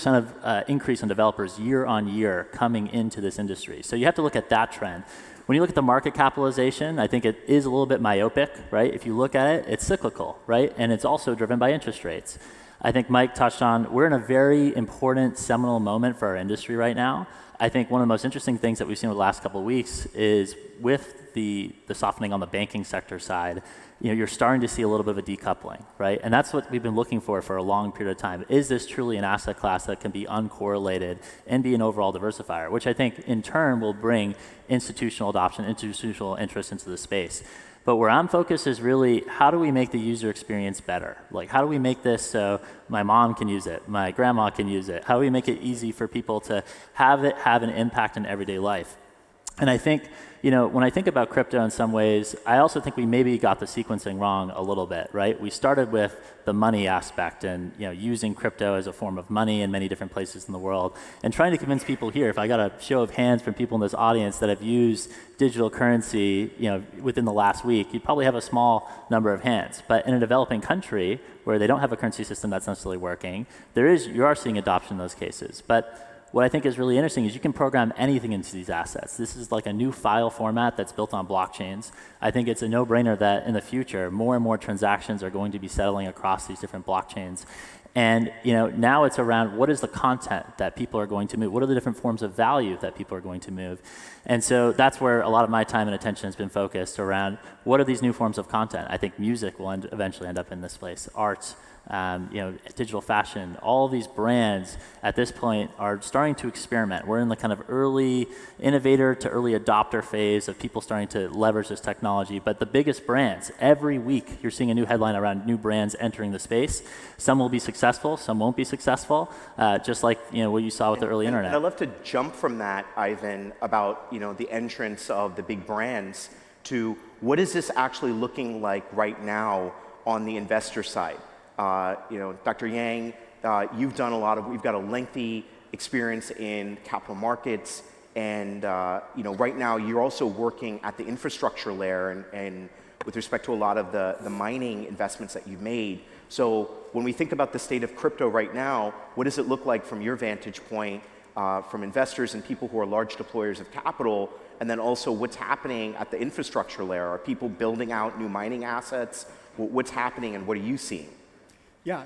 of increase in developers year on year coming into this industry. So you have to look at that trend. When you look at the market capitalization, I think it is a little bit myopic, right? If you look at it, it's cyclical, right? And it's also driven by interest rates. I think Mike touched on, we're in a very important seminal moment for our industry right now. I think one of the most interesting things that we've seen over the last couple of weeks is with the softening on the banking sector side, you're starting to see a little bit of a decoupling, right? And that's what we've been looking for a long period of time. Is this truly an asset class that can be uncorrelated and be an overall diversifier, which I think in turn will bring institutional adoption, institutional interest into the space. But where I'm focused is really, how do we make the user experience better? Like, how do we make this so my mom can use it, my grandma can use it? How do we make it easy for people to have it have an impact in everyday life? And I think, when I think about crypto in some ways, I also think we maybe got the sequencing wrong a little bit, right? We started with the money aspect and, using crypto as a form of money in many different places in the world, and trying to convince people here, if I got a show of hands from people in this audience that have used digital currency, within the last week, you'd probably have a small number of hands. But in a developing country where they don't have a currency system that's necessarily working, you are seeing adoption in those cases. But what I think is really interesting is you can program anything into these assets. This is like a new file format that's built on blockchains. I think it's a no-brainer that in the future, more and more transactions are going to be settling across these different blockchains. And now it's around, what is the content that people are going to move? What are the different forms of value that people are going to move? And so that's where a lot of my time and attention has been focused around, what are these new forms of content? I think music will eventually end up in this place, art, digital fashion. All these brands at this point are starting to experiment. We're in the kind of early innovator to early adopter phase of people starting to leverage this technology. But the biggest brands, every week you're seeing a new headline around new brands entering the space. Some will be successful, some won't be successful, just like what you saw with the early internet. And I'd love to jump from that, Ivan, about the entrance of the big brands to what is this actually looking like right now on the investor side? Dr. Yang, you've done we've got a lengthy experience in capital markets, and right now you're also working at the infrastructure layer and with respect to a lot of the mining investments that you've made. So when we think about the state of crypto right now, what does it look like from your vantage point, from investors and people who are large deployers of capital, and then also what's happening at the infrastructure layer? Are people building out new mining assets? What's happening and what are you seeing? Yeah,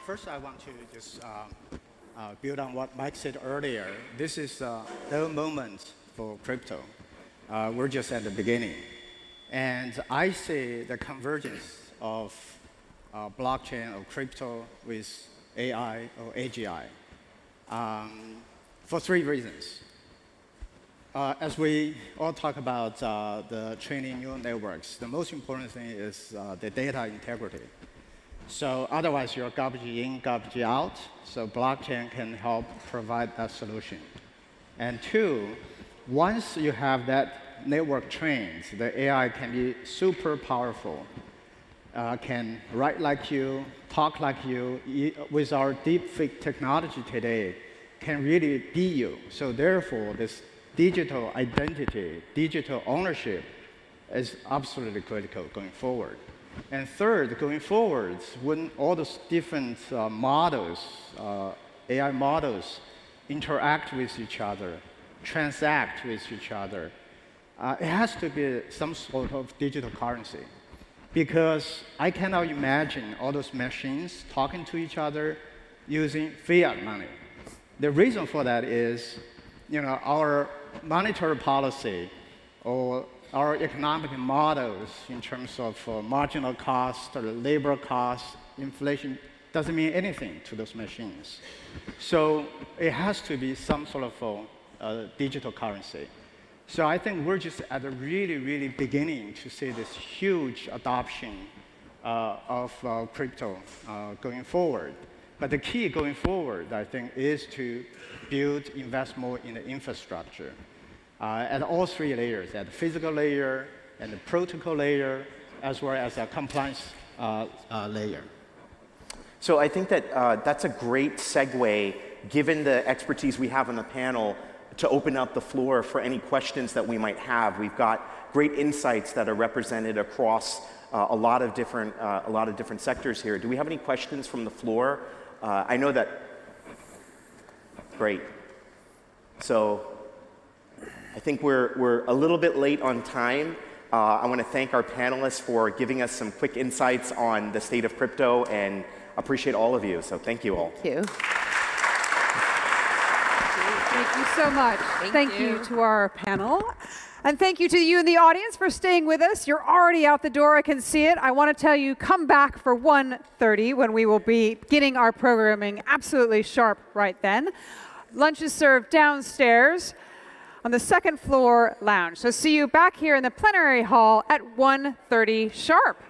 first I want to just build on what Mike said earlier. This is the moment for crypto. We're just at the beginning. And I see the convergence of blockchain or crypto with AI or AGI for three reasons. As we all talk about the training neural networks, the most important thing is the data integrity. So otherwise, you're garbage in, garbage out. So blockchain can help provide that solution. And two, once you have that network trained, the AI can be super powerful, can write like you, talk like you. With our deepfake technology today, can really be you. So therefore, this digital identity, digital ownership is absolutely critical going forward. And third, going forward, when all those different models, AI models, interact with each other, transact with each other, it has to be some sort of digital currency. Because I cannot imagine all those machines talking to each other using fiat money. The reason for that is, our monetary policy or our economic models in terms of marginal cost or labor cost, inflation, doesn't mean anything to those machines. So it has to be some sort of digital currency. So I think we're just at the really, really beginning to see this huge adoption of crypto going forward. But the key going forward, I think, is to invest more in the infrastructure. At all three layers, at the physical layer, and the protocol layer, as well as a compliance layer. So I think that that's a great segue, given the expertise we have on the panel, to open up the floor for any questions that we might have. We've got great insights that are represented across a lot of different sectors here. Do we have any questions from the floor? I know that. Great. So I think we're a little bit late on time. I want to thank our panelists for giving us some quick insights on the state of crypto, and appreciate all of you. So thank you all. Thank you. Thank you so much. Thank you to our panel. And thank you to you in the audience for staying with us. You're already out the door, I can see it. I want to tell you, come back for 1:30 when we will be beginning our programming absolutely sharp right then. Lunch is served downstairs on the second floor lounge. So see you back here in the plenary hall at 1:30 sharp.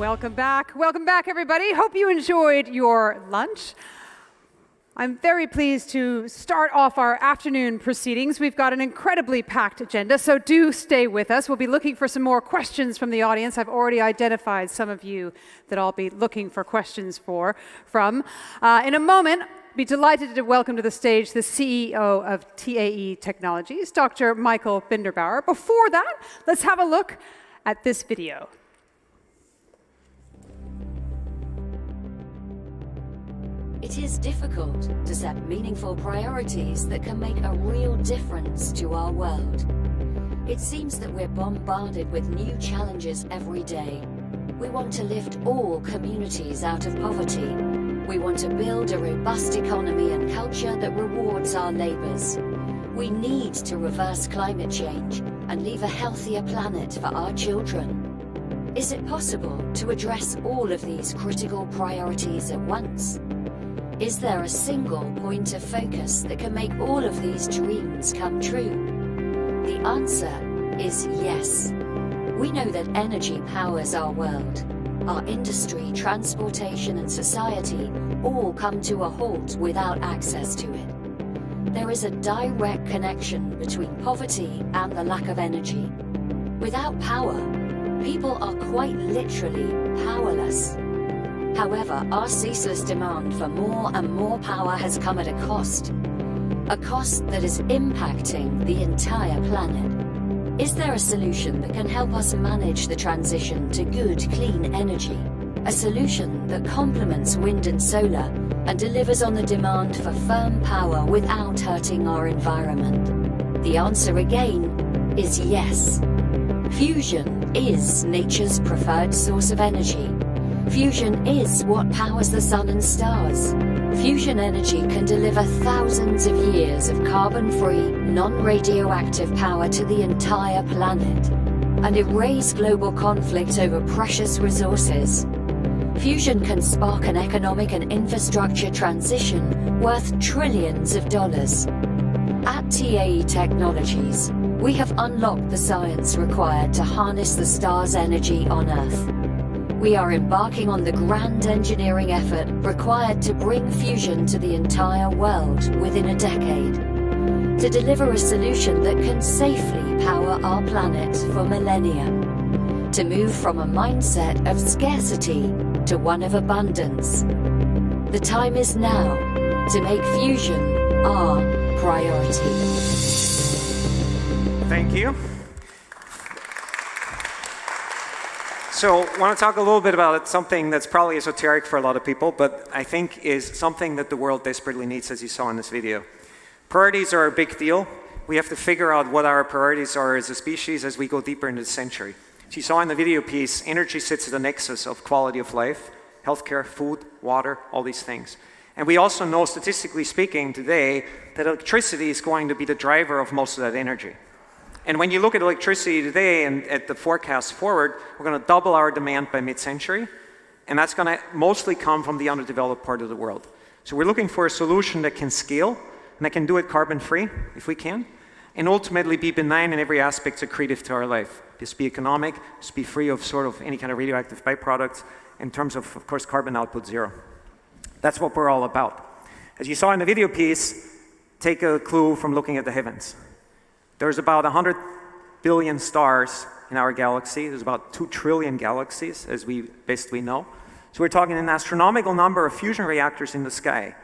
Welcome back. Welcome back, everybody. Hope you enjoyed your lunch. I'm very pleased to start off our afternoon proceedings. We've got an incredibly packed agenda, so do stay with us. We'll be looking for some more questions from the audience. I've already identified some of you that I'll be looking for questions from. In a moment, be delighted to welcome to the stage the CEO of TAE Technologies, Dr. Michael Binderbauer. Before that, let's have a look at this video. It is difficult to set meaningful priorities that can make a real difference to our world. It seems that we're bombarded with new challenges every day. We want to lift all communities out of poverty. We want to build a robust economy and culture that rewards our labors. We need to reverse climate change and leave a healthier planet for our children. Is it possible to address all of these critical priorities at once? Is there a single point of focus that can make all of these dreams come true? The answer is yes. We know that energy powers our world. Our industry, transportation, and society all come to a halt without access to it. There is a direct connection between poverty and the lack of energy. Without power, people are quite literally powerless. However, our ceaseless demand for more and more power has come at a cost that is impacting the entire planet. Is there a solution that can help us manage the transition to good, clean energy? A solution that complements wind and solar and delivers on the demand for firm power without hurting our environment? The answer again is yes. Fusion is nature's preferred source of energy. Fusion is what powers the sun and stars. Fusion energy can deliver thousands of years of carbon-free, non-radioactive power to the entire planet and erase global conflict over precious resources. Fusion can spark an economic and infrastructure transition worth trillions of dollars. At TAE Technologies, we have unlocked the science required to harness the star's energy on Earth. We are embarking on the grand engineering effort required to bring fusion to the entire world within a decade, to deliver a solution that can safely power our planet for millennia, to move from a mindset of scarcity to one of abundance. The time is now to make fusion our priority. Thank you. So I want to talk a little bit about something that's probably esoteric for a lot of people, but I think is something that the world desperately needs, as you saw in this video. Priorities are a big deal. We have to figure out what our priorities are as a species as we go deeper into the century. As you saw in the video piece, energy sits at the nexus of quality of life, healthcare, food, water, all these things. And we also know, statistically speaking, today, that electricity is going to be the driver of most of that energy. And when you look at electricity today and at the forecast forward, we're going to double our demand by mid-century, and that's going to mostly come from the underdeveloped part of the world. So we're looking for a solution that can scale, and that can do it carbon-free, if we can, and ultimately be benign in every aspect accretive to our life. Just be economic, just be free of sort of any kind of radioactive byproducts, in terms of course, carbon output zero. That's what we're all about. As you saw in the video piece, take a clue from looking at the heavens. There's about 100 billion stars in our galaxy. There's about 2 trillion galaxies, as we best we know. So we're talking an astronomical number of fusion reactors in the sky.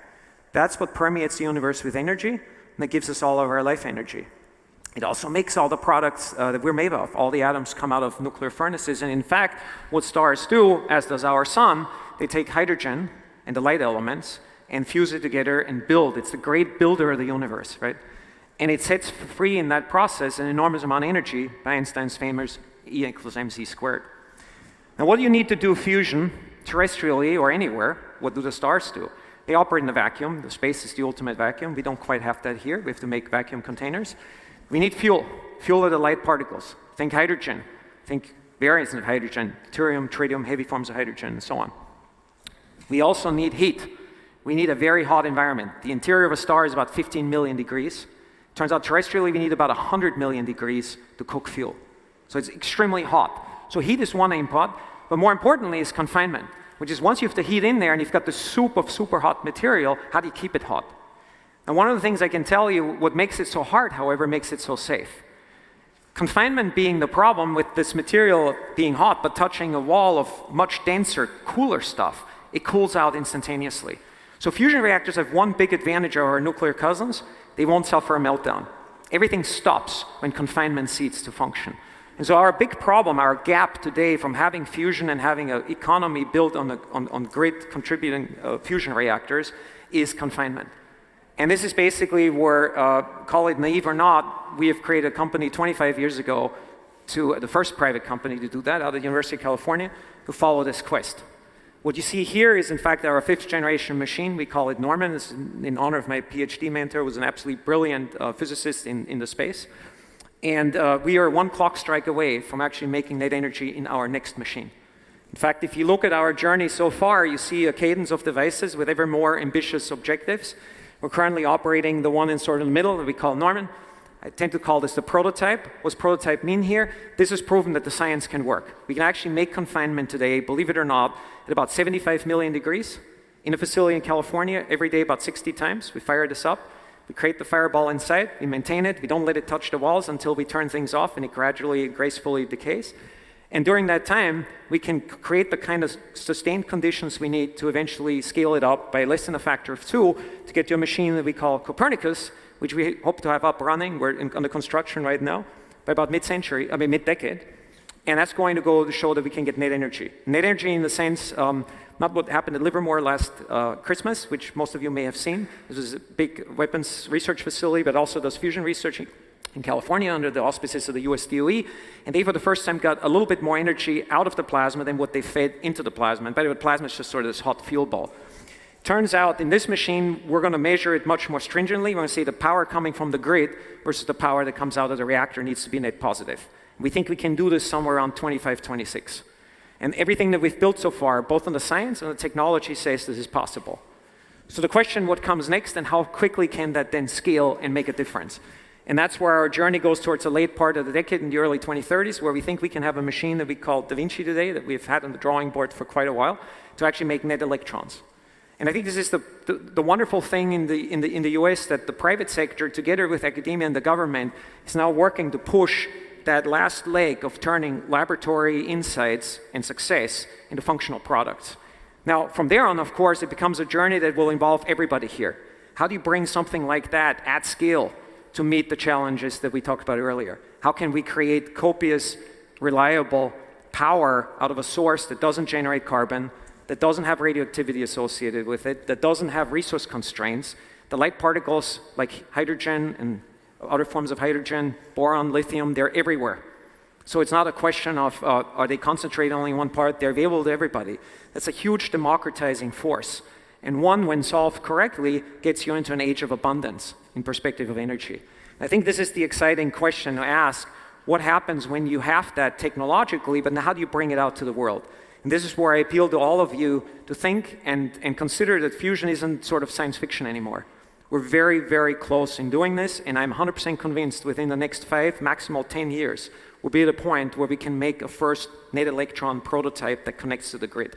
That's what permeates the universe with energy, and that gives us all of our life energy. It also makes all the products that we're made of. All the atoms come out of nuclear furnaces, and in fact, what stars do, as does our sun, they take hydrogen and the light elements and fuse it together and build. It's the great builder of the universe, right? And it sets free in that process an enormous amount of energy by Einstein's famous E equals mc squared. Now what do you need to do fusion terrestrially or anywhere? What do the stars do? They operate in a vacuum. The space is the ultimate vacuum. We don't quite have that here. We have to make vacuum containers. We need fuel. Fuel are the light particles. Think hydrogen. Think variants of hydrogen, deuterium, tritium, heavy forms of hydrogen, and so on. We also need heat. We need a very hot environment. The interior of a star is about 15 million degrees. Turns out terrestrially we need about 100 million degrees to cook fuel. So it's extremely hot. So heat is one input. But more importantly is confinement, which is once you have the heat in there and you've got the soup of super hot material, how do you keep it hot? And one of the things I can tell you, what makes it so hard, however, makes it so safe. Confinement being the problem with this material being hot, but touching a wall of much denser, cooler stuff, it cools out instantaneously. So fusion reactors have one big advantage over our nuclear cousins: they won't suffer a meltdown. Everything stops when confinement ceases to function. And so our big problem, our gap today from having fusion and having an economy built on grid contributing fusion reactors is confinement. And this is basically where, call it naive or not, we have created a company 25 years ago, the first private company to do that out of the University of California, to follow this quest. What you see here is, in fact, our 5th generation machine. We call it Norman. This is in honor of my PhD mentor, who was an absolutely brilliant physicist in the space. And we are 1 clock strike away from actually making net energy in our next machine. In fact, if you look at our journey so far, you see a cadence of devices with ever more ambitious objectives. We're currently operating the one in sort of the middle that we call Norman. I tend to call this the prototype. What does prototype mean here? This has proven that the science can work. We can actually make confinement today, believe it or not, at about 75 million degrees in a facility in California every day about 60 times. We fire this up. We create the fireball inside. We maintain it. We don't let it touch the walls until we turn things off, and it gradually, gracefully decays. And during that time, we can create the kind of sustained conditions we need to eventually scale it up by less than a factor of 2 to get to a machine that we call Copernicus, which we hope to have up running. We're under construction right now by about mid-decade. And that's going to go to show that we can get net energy. Net energy in the sense, not what happened at Livermore last Christmas, which most of you may have seen. This is a big weapons research facility, but also does fusion research in California under the auspices of the US DOE, and they for the first time got a little bit more energy out of the plasma than what they fed into the plasma. And by the way, plasma is just sort of this hot fuel ball. Turns out in this machine, we're going to measure it much more stringently. We're going to say the power coming from the grid versus the power that comes out of the reactor needs to be net positive. We think we can do this somewhere around 25, 26. And everything that we've built so far, both on the science and the technology, says this is possible. So the question, what comes next and how quickly can that then scale and make a difference? And that's where our journey goes towards the late part of the decade in the early 2030s, where we think we can have a machine that we call Da Vinci today, that we've had on the drawing board for quite a while, to actually make net electrons. And I think this is the wonderful thing in the US, that the private sector, together with academia and the government, is now working to push that last leg of turning laboratory insights and success into functional products. Now, from there on, of course, it becomes a journey that will involve everybody here. How do you bring something like that at scale to meet the challenges that we talked about earlier? How can we create copious, reliable power out of a source that doesn't generate carbon, that doesn't have radioactivity associated with it, that doesn't have resource constraints? The light particles like hydrogen and other forms of hydrogen, boron, lithium, they're everywhere. So it's not a question of are they concentrated only in one part, they're available to everybody. That's a huge democratizing force. And one, when solved correctly, gets you into an age of abundance in perspective of energy. I think this is the exciting question to ask. What happens when you have that technologically, but now how do you bring it out to the world? And this is where I appeal to all of you to think and consider that fusion isn't sort of science fiction anymore. We're very, very close in doing this, and I'm 100% convinced within the next 5, maximal 10 years, we'll be at a point where we can make a first net electron prototype that connects to the grid.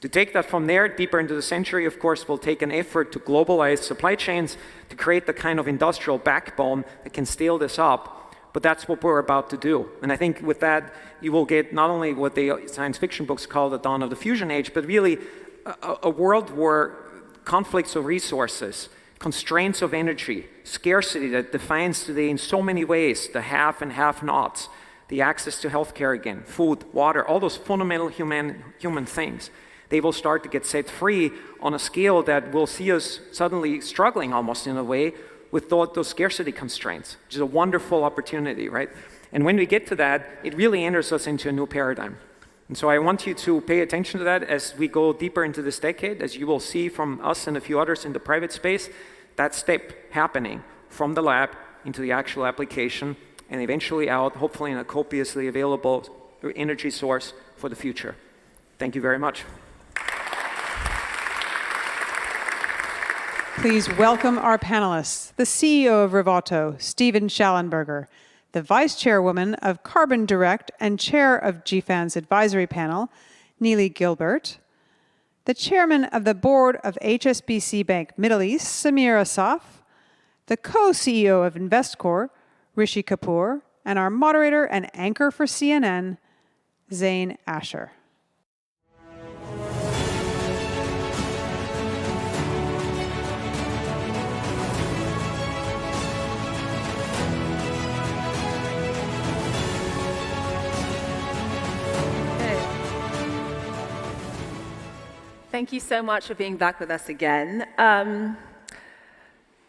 To take that from there, deeper into the century, of course, will take an effort to globalize supply chains, to create the kind of industrial backbone that can scale this up. But that's what we're about to do. And I think with that, you will get not only what the science fiction books call the dawn of the fusion age, but really a world where conflicts of resources, constraints of energy, scarcity that defines today in so many ways the have and have-nots, the access to healthcare again, food, water, all those fundamental human things, they will start to get set free on a scale that will see us suddenly struggling almost in a way with those scarcity constraints, which is a wonderful opportunity, right? And when we get to that, it really enters us into a new paradigm. And so I want you to pay attention to that as we go deeper into this decade, as you will see from us and a few others in the private space, that step happening from the lab into the actual application and eventually out, hopefully in a copiously available energy source for the future. Thank you very much. Please welcome our panelists, the CEO of Rivato, Steven Schallenberger, the Vice Chairwoman of Carbon Direct and Chair of GFAN's Advisory Panel, Neely Gilbert, the chairman of the board of HSBC Bank Middle East, Samir Asaf, the co-CEO of InvestCore, Rishi Kapoor, and our moderator and anchor for CNN, Zain Asher. Thank you so much for being back with us again.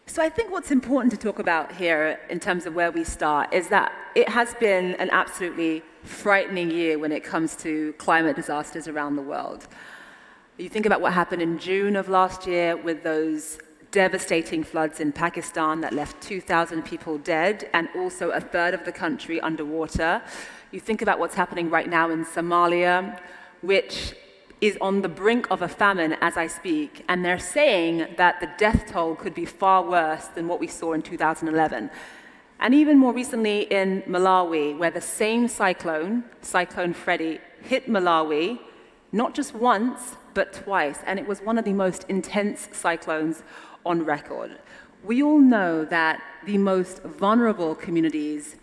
So I think what's important to talk about here in terms of where we start is that it has been an absolutely frightening year when it comes to climate disasters around the world. You think about what happened in June of last year with those devastating floods in Pakistan that left 2,000 people dead and also a third of the country underwater. You think about what's happening right now in Somalia, which is on the brink of a famine as I speak, and they're saying that the death toll could be far worse than what we saw in 2011. And even more recently in Malawi, where the same cyclone, Cyclone Freddy, hit Malawi, not just once, but twice, and it was one of the most intense cyclones on record. We all know that the most vulnerable communities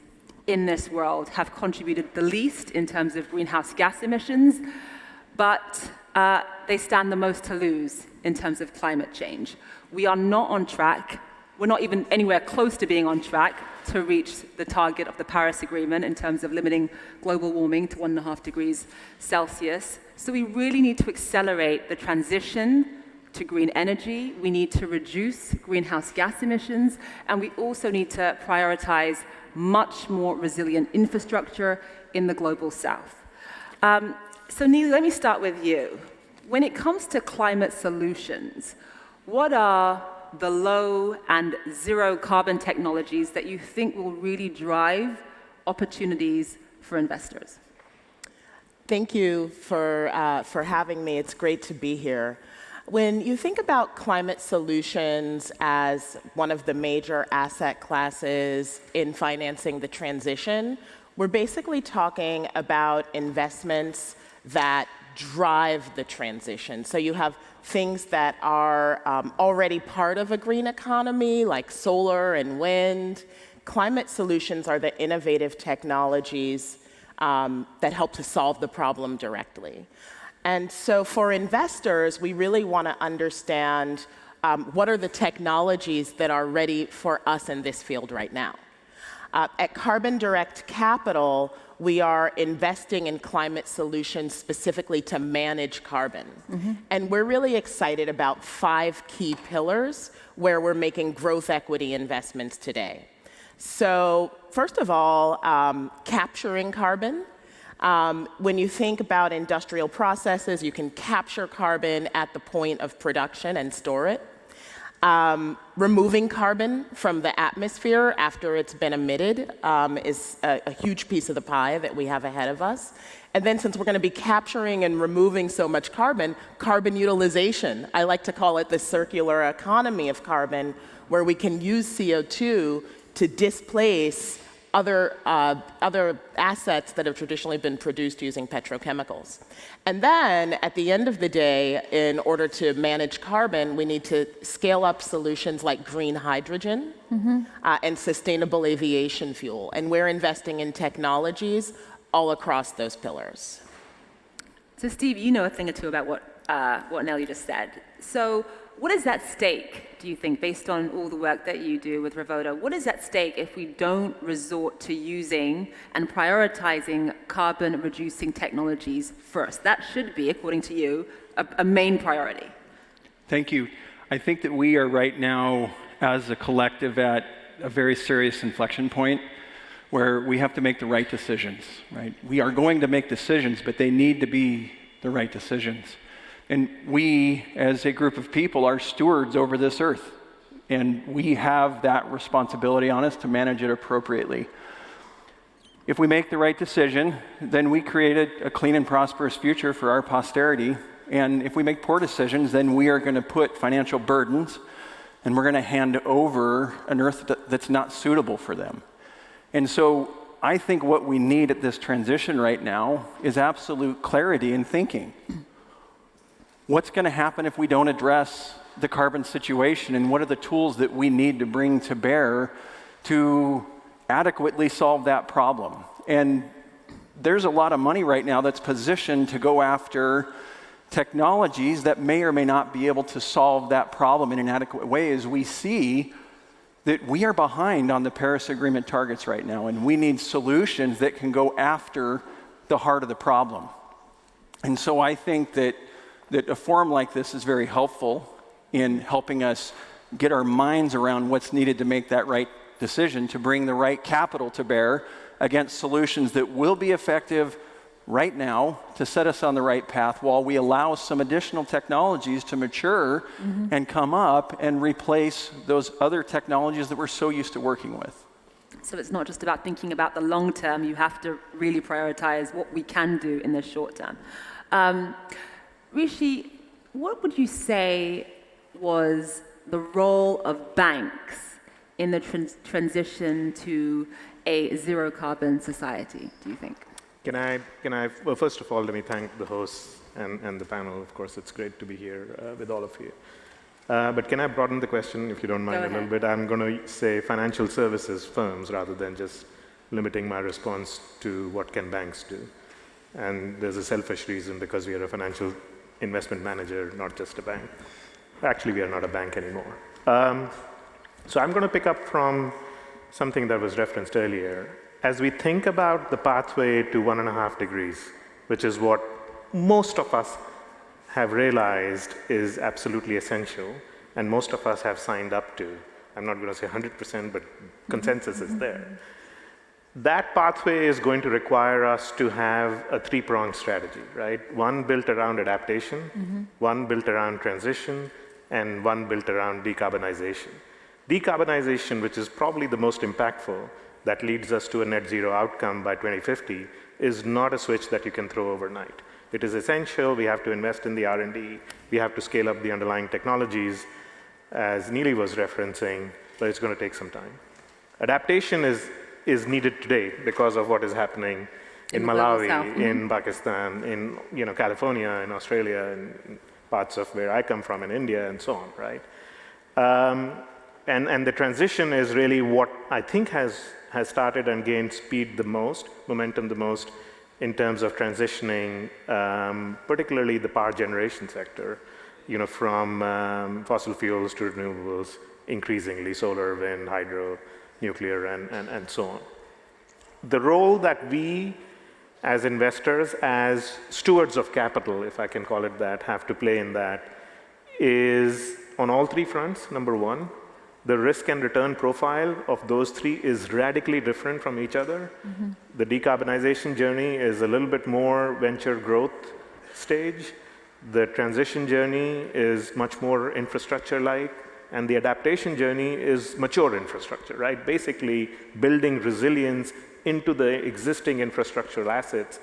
in this world have contributed the least in terms of greenhouse gas emissions, but they stand the most to lose in terms of climate change. We are not on track. We're not even anywhere close to being on track to reach the target of the Paris Agreement in terms of limiting global warming to 1.5 degrees Celsius. So we really need to accelerate the transition to green energy. We need to reduce greenhouse gas emissions, and we also need to prioritize much more resilient infrastructure in the global south. So Neely, let me start with you. When it comes to climate solutions, what are the low and zero carbon technologies that you think will really drive opportunities for investors? Thank you for having me. It's great to be here. When you think about climate solutions as one of the major asset classes in financing the transition, we're basically talking about investments that drive the transition. So you have things that are already part of a green economy, like solar and wind. Climate solutions are the innovative technologies that help to solve the problem directly. And so for investors, we really want to understand what are the technologies that are ready for us in this field right now. At Carbon Direct Capital, we are investing in climate solutions specifically to manage carbon. And we're really excited about 5 key pillars where we're making growth equity investments today. So first of all, capturing carbon. When you think about industrial processes, you can capture carbon at the point of production and store it. Removing carbon from the atmosphere after it's been emitted is a huge piece of the pie that we have ahead of us. And then since we're going to be capturing and removing so much carbon, carbon utilization. I like to call it the circular economy of carbon, where we can use CO2 to displace other assets that have traditionally been produced using petrochemicals. And then, at the end of the day, in order to manage carbon, we need to scale up solutions like green hydrogen and sustainable aviation fuel. And we're investing in technologies all across those pillars. So Steve, you know a thing or two about what Nelly just said. So what is at stake, do you think, based on all the work that you do with Revoda? What is at stake if we don't resort to using and prioritizing carbon-reducing technologies first? That should be, according to you, a main priority. Thank you. I think that we are right now, as a collective, at a very serious inflection point where we have to make the right decisions, right? We are going to make decisions, but they need to be the right decisions. And we, as a group of people, are stewards over this earth. And we have that responsibility on us to manage it appropriately. If we make the right decision, then we create a clean and prosperous future for our posterity. And if we make poor decisions, then we are going to put financial burdens, and we're going to hand over an earth that's not suitable for them. And so I think what we need at this transition right now is absolute clarity in thinking. what's going to happen if we don't address the carbon situation, and what are the tools that we need to bring to bear to adequately solve that problem. And there's a lot of money right now that's positioned to go after technologies that may or may not be able to solve that problem in an adequate way, as we see that we are behind on the Paris Agreement targets right now, and we need solutions that can go after the heart of the problem. And so I think that a forum like this is very helpful in helping us get our minds around what's needed to make that right decision, to bring the right capital to bear against solutions that will be effective right now to set us on the right path, while we allow some additional technologies to mature and come up and replace those other technologies that we're so used to working with. So it's not just about thinking about the long term, you have to really prioritize what we can do in the short term. Rishi, what would you say was the role of banks in the transition to a zero carbon society, do you think? Can I, well, first of all, let me thank the hosts and the panel. Of course, it's great to be here with all of you. But can I broaden the question, if you don't mind, a little bit? I'm going to say financial services firms rather than just limiting my response to what can banks do. And there's a selfish reason, because we are a financial investment manager, not just a bank. Actually, we are not a bank anymore. So I'm going to pick up from something that was referenced earlier. As we think about the pathway to 1.5 degrees, which is what most of us have realized is absolutely essential, and most of us have signed up to, I'm not going to say 100%, but consensus is there. That pathway is going to require us to have a three-pronged strategy, right? One built around adaptation, one built around transition, and one built around decarbonization. Decarbonization, which is probably the most impactful, that leads us to a net zero outcome by 2050, is not a switch that you can throw overnight. It is essential. We have to invest in the R&D. We have to scale up the underlying technologies, as Neely was referencing, but it's going to take some time. Adaptation is needed today because of what is happening in Malawi, in Pakistan, in California, in Australia, and parts of where I come from in India, and so on, right? And the transition is really what I think has started and gained speed the most, momentum the most, in terms of transitioning, particularly the power generation sector, from fossil fuels to renewables, increasingly solar, wind, hydro, nuclear, and so on. The role that we, as investors, as stewards of capital, if I can call it that, have to play in that is on all three fronts. Number one, the risk and return profile of those three is radically different from each other. The decarbonization journey is a little bit more venture growth stage. The transition journey is much more infrastructure-like, and the adaptation journey is mature infrastructure, right? Basically building resilience into the existing infrastructural assets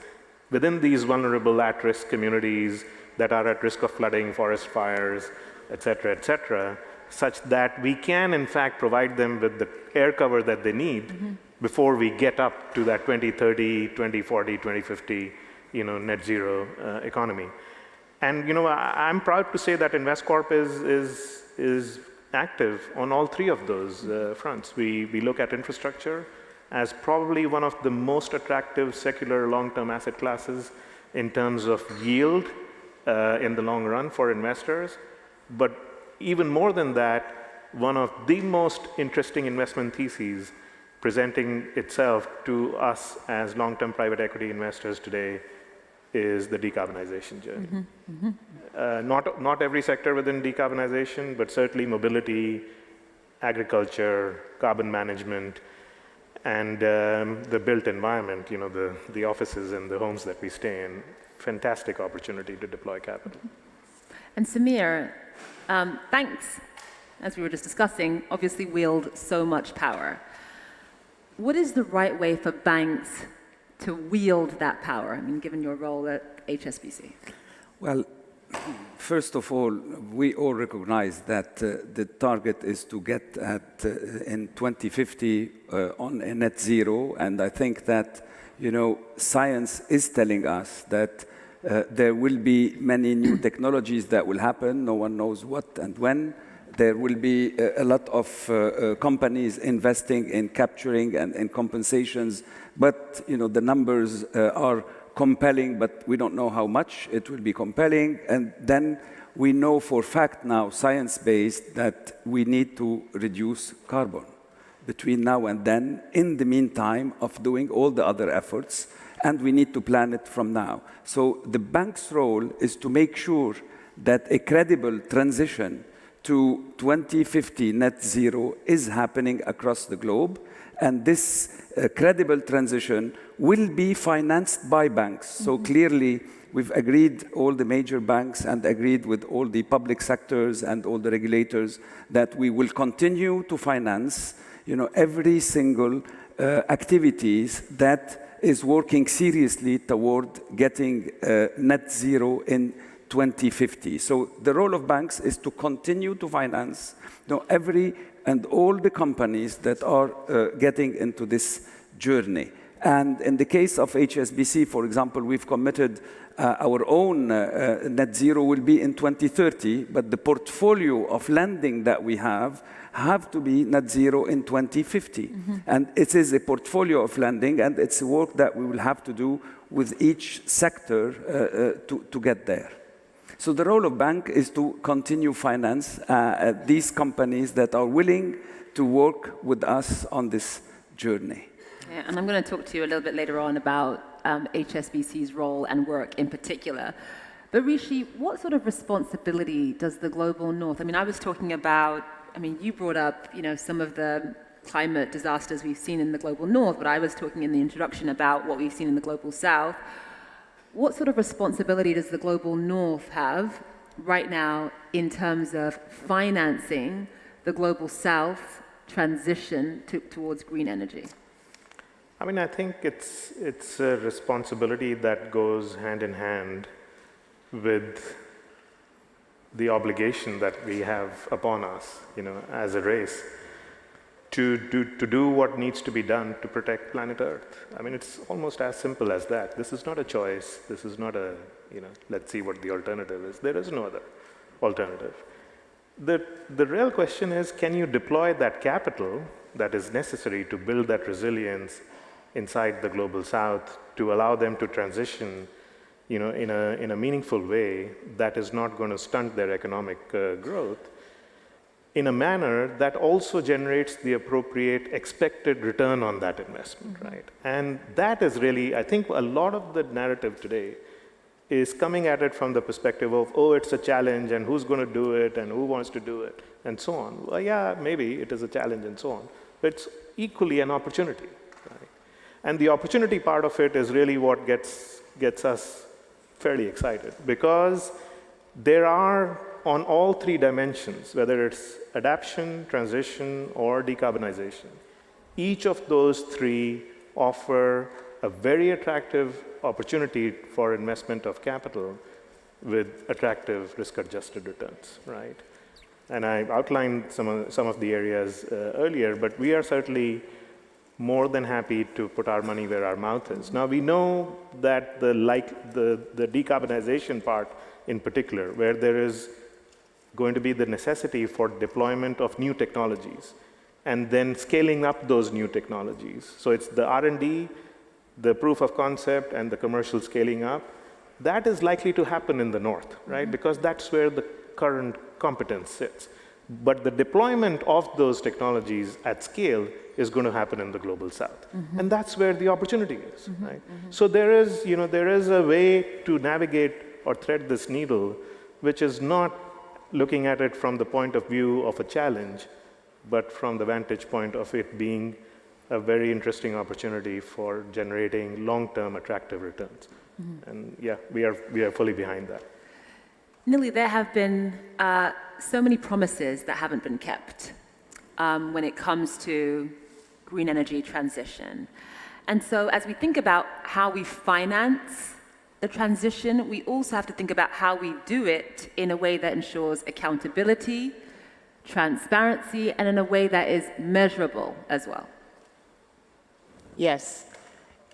within these vulnerable at-risk communities that are at risk of flooding, forest fires, et cetera, such that we can, in fact, provide them with the air cover that they need before we get up to that 2030, 2040, 2050, net zero economy. And, I'm proud to say that InvestCorp is active on all three of those fronts. We look at infrastructure as probably one of the most attractive secular long-term asset classes in terms of yield in the long run for investors. But even more than that, one of the most interesting investment theses presenting itself to us as long-term private equity investors today is the decarbonization journey. Not every sector within decarbonization, but certainly mobility, agriculture, carbon management, and the built environment, the offices and the homes that we stay in. Fantastic opportunity to deploy capital. And Samir, banks, as we were just discussing, obviously wield so much power. What is the right way for banks to wield that power? I mean, given your role at HSBC. Well, first of all, we all recognize that the target is to get at in 2050 on a net zero, and I think that science is telling us that There will be many new technologies that will happen. No one knows what and when. There will be a lot of companies investing in capturing and in compensations. But the numbers are compelling, but we don't know how much it will be compelling. And then we know for fact now, science-based, that we need to reduce carbon between now and then, in the meantime of doing all the other efforts, and we need to plan it from now. So the bank's role is to make sure that a credible transition to 2050 net zero is happening across the globe, and this credible transition will be financed by banks. So clearly, we've agreed, all the major banks, and agreed with all the public sectors and all the regulators, that we will continue to finance every single activities that is working seriously toward getting net zero in 2050. So the role of banks is to continue to finance every and all the companies that are getting into this journey. And in the case of HSBC, for example, we've committed our own net zero will be in 2030, but the portfolio of lending that we have to be net zero in 2050. And it is a portfolio of lending, and it's work that we will have to do with each sector to get there. So the role of bank is to continue finance these companies that are willing to work with us on this journey. Yeah, and I'm going to talk to you a little bit later on about HSBC's role and work in particular. But Rishi, what sort of responsibility does the global north? I mean, I was talking about, you brought up, some of the climate disasters we've seen in the global north, but I was talking in the introduction about what we've seen in the global south. What sort of responsibility does the global north have right now in terms of financing the global south transition towards green energy? I think it's a responsibility that goes hand in hand with the obligation that we have upon us, as a race, to do what needs to be done to protect planet Earth. It's almost as simple as that. This is not a choice. This is not a, let's see what the alternative is. There is no other alternative. The real question is, can you deploy that capital that is necessary to build that resilience inside the global south to allow them to transition in a meaningful way that is not going to stunt their economic growth in a manner that also generates the appropriate expected return on that investment, right? And that is really, I think a lot of the narrative today is coming at it from the perspective of, oh, it's a challenge and who's going to do it and who wants to do it and so on. Well, yeah, maybe it is a challenge and so on, but it's equally an opportunity, right? And the opportunity part of it is really what gets us fairly excited, because there are, on all three dimensions, whether it's adaptation, transition, or decarbonization, each of those three offer a very attractive opportunity for investment of capital with attractive risk-adjusted returns, right? And I outlined some of the areas earlier, but we are certainly more than happy to put our money where our mouth is. Now, we know that the decarbonization part in particular, where there is going to be the necessity for deployment of new technologies and then scaling up those new technologies. So it's the R&D, the proof of concept, and the commercial scaling up. That is likely to happen in the north, right? Because that's where the current competence sits. But the deployment of those technologies at scale is going to happen in the global south. And that's where the opportunity is, right? So there is a way to navigate or thread this needle, which is not looking at it from the point of view of a challenge, but from the vantage point of it being a very interesting opportunity for generating long-term attractive returns. And yeah, we are fully behind that. Nili, there have been so many promises that haven't been kept when it comes to green energy transition. And so as we think about how we finance the transition, we also have to think about how we do it in a way that ensures accountability, transparency, and in a way that is measurable as well. Yes.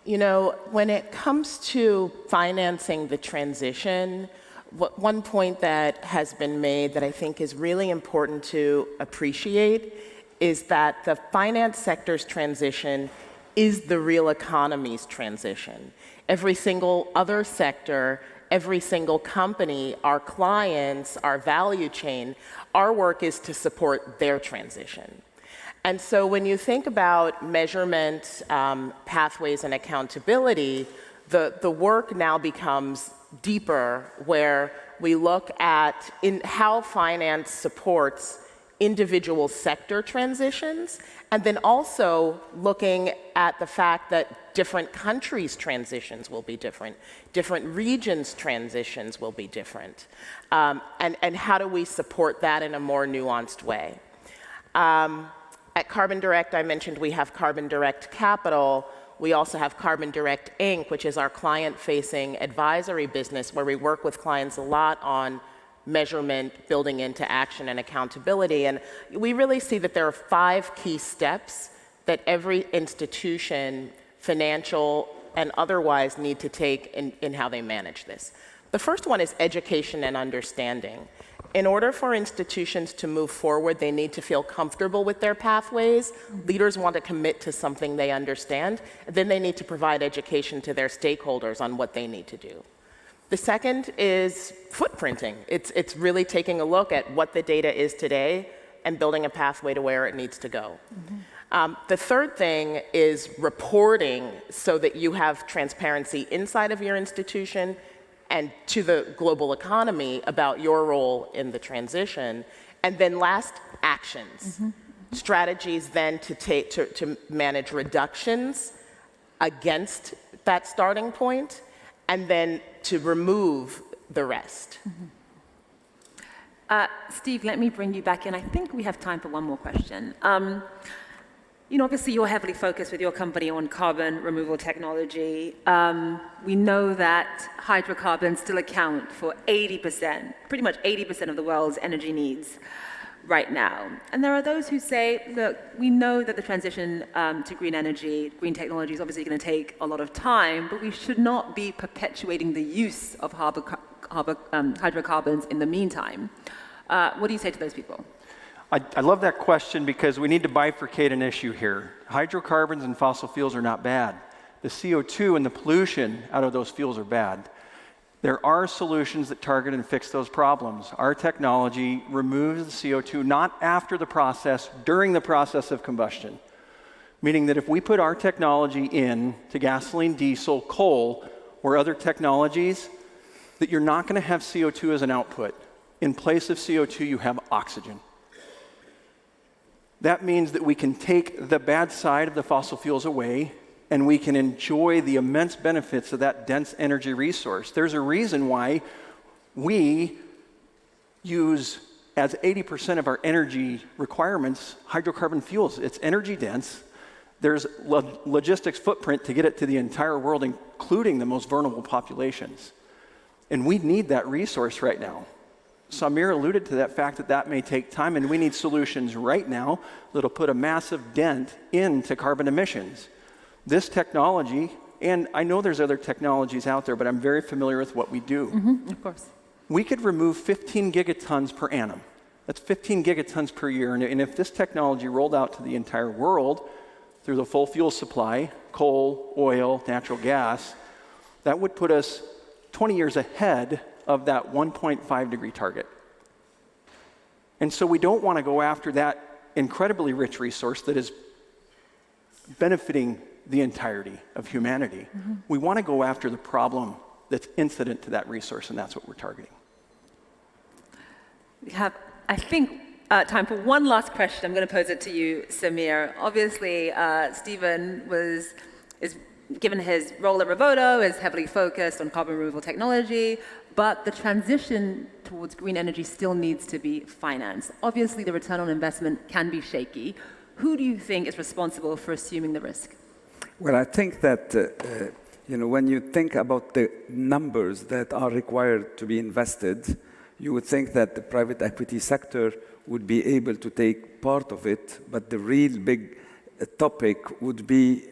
You know, when it comes to financing the transition, one point that has been made that I think is really important to appreciate is that the finance sector's transition is the real economy's transition. Every single other sector, every single company, our clients, our value chain, our work is to support their transition. And so when you think about measurement, pathways, and accountability, the work now becomes deeper, where we look at how finance supports individual sector transitions, and then also looking at the fact that different countries' transitions will be different, different regions' transitions will be different, and how do we support that in a more nuanced way. At Carbon Direct, I mentioned we have Carbon Direct Capital. We also have Carbon Direct Inc., which is our client-facing advisory business, where we work with clients a lot on measurement, building into action and accountability. And we really see that there are 5 key steps that every institution, financial and otherwise, need to take in how they manage this. The first one is education and understanding. In order for institutions to move forward, they need to feel comfortable with their pathways. Leaders want to commit to something they understand. Then they need to provide education to their stakeholders on what they need to do. The second is footprinting. It's really taking a look at what the data is today and building a pathway to where it needs to go. The third thing is reporting, so that you have transparency inside of your institution and to the global economy about your role in the transition. And then last, actions. Strategies then to manage reductions against that starting point, and then to remove the rest. Steve, let me bring you back in. I think we have time for one more question. You know, obviously you're heavily focused with your company on carbon removal technology. We know that hydrocarbons still account for 80%, pretty much 80% of the world's energy needs right now. And there are those who say, look, we know that the transition to green energy, green technology is obviously going to take a lot of time, but we should not be perpetuating the use of hydrocarbons in the meantime. What do you say to those people? I love that question, because we need to bifurcate an issue here. Hydrocarbons and fossil fuels are not bad. The CO2 and the pollution out of those fuels are bad. There are solutions that target and fix those problems. Our technology removes the CO2 not after the process, during the process of combustion. Meaning that if we put our technology in to gasoline, diesel, coal, or other technologies, that you're not going to have CO2 as an output. In place of CO2, you have oxygen. That means that we can take the bad side of the fossil fuels away, and we can enjoy the immense benefits of that dense energy resource. There's a reason why we use, as 80% of our energy requirements, hydrocarbon fuels. It's energy dense. There's logistics footprint to get it to the entire world, including the most vulnerable populations. And we need that resource right now. Samir alluded to that fact that may take time, and we need solutions right now that'll put a massive dent into carbon emissions. This technology, and I know there's other technologies out there, but I'm very familiar with what we do. Of course. We could remove 15 gigatons per annum. That's 15 gigatons per year. And if this technology rolled out to the entire world through the full fuel supply, coal, oil, natural gas, that would put us 20 years ahead of that 1.5 degree target. And so we don't want to go after that incredibly rich resource that is benefiting the entirety of humanity. We want to go after the problem that's incident to that resource, and that's what we're targeting. We have, I think, time for one last question. I'm going to pose it to you, Samir. Obviously, Stephen is given his role at Revoto, is heavily focused on carbon removal technology, but the transition towards green energy still needs to be financed. Obviously, the return on investment can be shaky. Who do you think is responsible for assuming the risk? Well, I think that when you think about the numbers that are required to be invested, you would think that the private equity sector would be able to take part of it, but the real big topic would be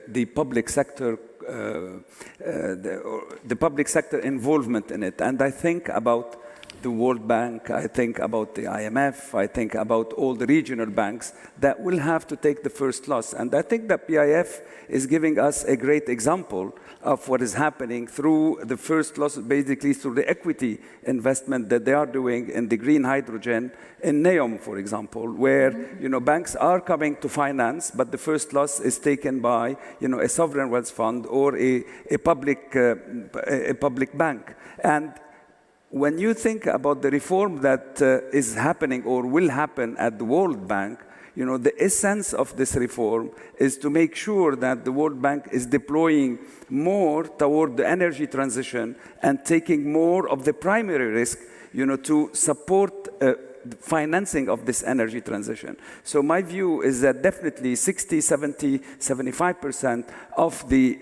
the public sector the public sector involvement in it. And I think about the World Bank, I think about the IMF, I think about all the regional banks that will have to take the first loss. And I think that PIF is giving us a great example of what is happening through the first loss, basically through the equity investment that they are doing in the green hydrogen in NEOM, for example, where banks are coming to finance, but the first loss is taken by a sovereign wealth fund or a public bank. And when you think about the reform that is happening or will happen at the World Bank, the essence of this reform is to make sure that the World Bank is deploying more toward the energy transition and taking more of the primary risk, to support financing of this energy transition. So my view is that definitely 60, 70, 75% of the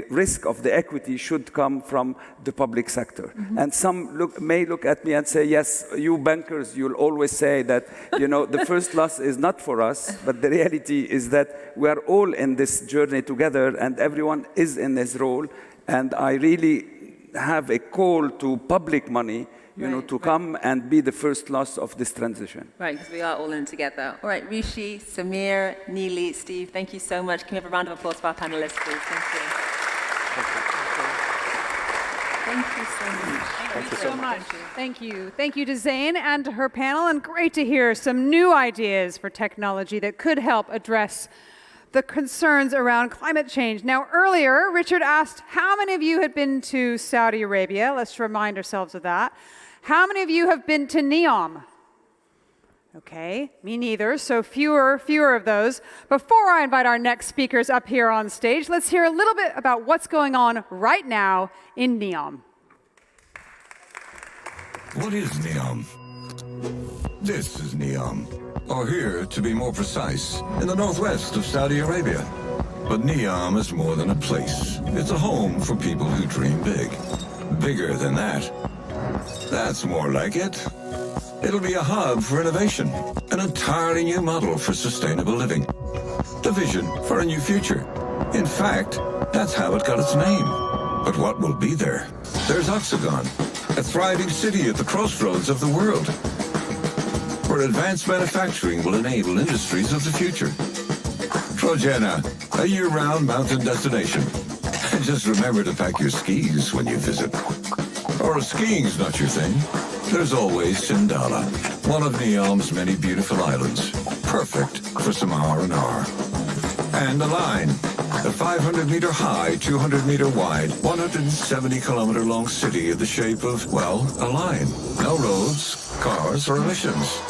risk of the equity should come from the public sector. And some may look at me and say, yes, you bankers, you'll always say that the first loss is not for us, but the reality is that we are all in this journey together and everyone is in this role. And I really have a call to public money to come and be the first loss of this transition. Right, because we are all in together. All right, Rishi, Samir, Neeli, Steve, thank you so much. Can we have a round of applause for our panelists, please? Thank you. Thank you so much. Thank you so much. Thank you. Thank you to Zain and to her panel, and great to hear some new ideas for technology that could help address the concerns around climate change. Now, earlier, Richard asked how many of you had been to Saudi Arabia. Let's remind ourselves of that. How many of you have been to NEOM? Okay, me neither, so fewer of those. Before I invite our next speakers up here on stage, let's hear a little bit about what's going on right now in NEOM. What is NEOM? This is NEOM, or here, to be more precise, in the northwest of Saudi Arabia. But NEOM is more than a place. It's a home for people who dream big. Bigger than that. That's more like it. It'll be a hub for innovation, an entirely new model for sustainable living. The vision for a new future. In fact, that's how it got its name. But what will be there? There's Oxagon, a thriving city at the crossroads of the world, where advanced manufacturing will enable industries of the future. Trojena, a year-round mountain destination. And just remember to pack your skis when you visit. Or if skiing's not your thing, there's always Sindala, one of NEOM's many beautiful islands, perfect for some R&R. And the Line, a 500-meter high, 200-meter wide, 170-kilometer long city in the shape of, well, a line. No roads, cars, or emissions.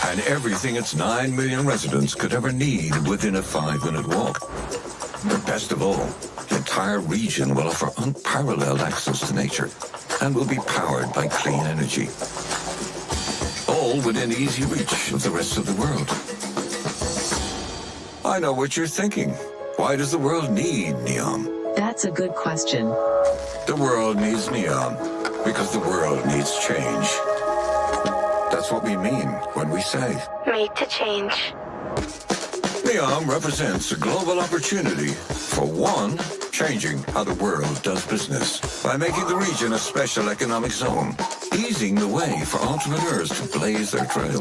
And everything its 9 million residents could ever need within a 5-minute walk. But best of all, the entire region will offer unparalleled access to nature and will be powered by clean energy. All within easy reach of the rest of the world. I know what you're thinking. Why does the world need NEOM? That's a good question. The world needs NEOM because the world needs change. That's what we mean when we say Made to change. NEOM represents a global opportunity for one, changing how the world does business by making the region a special economic zone, easing the way for entrepreneurs to blaze their trail.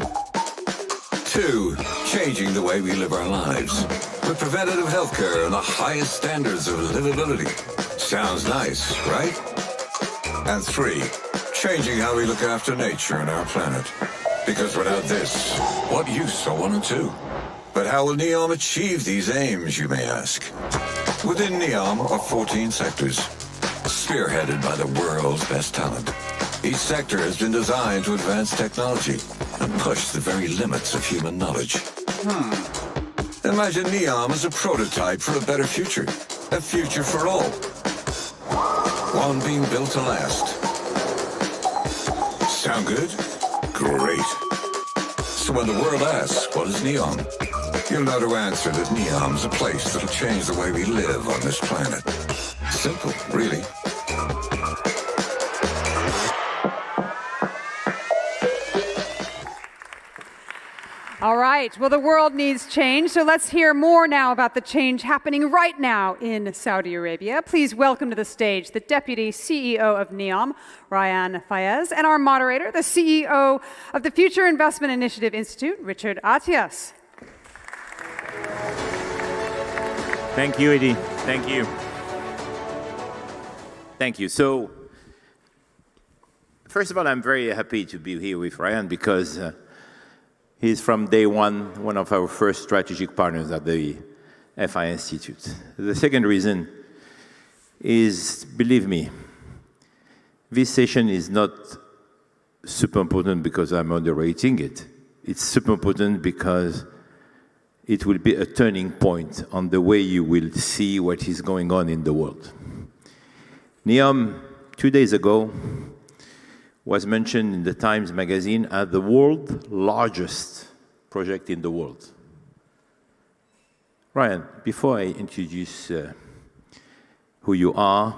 Two, changing the way we live our lives with preventative healthcare and the highest standards of livability. Sounds nice, right? And three, changing how we look after nature and our planet. Because without this, what use are 1 and 2? But how will NEOM achieve these aims, you may ask? Within NEOM are 14 sectors, spearheaded by the world's best talent. Each sector has been designed to advance technology and push the very limits of human knowledge. Imagine NEOM as a prototype for a better future, a future for all. One being built to last. Sound good? Great. So when the world asks, what is NEOM? You'll know to answer that NEOM's a place that'll change the way we live on this planet. Simple, really. All right. Well, the world needs change, so let's hear more now about the change happening right now in Saudi Arabia. Please welcome to the stage the Deputy CEO of NEOM, Ryan Fayez, and our moderator, the CEO of the Future Investment Initiative Institute, Richard Atias. Thank you, Edie. Thank you. Thank you. So, first of all, I'm very happy to be here with Ryan because he's from day one of our first strategic partners at the FII Institute. The second reason is, believe me, this session is not super important because I'm underrating it. It's super important because it will be a turning point on the way you will see what is going on in the world. NEOM, 2 days ago, was mentioned in the Times magazine as the world's largest project in the world. Ryan, before I introduce who you are,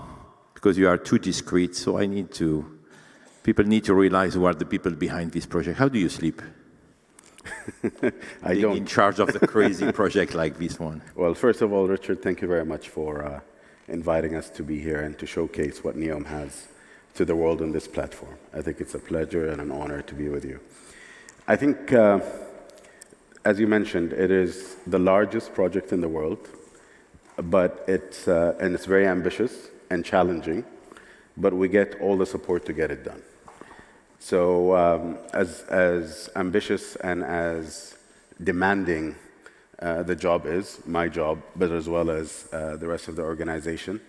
because you are too discreet, so people need to realize who are the people behind this project. How do you sleep? I don't. In charge of the crazy project like this one. Well, first of all, Richard, thank you very much for inviting us to be here and to showcase what NEOM has to the world on this platform. I think it's a pleasure and an honor to be with you. I think, as you mentioned, it is the largest project in the world, but it's very ambitious and challenging, but we get all the support to get it done. So as ambitious and as demanding the job is, my job, but as well as the rest of the organization,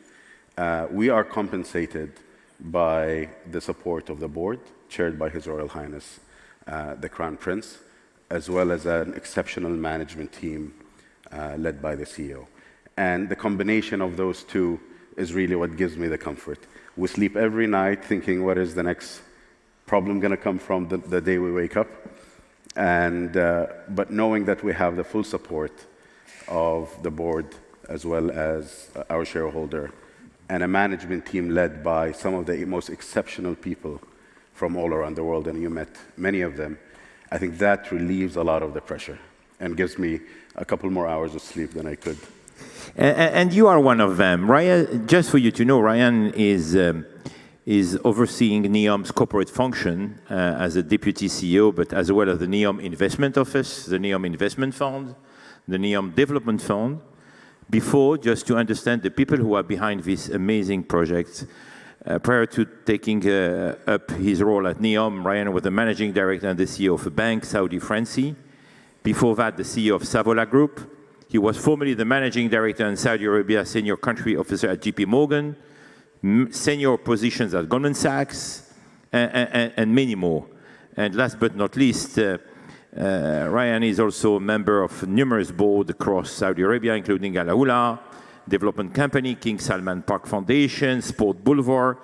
we are compensated by the support of the board, chaired by His Royal Highness, the Crown Prince, as well as an exceptional management team led by the CEO. And the combination of those two is really what gives me the comfort. We sleep every night thinking, what is the next problem going to come from the day we wake up? And but knowing that we have the full support of the board, as well as our shareholder, and a management team led by some of the most exceptional people from all around the world, and you met many of them, I think that relieves a lot of the pressure and gives me a couple more hours of sleep than I could. And you are one of them. Ryan, just for you to know, Ryan is overseeing NEOM's corporate function as a deputy CEO, but as well as the NEOM Investment Office, the NEOM Investment Fund, the NEOM Development Fund. Before, just to understand the people who are behind this amazing project, prior to taking up his role at NEOM, Ryan was the managing director and the CEO of a bank, Saudi Fransi. Before that, the CEO of Savola Group. He was formerly the managing director and Saudi Arabia senior country officer at JP Morgan, senior positions at Goldman Sachs, and many more. And last but not least, Ryan is also a member of numerous boards across Saudi Arabia, including Al Aula, development company, King Salman Park Foundation, Sport Boulevard,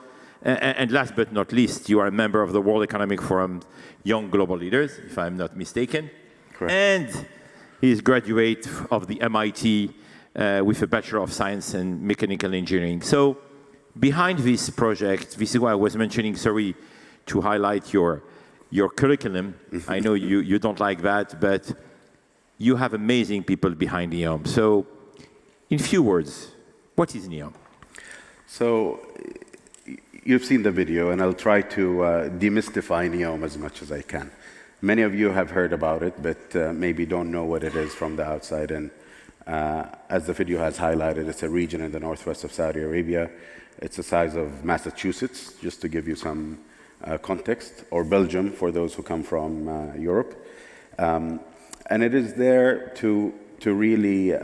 and last but not least, you are a member of the World Economic Forum's Young Global Leaders, if I'm not mistaken. Correct. And he is a graduate of the MIT with a Bachelor of Science in Mechanical Engineering. So behind this project, this is why I was mentioning, sorry, to highlight your curriculum. I know you don't like that, but you have amazing people behind NEOM. So in few words, what is NEOM? So you've seen the video, and I'll try to demystify NEOM as much as I can. Many of you have heard about it, but maybe don't know what it is from the outside. And as the video has highlighted, it's a region in the northwest of Saudi Arabia. It's the size of Massachusetts, just to give you some context, or Belgium for those who come from Europe. And it is there to really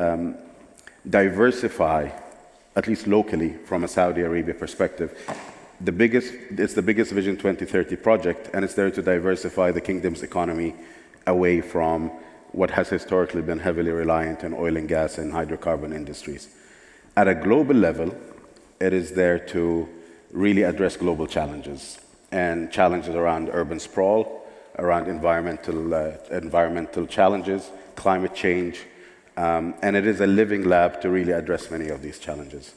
diversify, at least locally, from a Saudi Arabia perspective. It's the biggest Vision 2030 project, and it's there to diversify the kingdom's economy away from what has historically been heavily reliant on oil and gas and hydrocarbon industries. At a global level, it is there to really address global challenges, and challenges around urban sprawl, around environmental challenges, climate change, and it is a living lab to really address many of these challenges.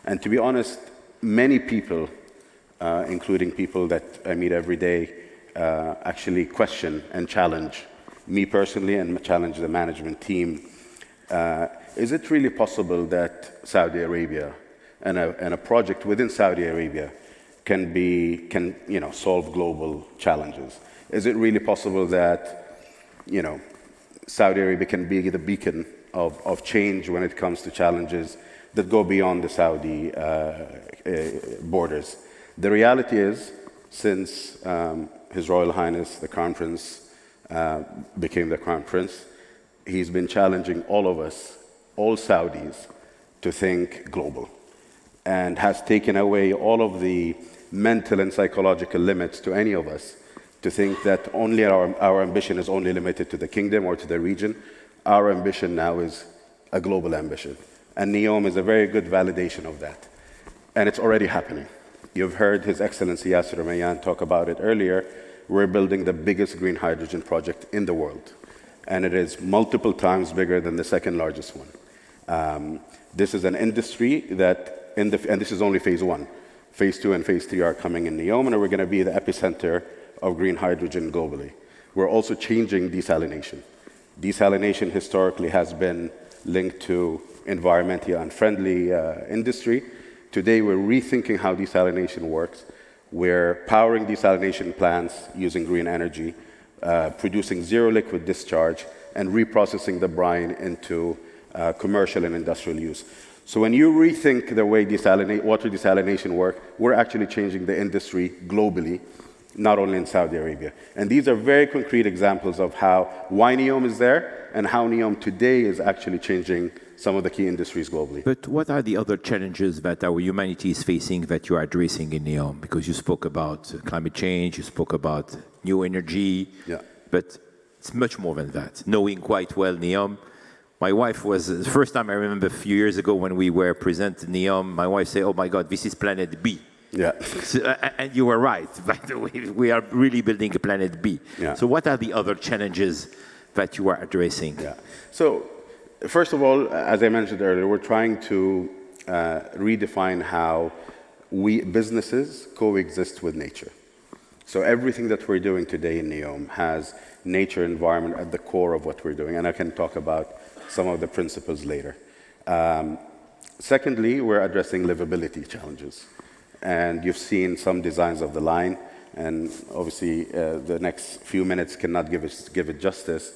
And to be honest, many people, including people that I meet every day, actually question and challenge me personally and challenge the management team. Is it really possible that Saudi Arabia and a project within Saudi Arabia can solve global challenges? Is it really possible that Saudi Arabia can be the beacon of change when it comes to challenges that go beyond the Saudi borders? The reality is, since His Royal Highness, the Crown Prince, became the Crown Prince, he's been challenging all of us, all Saudis, to think global, and has taken away all of the mental and psychological limits to any of us to think that only our ambition is only limited to the kingdom or to the region. Our ambition now is a global ambition. And NEOM is a very good validation of that. And it's already happening. You've heard His Excellency Yasser Mayyan talk about it earlier. We're building the biggest green hydrogen project in the world. And it is multiple times bigger than the second largest one. This is an industry that, and this is only phase 1. Phase 2 and phase 3 are coming in NEOM, and we're going to be the epicenter of green hydrogen globally. We're also changing desalination. Desalination historically has been linked to environmentally unfriendly industry. Today, we're rethinking how desalination works. We're powering desalination plants using green energy, producing zero liquid discharge, and reprocessing the brine into commercial and industrial use. So when you rethink the way water desalination works, we're actually changing the industry globally, not only in Saudi Arabia. And these are very concrete examples of why NEOM is there and how NEOM today is actually changing some of the key industries globally. But what are the other challenges that our humanity is facing that you are addressing in NEOM? Because you spoke about climate change, you spoke about new energy, but it's much more than that. Knowing quite well NEOM, my wife was, the first time I remember a few years ago when we were present in NEOM, my wife said, "Oh my God, this is planet B." Yeah. So, and you were right, by the way, we are really building a planet B. Yeah. So what are the other challenges that you are addressing? Yeah. So first of all, as I mentioned earlier, we're trying to redefine how businesses coexist with nature. So everything that we're doing today in NEOM has nature environment at the core of what we're doing, and I can talk about some of the principles later. Secondly, we're addressing livability challenges. And you've seen some designs of the line, and obviously the next few minutes cannot give it justice.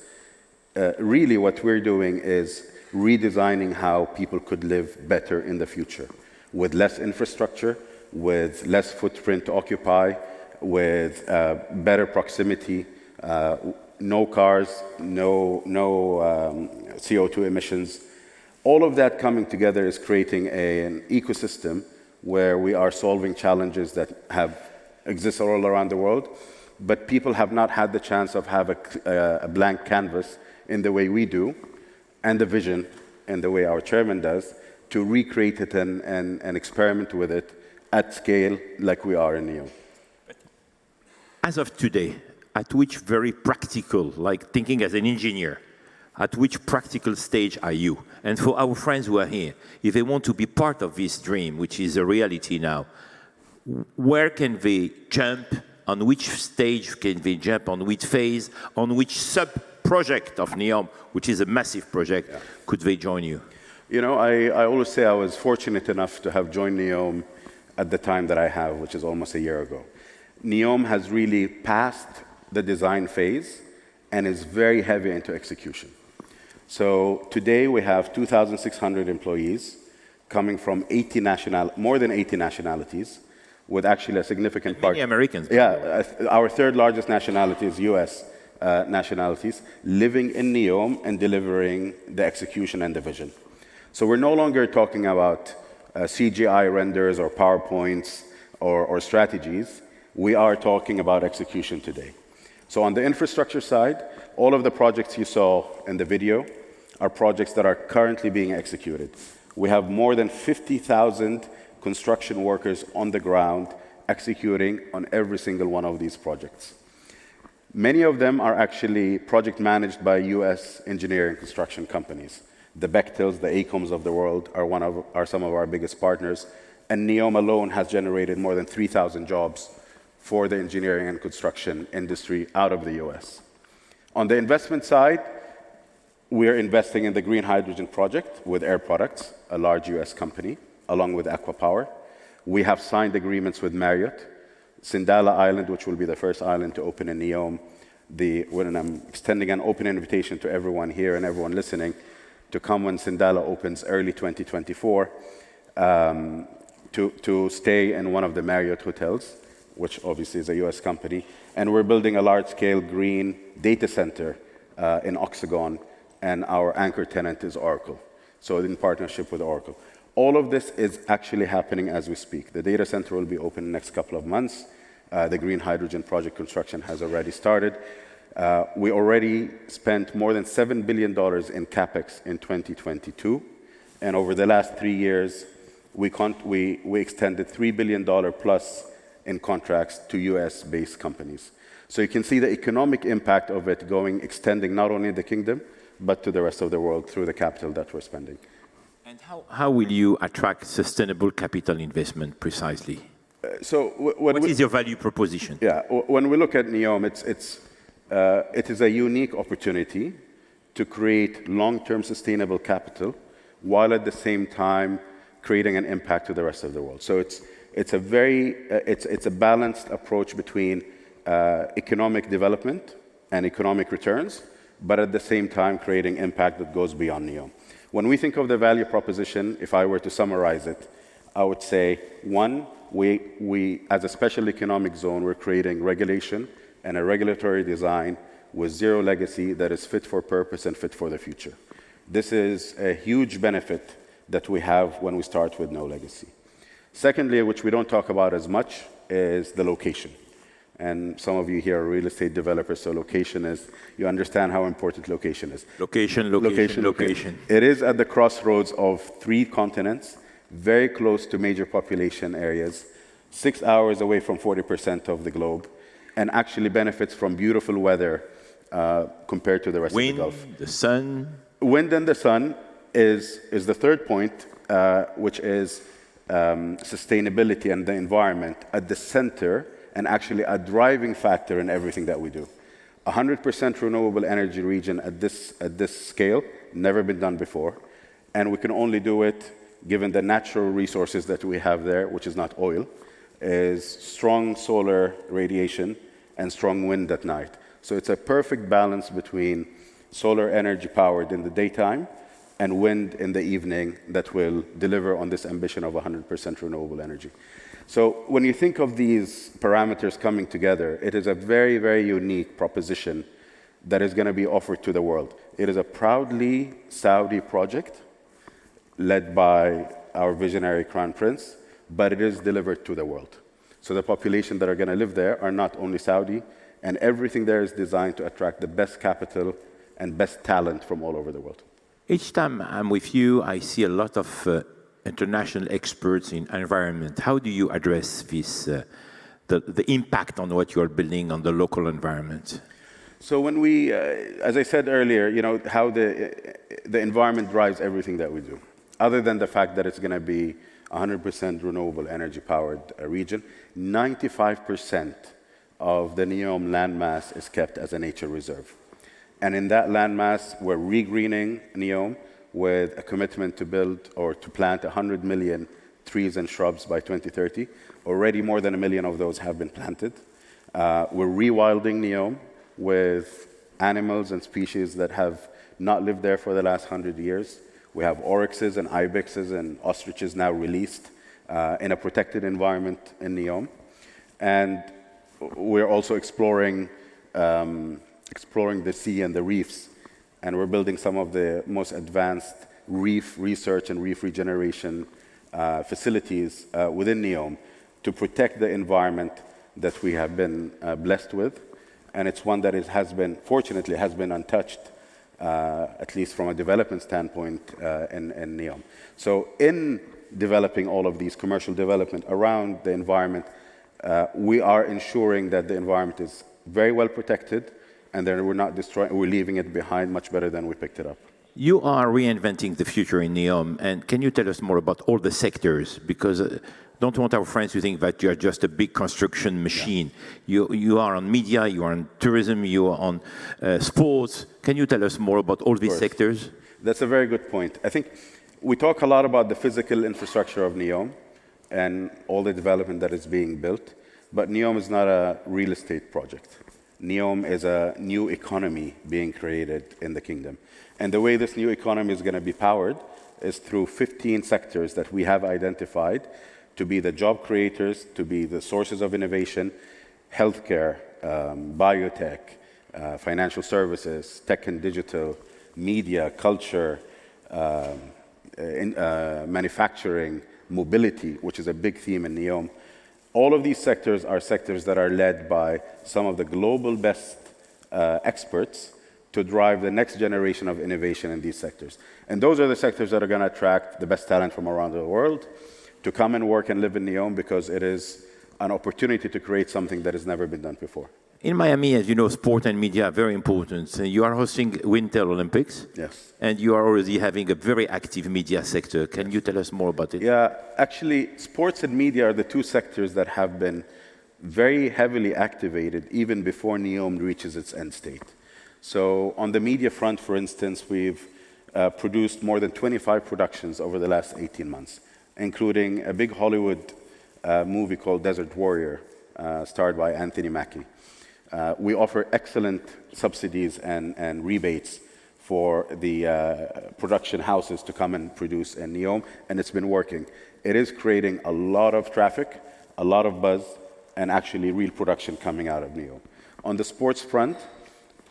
Really what we're doing is redesigning how people could live better in the future, with less infrastructure, with less footprint to occupy, with better proximity, no cars, no CO2 emissions. All of that coming together is creating an ecosystem where we are solving challenges that exist all around the world, but people have not had the chance of having a blank canvas in the way we do, and the vision in the way our chairman does, to recreate it and experiment with it at scale like we are in NEOM. As of today, at which very practical, like thinking as an engineer, at which practical stage are you? And for our friends who are here, if they want to be part of this dream, which is a reality now, where can they jump? On which stage can they jump? On which phase? On which sub-project of NEOM, which is a massive project, could they join you? You know, I always say I was fortunate enough to have joined NEOM at the time that I have, which is almost a year ago. NEOM has really passed the design phase and is very heavy into execution. So today we have 2,600 employees coming from more than 80 nationalities, with actually a significant part. Many Americans. Yeah, our third largest nationality is US nationalities, living in NEOM and delivering the execution and the vision. So we're no longer talking about CGI renders or PowerPoints or strategies. We are talking about execution today. So on the infrastructure side, all of the projects you saw in the video are projects that are currently being executed. We have more than 50,000 construction workers on the ground executing on every single one of these projects. Many of them are actually project managed by US engineering construction companies. The Bechtels, the AECOMs of the world are some of our biggest partners, and NEOM alone has generated more than 3,000 jobs for the engineering and construction industry out of the US. On the investment side, we are investing in the green hydrogen project with Air Products, a large US company, along with Aquapower. We have signed agreements with Marriott, Sindala Island, which will be the first island to open in NEOM. When I'm extending an open invitation to everyone here and everyone listening to come when Sindala opens early 2024 to stay in one of the Marriott hotels, which obviously is a US company. And we're building a large-scale green data center in Oxagon, and our anchor tenant is Oracle, so in partnership with Oracle. All of this is actually happening as we speak. The data center will be open in the next couple of months. The green hydrogen project construction has already started. We already spent more than $7 billion in CapEx in 2022. And over the last 3 years, we extended $3 billion plus in contracts to US-based companies. So you can see the economic impact of it extending not only the kingdom, but to the rest of the world through the capital that we're spending. And how will you attract sustainable capital investment precisely? What is your value proposition? Yeah, when we look at NEOM, it is a unique opportunity to create long-term sustainable capital while at the same time creating an impact to the rest of the world. So it's a balanced approach between economic development and economic returns, but at the same time creating impact that goes beyond NEOM. When we think of the value proposition, if I were to summarize it, I would say, one, we as a special economic zone, we're creating regulation and a regulatory design with zero legacy that is fit for purpose and fit for the future. This is a huge benefit that we have when we start with no legacy. Secondly, which we don't talk about as much, is the location. And some of you here are real estate developers, so location is, you understand how important location is. Location. It is at the crossroads of 3 continents, very close to major population areas, 6 hours away from 40% of the globe, and actually benefits from beautiful weather compared to the rest of the Gulf. Wind, the sun. Wind and the sun is the third point, which is sustainability and the environment at the center, and actually a driving factor in everything that we do. 100% renewable energy region at this scale, never been done before. And we can only do it given the natural resources that we have there, which is not oil, is strong solar radiation and strong wind at night. So it's a perfect balance between solar energy powered in the daytime and wind in the evening that will deliver on this ambition of 100% renewable energy. So when you think of these parameters coming together, it is a very, very unique proposition that is going to be offered to the world. It is a proudly Saudi project led by our visionary Crown Prince, but it is delivered to the world. So the population that are going to live there are not only Saudi, and everything there is designed to attract the best capital and best talent from all over the world. Each time I'm with you, I see a lot of international experts in environment. How do you address this, the impact on what you're building on the local environment? So when we, as I said earlier, how the environment drives everything that we do. Other than the fact that it's going to be 100% renewable energy powered region, 95% of the NEOM landmass is kept as a nature reserve. And in that landmass, we're re-greening NEOM with a commitment to build or to plant 100 million trees and shrubs by 2030. Already more than 1 million of those have been planted. We're rewilding NEOM with animals and species that have not lived there for the last 100 years. We have oryxes and ibexes and ostriches now released in a protected environment in NEOM. And we're also exploring the sea and the reefs. And we're building some of the most advanced reef research and reef regeneration facilities within NEOM to protect the environment that we have been blessed with. And it's one that fortunately has been untouched, at least from a development standpoint in NEOM. So in developing all of these commercial development around the environment, we are ensuring that the environment is very well protected, and then we're not destroying, we're leaving it behind much better than we picked it up. You are reinventing the future in NEOM, and can you tell us more about all the sectors? Because don't want our friends to think that you are just a big construction machine. You are on media, you are on tourism, you are on sports. Can you tell us more about all these sectors? That's a very good point. I think we talk a lot about the physical infrastructure of NEOM and all the development that is being built, but NEOM is not a real estate project. NEOM is a new economy being created in the kingdom. And the way this new economy is going to be powered is through 15 sectors that we have identified to be the job creators, to be the sources of innovation: healthcare, biotech, financial services, tech and digital, media, culture, manufacturing, mobility, which is a big theme in NEOM. All of these sectors are sectors that are led by some of the global best experts to drive the next generation of innovation in these sectors. And those are the sectors that are going to attract the best talent from around the world to come and work and live in NEOM, because it is an opportunity to create something that has never been done before. In Miami, as you know, sport and media are very important. You are hosting Winter Olympics. Yes. And you are already having a very active media sector. Can you tell us more about it? Yeah, actually, sports and media are the two sectors that have been very heavily activated even before NEOM reaches its end state. So on the media front, for instance, we've produced more than 25 productions over the last 18 months, including a big Hollywood movie called Desert Warrior, starred by Anthony Mackie. We offer excellent subsidies and rebates for the production houses to come and produce in NEOM, and it's been working. It is creating a lot of traffic, a lot of buzz, and actually real production coming out of NEOM. On the sports front,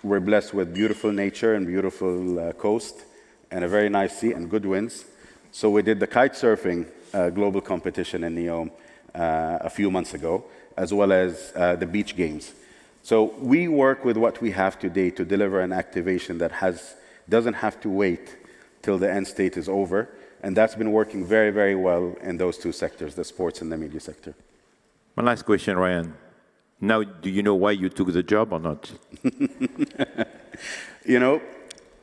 we're blessed with beautiful nature and beautiful coast and a very nice sea and good winds. So we did the kite surfing global competition in NEOM a few months ago, as well as the beach games. So we work with what we have today to deliver an activation that doesn't have to wait till the end state is over. And that's been working very, very well in those two sectors, the sports and the media sector. My last question, Ryan. Now, do you know why you took the job or not? You know,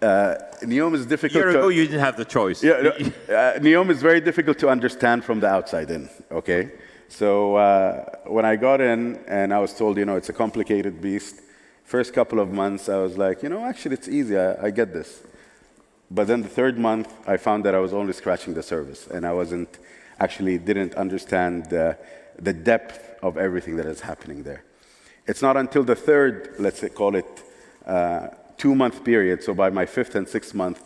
NEOM is difficult. A year ago, you didn't have the choice. Yeah, NEOM is very difficult to understand from the outside in, okay? So when I got in and I was told, you know, it's a complicated beast, first couple of months, I was like, you know, actually, it's easy. I get this. But then the third month, I found that I was only scratching the surface, and I didn't understand the depth of everything that is happening there. It's not until the third, let's say, call it 2-month period, so by my 5th and 6th month,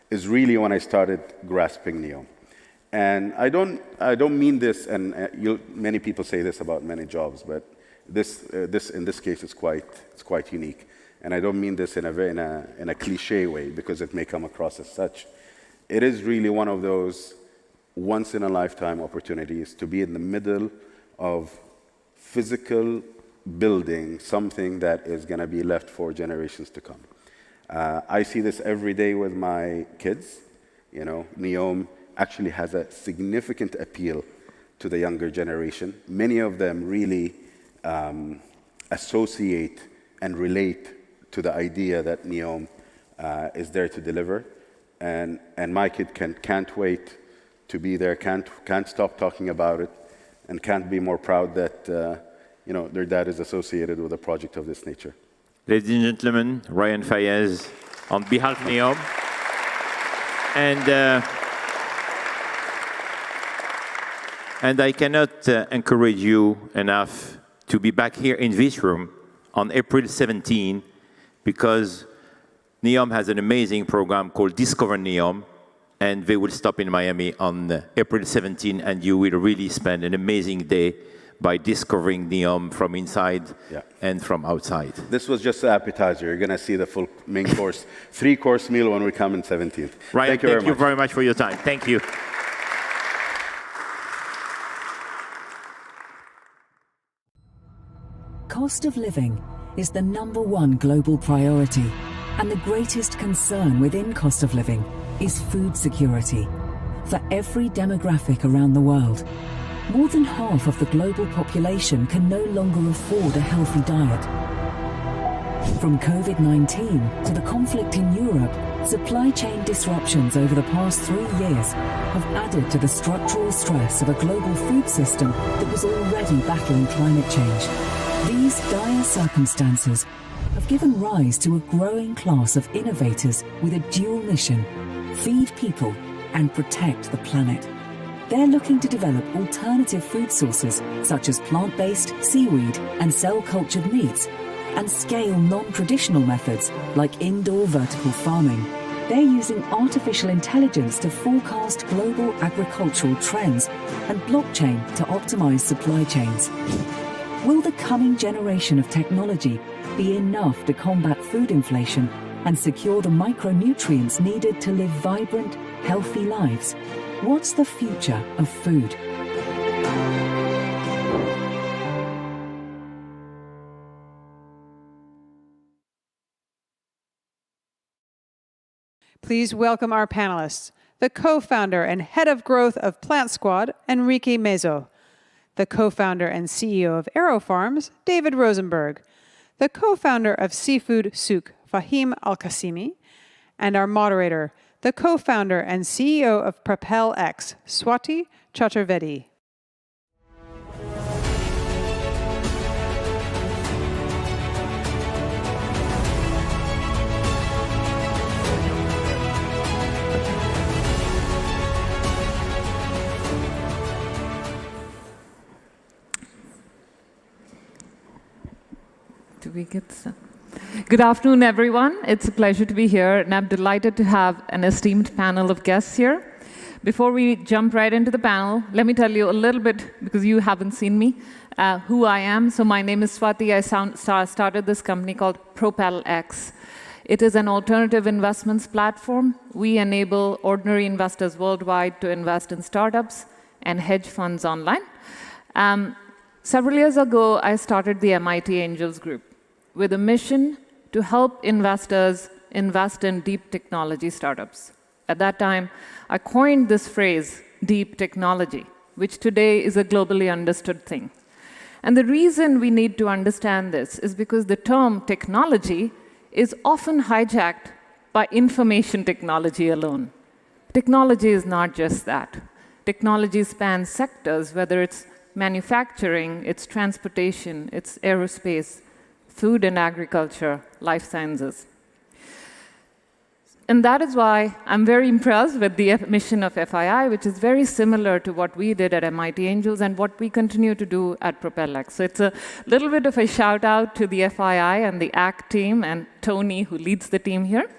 is really when I started grasping NEOM. And I don't mean this, and many people say this about many jobs, but this in this case is quite unique. And I don't mean this in a cliche way, because it may come across as such. It is really one of those once-in-a-lifetime opportunities to be in the middle of physical building something that is going to be left for generations to come. I see this every day with my kids. You know, NEOM actually has a significant appeal to the younger generation. Many of them really associate and relate to the idea that NEOM is there to deliver. And my kid can't wait to be there, can't stop talking about it, and can't be more proud that their dad is associated with a project of this nature. Ladies and gentlemen, Ryan Fayez on behalf of NEOM. And I cannot encourage you enough to be back here in this room on April 17, because NEOM has an amazing program called Discover NEOM, and they will stop in Miami on April 17, and you will really spend an amazing day by discovering NEOM from inside and from outside. This was just the appetizer. You're going to see the full main course, 3-course meal when we come in 17th. Ryan, thank you very much for your time. Thank you. Cost of living is the #1 global priority, and the greatest concern within cost of living is food security. For every demographic around the world, more than half of the global population can no longer afford a healthy diet. From COVID-19 to the conflict in Europe, supply chain disruptions over the past 3 years have added to the structural stress of a global food system that was already battling climate change. These dire circumstances have given rise to a growing class of innovators with a dual mission: feed people and protect the planet. They're looking to develop alternative food sources such as plant-based, seaweed and cell-cultured meats, and scale non-traditional methods like indoor vertical farming. They're using artificial intelligence to forecast global agricultural trends and blockchain to optimize supply chains. Will the coming generation of technology be enough to combat food inflation and secure the micronutrients needed to live vibrant, healthy lives? What's the future of food? Please welcome our panelists, the co-founder and head of growth of Plant Squad, Enrique Mezzo, the co-founder and CEO of AeroFarms, David Rosenberg, the co-founder of Seafood Souk, Fahim Al-Qasimi, and our moderator, the co-founder and CEO of Propel X, Swati Chaturvedi. Good afternoon, everyone. It's a pleasure to be here, and I'm delighted to have an esteemed panel of guests here. Before we jump right into the panel, let me tell you a little bit, because you haven't seen me, who I am. So my name is Swati. I started this company called Propel X. It is an alternative investments platform. We enable ordinary investors worldwide to invest in startups and hedge funds online. Several years ago, I started the MIT Angels Group with a mission to help investors invest in deep technology startups. At that time, I coined this phrase, deep technology, which today is a globally understood thing. And the reason we need to understand this is because the term technology is often hijacked by information technology alone. Technology is not just that. Technology spans sectors, whether it's manufacturing, it's transportation, it's aerospace, food and agriculture, life sciences. And that is why I'm very impressed with the mission of FII, which is very similar to what we did at MIT Angels and what we continue to do at Propel X. So it's a little bit of a shout out to the FII and the ACT team and Tony, who leads the team here,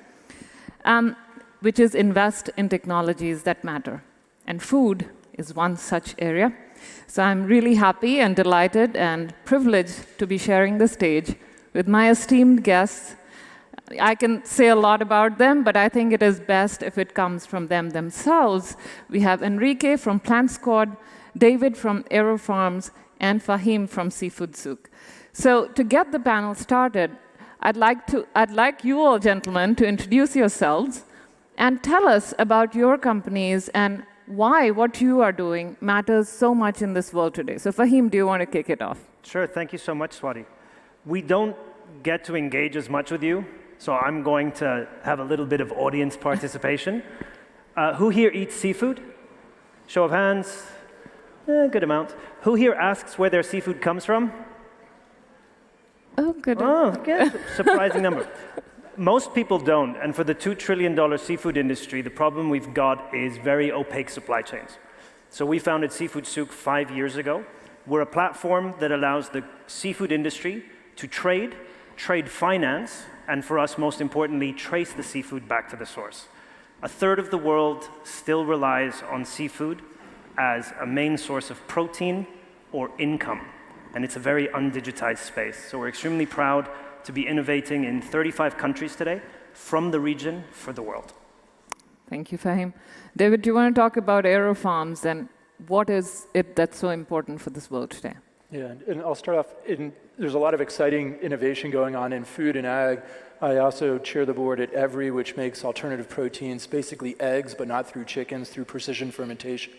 which is invest in technologies that matter. And food is one such area. So I'm really happy and delighted and privileged to be sharing the stage with my esteemed guests. I can say a lot about them, but I think it is best if it comes from them themselves. We have Enrique from Plant Squad, David from AeroFarms, and Fahim from Seafood Souk. So to get the panel started, I'd like you all, gentlemen, to introduce yourselves and tell us about your companies and why what you are doing matters so much in this world today. So Fahim, do you want to kick it off? Sure, thank you so much, Swati. We don't get to engage as much with you, so I'm going to have a little bit of audience participation. Who here eats seafood? Show of hands, good amount. Who here asks where their seafood comes from? Oh, good. Oh, good, surprising number. Most people don't, and for the $2 trillion seafood industry, the problem we've got is very opaque supply chains. So we founded Seafood Souk 5 years ago. We're a platform that allows the seafood industry to trade finance, and for us, most importantly, trace the seafood back to the source. A third of the world still relies on seafood as a main source of protein or income, and it's a very undigitized space. So we're extremely proud to be innovating in 35 countries today, from the region for the world. Thank you, Fahim. David, do you want to talk about AeroFarms and what is it that's so important for this world today? Yeah, and I'll start off, there's a lot of exciting innovation going on in food and ag. I also chair the board at Every, which makes alternative proteins, basically eggs, but not through chickens, through precision fermentation.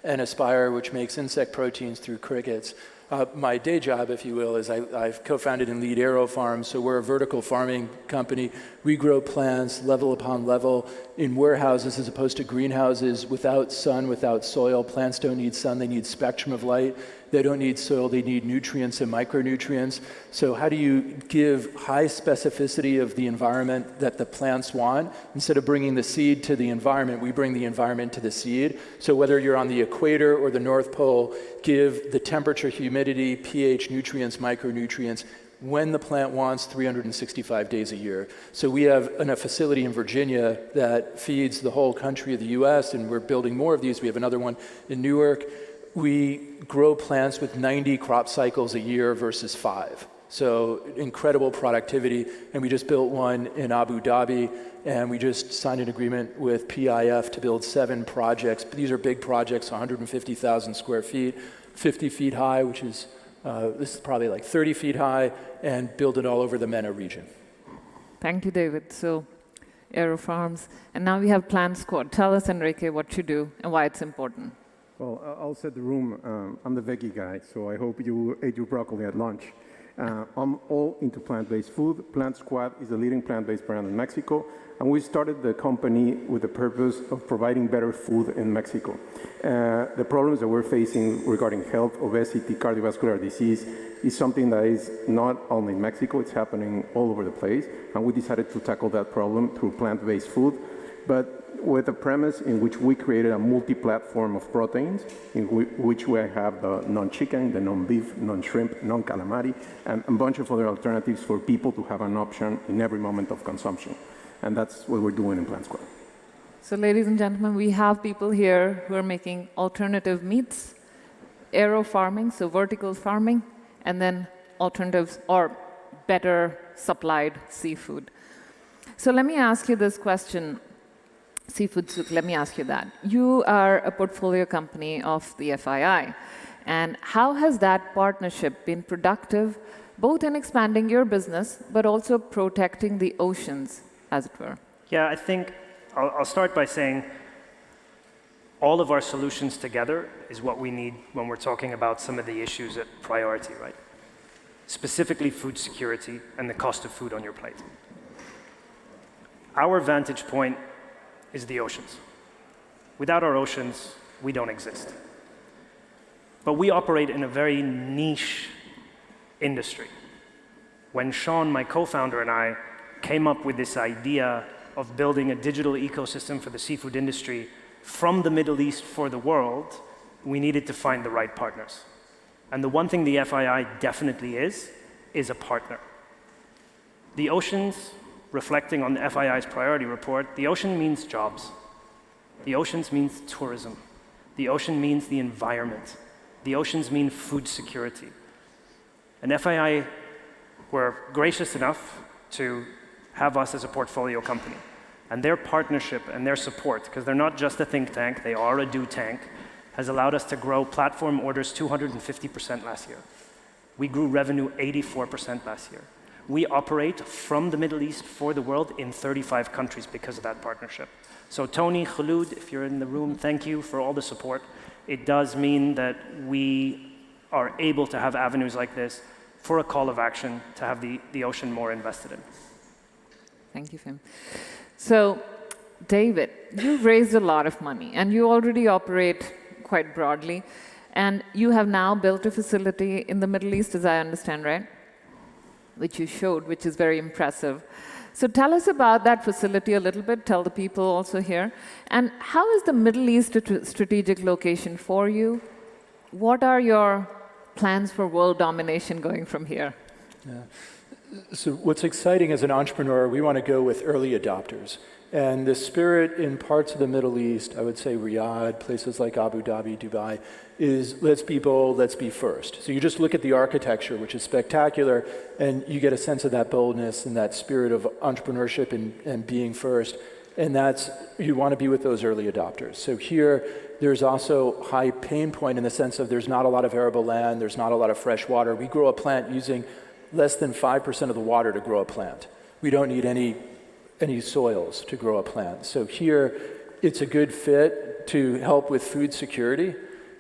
And Aspire, which makes insect proteins through crickets. My day job, if you will, is I've co-founded and lead Aero Farms, so we're a vertical farming company. We grow plants level upon level in warehouses as opposed to greenhouses, without sun, without soil. Plants don't need sun, they need spectrum of light. They don't need soil, they need nutrients and micronutrients. So how do you give high specificity of the environment that the plants want? Instead of bringing the seed to the environment, we bring the environment to the seed. So whether you're on the equator or the North Pole, give the temperature, humidity, pH, nutrients, micronutrients, when the plant wants, 365 days a year. So we have a facility in Virginia that feeds the whole country of the US, and we're building more of these. We have another one in Newark. We grow plants with 90 crop cycles a year versus 5. So incredible productivity. And we just built one in Abu Dhabi, and we just signed an agreement with PIF to build 7 projects. These are big projects, 150,000 square feet, 50 feet high, which is, this is probably like 30 feet high, and build it all over the MENA region. Thank you, David. So, Aero Farms. And now we have Plant Squad. Tell us, Enrique, what you do and why it's important. Well, I'll set the room. I'm the veggie guy, so I hope you ate your broccoli at lunch. I'm all into plant-based food. Plant Squad is a leading plant-based brand in Mexico, and we started the company with the purpose of providing better food in Mexico. The problems that we're facing regarding health, obesity, cardiovascular disease is something that is not only in Mexico, it's happening all over the place, and we decided to tackle that problem through plant-based food, but with a premise in which we created a multi-platform of proteins, in which we have the non-chicken, the non-beef, non-shrimp, non-calamari, and a bunch of other alternatives for people to have an option in every moment of consumption. And that's what we're doing in Plant Squad. So ladies and gentlemen, we have people here who are making alternative meats, aero farming, so vertical farming, and then alternatives or better supplied seafood. So let me ask you this question. Seafood Souk, let me ask you that. You are a portfolio company of the FII, and how has that partnership been productive, both in expanding your business, but also protecting the oceans, as it were? Yeah, I think I'll start by saying all of our solutions together is what we need when we're talking about some of the issues at priority, right? Specifically food security and the cost of food on your plate. Our vantage point is the oceans. Without our oceans, we don't exist. But we operate in a very niche industry. When Sean, my co-founder, and I came up with this idea of building a digital ecosystem for the seafood industry from the Middle East for the world, we needed to find the right partners. And the one thing the FII definitely is a partner. The oceans, reflecting on the FII's priority report, the ocean means jobs. The oceans means tourism. The ocean means the environment. The oceans mean food security. And FII were gracious enough to have us as a portfolio company. And their partnership and their support, because they're not just a think tank, they are a do tank, has allowed us to grow platform orders 250% last year. We grew revenue 84% last year. We operate from the Middle East for the world in 35 countries because of that partnership. So Tony, Khulud, if you're in the room, thank you for all the support. It does mean that we are able to have avenues like this for a call of action to have the ocean more invested in. Thank you, Fim. So, David, you've raised a lot of money, and you already operate quite broadly, and you have now built a facility in the Middle East, as I understand, right? Which you showed, which is very impressive. So tell us about that facility a little bit, tell the people also here. And how is the Middle East a strategic location for you? What are your plans for world domination going from here? Yeah. So what's exciting as an entrepreneur, we want to go with early adopters. And the spirit in parts of the Middle East, I would say Riyadh, places like Abu Dhabi, Dubai, is let's be bold, let's be first. So you just look at the architecture, which is spectacular, and you get a sense of that boldness and that spirit of entrepreneurship and being first. And that's, you want to be with those early adopters. So here, there's also high pain point in the sense of there's not a lot of arable land, there's not a lot of fresh water. We grow a plant using less than 5% of the water to grow a plant. We don't need any soils to grow a plant. So here, it's a good fit to help with food security.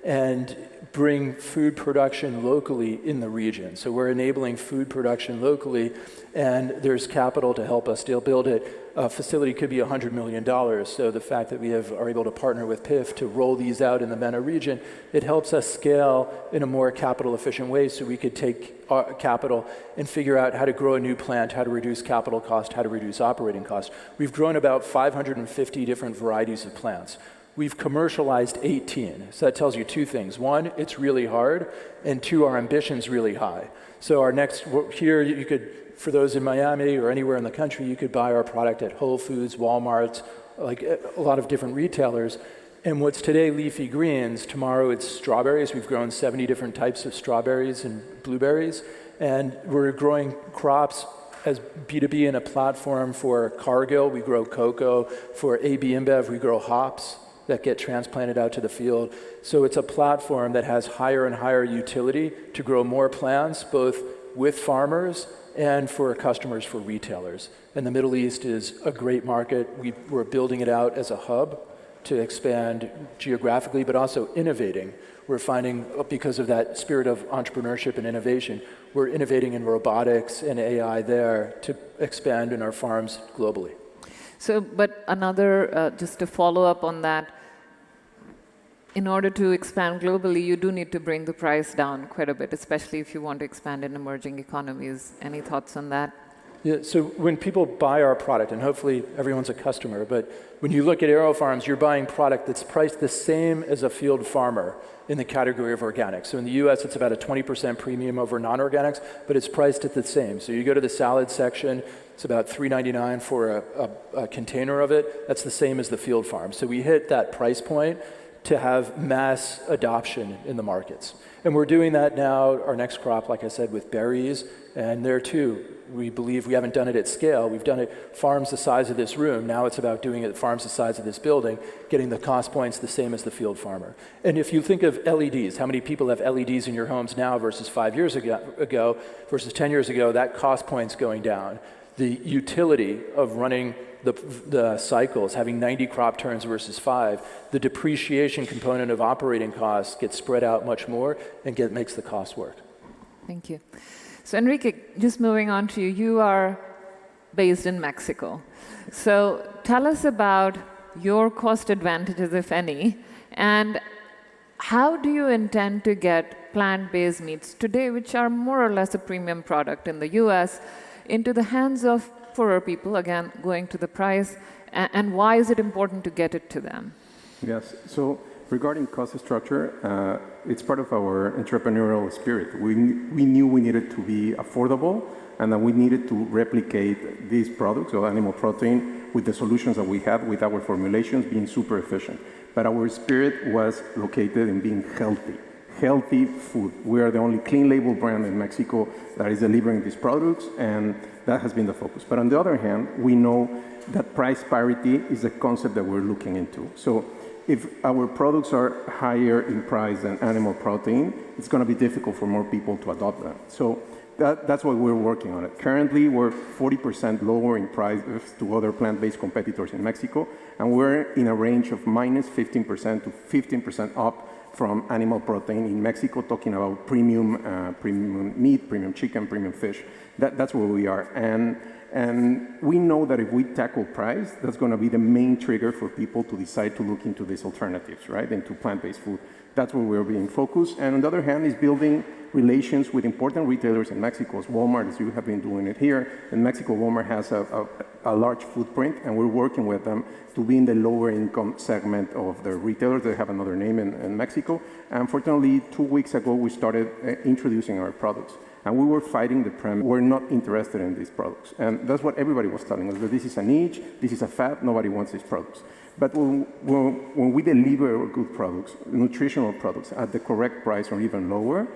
and bring food production locally in the region. So we're enabling food production locally, and there's capital to help us still build it. A facility could be $100 million, so the fact that we are able to partner with PIF to roll these out in the MENA region, it helps us scale in a more capital efficient way so we could take capital and figure out how to grow a new plant, how to reduce capital cost, how to reduce operating cost. We've grown about 550 different varieties of plants. We've commercialized 18. So that tells you two things. One, it's really hard, and two, our ambition's really high. So our next, here you could, for those in Miami or anywhere in the country, you could buy our product at Whole Foods, Walmart, like a lot of different retailers. And what's today leafy greens, tomorrow it's strawberries. We've grown 70 different types of strawberries and blueberries. And we're growing crops as B2B in a platform for Cargill. We grow cocoa. For AB InBev, we grow hops that get transplanted out to the field. So it's a platform that has higher and higher utility to grow more plants, both with farmers and for customers, for retailers. And the Middle East is a great market. We're building it out as a hub to expand geographically, but also innovating. We're finding, because of that spirit of entrepreneurship and innovation, we're innovating in robotics and AI there to expand in our farms globally. So, but another, just to follow up on that, in order to expand globally, you do need to bring the price down quite a bit, especially if you want to expand in emerging economies. Any thoughts on that? Yeah, so when people buy our product, and hopefully everyone's a customer, but when you look at AeroFarms, you're buying product that's priced the same as a field farmer in the category of organics. So in the US, it's about a 20% premium over non-organics, but it's priced at the same. So you go to the salad section, it's about $3.99 for a container of it. That's the same as the field farm. So we hit that price point to have mass adoption in the markets. And we're doing that now, our next crop, like I said, with berries, and there too, we believe we haven't done it at scale. We've done it farms the size of this room. Now it's about doing it farms the size of this building, getting the cost points the same as the field farmer. And if you think of LEDs, how many people have LEDs in your homes now versus 5 years ago versus 10 years ago, that cost point's going down. The utility of running the cycles, having 90 crop turns versus 5, the depreciation component of operating costs gets spread out much more and makes the cost work. Thank you. So Enrique, just moving on to you, you are based in Mexico. So tell us about your cost advantages, if any, and how do you intend to get plant-based meats today, which are more or less a premium product in the US, into the hands of poorer people, again, going to the price, and why is it important to get it to them? Yes, so regarding cost structure, it's part of our entrepreneurial spirit. We knew we needed to be affordable and that we needed to replicate these products of animal protein with the solutions that we had with our formulations being super efficient. But our spirit was located in being healthy food. We are the only clean label brand in Mexico that is delivering these products, and that has been the focus. But on the other hand, we know that price parity is a concept that we're looking into. So if our products are higher in price than animal protein, it's going to be difficult for more people to adopt them. So that's why we're working on it. Currently, we're 40% lower in price to other plant-based competitors in Mexico, and we're in a range of minus 15% to 15% up from animal protein in Mexico, talking about premium meat, premium chicken, premium fish. That's where we are. And we know that if we tackle price, that's going to be the main trigger for people to decide to look into these alternatives, right, into plant-based food. That's where we're being focused. And on the other hand, is building relations with important retailers in Mexico, as Walmart, as you have been doing it here. In Mexico, Walmart has a large footprint, and we're working with them to be in the lower income segment of the retailers. They have another name in Mexico. And fortunately, 2 weeks ago, we started introducing our products. And we were fighting the premise, we're not interested in these products. And that's what everybody was telling us, that this is a niche, this is a fad, nobody wants these products. But when we deliver good products, nutritional products, at the correct price or even lower,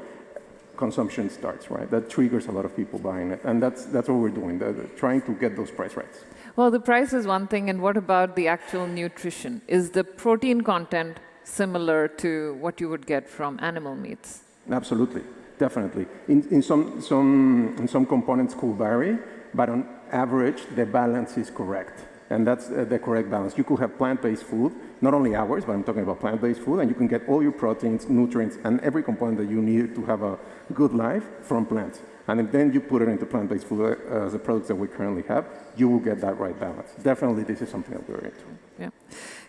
consumption starts, right? That triggers a lot of people buying it. And that's what we're doing, trying to get those price rights. Well, the price is one thing, and what about the actual nutrition? Is the protein content similar to what you would get from animal meats? Absolutely. Definitely. In some components could vary, but on average, the balance is correct. And that's the correct balance. You could have plant-based food, not only ours, but I'm talking about plant-based food, and you can get all your proteins, nutrients, and every component that you need to have a good life from plants. And if then you put it into plant-based food as the products that we currently have, you will get that right balance. Definitely, this is something that we're into. Yeah,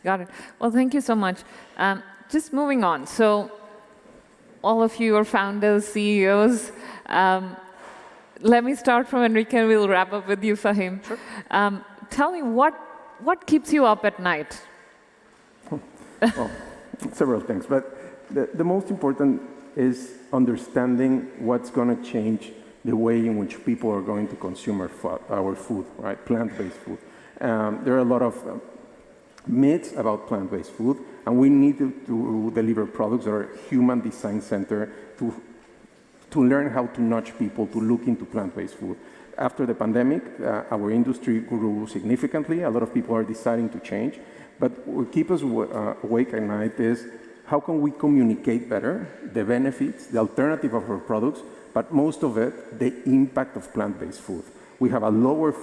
got it. Well, thank you so much. Just moving on. So, all of you are founders, CEOs. Let me start from Enrique, and we'll wrap up with you, Fahim. Sure. Tell me, what keeps you up at night? Well, several things, but the most important is understanding what's going to change the way in which people are going to consume our food, right? Plant-based food. There are a lot of myths about plant-based food, and we need to deliver products that are human design centered to learn how to nudge people to look into plant-based food. After the pandemic, our industry grew significantly. A lot of people are deciding to change, but what keeps us awake at night is how can we communicate better the benefits, the alternative of our products, but most of it, the impact of plant-based food. We have a lower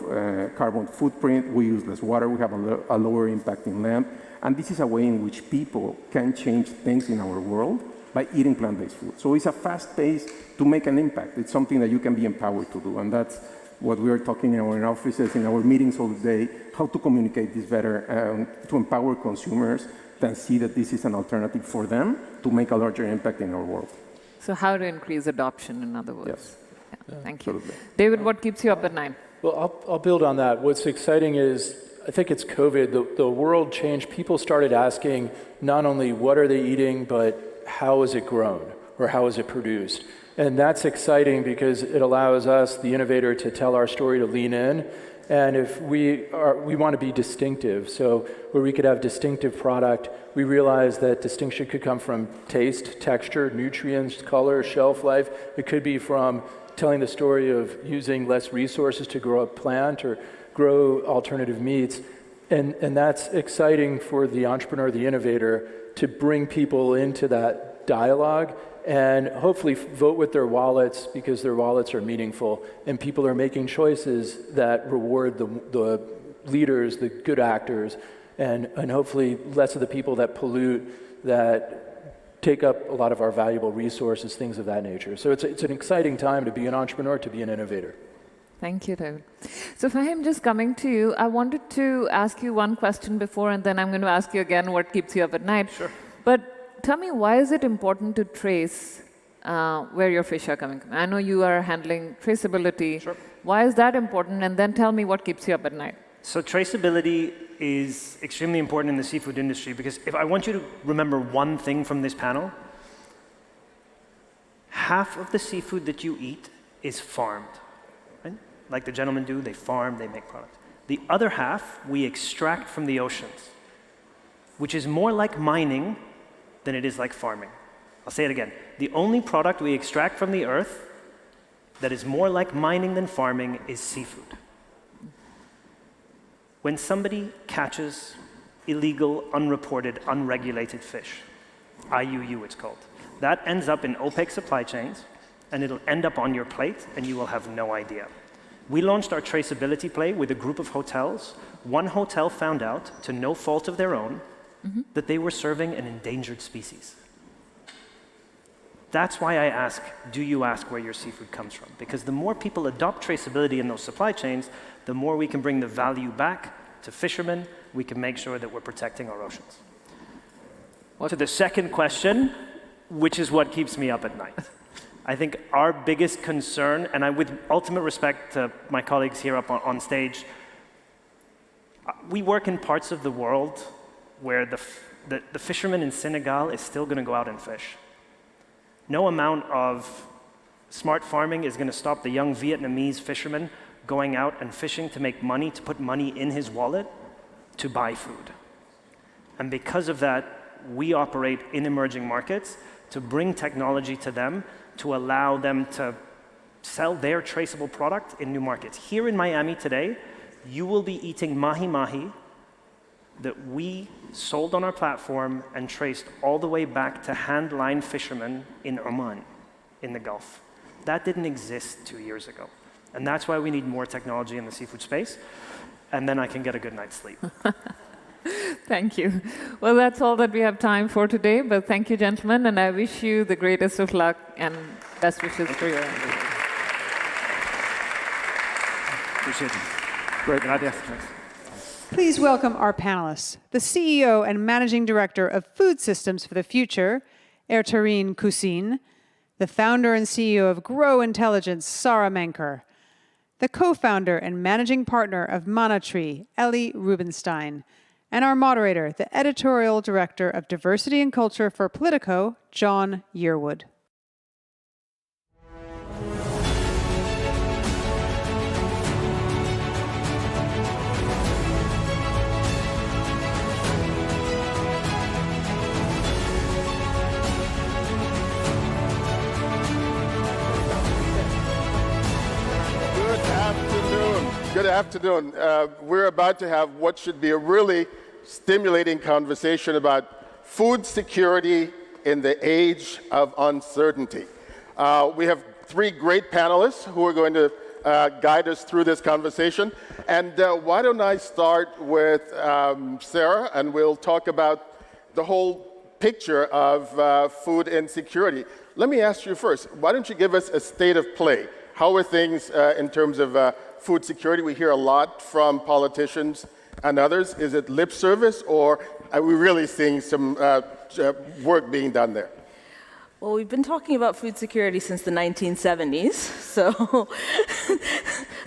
carbon footprint, we use less water, we have a lower impact in land, and this is a way in which people can change things in our world by eating plant-based food. So it's a fast pace to make an impact. It's something that you can be empowered to do, and that's what we are talking in our offices, in our meetings all day, how to communicate this better, to empower consumers, then see that this is an alternative for them to make a larger impact in our world. So how to increase adoption, in other words. Yes. Yeah, thank you. Absolutely. David, what keeps you up at night? Well, I'll build on that. What's exciting is, I think it's COVID. The world changed. People started asking not only what are they eating, but how is it grown or how is it produced? And that's exciting because it allows us, the innovator, to tell our story, to lean in. And if we want to be distinctive, so where we could have distinctive product, we realize that distinction could come from taste, texture, nutrients, color, shelf life. It could be from telling the story of using less resources to grow a plant or grow alternative meats. And that's exciting for the entrepreneur, the innovator, to bring people into that dialogue and hopefully vote with their wallets because their wallets are meaningful and people are making choices that reward the leaders, the good actors, and hopefully less of the people that pollute, that take up a lot of our valuable resources, things of that nature. So it's an exciting time to be an entrepreneur, to be an innovator. Thank you, David. So Fahim, just coming to you, I wanted to ask you one question before, and then I'm going to ask you again what keeps you up at night. Sure. But tell me, why is it important to trace where your fish are coming from? I know you are handling traceability. Sure. Why is that important? And then tell me what keeps you up at night. So traceability is extremely important in the seafood industry because if I want you to remember one thing from this panel, half of the seafood that you eat is farmed. Right? Like the gentlemen do, they farm, they make products. The other half we extract from the oceans, which is more like mining than it is like farming. I'll say it again. The only product we extract from the earth that is more like mining than farming is seafood. When somebody catches illegal, unreported, unregulated fish, IUU it's called, that ends up in opaque supply chains and it'll end up on your plate and you will have no idea. We launched our traceability play with a group of hotels. One hotel found out, to no fault of their own, that they were serving an endangered species. That's why I ask, do you ask where your seafood comes from? Because the more people adopt traceability in those supply chains, the more we can bring the value back to fishermen, we can make sure that we're protecting our oceans. To the second question, which is what keeps me up at night. I think our biggest concern, and with ultimate respect to my colleagues here up on stage, we work in parts of the world where the fisherman in Senegal is still going to go out and fish. No amount of smart farming is going to stop the young Vietnamese fisherman going out and fishing to make money, to put money in his wallet, to buy food. And because of that, we operate in emerging markets to bring technology to them, to allow them to sell their traceable product in new markets. Here in Miami today, you will be eating mahi-mahi that we sold on our platform and traced all the way back to hand-line fishermen in Oman, in the Gulf. That didn't exist 2 years ago. And that's why we need more technology in the seafood space. and then I can get a good night's sleep. Thank you. Well, that's all that we have time for today, but thank you, gentlemen, and I wish you the greatest of luck and best wishes for your Appreciate it. Great, gracias. Please welcome our panelists, the CEO and Managing Director of Food Systems for the Future, Ertarine Kusin, the founder and CEO of Grow Intelligence, Sarah Menker, the co-founder and managing partner of Manatree, Ellie Rubenstein, and our moderator, the editorial director of Diversity and Culture for Politico, John Yearwood. Good afternoon. We're about to have what should be a really stimulating conversation about food security in the age of uncertainty. We have three great panelists who are going to guide us through this conversation. And why don't I start with Sarah, and we'll talk about the whole picture of food insecurity. Let me ask you first, why don't you give us a state of play? How are things in terms of food security? We hear a lot from politicians and others. Is it lip service, or are we really seeing some work being done there? Well, we've been talking about food security since the 1970s, so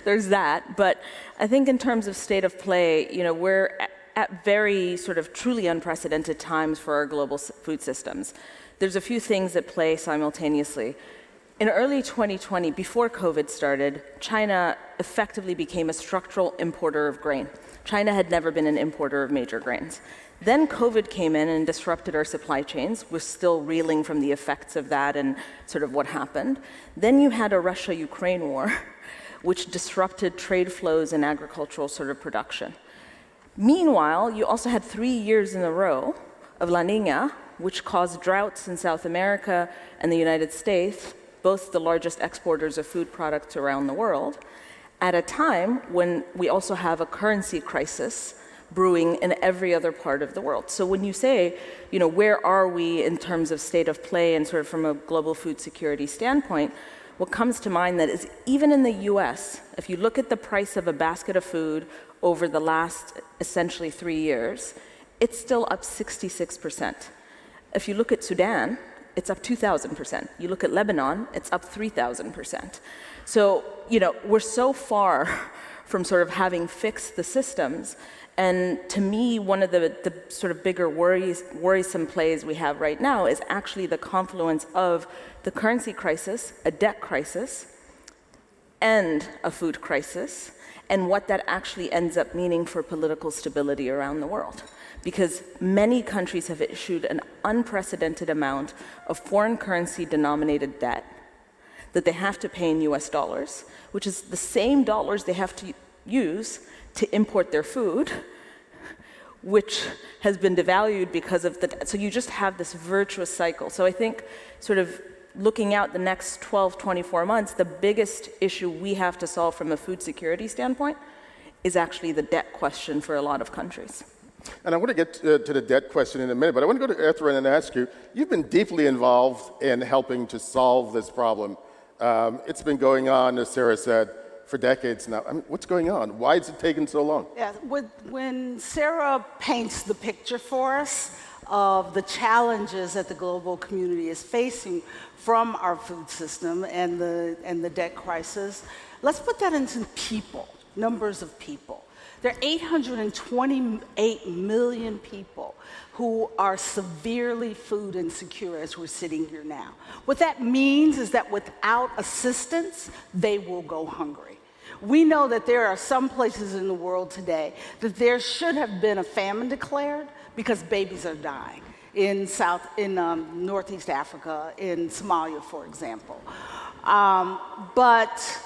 there's that. But I think in terms of state of play, we're at very sort of truly unprecedented times for our global food systems. There's a few things at play simultaneously. In early 2020, before COVID started, China effectively became a structural importer of grain. China had never been an importer of major grains. Then COVID came in and disrupted our supply chains. We're still reeling from the effects of that and sort of what happened. Then you had a Russia-Ukraine war, which disrupted trade flows and agricultural sort of production. Meanwhile, you also had 3 years in a row of La Niña, which caused droughts in South America and the United States, both the largest exporters of food products around the world, at a time when we also have a currency crisis brewing in every other part of the world. So when you say, where are we in terms of state of play and sort of from a global food security standpoint, what comes to mind that is even in the US, if you look at the price of a basket of food over the last essentially 3 years, it's still up 66%. If you look at Sudan, it's up 2,000%. You look at Lebanon, it's up 3,000%. So, we're so far from sort of having fixed the systems. And to me, one of the sort of bigger worrisome plays we have right now is actually the confluence of the currency crisis, a debt crisis, and a food crisis, and what that actually ends up meaning for political stability around the world. Because many countries have issued an unprecedented amount of foreign currency denominated debt that they have to pay in US dollars, which is the same dollars they have to use to import their food, which has been devalued because of the debt. So you just have this virtuous cycle. So I think sort of looking out the next 12, 24 months, the biggest issue we have to solve from a food security standpoint is actually the debt question for a lot of countries. And I want to get to the debt question in a minute, but I want to go to Ertarine and ask you, you've been deeply involved in helping to solve this problem. It's been going on, as Sarah said, for decades now. I mean, what's going on? Why is it taking so long? Yeah, when Sarah paints the picture for us of the challenges that the global community is facing from our food system and the debt crisis, let's put that into people, numbers of people. There are 828 million people who are severely food insecure as we're sitting here now. What that means is that without assistance, they will go hungry. We know that there are some places in the world today that there should have been a famine declared because babies are dying in Northeast Africa, in Somalia, for example. But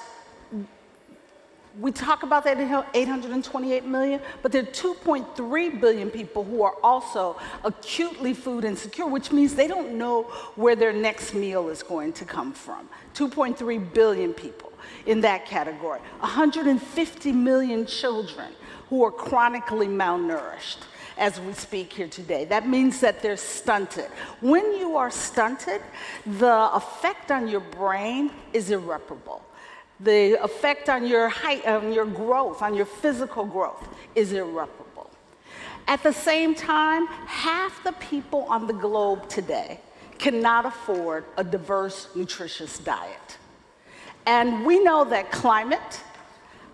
We talk about that 828 million, but there are 2.3 billion people who are also acutely food insecure, which means they don't know where their next meal is going to come from. 2.3 billion people in that category. 150 million children who are chronically malnourished as we speak here today. That means that they're stunted. When you are stunted, the effect on your brain is irreparable. The effect on your height, on your growth, on your physical growth is irreparable. At the same time, half the people on the globe today cannot afford a diverse, nutritious diet. And we know that climate,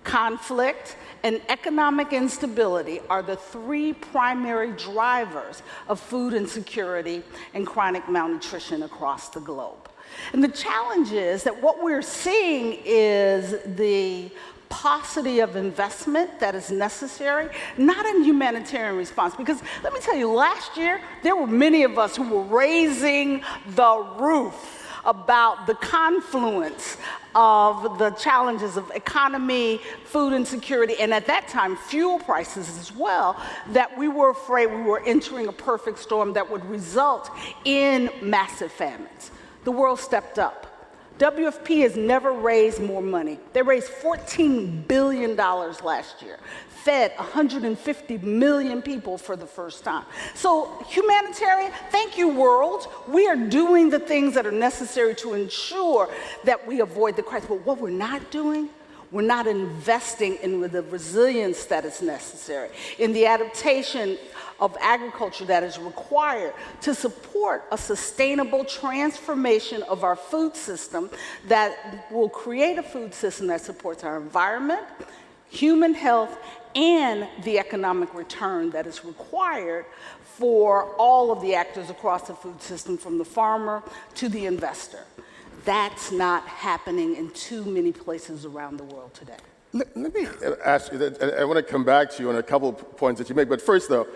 conflict, and economic instability are the three primary drivers of food insecurity and chronic malnutrition across the globe. And the challenge is that what we're seeing is the paucity of investment that is necessary, not in humanitarian response. Because let me tell you, last year, there were many of us who were raising the roof about the confluence of the challenges of economy, food insecurity, and at that time, fuel prices as well, that we were afraid we were entering a perfect storm that would result in massive famines. The world stepped up. WFP has never raised more money. They raised $14 billion last year, fed 150 million people for the first time. So humanitarian, thank you, world. We are doing the things that are necessary to ensure that we avoid the crisis. But what we're not doing, we're not investing in the resilience that is necessary, in the adaptation of agriculture that is required to support a sustainable transformation of our food system that will create a food system that supports our environment, human health, and the economic return that is required for all of the actors across the food system, from the farmer to the investor. That's not happening in too many places around the world today. Let me ask you that. I want to come back to you on a couple of points that you make. But first, though,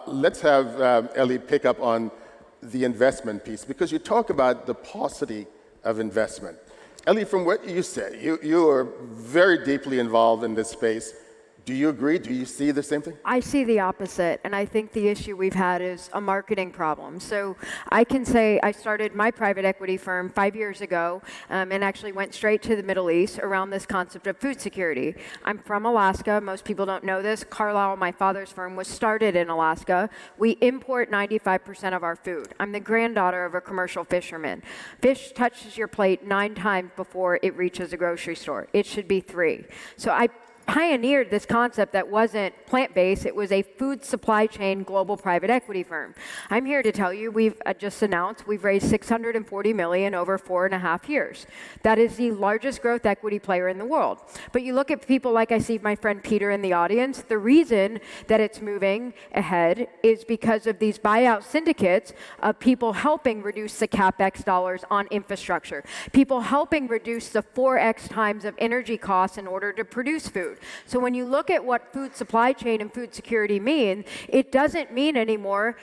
let's have Ellie pick up on the investment piece, because you talk about the paucity of investment. Ellie, from what you said, you are very deeply involved in this space. Do you agree? Do you see the same thing? I see the opposite, and I think the issue we've had is a marketing problem. So I can say I started my private equity firm 5 years ago and actually went straight to the Middle East around this concept of food security. I'm from Alaska. Most people don't know this. Carlisle, my father's firm, was started in Alaska. We import 95% of our food. I'm the granddaughter of a commercial fisherman. Fish touches your plate 9 times before it reaches a grocery store. It should be 3. So I pioneered this concept that wasn't plant-based. It was a food supply chain global private equity firm. I'm here to tell you, we've just announced we've raised $640 million over 4.5 years. That is the largest growth equity player in the world. But you look at people like I see my friend Peter in the audience, the reason that it's moving ahead is because of these buyout syndicates of people helping reduce the CapEx dollars on infrastructure, people helping reduce the 4x times of energy costs in order to produce food. So when you look at what food supply chain and food security mean, it doesn't mean anymore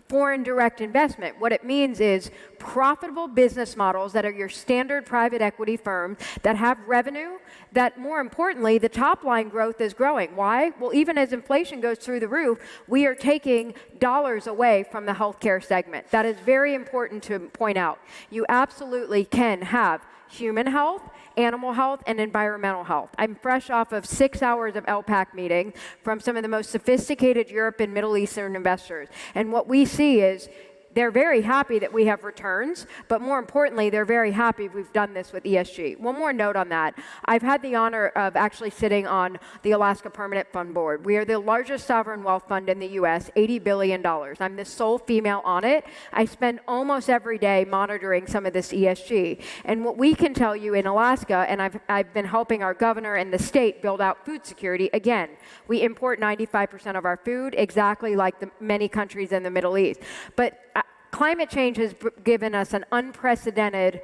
foreign direct investment. What it means is profitable business models that are your standard private equity firm that have revenue, that more importantly, the top line growth is growing. Why? Well, even as inflation goes through the roof, we are taking dollars away from the healthcare segment. That is very important to point out. You absolutely can have human health, animal health, and environmental health. I'm fresh off of 6 hours of LPAC meeting from some of the most sophisticated Europe and Middle Eastern investors. And what we see is they're very happy that we have returns, but more importantly, they're very happy we've done this with ESG. One more note on that. I've had the honor of actually sitting on the Alaska Permanent Fund Board. We are the largest sovereign wealth fund in the US, $80 billion. I'm the sole female on it. I spend almost every day monitoring some of this ESG. And what we can tell you in Alaska, and I've been helping our governor and the state build out food security, again, we import 95% of our food, exactly like the many countries in the Middle East. But climate change has given us an unprecedented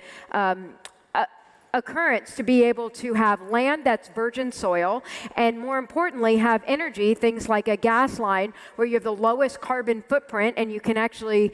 occurrence to be able to have land that's virgin soil, and more importantly, have energy, things like a gas line where you have the lowest carbon footprint and you can actually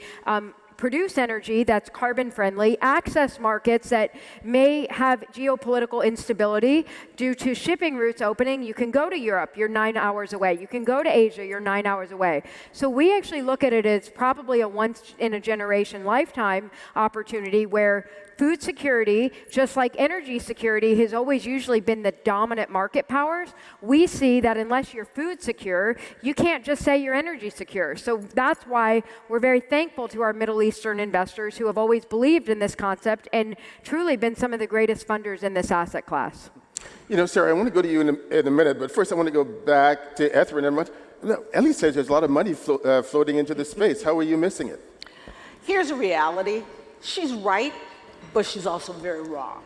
produce energy that's carbon friendly, access markets that may have geopolitical instability due to shipping routes opening. You can go to Europe, you're 9 hours away. You can go to Asia, you're 9 hours away. So we actually look at it as probably a once in a generation lifetime opportunity where food security, just like energy security, has always usually been the dominant market powers. We see that unless you're food secure, you can't just say you're energy secure. So that's why we're very thankful to our Middle Eastern investors who have always believed in this concept and truly been some of the greatest funders in this asset class. You know, Sarah, I want to go to you in a minute, but first I want to go back to Etherin. Ellie says there's a lot of money floating into this space. How are you missing it? Here's a reality. She's right, but she's also very wrong.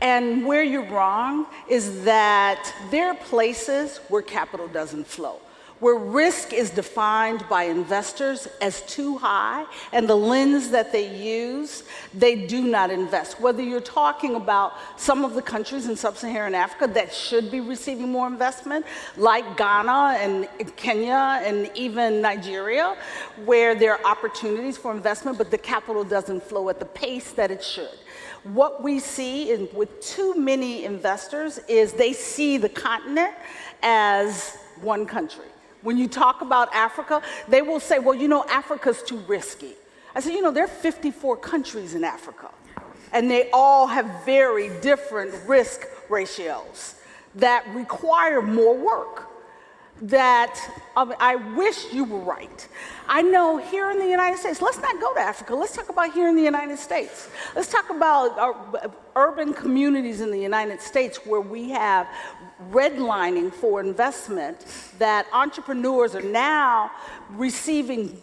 And where you're wrong is that there are places where capital doesn't flow, where risk is defined by investors as too high, and the lens that they use, they do not invest. Whether you're talking about some of the countries in sub-Saharan Africa that should be receiving more investment, like Ghana and Kenya and even Nigeria, where there are opportunities for investment, but the capital doesn't flow at the pace that it should. What we see with too many investors is they see the continent as one country. When you talk about Africa, they will say, well, you know, Africa's too risky. I said, you know, there are 54 countries in Africa, and they all have very different risk ratios that require more work. I wish you were right. I know here in the United States, let's not go to Africa. Let's talk about here in the United States. Let's talk about our urban communities in the United States where we have redlining for investment, that entrepreneurs are now receiving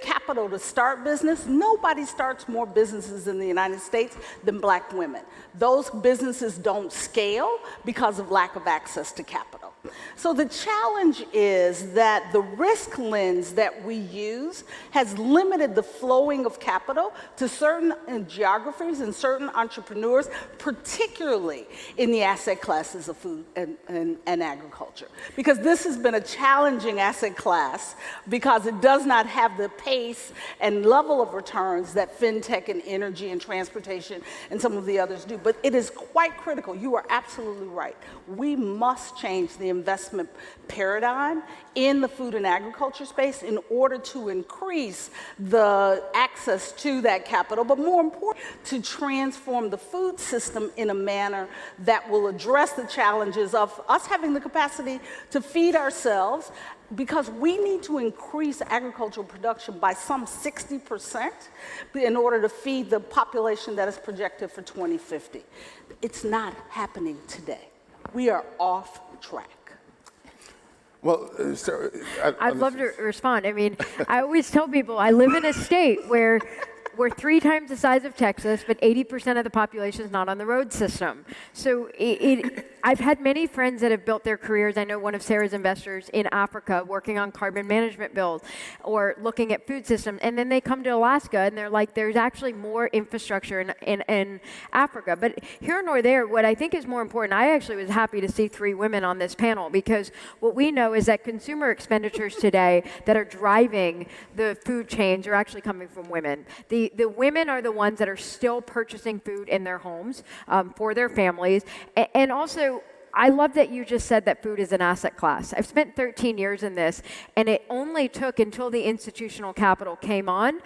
capital to start business. Nobody starts more businesses in the United States than Black women. Those businesses don't scale because of lack of access to capital. So the challenge is that the risk lens that we use has limited the flowing of capital to certain geographies and certain entrepreneurs, particularly in the asset classes of food and agriculture. Because this has been a challenging asset class because it does not have the pace and level of returns that fintech and energy and transportation and some of the others do. But it is quite critical. You are absolutely right. We must change the investment paradigm in the food and agriculture space in order to increase the access to that capital, but more important, to transform the food system in a manner that will address the challenges of us having the capacity to feed ourselves, because we need to increase agricultural production by some 60% in order to feed the population that is projected for 2050. It's not happening today. We are off track. Well, Sarah, I'd love to respond. I mean, I always tell people I live in a state where we're 3 times the size of Texas, but 80% of the population is not on the road system. So I've had many friends that have built their careers. I know one of Sarah's investors in Africa working on carbon management bills or looking at food systems. And then they come to Alaska and they're like, there's actually more infrastructure in Africa. But here nor there, what I think is more important, I actually was happy to see 3 women on this panel, because what we know is that consumer expenditures today that are driving the food chains are actually coming from women. The women are the ones that are still purchasing food in their homes for their families. And also, I love that you just said that food is an asset class. I've spent 13 years in this, and it only took until the institutional capital came on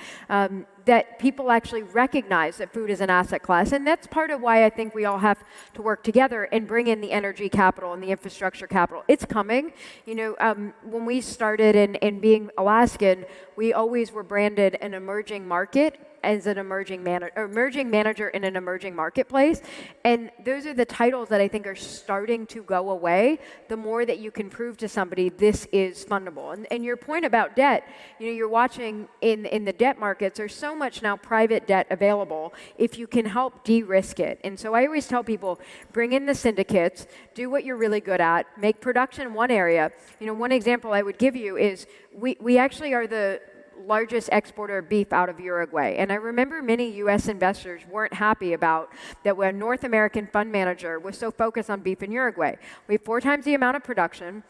that people actually recognize that food is an asset class. And that's part of why I think we all have to work together and bring in the energy capital and the infrastructure capital. It's coming. You know, when we started in being Alaskan, we always were branded an emerging market as an emerging manager in an emerging marketplace. And those are the titles that I think are starting to go away the more that you can prove to somebody this is fundable. And your point about debt, you know, you're watching in the debt markets, there's so much now private debt available if you can help de-risk it. And so I always tell people, bring in the syndicates, do what you're really good at, make production one area. You know, one example I would give you is we actually are the largest exporter of beef out of Uruguay. And I remember many U.S. investors weren't happy about that when a North American fund manager was so focused on beef in Uruguay. We have 4 times the amount of production.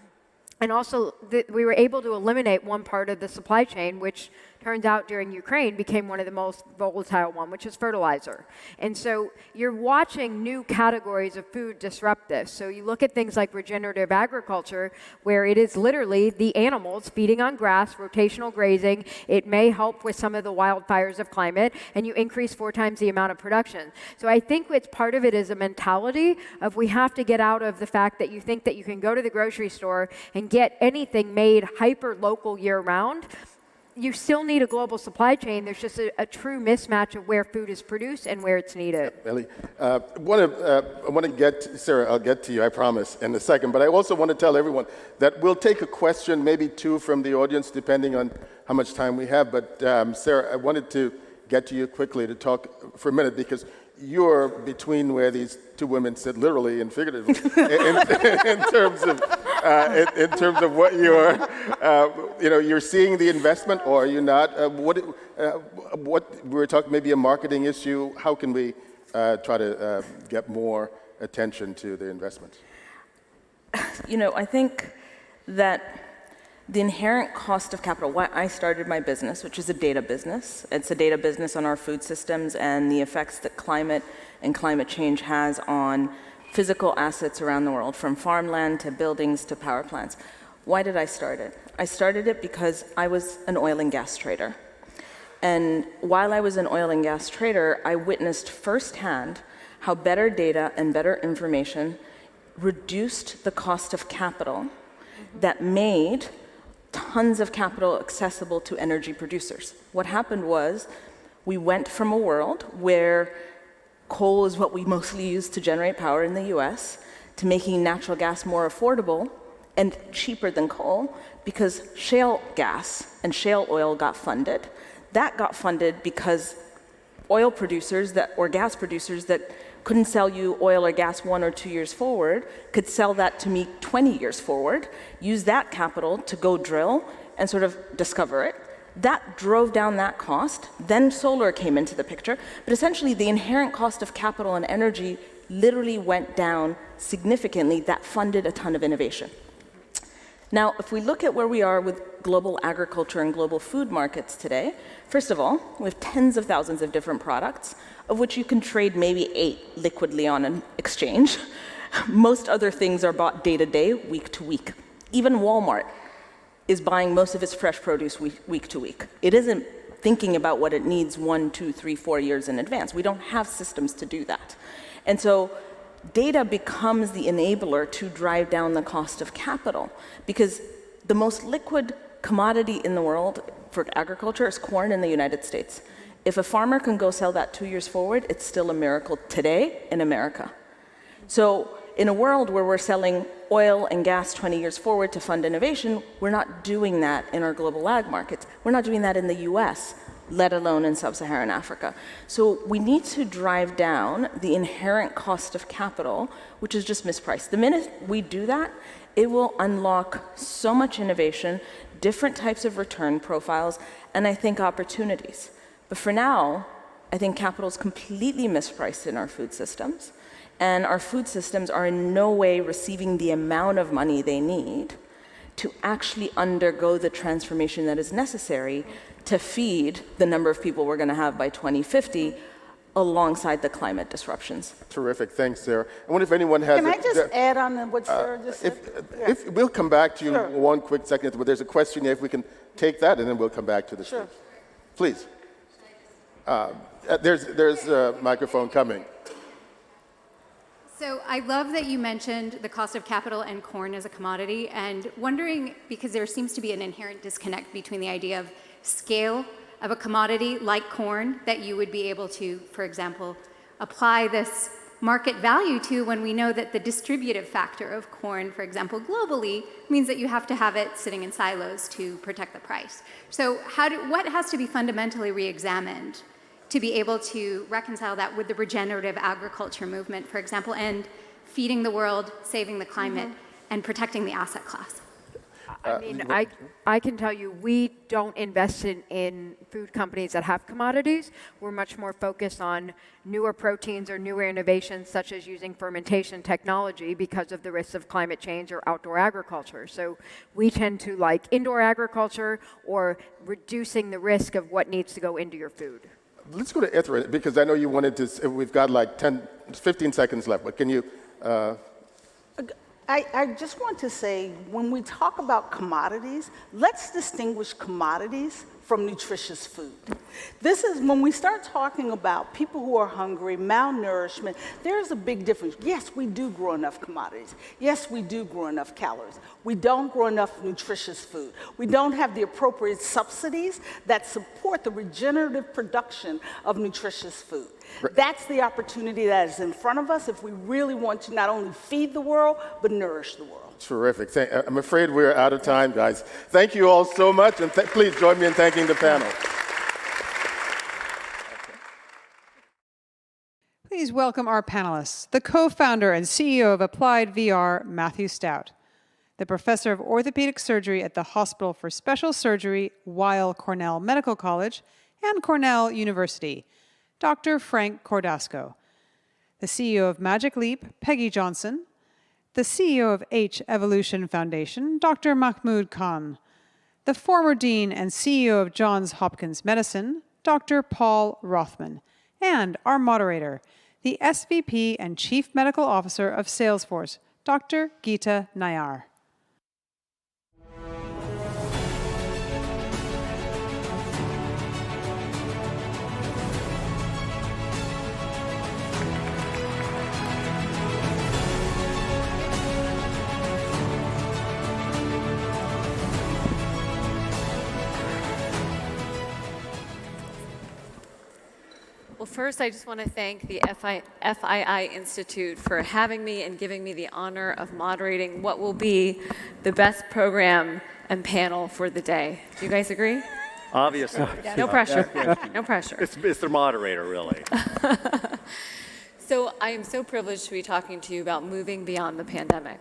And also, we were able to eliminate one part of the supply chain, which turns out during Ukraine became one of the most volatile one, which is fertilizer. And so you're watching new categories of food disrupt this. So you look at things like regenerative agriculture, where it is literally the animals feeding on grass, rotational grazing. It may help with some of the wildfires of climate, and you increase 4 times the amount of production. So I think it's part of it is a mentality of we have to get out of the fact that you think that you can go to the grocery store and get anything made hyper-local year-round. You still need a global supply chain. There's just a true mismatch of where food is produced and where it's needed. Ellie, I want to get, Sarah, I'll get to you, I promise, in a second. But I also want to tell everyone that we'll take a question, maybe 2 from the audience, depending on how much time we have. But Sarah, I wanted to get to you quickly to talk for a minute, because you're between where these 2 women sit, literally and figuratively, in terms of what you're seeing the investment, or are you not? What we were talking, maybe a marketing issue. How can we try to get more attention to the investment? I think that the inherent cost of capital, why I started my business, which is a data business. It's a data business on our food systems and the effects that climate and climate change has on physical assets around the world, from farmland to buildings to power plants. Why did I start it? I started it because I was an oil and gas trader. And while I was an oil and gas trader, I witnessed firsthand how better data and better information reduced the cost of capital that made tons of capital accessible to energy producers. What happened was we went from a world where coal is what we mostly use to generate power in the US to making natural gas more affordable and cheaper than coal, because shale gas and shale oil got funded. That got funded because oil producers or gas producers that couldn't sell you oil or gas 1 or 2 years forward could sell that to me 20 years forward, use that capital to go drill and sort of discover it. That drove down that cost. Then solar came into the picture. But essentially, the inherent cost of capital and energy literally went down significantly. That funded a ton of innovation. Now, if we look at where we are with global agriculture and global food markets today, first of all, we have tens of thousands of different products, of which you can trade maybe 8 liquidly on an exchange. Most other things are bought day to day, week to week. Even Walmart is buying most of its fresh produce week to week. It isn't thinking about what it needs 1, 2, 3, 4 years in advance. We don't have systems to do that. And so data becomes the enabler to drive down the cost of capital, because the most liquid commodity in the world for agriculture is corn in the United States. If a farmer can go sell that 2 years forward, it's still a miracle today in America. So in a world where we're selling oil and gas 20 years forward to fund innovation, we're not doing that in our global ag markets. We're not doing that in the US, let alone in sub-Saharan Africa. So we need to drive down the inherent cost of capital, which is just mispriced. The minute we do that, it will unlock so much innovation, different types of return profiles, and I think opportunities. But for now, I think capital is completely mispriced in our food systems, and our food systems are in no way receiving the amount of money they need to actually undergo the transformation that is necessary to feed the number of people we're going to have by 2050 alongside the climate disruptions. Terrific. Thanks, Sarah. I wonder if anyone has... Can I just add on to what Sarah just said? If we'll come back to you one quick second, but there's a question here, if we can take that, and then we'll come back to the stage. Please. There's a microphone coming. So I love that you mentioned the cost of capital and corn as a commodity, and wondering, because there seems to be an inherent disconnect between the idea of scale of a commodity like corn that you would be able to, for example, apply this market value to, when we know that the distributive factor of corn, for example, globally, means that you have to have it sitting in silos to protect the price. So what has to be fundamentally re-examined to be able to reconcile that with the regenerative agriculture movement, for example, and feeding the world, saving the climate, and protecting the asset class? I mean, I can tell you, we don't invest in food companies that have commodities. We're much more focused on newer proteins or newer innovations, such as using fermentation technology because of the risks of climate change or outdoor agriculture. So we tend to like indoor agriculture or reducing the risk of what needs to go into your food. Let's go to Ithra, because I know you wanted to, we've got like 15 seconds left, but can you... I just want to say, when we talk about commodities, let's distinguish commodities from nutritious food. This is when we start talking about people who are hungry, malnourishment, there's a big difference. Yes, we do grow enough commodities. Yes, we do grow enough calories. We don't grow enough nutritious food. We don't have the appropriate subsidies that support the regenerative production of nutritious food. That's the opportunity that is in front of us if we really want to not only feed the world, but nourish the world. Terrific. I'm afraid we're out of time, guys. Thank you all so much, and please join me in thanking the panel. Please welcome our panelists, the co-founder and CEO of Applied VR, Matthew Stout, the professor of orthopedic surgery at the Hospital for Special Surgery, Weill Cornell Medical College, and Cornell University, Dr. Frank Cordasco, the CEO of Magic Leap, Peggy Johnson, the CEO of H Evolution Foundation, Dr. Mahmoud Khan, the former dean and CEO of Johns Hopkins Medicine, Dr. Paul Rothman, and our moderator, the SVP and Chief Medical Officer of Salesforce, Dr. Geeta Nayar. Well, first, I just want to thank the FII Institute for having me and giving me the honor of moderating what will be the best program and panel for the day. Do you guys agree? Obviously. No pressure. No pressure. It's the moderator, really. So I am so privileged to be talking to you about moving beyond the pandemic.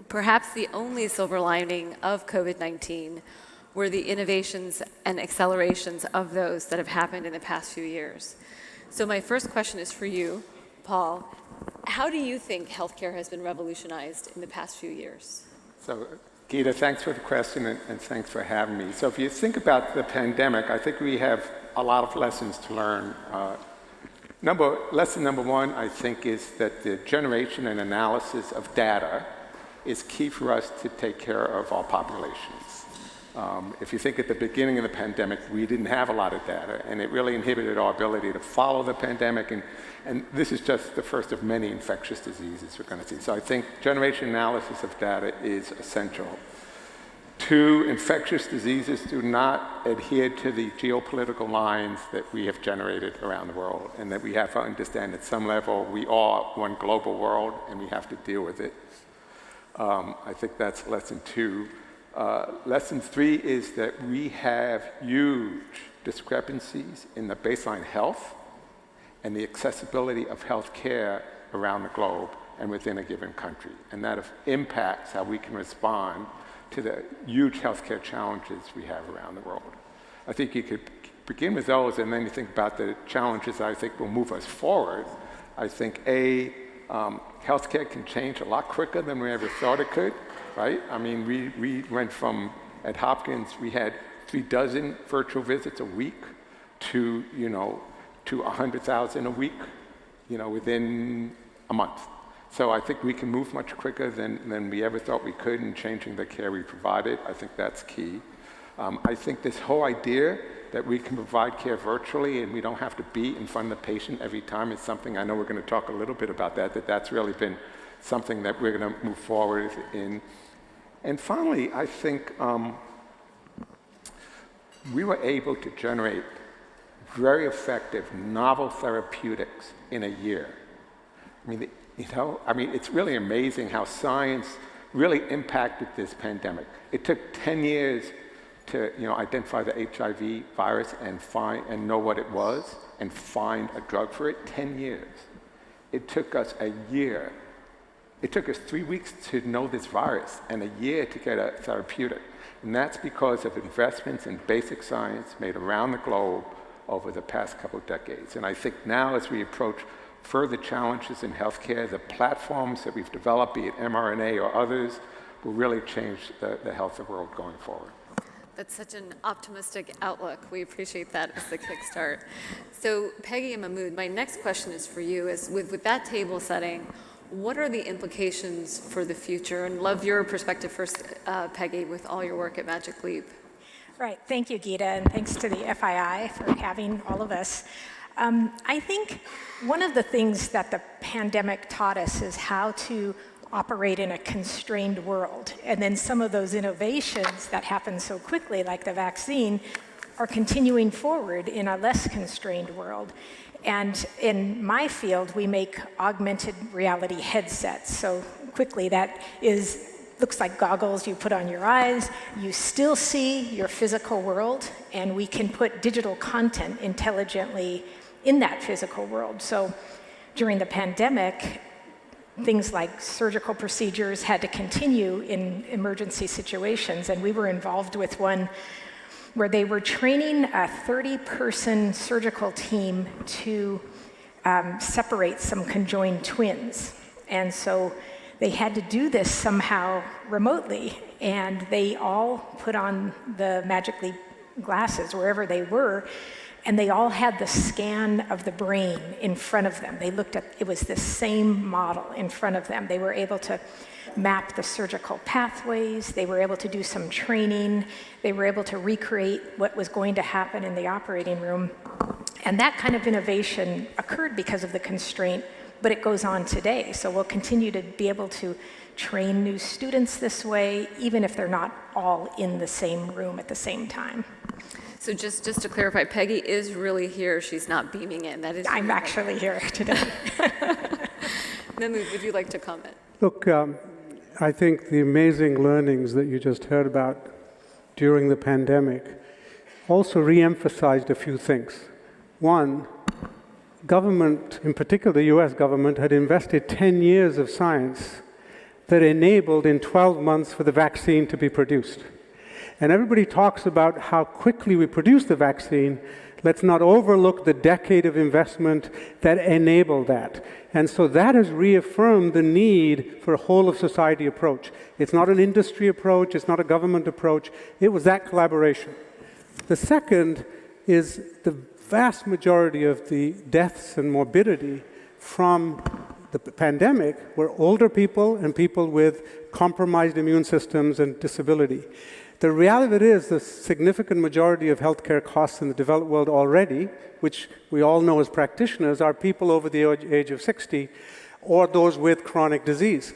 Perhaps the only silver lining of COVID-19 were the innovations and accelerations of those that have happened in the past few years. So my first question is for you, Paul. How do you think healthcare has been revolutionized in the past few years? So, Geeta, thanks for the question and thanks for having me. So if you think about the pandemic, I think we have a lot of lessons to learn. Lesson number one, I think, is that the generation and analysis of data is key for us to take care of our populations. If you think at the beginning of the pandemic, we didn't have a lot of data, and it really inhibited our ability to follow the pandemic, and this is just the first of many infectious diseases we're going to see. So I think generation analysis of data is essential. Two, infectious diseases do not adhere to the geopolitical lines that we have generated around the world, and that we have to understand at some level we are one global world, and we have to deal with it. I think that's lesson two. Lesson three is that we have huge discrepancies in the baseline health and the accessibility of health care around the globe and within a given country. And that impacts how we can respond to the huge healthcare challenges we have around the world. I think you could begin with those, and then you think about the challenges I think will move us forward. I think, healthcare can change a lot quicker than we ever thought it could. Right? I mean, we went from, at Hopkins, we had 36 virtual visits a week to 100,000 a week, within a month. So I think we can move much quicker than we ever thought we could in changing the care we provided. I think that's key. I think this whole idea that we can provide care virtually and we don't have to be in front of the patient every time is something, I know we're going to talk a little bit about that's really been something that we're going to move forward in. And finally, I think we were able to generate very effective novel therapeutics in a year. I mean, it's really amazing how science really impacted this pandemic. It took 10 years to identify the HIV virus and know what it was and find a drug for it. 10 years. It took us a year. It took us 3 weeks to know this virus and a year to get a therapeutic. And that's because of investments in basic science made around the globe over the past couple of decades. And I think now as we approach further challenges in healthcare, the platforms that we've developed, be it mRNA or others, will really change the health of the world going forward. That's such an optimistic outlook. We appreciate that as the kickstart. So Peggy and Mahmoud, my next question is for you, is with that table setting, what are the implications for the future? And love your perspective first, Peggy, with all your work at Magic Leap. Right, thank you, Geeta, and thanks to the FII for having all of us. I think one of the things that the pandemic taught us is how to operate in a constrained world. And then some of those innovations that happen so quickly, like the vaccine, are continuing forward in a less constrained world. And in my field, we make augmented reality headsets. So quickly, that looks like goggles you put on your eyes. You still see your physical world, and we can put digital content intelligently in that physical world. So during the pandemic, things like surgical procedures had to continue in emergency situations, and we were involved with one where they were training a 30-person surgical team to separate some conjoined twins. And so they had to do this somehow remotely, and they all put on the Magic Leap glasses wherever they were, and they all had the scan of the brain in front of them. They looked at, it was the same model in front of them. They were able to map the surgical pathways. They were able to do some training. They were able to recreate what was going to happen in the operating room. And that kind of innovation occurred because of the constraint, but it goes on today. So we'll continue to be able to train new students this way, even if they're not all in the same room at the same time. So just to clarify, Peggy is really here. She's not beaming in. That is. I'm actually here today. Mahmoud, would you like to comment? Look, I think the amazing learnings that you just heard about during the pandemic also re-emphasized a few things. One, government, in particular the US government, had invested 10 years of science that enabled in 12 months for the vaccine to be produced. And everybody talks about how quickly we produced the vaccine. Let's not overlook the decade of investment that enabled that. And so that has reaffirmed the need for a whole-of-society approach. It's not an industry approach, it's not a government approach, it was that collaboration. The second is the vast majority of the deaths and morbidity from the pandemic were older people and people with compromised immune systems and disability. The reality of it is the significant majority of healthcare costs in the developed world already, which we all know as practitioners, are people over the age of 60 or those with chronic disease.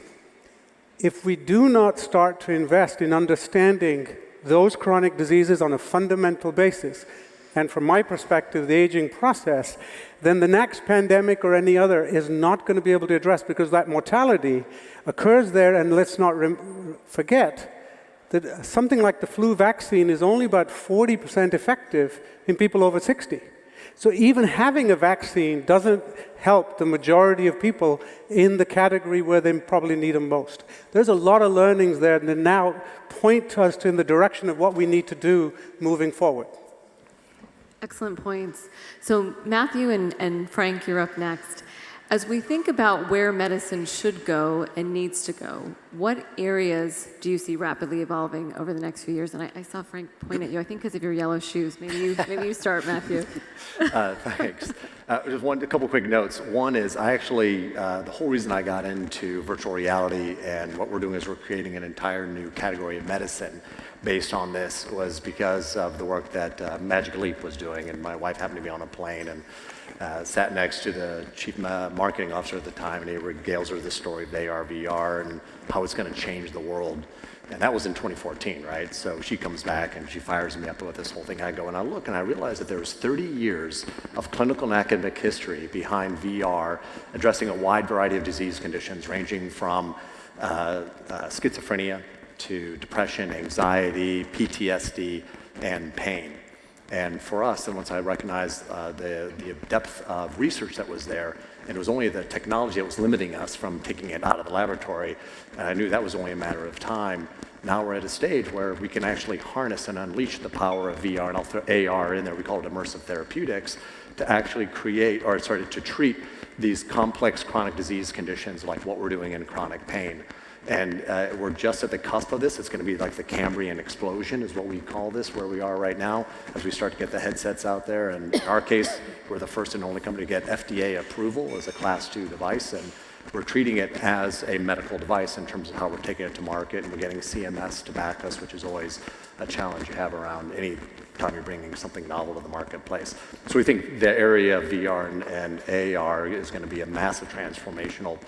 If we do not start to invest in understanding those chronic diseases on a fundamental basis, and from my perspective, the aging process, then the next pandemic or any other is not going to be able to address, because that mortality occurs there. And let's not forget that something like the flu vaccine is only about 40% effective in people over 60. So even having a vaccine doesn't help the majority of people in the category where they probably need them most. There's a lot of learnings there that now point us in the direction of what we need to do moving forward. Excellent points. So Matthew and Frank, you're up next. As we think about where medicine should go and needs to go, what areas do you see rapidly evolving over the next few years? And I saw Frank point at you, I think because of your yellow shoes. Maybe you start, Matthew. Thanks. Just a couple quick notes. One is the whole reason I got into virtual reality and what we're doing is we're creating an entire new category of medicine based on this was because of the work that Magic Leap was doing. And my wife happened to be on a plane and sat next to the chief marketing officer at the time, and he regales her the story of AR, VR, and how it's going to change the world. And that was in 2014, right? So she comes back and she fires me up with this whole thing. I go and I look and I realize that there was 30 years of clinical and academic history behind VR, addressing a wide variety of disease conditions, ranging from schizophrenia to depression, anxiety, PTSD, and pain. And for us, and once I recognized the depth of research that was there, And it was only the technology that was limiting us from taking it out of the laboratory. And I knew that was only a matter of time. Now we're at a stage where we can actually harness and unleash the power of VR and also AR in there. We call it immersive therapeutics, to actually create, or sorry, to treat these complex chronic disease conditions like what we're doing in chronic pain. And we're just at the cusp of this. It's going to be like the Cambrian explosion is what we call this, where we are right now, as we start to get the headsets out there. And in our case, we're the first and only company to get FDA approval as a Class II device. And we're treating it as a medical device in terms of how we're taking it to market. And we're getting CMS to back us, which is always a challenge you have around any time you're bringing something novel to the marketplace. So we think the area of VR and AR is going to be a massive transformational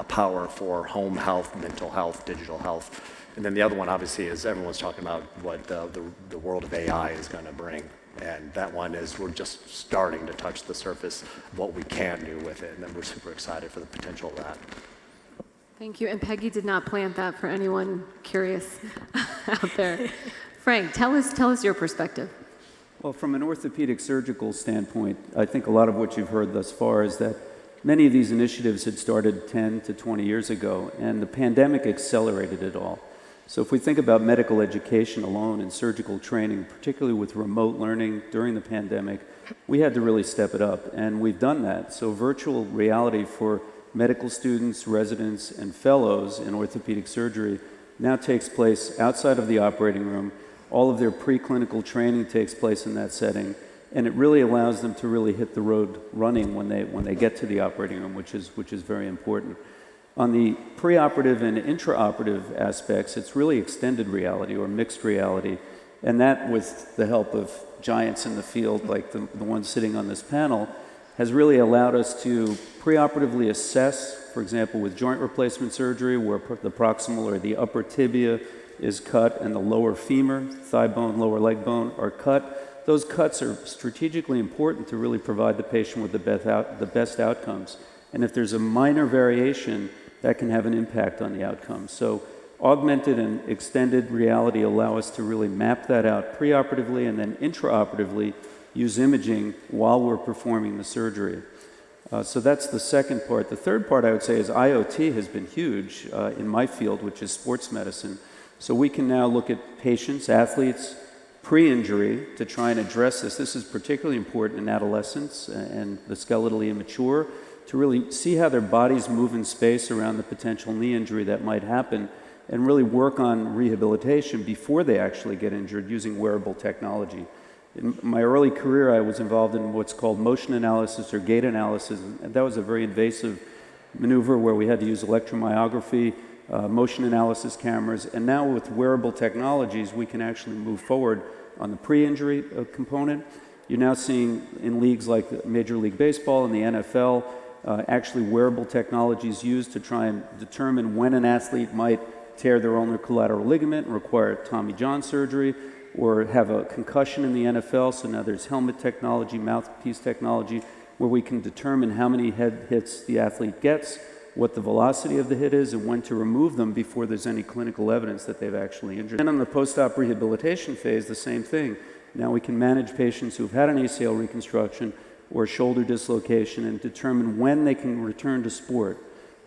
power for home health, mental health, digital health. And then the other one, obviously, is everyone's talking about what the world of AI is going to bring. And that one is we're just starting to touch the surface of what we can do with it. And then we're super excited for the potential of that. Thank you. And Peggy did not plant that for anyone curious out there. Frank, tell us your perspective. Well, from an orthopedic surgical standpoint, I think a lot of what you've heard thus far is that many of these initiatives had started 10 to 20 years ago, and the pandemic accelerated it all. So if we think about medical education alone and surgical training, particularly with remote learning during the pandemic, we had to really step it up, and we've done that. So virtual reality for medical students, residents, and fellows in orthopedic surgery now takes place outside of the operating room. All of their preclinical training takes place in that setting, and it really allows them to really hit the road running when they get to the operating room, which is very important. On the preoperative and intraoperative aspects, it's really extended reality or mixed reality, and that, with the help of giants in the field like the ones sitting on this panel, has really allowed us to preoperatively assess, for example, with joint replacement surgery, where the proximal or the upper tibia is cut and the lower femur, thigh bone, lower leg bone are cut. Those cuts are strategically important to really provide the patient with the best outcomes. And if there's a minor variation, that can have an impact on the outcomes. So augmented and extended reality allow us to really map that out preoperatively and then intraoperatively use imaging while we're performing the surgery. So that's the second part. The third part, I would say, is IoT has been huge in my field, which is sports medicine. So we can now look at patients, athletes, pre-injury to try and address this. This is particularly important in adolescents and the skeletally immature, to really see how their bodies move in space around the potential knee injury that might happen and really work on rehabilitation before they actually get injured using wearable technology. In my early career, I was involved in what's called motion analysis or gait analysis, and that was a very invasive maneuver where we had to use electromyography, motion analysis cameras, and now with wearable technologies, we can actually move forward on the pre-injury component. You're now seeing in leagues like Major League Baseball and the NFL, actually wearable technologies used to try and determine when an athlete might tear their ulnar collateral ligament and require Tommy John surgery, or have a concussion in the NFL. So now there's helmet technology, mouthpiece technology, where we can determine how many head hits the athlete gets, what the velocity of the hit is, and when to remove them before there's any clinical evidence that they've actually injured. And on the post-op rehabilitation phase, the same thing. Now we can manage patients who've had an ACL reconstruction or shoulder dislocation and determine when they can return to sport.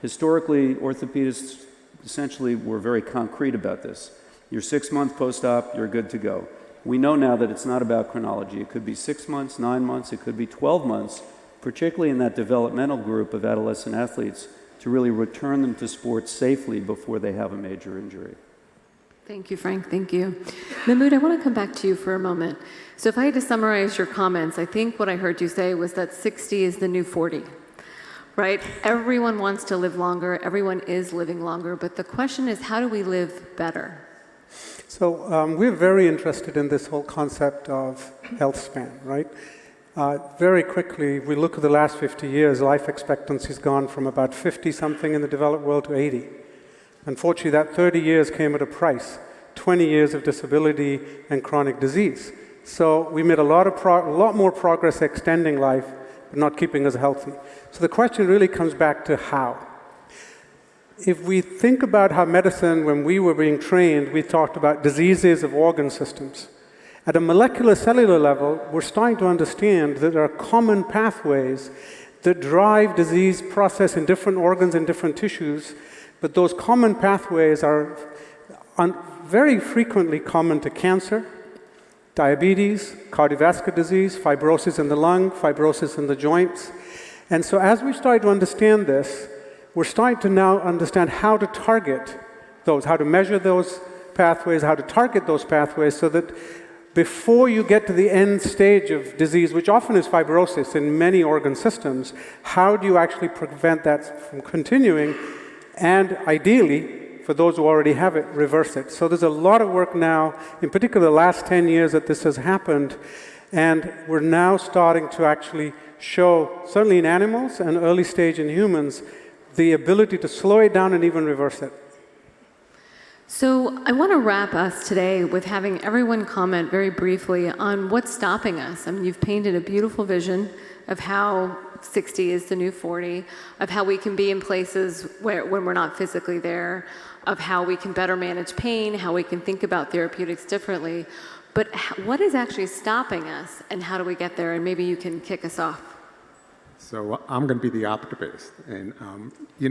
Historically, orthopedists essentially were very concrete about this. You're 6 months post-op, you're good to go. We know now that it's not about chronology. It could be 6 months, 9 months, it could be 12 months, particularly in that developmental group of adolescent athletes, to really return them to sports safely before they have a major injury. Thank you, Frank. Thank you. Mahmoud, I want to come back to you for a moment. So if I had to summarize your comments, I think what I heard you say was that 60 is the new 40, right? Everyone wants to live longer. Everyone is living longer. But the question is, how do we live better? So we're very interested in this whole concept of health span, right? Very quickly, we look at the last 50 years, life expectancy has gone from about 50-something in the developed world to 80. Unfortunately, that 30 years came at a price, 20 years of disability and chronic disease. So we made a lot more progress extending life, but not keeping us healthy. So the question really comes back to how. If we think about how medicine, when we were being trained, we talked about diseases of organ systems. At a molecular cellular level, we're starting to understand that there are common pathways that drive disease process in different organs and different tissues, but those common pathways are very frequently common to cancer, diabetes, cardiovascular disease, fibrosis in the lung, fibrosis in the joints. And so as we start to understand this, we're starting to now understand how to target those, how to measure those pathways, how to target those pathways so that before you get to the end stage of disease, which often is fibrosis in many organ systems, how do you actually prevent that from continuing and ideally, for those who already have it, reverse it. So there's a lot of work now, in particular the last 10 years that this has happened, and we're now starting to actually show, certainly in animals and early stage in humans, the ability to slow it down and even reverse it. So I want to wrap us today with having everyone comment very briefly on what's stopping us. I mean, you've painted a beautiful vision of how 60 is the new 40, of how we can be in places when we're not physically there, of how we can better manage pain, how we can think about therapeutics differently. But what is actually stopping us, and how do we get there? And maybe you can kick us off. So I'm going to be the optimist. And,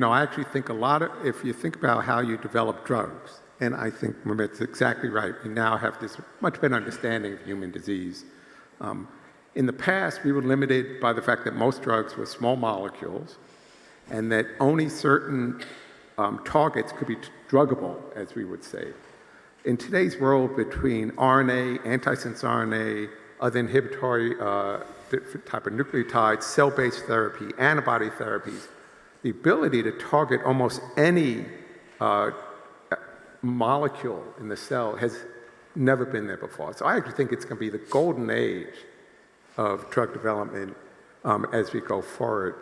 I actually think if you think about how you develop drugs, and I think Mehmet's exactly right, we now have this much better understanding of human disease. In the past, we were limited by the fact that most drugs were small molecules and that only certain targets could be druggable, as we would say. In today's world, between RNA, antisense RNA, other inhibitory type of nucleotides, cell-based therapy, antibody therapies, the ability to target almost any molecule in the cell has never been there before. So I actually think it's going to be the golden age of drug development as we go forward.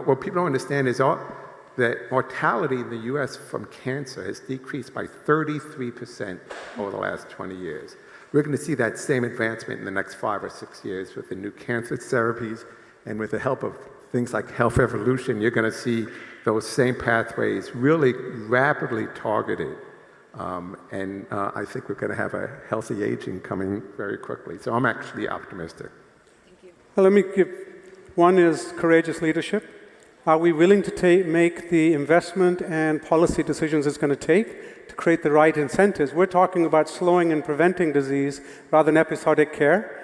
What people don't understand is that mortality in the U.S. from cancer has decreased by 33% over the last 20 years. We're going to see that same advancement in the next 5 or 6 years with the new cancer therapies, and with the help of things like health evolution, you're going to see those same pathways really rapidly targeted. I think we're going to have a healthy aging coming very quickly. So I'm actually optimistic. Well, let me give, one is courageous leadership. Are we willing to make the investment and policy decisions it's going to take to create the right incentives? We're talking about slowing and preventing disease rather than episodic care.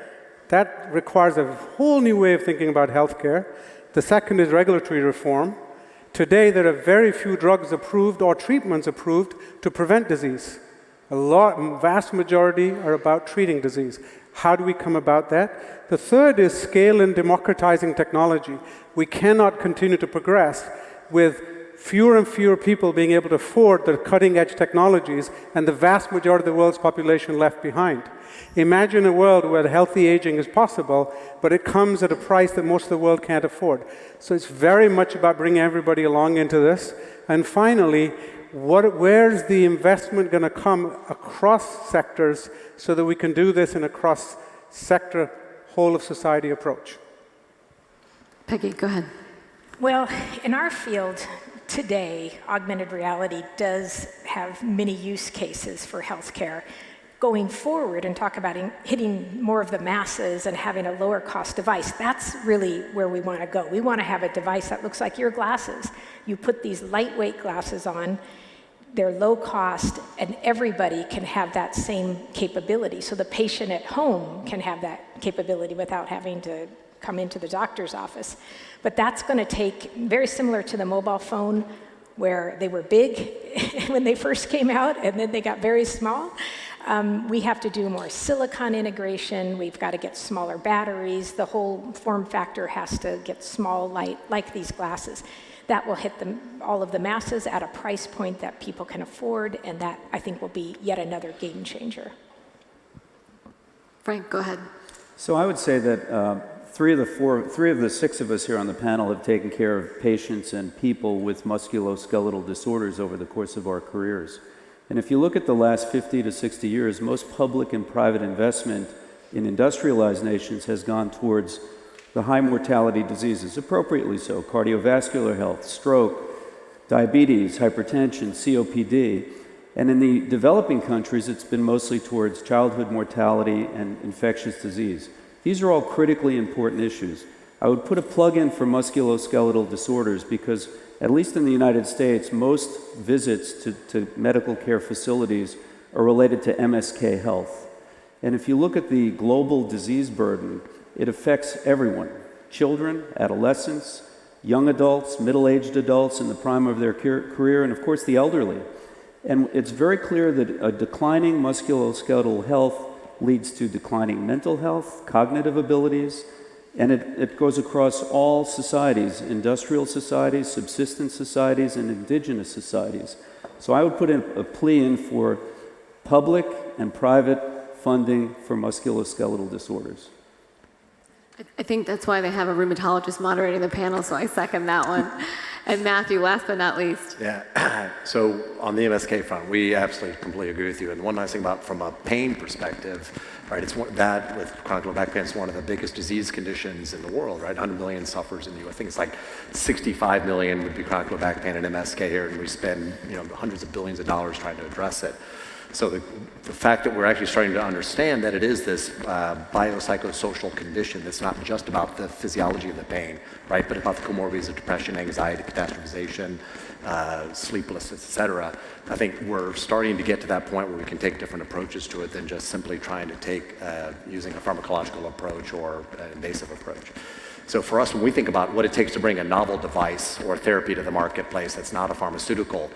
That requires a whole new way of thinking about healthcare. The second is regulatory reform. Today, there are very few drugs approved or treatments approved to prevent disease. Vast majority are about treating disease. How do we come about that? The third is scale and democratizing technology. We cannot continue to progress with fewer and fewer people being able to afford the cutting-edge technologies and the vast majority of the world's population left behind. Imagine a world where healthy aging is possible, but it comes at a price that most of the world can't afford. So it's very much about bringing everybody along into this. And finally, where's the investment going to come across sectors so that we can do this in a cross-sector, whole-of-society approach? Peggy, go ahead. Well, in our field today, augmented reality does have many use cases for healthcare. Going forward and talk about hitting more of the masses and having a lower cost device, that's really where we want to go. We want to have a device that looks like your glasses. You put these lightweight glasses on, they're low cost, and everybody can have that same capability. So the patient at home can have that capability without having to come into the doctor's office. But that's going to take, very similar to the mobile phone, where they were big when they first came out, and then they got very small. We have to do more silicon integration. We've got to get smaller batteries. The whole form factor has to get small, light, like these glasses. That will hit all of the masses at a price point that people can afford, and that, I think, will be yet another game changer. Frank, go ahead. So I would say that three of the six of us here on the panel have taken care of patients and people with musculoskeletal disorders over the course of our careers. And if you look at the last 50 to 60 years, most public and private investment in industrialized nations has gone towards the high mortality diseases, appropriately so: cardiovascular health, stroke, diabetes, hypertension, COPD. And in the developing countries, it's been mostly towards childhood mortality and infectious disease. These are all critically important issues. I would put a plug in for musculoskeletal disorders because, at least in the United States, most visits to medical care facilities are related to MSK health. And if you look at the global disease burden, it affects everyone: children, adolescents, young adults, middle-aged adults in the prime of their career, and of course the elderly. And it's very clear that a declining musculoskeletal health leads to declining mental health, cognitive abilities, and it goes across all societies: industrial societies, subsistence societies, and indigenous societies. So I would put in a plea in for public and private funding for musculoskeletal disorders. I think that's why they have a rheumatologist moderating the panel, so I second that one. And Matthew, last but not least. Yeah, so on the MSK front, we absolutely completely agree with you. And one nice thing about from a pain perspective, right, it's that with chronic low back pain, it's one of the biggest disease conditions in the world, right? 100 million suffers in the US. I think it's like 65 million would be chronic low back pain and MSK here, and we spend hundreds of billions of dollars trying to address it. So the fact that we're actually starting to understand that it is this biopsychosocial condition that's not just about the physiology of the pain, right, but about the comorbidities of depression, anxiety, catastrophization, sleeplessness, et cetera. I think we're starting to get to that point where we can take different approaches to it than just simply trying to take using a pharmacological approach or an invasive approach. So for us, when we think about what it takes to bring a novel device or therapy to the marketplace that's not a pharmaceutical,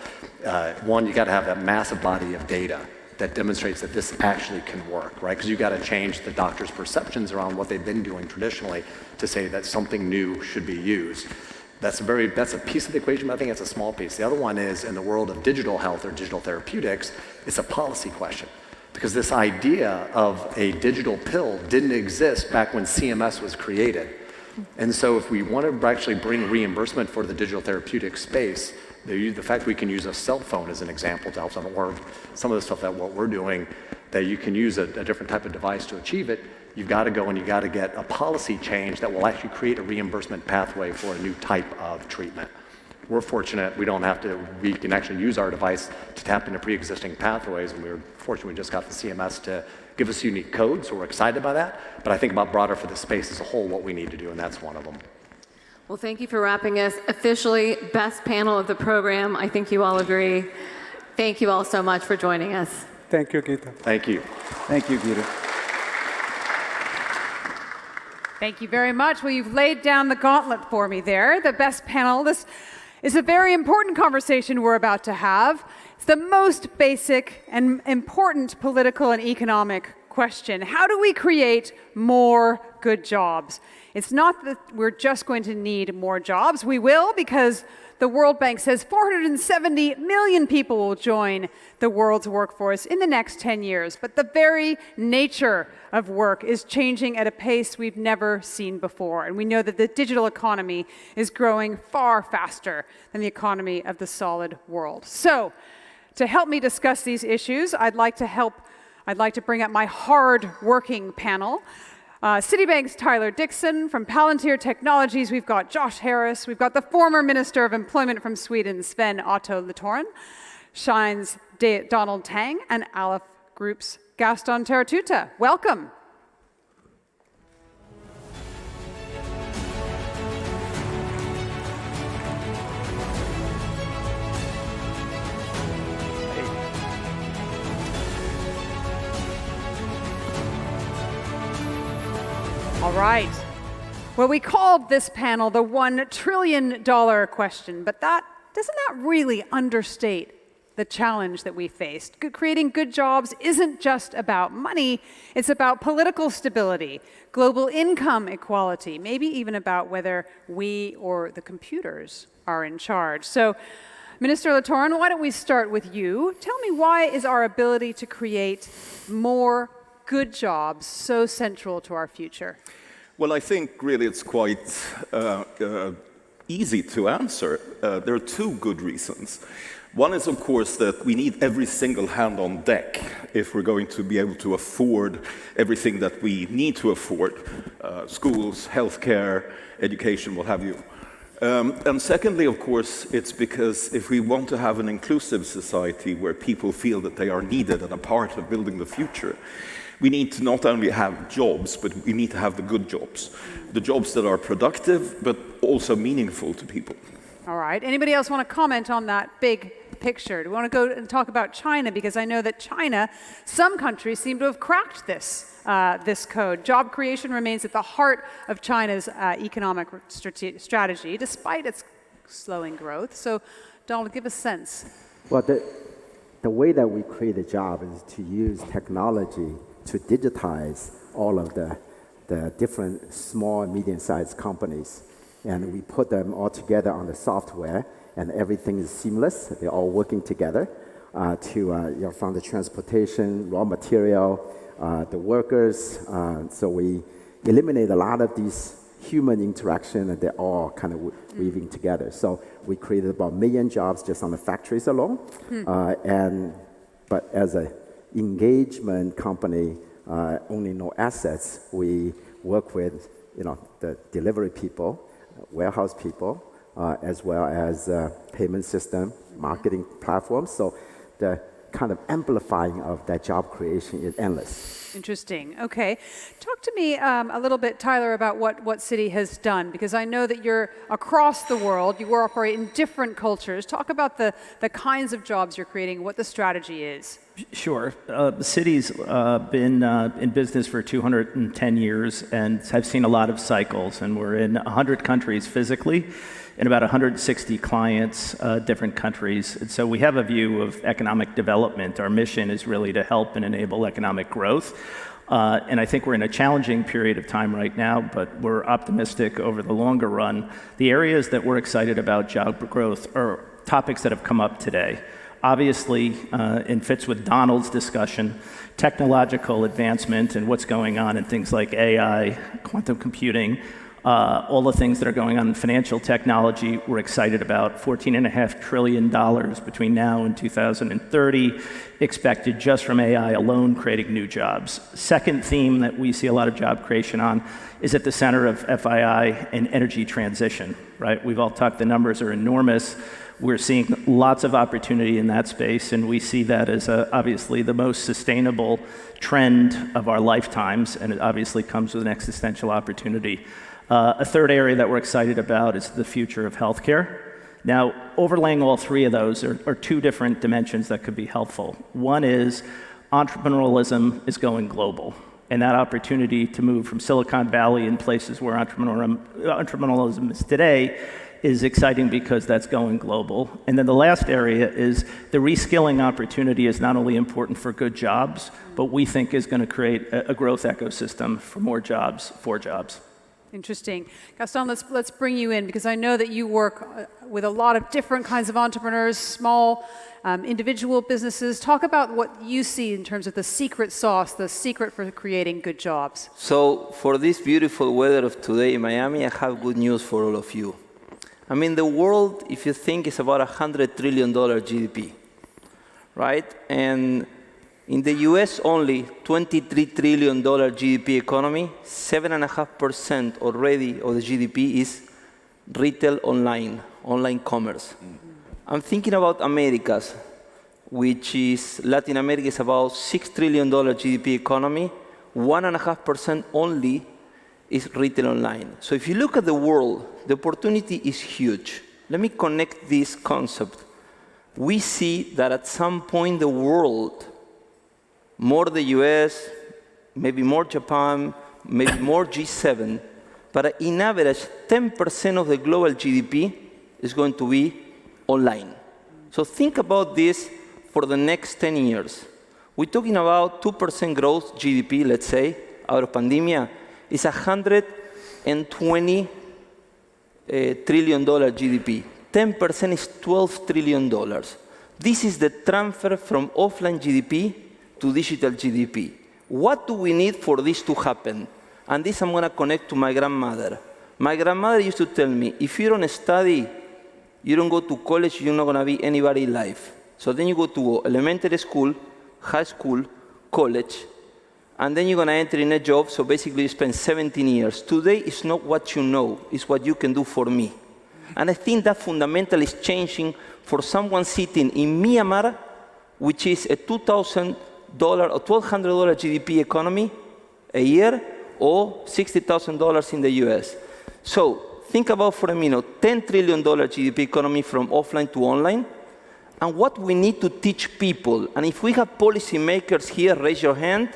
one, you got to have a massive body of data that demonstrates that this actually can work, right? Because you got to change the doctor's perceptions around what they've been doing traditionally to say that something new should be used. That's a piece of the equation, but I think it's a small piece. The other one is in the world of digital health or digital therapeutics, it's a policy question. Because this idea of a digital pill didn't exist back when CMS was created. And so if we want to actually bring reimbursement for the digital therapeutic space, the fact we can use a cell phone as an example to help someone, or some of the stuff that what we're doing, that you can use a different type of device to achieve it, you've got to go and you've got to get a policy change that will actually create a reimbursement pathway for a new type of treatment. We're fortunate we can actually use our device to tap into pre-existing pathways, and we're fortunate we just got the CMS to give us unique codes, so we're excited by that. But I think about broader for the space as a whole, what we need to do, and that's one of them. Well, thank you for wrapping us. Officially, best panel of the program. I think you all agree. Thank you all so much for joining us. Thank you, Gita. Thank you. Thank you, Gita. Thank you very much. Well, you've laid down the gauntlet for me there. The best panel. This is a very important conversation we're about to have. It's the most basic and important political and economic question. How do we create more good jobs? It's not that we're just going to need more jobs. We will, because the World Bank says 470 million people will join the world's workforce in the next 10 years. But the very nature of work is changing at a pace we've never seen before. And we know that the digital economy is growing far faster than the economy of the solid world. So, to help me discuss these issues, I'd like to bring up my hard-working panel. Citibank's Tyler Dixon. From Palantir Technologies, we've got Josh Harris. We've got the former Minister of Employment from Sweden, Sven Otto Littorin. Shine's Donald Tang, and Aleph Group's Gaston Teratuta. Welcome. All right. Well, we called this panel the $1 trillion question, but doesn't that really understate the challenge that we faced? Creating good jobs isn't just about money, it's about political stability, global income equality, maybe even about whether we or the computers are in charge. So, Minister Littorin, why don't we start with you? Tell me, why is our ability to create more good jobs so central to our future? Well, I think really it's quite easy to answer. There are two good reasons. One is, of course, that we need every single hand on deck if we're going to be able to afford everything that we need to afford, schools, healthcare, education, what have you. And secondly, of course, it's because if we want to have an inclusive society where people feel that they are needed and a part of building the future, we need to not only have jobs, but we need to have the good jobs. The jobs that are productive, but also meaningful to people. All right. Anybody else want to comment on that big picture? Do we want to go and talk about China? Because I know that China, some countries seem to have cracked this code. Job creation remains at the heart of China's economic strategy, despite its slowing growth. So, Donald, give a sense. Well, the way that we create a job is to use technology to digitize all of the different small and medium-sized companies. And we put them all together on the software, and everything is seamless. They're all working together from the transportation, raw material, the workers. So we eliminate a lot of these human interaction, and they're all kind of weaving together. So we created about 1 million jobs just on the factories alone. But as an engagement company, owning no assets, we work with the delivery people, warehouse people, as well as payment system, marketing platforms. So the kind of amplifying of that job creation is endless. Interesting. Okay. Talk to me a little bit, Tyler, about what Citi has done, because I know that you're across the world, you operate in different cultures. Talk about the kinds of jobs you're creating, what the strategy is. Sure. Citi's been in business for 210 years and have seen a lot of cycles, and we're in 100 countries physically and about 160 clients, different countries. And so we have a view of economic development. Our mission is really to help and enable economic growth. And I think we're in a challenging period of time right now, but we're optimistic over the longer run. The areas that we're excited about job growth are topics that have come up today. Obviously, and fits with Donald's discussion, technological advancement and what's going on in things like AI, quantum computing, all the things that are going on in financial technology, we're excited about. $14.5 trillion between now and 2030 expected just from AI alone, creating new jobs. Second theme that we see a lot of job creation on is at the center of FII and energy transition, right? We've all talked, the numbers are enormous. We're seeing lots of opportunity in that space, and we see that as obviously the most sustainable trend of our lifetimes, and it obviously comes with an existential opportunity. A third area that we're excited about is the future of healthcare. Now, overlaying all three of those are two different dimensions that could be helpful. One is entrepreneurialism is going global, and that opportunity to move from Silicon Valley in places where entrepreneurialism is today is exciting because that's going global. And then the last area is the reskilling opportunity is not only important for good jobs, but we think is going to create a growth ecosystem for more jobs, for jobs. Interesting. Gaston, let's bring you in, because I know that you work with a lot of different kinds of entrepreneurs, small individual businesses. Talk about what you see in terms of the secret sauce, the secret for creating good jobs. So for this beautiful weather of today in Miami, I have good news for all of you. I mean, the world, if you think, is about $100 trillion GDP, right? And in the US only, $23 trillion GDP economy, 7.5% already of the GDP is retail online commerce. I'm thinking about Americas, which is Latin America is about $6 trillion GDP economy, 1.5% only is retail online. So if you look at the world, the opportunity is huge. Let me connect this concept. We see that at some point the world, more the US, maybe more Japan, maybe more G7, but in average, 10% of the global GDP is going to be online. So think about this for the next 10 years. We're talking about 2% growth GDP, let's say, out of pandemia. It's $120 trillion GDP. 10% is $12 trillion. This is the transfer from offline GDP to digital GDP. What do we need for this to happen? And this I'm going to connect to my grandmother. My grandmother used to tell me, if you don't study, you don't go to college, you're not going to be anybody in life. So then you go to elementary school, high school, college, and then you're going to enter in a job, so basically you spend 17 years. Today is not what you know, it's what you can do for me. And I think that fundamentally is changing for someone sitting in Myanmar, which is a $2,000 or $1,200 GDP economy a year, or $60,000 in the US. So think about for a minute, $10 trillion GDP economy from offline to online, and what we need to teach people. And if we have policymakers here, raise your hand,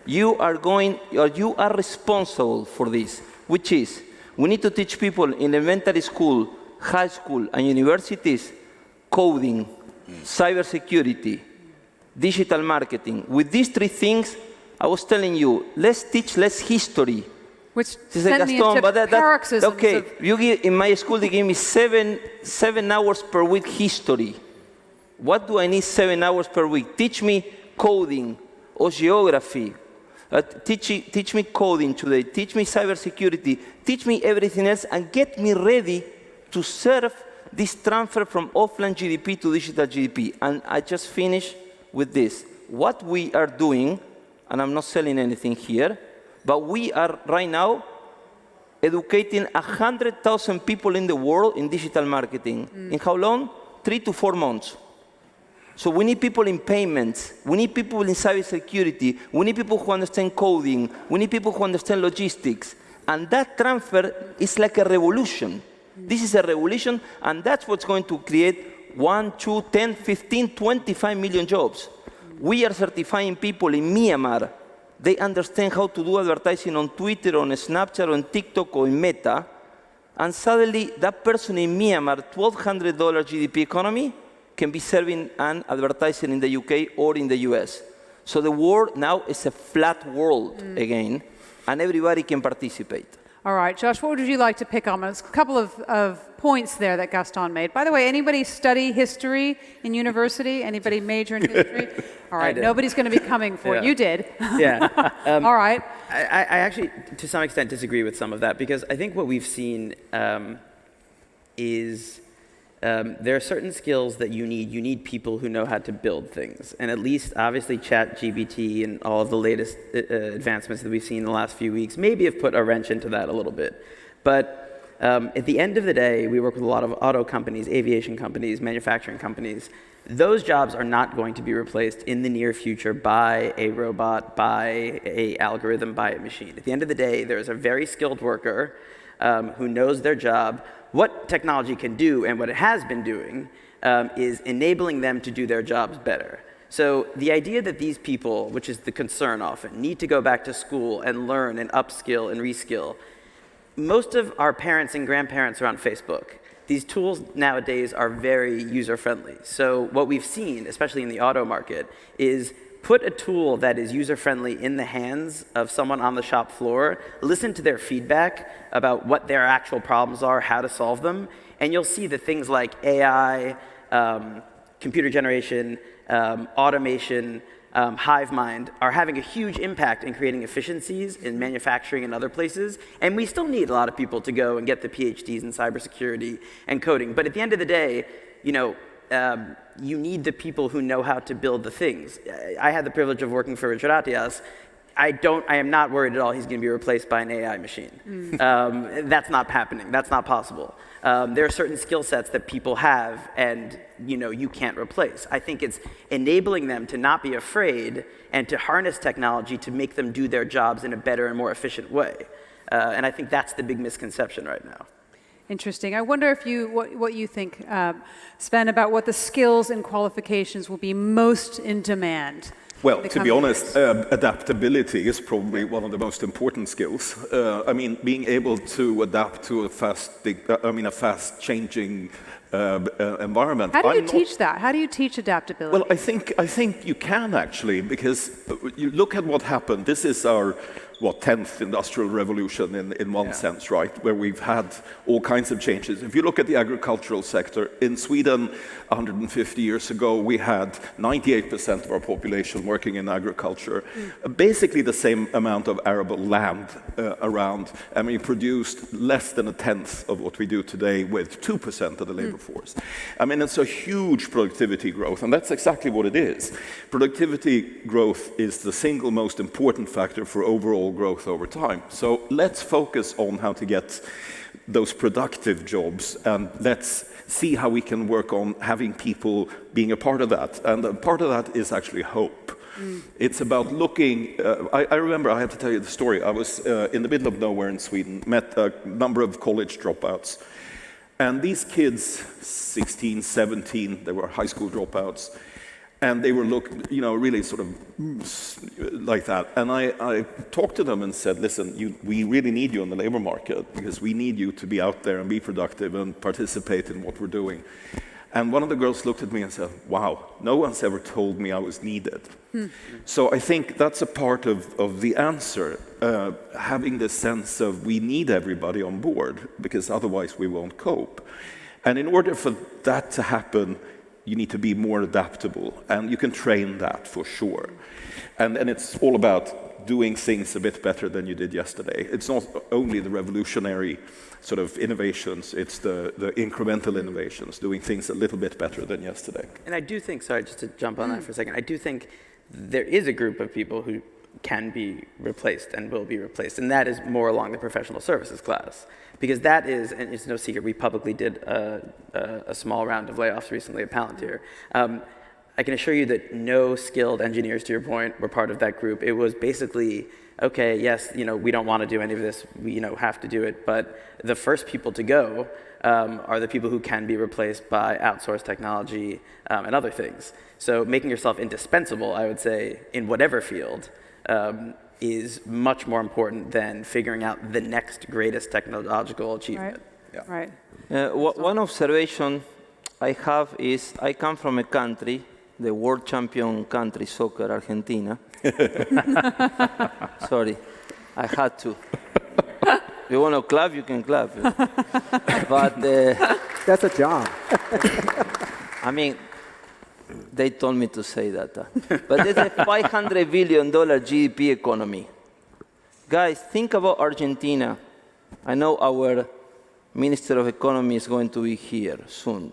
you are responsible for this, which is, we need to teach people in elementary school, high school, and universities coding, cybersecurity, digital marketing. With these three things, I was telling you, let's teach less history. Which sent me into paroxysms. Okay, in my school they gave me seven hours per week history. What do I need 7 hours per week? Teach me coding or geography. Teach me coding today. Teach me cybersecurity. Teach me everything else and get me ready to serve this transfer from offline GDP to digital GDP. And I just finish with this. What we are doing, and I'm not selling anything here, but we are right now educating 100,000 people in the world in digital marketing. In how long? 3 to 4 months. So we need people in payments. We need people in cybersecurity. We need people who understand coding. We need people who understand logistics. And that transfer is like a revolution. This is a revolution, and that's what's going to create 1, 2, 10, 15, 25 million jobs. We are certifying people in Myanmar. They understand how to do advertising on Twitter, on Snapchat, on TikTok, or in Meta. And suddenly, that person in Myanmar, $1,200 GDP economy, can be serving and advertising in the UK or in the US. So the world now is a flat world again, and everybody can participate. All right, Josh, what would you like to pick on? There's a couple of points there that Gaston made. By the way, anybody study history in university? Anybody major in history? All right, nobody's going to be coming for it. You did. Yeah. All right. I actually, to some extent, disagree with some of that, because I think what we've seen is there are certain skills that you need. You need people who know how to build things. And at least, obviously, ChatGPT and all of the latest advancements that we've seen in the last few weeks maybe have put a wrench into that a little bit. But at the end of the day, we work with a lot of auto companies, aviation companies, manufacturing companies. Those jobs are not going to be replaced in the near future by a robot, by an algorithm, by a machine. At the end of the day, there's a very skilled worker who knows their job. What technology can do, and what it has been doing, is enabling them to do their jobs better. So the idea that these people, which is the concern often, need to go back to school and learn and upskill and reskill. Most of our parents and grandparents are on Facebook. These tools nowadays are very user-friendly. So what we've seen, especially in the auto market, is put a tool that is user-friendly in the hands of someone on the shop floor, listen to their feedback about what their actual problems are, how to solve them, and you'll see that things like AI, computer generation, automation, hive mind are having a huge impact in creating efficiencies in manufacturing and other places. And we still need a lot of people to go and get the PhDs in cybersecurity and coding. But at the end of the day, you need the people who know how to build the things. I had the privilege of working for Richard Atias. I am not worried at all he's going to be replaced by an AI machine. That's not happening. That's not possible. There are certain skill sets that people have and you can't replace. I think it's enabling them to not be afraid and to harness technology to make them do their jobs in a better and more efficient way. And I think that's the big misconception right now. Interesting. I wonder if what you think, Sven, about what the skills and qualifications will be most in demand. Well, to be honest, adaptability is probably one of the most important skills. I mean, being able to adapt to a fast-changing environment. How do you teach that? How do you teach adaptability? Well, I think you can actually, because you look at what happened. This is our 10th industrial revolution in one sense, right? Where we've had all kinds of changes. If you look at the agricultural sector, in Sweden 150 years ago, we had 98% of our population working in agriculture. Basically the same amount of arable land around, and we produced less than a tenth of what we do today with 2% of the labor force. I mean, it's a huge productivity growth, and that's exactly what it is. Productivity growth is the single most important factor for overall growth over time. So let's focus on how to get those productive jobs, and let's see how we can work on having people being a part of that. And a part of that is actually hope. It's about looking, I remember, I have to tell you the story. I was in the middle of nowhere in Sweden, met a number of college dropouts. And these kids, 16, 17, they were high school dropouts. And they were really sort of like that. And I talked to them and said, listen, we really need you on the labor market because we need you to be out there and be productive and participate in what we're doing. And one of the girls looked at me and said, wow, no one's ever told me I was needed. So I think that's a part of the answer, having this sense of we need everybody on board because otherwise we won't cope. And in order for that to happen, you need to be more adaptable, and you can train that for sure. And it's all about doing things a bit better than you did yesterday. It's not only the revolutionary sort of innovations, it's the incremental innovations, doing things a little bit better than yesterday. And I do think, sorry, just to jump on that for a second, I do think there is a group of people who can be replaced and will be replaced, and that is more along the professional services class. Because that is, and it's no secret, we publicly did a small round of layoffs recently at Palantir. I can assure you that no skilled engineers, to your point, were part of that group. It was basically, okay, yes, we don't want to do any of this, we have to do it, but the first people to go are the people who can be replaced by outsourced technology and other things. So making yourself indispensable, I would say, in whatever field, is much more important than figuring out the next greatest technological achievement. Right. Right. One observation I have is I come from a country, the world champion country, soccer, Argentina. Sorry, I had to. If you want to clap, you can clap. But that's a job. I mean, they told me to say that. But it's a $500 billion GDP economy. Guys, think about Argentina. I know our Minister of Economy is going to be here soon.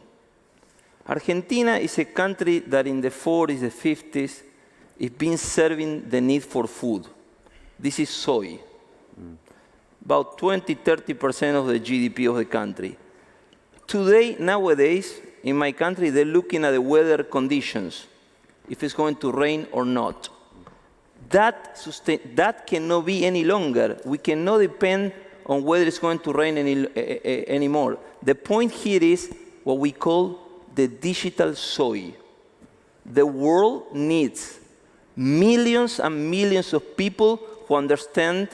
Argentina is a country that in the 40s, the 50s, is been serving the need for food. This is soy. About 20–30% of the GDP of the country. Today, nowadays, in my country, they're looking at the weather conditions, if it's going to rain or not. That cannot be any longer. We cannot depend on whether it's going to rain anymore. The point here is what we call the digital soy. The world needs millions and millions of people who understand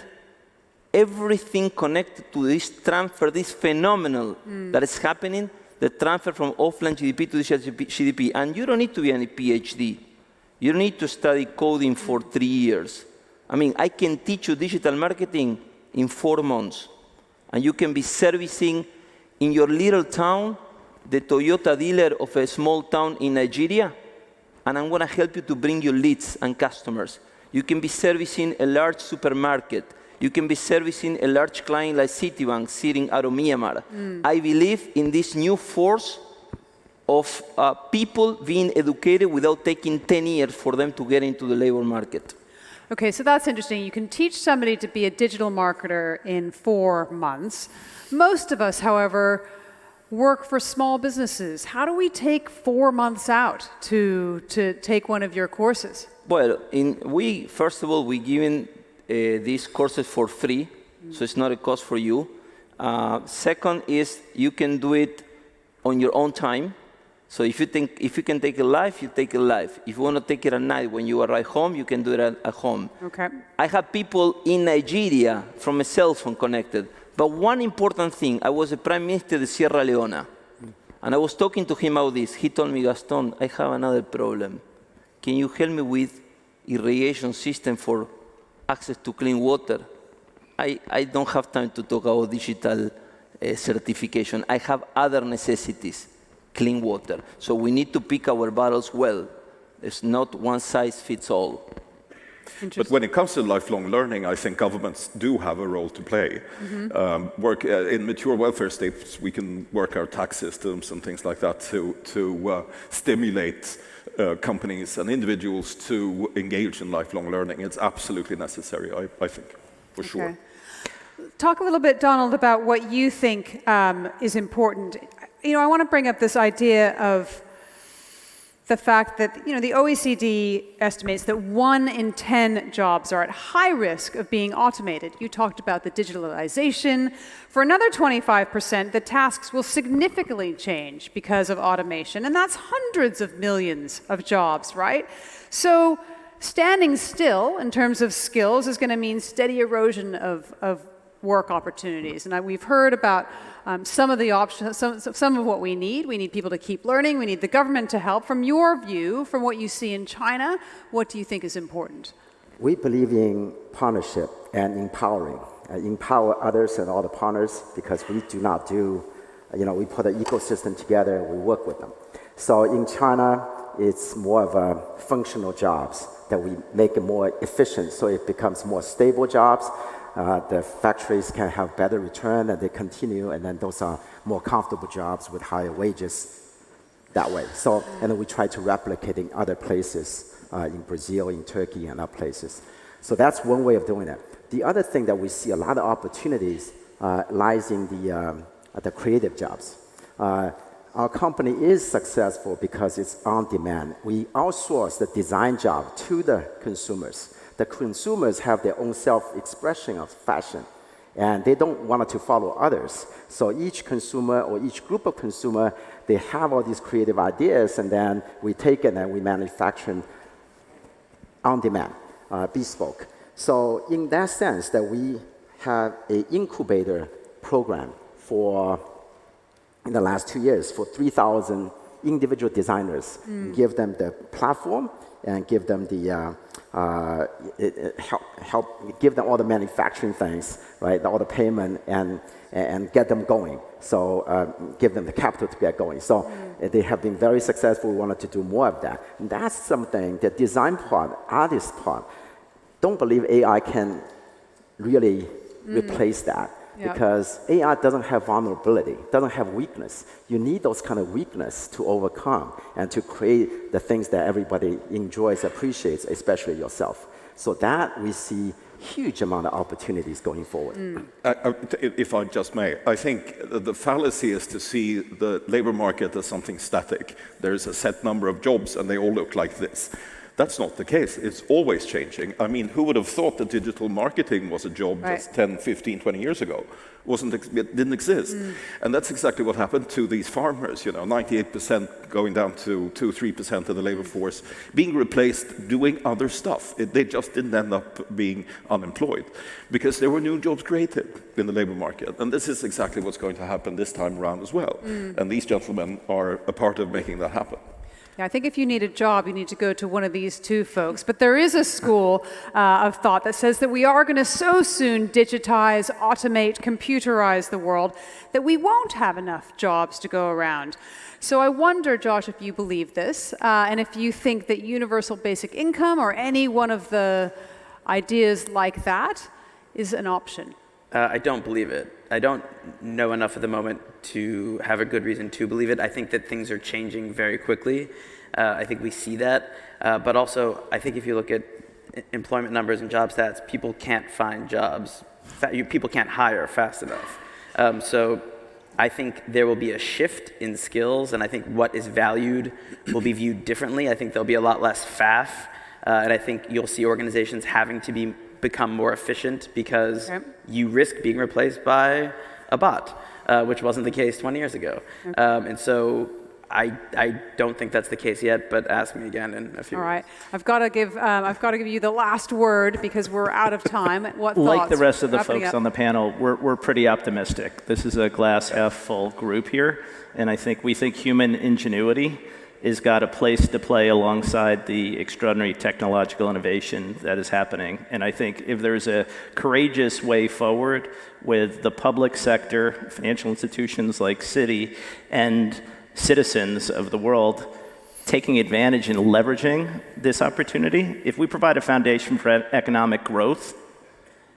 everything connected to this transfer, this phenomenon that is happening, the transfer from offline GDP to digital GDP. And you don't need to be any PhD. You don't need to study coding for 3 years. I mean, I can teach you digital marketing in 4 months. And you can be servicing in your little town the Toyota dealer of a small town in Nigeria. And I'm going to help you to bring you leads and customers. You can be servicing a large supermarket. You can be servicing a large client like Citibank sitting out of Myanmar. I believe in this new force of people being educated without taking 10 years for them to get into the labor market. Okay, so that's interesting. You can teach somebody to be a digital marketer in 4 months. Most of us, however, work for small businesses. How do we take 4 months out to take one of your courses? Well, first of all, we're giving these courses for free, so it's not a cost for you. Second is you can do it on your own time. So if you can take it live, you take it live. If you want to take it at night when you arrive home, you can do it at home. Okay. I have people in Nigeria from a cell phone connected. But one important thing, I was the Prime Minister of Sierra Leone, and I was talking to him about this. He told me, Gaston, I have another problem. Can you help me with irrigation system for access to clean water? I don't have time to talk about digital certification. I have other necessities, clean water. So we need to pick our battles well. It's not one size fits all. But when it comes to lifelong learning, I think governments do have a role to play. Work in mature welfare states, we can work our tax systems and things like that to stimulate companies and individuals to engage in lifelong learning. It's absolutely necessary, I think, for sure. Talk a little bit, Donald, about what you think is important. I want to bring up this idea of the fact that, the OECD estimates that 1 in 10 jobs are at high risk of being automated. You talked about the digitalization. For another 25%, the tasks will significantly change because of automation, and that's hundreds of millions of jobs, right? So standing still in terms of skills is going to mean steady erosion of work opportunities. And we've heard about some of the options, some of what we need. We need people to keep learning. We need the government to help. From your view, from what you see in China, what do you think is important? We believe in partnership and empowering. Empower others and all the partners, because we do not do, we put an ecosystem together, we work with them. So in China, it's more of a functional jobs that we make it more efficient, so it becomes more stable jobs. The factories can have better return and they continue, and then those are more comfortable jobs with higher wages that way. So, and then we try to replicate in other places, in Brazil, in Turkey, and other places. So that's one way of doing it. The other thing that we see a lot of opportunities lies in the creative jobs. Our company is successful because it's on demand. We outsource the design job to the consumers. The consumers have their own self-expression of fashion, and they don't want to follow others. So each consumer or each group of consumer, they have all these creative ideas, and then we take it and we manufacture on demand, bespoke. So in that sense, that we have an incubator program in the last 2 years for 3,000 individual designers, give them the platform and give them the give them all the manufacturing things, right? All the payment and get them going. So give them the capital to get going. So they have been very successful. We wanted to do more of that. And that's something, the design part, artist part. Don't believe AI can really replace that. Yep. Because AI doesn't have vulnerability, doesn't have weakness. You need those kind of weakness to overcome and to create the things that everybody enjoys, appreciates, especially yourself. So that we see huge amount of opportunities going forward. If I just may, I think the fallacy is to see the labor market as something static. There's a set number of jobs and they all look like this. That's not the case. It's always changing. I mean, who would have thought that digital marketing was a job just 10, 15, 20 years ago? It didn't exist. And that's exactly what happened to these farmers, 98% going down to 2-3% of the labor force, being replaced doing other stuff. They just didn't end up being unemployed because there were new jobs created in the labor market. And this is exactly what's going to happen this time around as well. And these gentlemen are a part of making that happen. Yeah, I think if you need a job, you need to go to one of these two folks. But there is a school of thought that says that we are going to so soon digitize, automate, computerize the world that we won't have enough jobs to go around. So I wonder, Josh, if you believe this, and if you think that universal basic income or any one of the ideas like that is an option. I don't believe it. I don't know enough at the moment to have a good reason to believe it. I think that things are changing very quickly. I think we see that. But also, I think if you look at employment numbers and job stats, people can't find jobs. People can't hire fast enough. So I think there will be a shift in skills, and I think what is valued will be viewed differently. I think there'll be a lot less faff, and I think you'll see organizations having to become more efficient because you risk being replaced by a bot, which wasn't the case 20 years ago. And so I don't think that's the case yet, but ask me again in a few All right. I've got to give you the last word because we're out of time. What thoughts? Like the rest of the folks on the panel, we're pretty optimistic. This is a glass half full group here, and I think we think human ingenuity has got a place to play alongside the extraordinary technological innovation that is happening. And I think if there's a courageous way forward with the public sector, financial institutions like Citi, and citizens of the world taking advantage and leveraging this opportunity, if we provide a foundation for economic growth,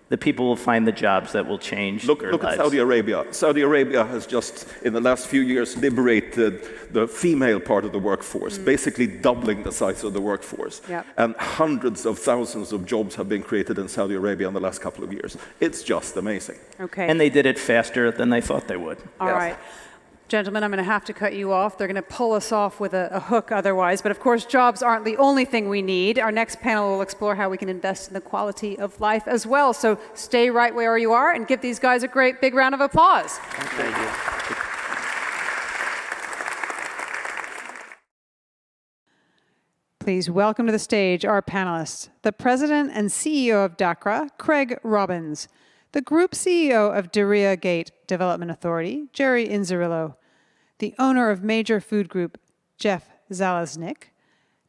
the people will find the jobs that will change their lives. Look at Saudi Arabia. Saudi Arabia has just, in the last few years, liberated the female part of the workforce, basically doubling the size of the workforce. And hundreds of thousands of jobs have been created in Saudi Arabia in the last couple of years. It's just amazing. Okay. And they did it faster than they thought they would. All right. Gentlemen, I'm going to have to cut you off. They're going to pull us off with a hook otherwise. But of course, jobs aren't the only thing we need. Our next panel will explore how we can invest in the quality of life as well. So stay right where you are and give these guys a great big round of applause. Thank you. Please welcome to the stage our panelists, the President and CEO of DACRA, Craig Robbins, the Group CEO of Doria Gate Development Authority, Jerry Inzerillo, the owner of Major Food Group, Jeff Zalaznik,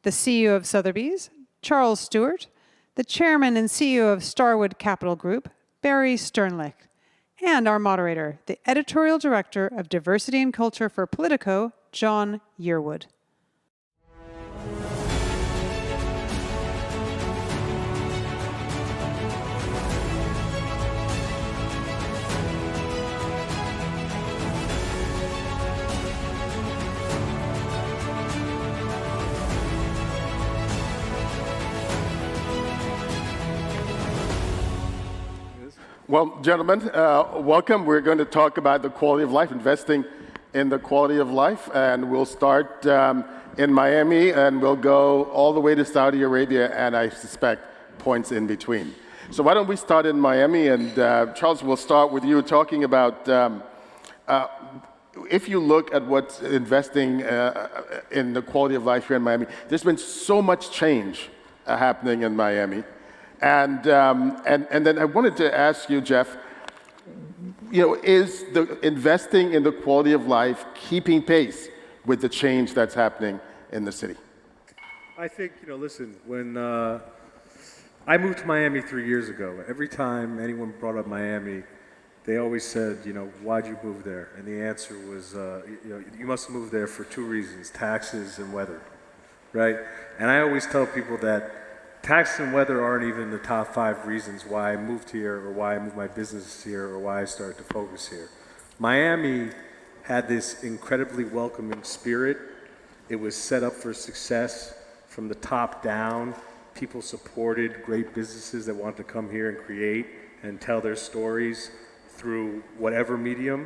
the CEO of Sotheby's, Charles Stewart, the Chairman and CEO of Starwood Capital Group, Barry Sternlicht, and our moderator, the Editorial Director of Diversity and Culture for Politico, John Yearwood. Well, gentlemen, welcome. We're going to talk about the quality of life, investing in the quality of life, and we'll start in Miami, and we'll go all the way to Saudi Arabia, and I suspect points in between. So why don't we start in Miami, and Charles, we'll start with you talking about if you look at what's investing in the quality of life here in Miami, there's been so much change happening in Miami. And then I wanted to ask you, Jeff, is the investing in the quality of life keeping pace with the change that's happening in the city? I think, listen, when I moved to Miami 3 years ago, every time anyone brought up Miami, they always said, why'd you move there? And the answer was, you must move there for two reasons, taxes and weather, right? And I always tell people that tax and weather aren't even the top 5 reasons why I moved here or why I moved my business here or why I started to focus here. Miami had this incredibly welcoming spirit. It was set up for success from the top down. People supported great businesses that wanted to come here and create and tell their stories through whatever medium,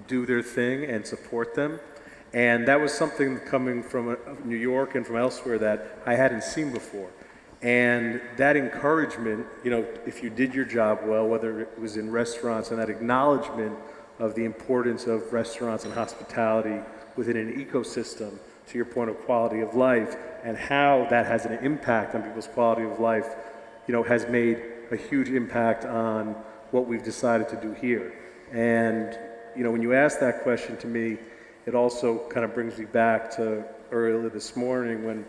do their thing and support them. And that was something coming from New York and from elsewhere that I hadn't seen before. And that encouragement, if you did your job well, whether it was in restaurants, and that acknowledgement of the importance of restaurants and hospitality within an ecosystem, to your point of quality of life, and how that has an impact on people's quality of life, has made a huge impact on what we've decided to do here. And, when you ask that question to me, it also kind of brings me back to earlier this morning when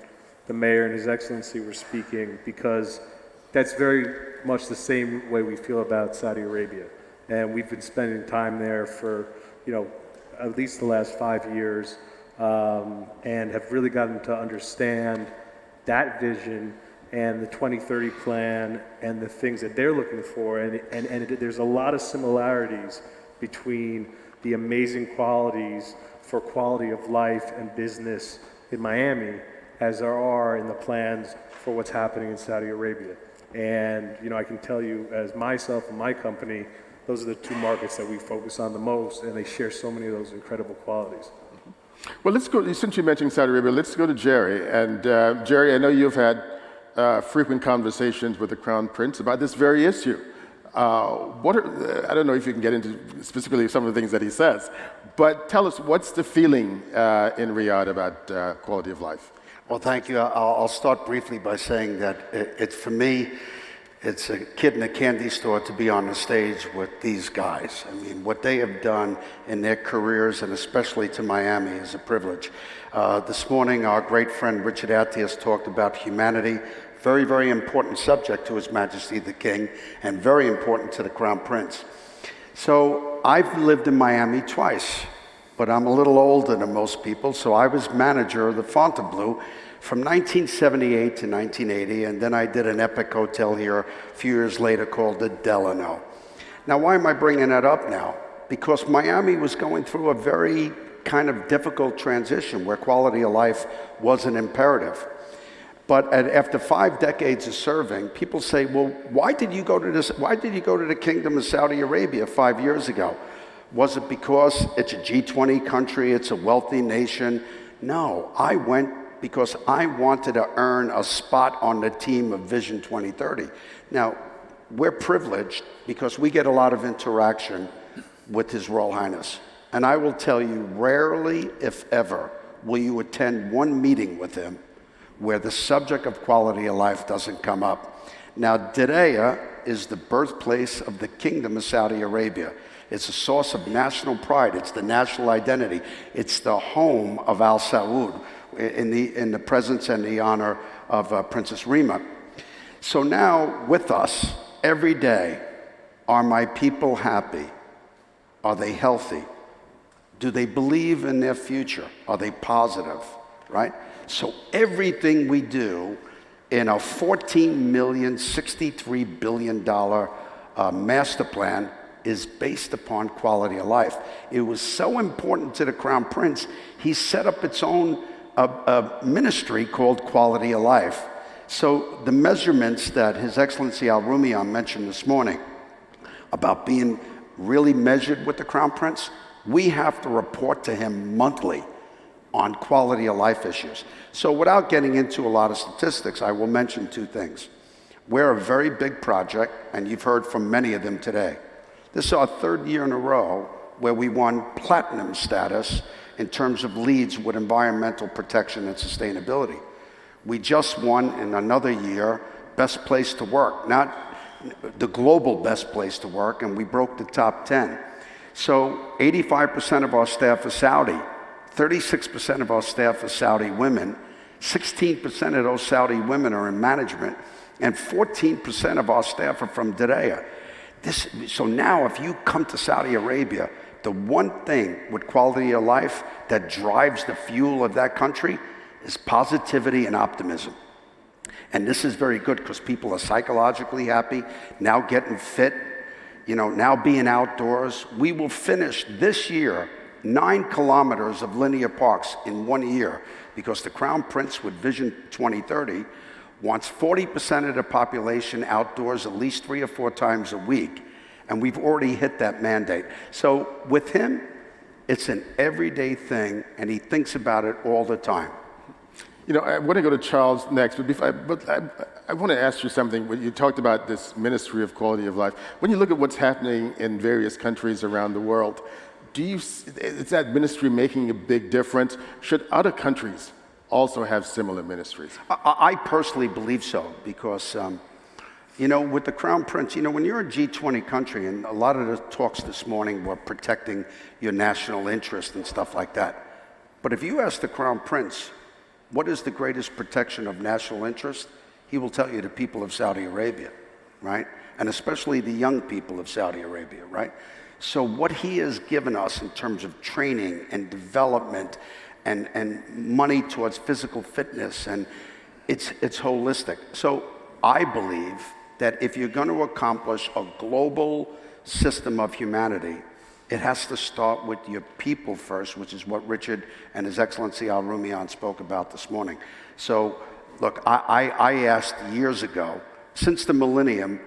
the mayor and His Excellency were speaking, because that's very much the same way we feel about Saudi Arabia. And we've been spending time there for, at least the last 5 years, and have really gotten to understand that vision and the 2030 plan and the things that they're looking for. And there's a lot of similarities between the amazing qualities for quality of life and business in Miami as there are in the plans for what's happening in Saudi Arabia. And I can tell you, as myself and my company, those are the two markets that we focus on the most, and they share so many of those incredible qualities. Well, let's go, since you mentioned Saudi Arabia, let's go to Jerry. And Jerry, I know you've had frequent conversations with the Crown Prince about this very issue. I don't know if you can get into specifically some of the things that he says, but tell us, what's the feeling in Riyadh about quality of life? Well, thank you. I'll start briefly by saying that for me, it's a kid in a candy store to be on the stage with these guys. I mean, what they have done in their careers, and especially to Miami, is a privilege. This morning, our great friend Richard Attias talked about humanity. Very, very important subject to His Majesty the King, and very important to the Crown Prince. So I've lived in Miami twice, but I'm a little older than most people, so I was manager of the Fontainebleau from 1978 to 1980, and then I did an epic hotel here a few years later called the Delano. Now, why am I bringing that up now? Because Miami was going through a very kind of difficult transition where quality of life was an imperative. But after 5 decades of serving, people say, well, why did you go to the Kingdom of Saudi Arabia 5 years ago? Was it because it's a G20 country, it's a wealthy nation? No, I went because I wanted to earn a spot on the team of Vision 2030. Now, we're privileged because we get a lot of interaction with His Royal Highness. And I will tell you, rarely, if ever, will you attend one meeting with him where the subject of quality of life doesn't come up. Now, Diriyah is the birthplace of the Kingdom of Saudi Arabia. It's a source of national pride. It's the national identity. It's the home of Al Saud in the presence and the honor of Princess Rima. So now, with us, every day, are my people happy? Are they healthy? Do they believe in their future? Are they positive, right? So everything we do in a $14,063 billion master plan is based upon quality of life. It was so important to the Crown Prince, he set up its own ministry called Quality of Life. So the measurements that His Excellency Al Rumian mentioned this morning about being really measured with the Crown Prince, we have to report to him monthly on quality of life issues. So without getting into a lot of statistics, I will mention two things. We're a very big project, and you've heard from many of them today. This is our third year in a row where we won platinum status in terms of leads with environmental protection and sustainability. We just won in another year best place to work, not the global best place to work, and we broke the top 10. So 85% of our staff is Saudi, 36% of our staff is Saudi women, 16% of those Saudi women are in management, and 14% of our staff are from Diriyah. So now if you come to Saudi Arabia, the one thing with quality of life that drives the fuel of that country is positivity and optimism. And this is very good because people are psychologically happy, now getting fit, now being outdoors. We will finish this year 9 kilometers of linear parks in 1 year because the Crown Prince with Vision 2030 wants 40% of the population outdoors at least 3 or 4 times a week. And we've already hit that mandate. So with him, it's an everyday thing, and he thinks about it all the time. I want to go to Charles next, but I want to ask you something. When you talked about this Ministry of Quality of Life, when you look at what's happening in various countries around the world, is that ministry making a big difference? Should other countries also have similar ministries? I personally believe so because, with the Crown Prince, when you're a G20 country, and a lot of the talks this morning were protecting your national interest and stuff like that. But if you ask the Crown Prince, what is the greatest protection of national interest? He will tell you the people of Saudi Arabia, right? And especially the young people of Saudi Arabia, right? So what he has given us in terms of training and development and money towards physical fitness, and it's holistic. So I believe that if you're going to accomplish a global system of humanity, it has to start with your people first, which is what Richard and His Excellency Al Rumian spoke about this morning. So, look, I asked years ago, since the millennium,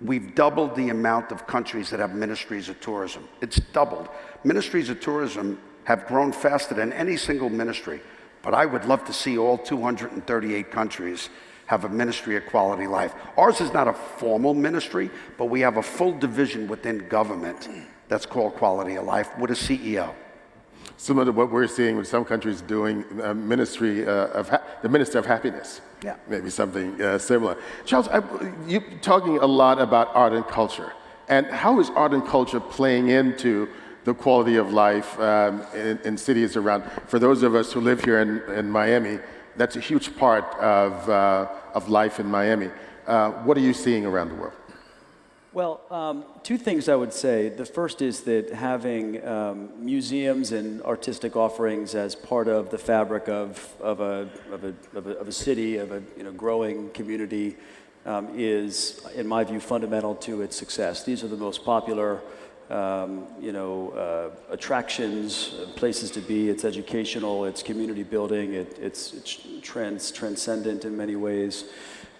we've doubled the amount of countries that have ministries of tourism. It's doubled. Ministries of tourism have grown faster than any single ministry, but I would love to see all 238 countries have a ministry of quality life. Ours is not a formal ministry, but we have a full division within government that's called Quality of Life with a CEO. Similar to what we're seeing with some countries doing the Minister of Happiness. Yeah. Maybe something similar. Charles, you're talking a lot about art and culture. And how is art and culture playing into the quality of life in cities around? For those of us who live here in Miami, that's a huge part of life in Miami. What are you seeing around the world? Well, two things I would say. The first is that having museums and artistic offerings as part of the fabric of a city, of a growing community, is, in my view, fundamental to its success. These are the most popular attractions, places to be. It's educational, it's community building, it's transcendent in many ways.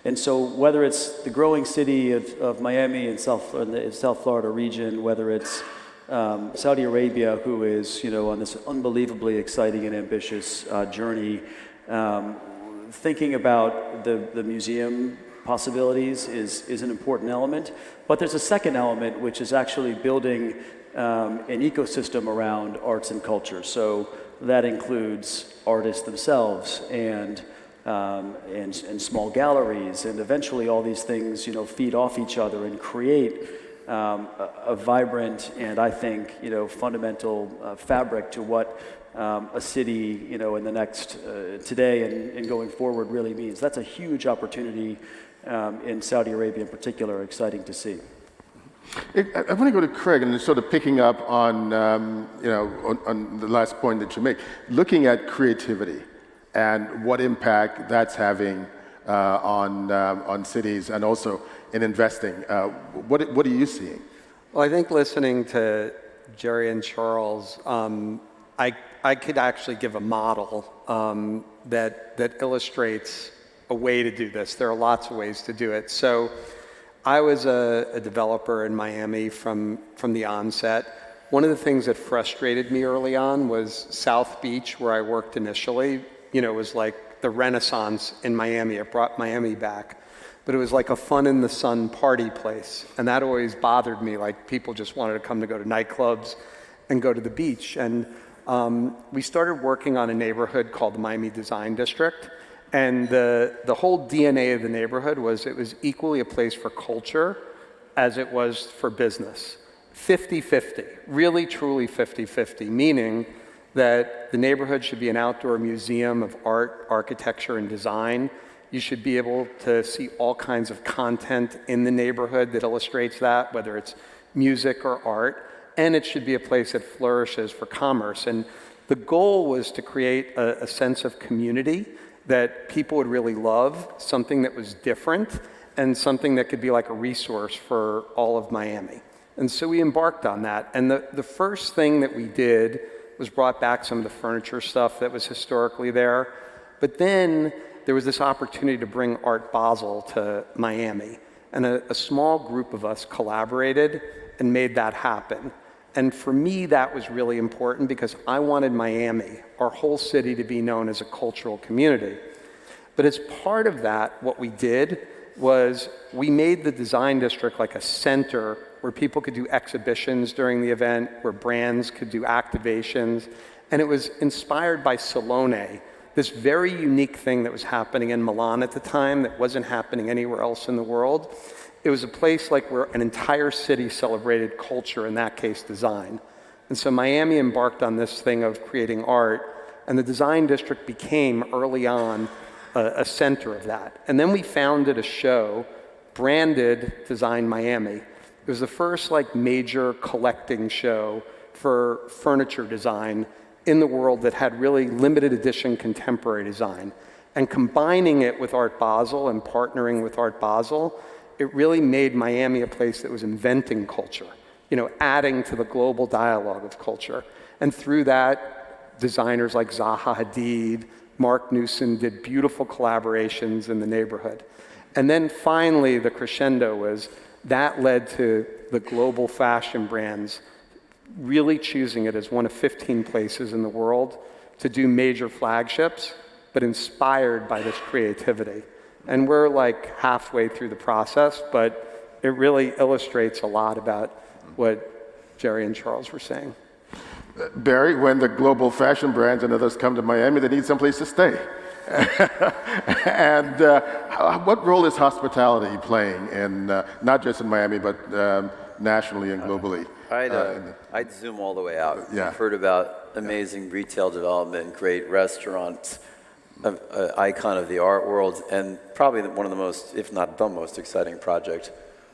And so whether it's the growing city of Miami in South Florida region, whether it's Saudi Arabia, who is, on this unbelievably exciting and ambitious journey, thinking about the museum possibilities is an important element. But there's a second element, which is actually building an ecosystem around arts and culture. So that includes artists themselves and small galleries, and eventually all these things, feed off each other and create a vibrant and I think, fundamental fabric to what a city, in the next today and going forward really means. That's a huge opportunity in Saudi Arabia in particular, exciting to see. I want to go to Craig and sort of picking up on, on the last point that you make, looking at creativity and what impact that's having on cities and also in investing. What are you seeing? Well, I think listening to Jerry and Charles, I could actually give a model that illustrates a way to do this. There are lots of ways to do it. So I was a developer in Miami from the onset. One of the things that frustrated me early on was South Beach, where I worked initially. It was like the Renaissance in Miami. It brought Miami back. But it was like a fun in the sun party place. And that always bothered me. Like people just wanted to go to nightclubs and go to the beach. And we started working on a neighborhood called the Miami Design District. And the whole DNA of the neighborhood was it was equally a place for culture as it was for business. 50-50, really truly 50-50, meaning that the neighborhood should be an outdoor museum of art, architecture, and design. You should be able to see all kinds of content in the neighborhood that illustrates that, whether it's music or art, and it should be a place that flourishes for commerce. And the goal was to create a sense of community that people would really love, something that was different, and something that could be like a resource for all of Miami. And so we embarked on that. And the first thing that we did was brought back some of the furniture stuff that was historically there. But then there was this opportunity to bring Art Basel to Miami. And a small group of us collaborated and made that happen. And for me, that was really important because I wanted Miami, our whole city, to be known as a cultural community. But as part of that, what we did was we made the design district like a center where people could do exhibitions during the event, where brands could do activations. And it was inspired by Salone, this very unique thing that was happening in Milan at the time that wasn't happening anywhere else in the world. It was a place like where an entire city celebrated culture, in that case, design. And so Miami embarked on this thing of creating art, and the design district became early on a center of that. And then we founded a show branded Design Miami. It was the first major collecting show for furniture design in the world that had really limited edition contemporary design. And combining it with Art Basel and partnering with Art Basel, it really made Miami a place that was inventing culture, adding to the global dialogue of culture. And through that, designers like Zaha Hadid, Mark Newson did beautiful collaborations in the neighborhood. And then finally, the crescendo was that led to the global fashion brands really choosing it as one of 15 places in the world to do major flagships, but inspired by this creativity. And we're like halfway through the process, but it really illustrates a lot about what Jerry and Charles were saying. Barry, when the global fashion brands and others come to Miami, they need someplace to stay. And what role is hospitality playing in, not just in Miami, but nationally and globally? I'd zoom all the way out. Yeah. We've heard about amazing retail development, great restaurants, icon of the art world, and probably one of the most, if not the most exciting project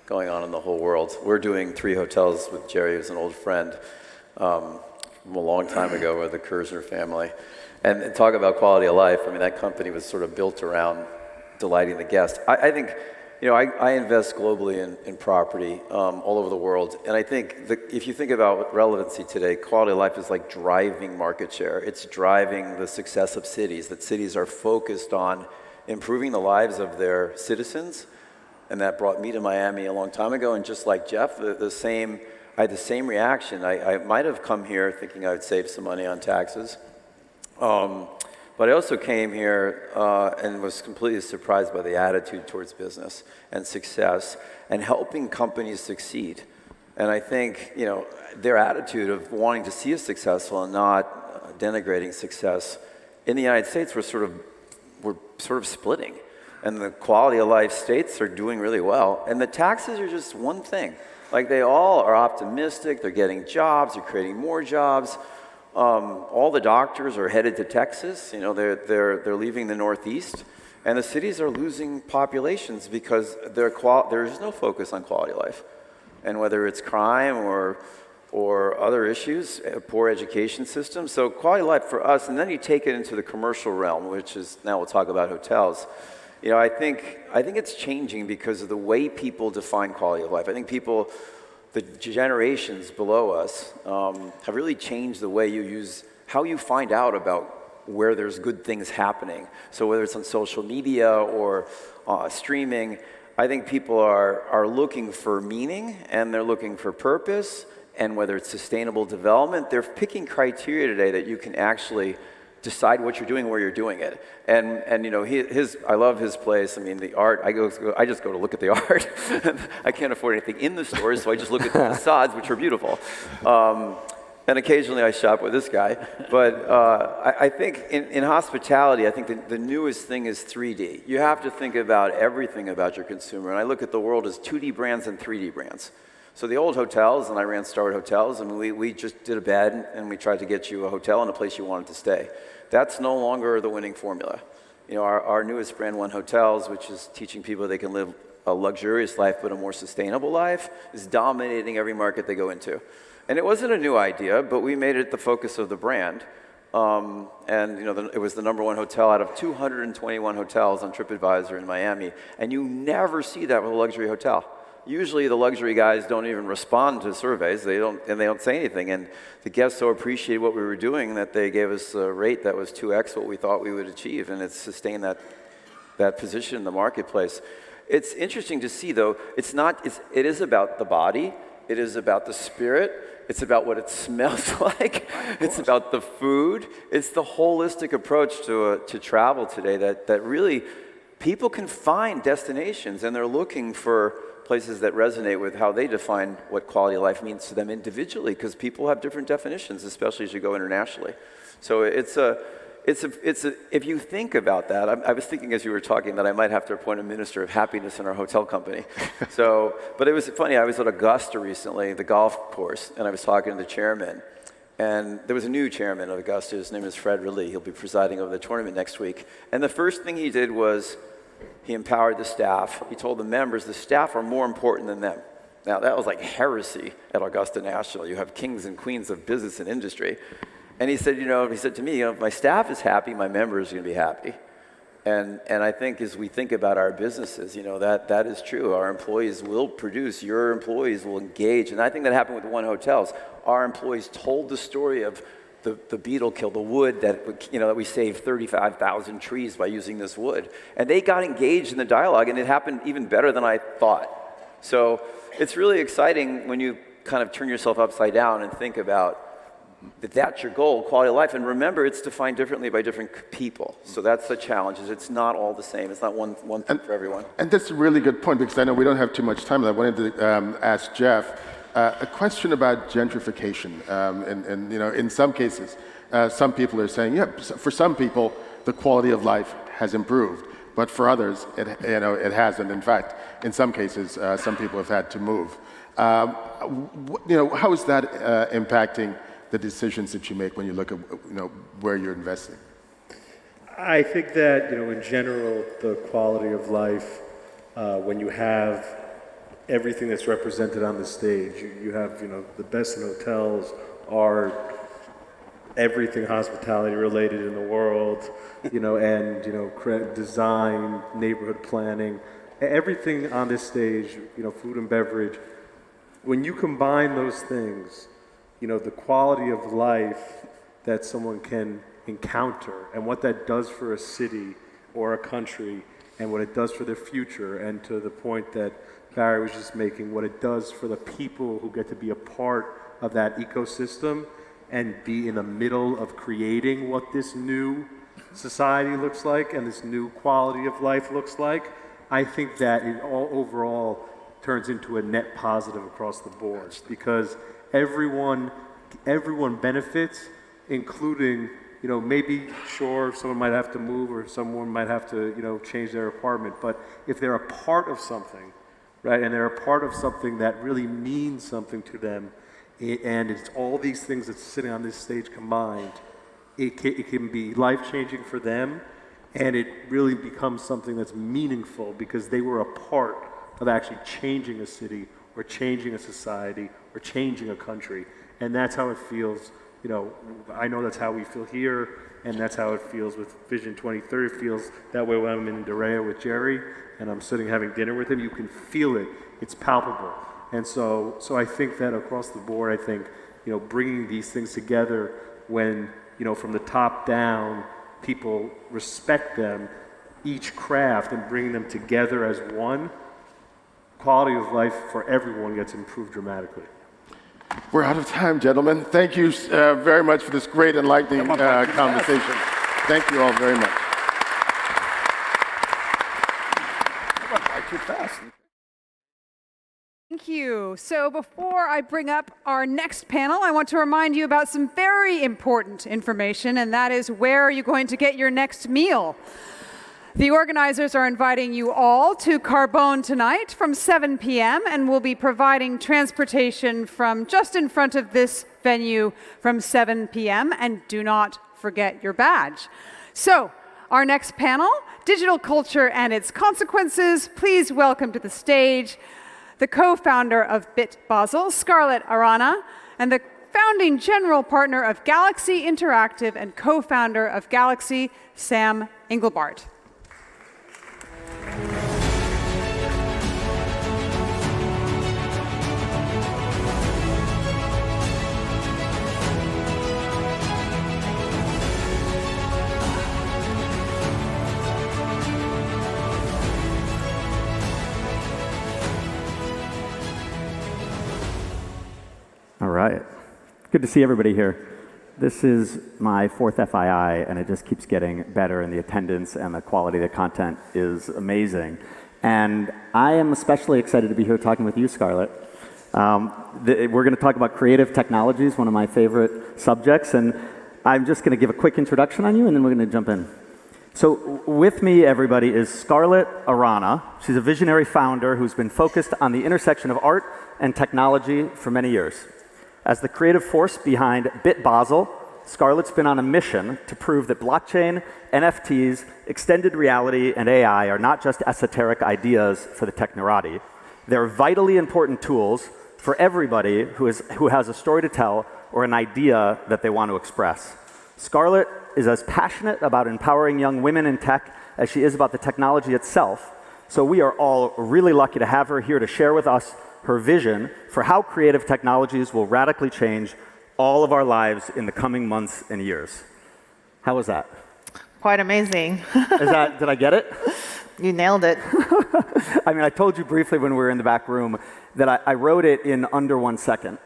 going on in the whole world. We're doing 3 hotels with Jerry, who's an old friend from a long time ago with the Kersner family. And talk about quality of life. I mean, that company was sort of built around delighting the guest. I think, I invest globally in property all over the world. And I think if you think about relevancy today, quality of life is like driving market share. It's driving the success of cities, that cities are focused on improving the lives of their citizens. And that brought me to Miami a long time ago. And just like Jeff, the same I had the same reaction. I might have come here thinking I would save some money on taxes. But I also came here and was completely surprised by the attitude towards business and success and helping companies succeed. And I think, you know, their attitude of wanting to see us successful and not denigrating success in the United States, we're sort of splitting. And the quality of life states are doing really well. And the taxes are just one thing. Like, they all are optimistic, they're getting jobs, they're creating more jobs. All the doctors are headed to Texas. You know, they're leaving the Northeast, and the cities are losing populations because there's no focus on quality of life, and whether it's crime or other issues, a poor education system. So quality of life for us, and then you take it into the commercial realm, which is now we'll talk about hotels. You know, I think it's changing because of the way people define quality of life. I think people, the generations below us, have really changed the way how you find out about where there's good things happening. So whether it's on social media or streaming, I think people are looking for meaning and they're looking for purpose, and whether it's sustainable development, they're picking criteria today that you can actually decide what you're doing, where you're doing it. And you know, I love his place. I mean, the art, I just go to look at the art. I can't afford anything in the stores, so I just look at the facades, which are beautiful. And occasionally I shop with this guy. But I think in hospitality, I think the newest thing is 3D. You have to think about everything about your consumer. And I look at the world as 2D brands and 3D brands. So the old hotels, and I ran Starwood Hotels, and we just did a bed and we tried to get you a hotel and a place you wanted to stay. That's no longer the winning formula. You know, our newest brand, One Hotels, which is teaching people they can live a luxurious life but a more sustainable life, is dominating every market they go into. And it wasn't a new idea, but we made it the focus of the brand. And you know, it was the #1 hotel out of 221 hotels on TripAdvisor in Miami. And you never see that with a luxury hotel. Usually the luxury guys don't even respond to surveys. They don't say anything. And the guests so appreciated what we were doing that they gave us a rate that was 2x what we thought we would achieve, and it's sustained that position in the marketplace. It's interesting to see, though. It is about the body. It is about the spirit. It's about what it smells like. It's about the food. It's the holistic approach to travel today that really people can find destinations, and they're looking for places that resonate with how they define what quality of life means to them individually, because people have different definitions, especially as you go internationally. So if you think about that, I was thinking as you were talking that I might have to appoint a minister of happiness in our hotel company. But it was funny, I was at Augusta recently, the golf course, and I was talking to the chairman, and there was a new chairman of Augusta. His name is Fred Ridley. He'll be presiding over the tournament next week. And the first thing he did was he empowered the staff. He told the members the staff are more important than them. Now, that was like heresy at Augusta National. You have kings and queens of business and industry. And he said, he said to me, if my staff is happy, my members are going to be happy. And I think as we think about our businesses, that is true. Our employees will produce. Your employees will engage. And I think that happened with One Hotels. Our employees told the story of the beetle kill, the wood that we saved 35,000 trees by using this wood. And they got engaged in the dialogue, and it happened even better than I thought. So it's really exciting when you kind of turn yourself upside down and think about that's your goal, quality of life. And remember, it's defined differently by different people. So that's the challenge, is it's not all the same. It's not one thing for everyone. And that's a really good point, because I know we don't have too much time. I wanted to ask Jeff a question about gentrification. And in some cases, some people are saying, for some people, the quality of life has improved. But for others, it hasn't. In fact, in some cases, some people have had to move. How is that impacting the decisions that you make when you look at where you're investing? I think that in general, the quality of life, when you have everything that's represented on the stage, you have the best in hotels, art, everything hospitality related in the world, and design, neighborhood planning, everything on this stage, food and beverage. When you combine those things, the quality of life that someone can encounter and what that does for a city or a country and what it does for their future, and to the point that Barry was just making, what it does for the people who get to be a part of that ecosystem and be in the middle of creating what this new society looks like and this new quality of life looks like, I think that it all overall turns into a net positive across the board, because everyone benefits, including, you know, maybe, sure, someone might have to move or someone might have to, you know, change their apartment, but if they're a part of something, right, and they're a part of something that really means something to them, and it's all these things that's sitting on this stage combined, it can be life-changing for them, and it really becomes something that's meaningful because they were a part of actually changing a city or changing a society or changing a country. And that's how it feels, you know, I know that's how we feel here, and that's how it feels with Vision 2030. It feels that way when I'm in Dorea with Jerry and I'm sitting having dinner with him. You can feel it, it's palpable. And so I think that across the board, I think, you know, bringing these things together when, you know, from the top down, people respect them, each craft, and bringing them together as one, quality of life for everyone gets improved dramatically. We're out of time, gentlemen. Thank you very much for this great enlightening conversation. Thank you all very much. Too fast. Thank you. So before I bring up our next panel, I want to remind you about some very important information, and that is where are you going to get your next meal? The organizers are inviting you all to Carbone tonight from 7 p.m. and will be providing transportation from just in front of this venue from 7 p.m. And do not forget your badge. So, our next panel, Digital Culture and Its Consequences. Please welcome to the stage the co-founder of Bit Basel, Scarlett Arana, and the founding general partner of Galaxy Interactive and co-founder of Galaxy, Sam Engelbart. All right. Good to see everybody here. This is my fourth FII, and it just keeps getting better, and the attendance and the quality of the content is amazing. And I am especially excited to be here talking with you, Scarlett. We're going to talk about creative technologies, one of my favorite subjects, and I'm just going to give a quick introduction on you, and then we're going to jump in. So with me, everybody, is Scarlett Arana. She's a visionary founder who's been focused on the intersection of art and technology for many years. As the creative force behind Bit Basel, Scarlett's been on a mission to prove that blockchain, NFTs, extended reality, and AI are not just esoteric ideas for the technorati. They're vitally important tools for everybody who has a story to tell or an idea that they want to express. Scarlett is as passionate about empowering young women in tech as she is about the technology itself. So we are all really lucky to have her here to share with us her vision for how creative technologies will radically change all of our lives in the coming months and years. How was that? Quite amazing. Did I get it? You nailed it. I mean, I told you briefly when we were in the back room that I wrote it in under 1 second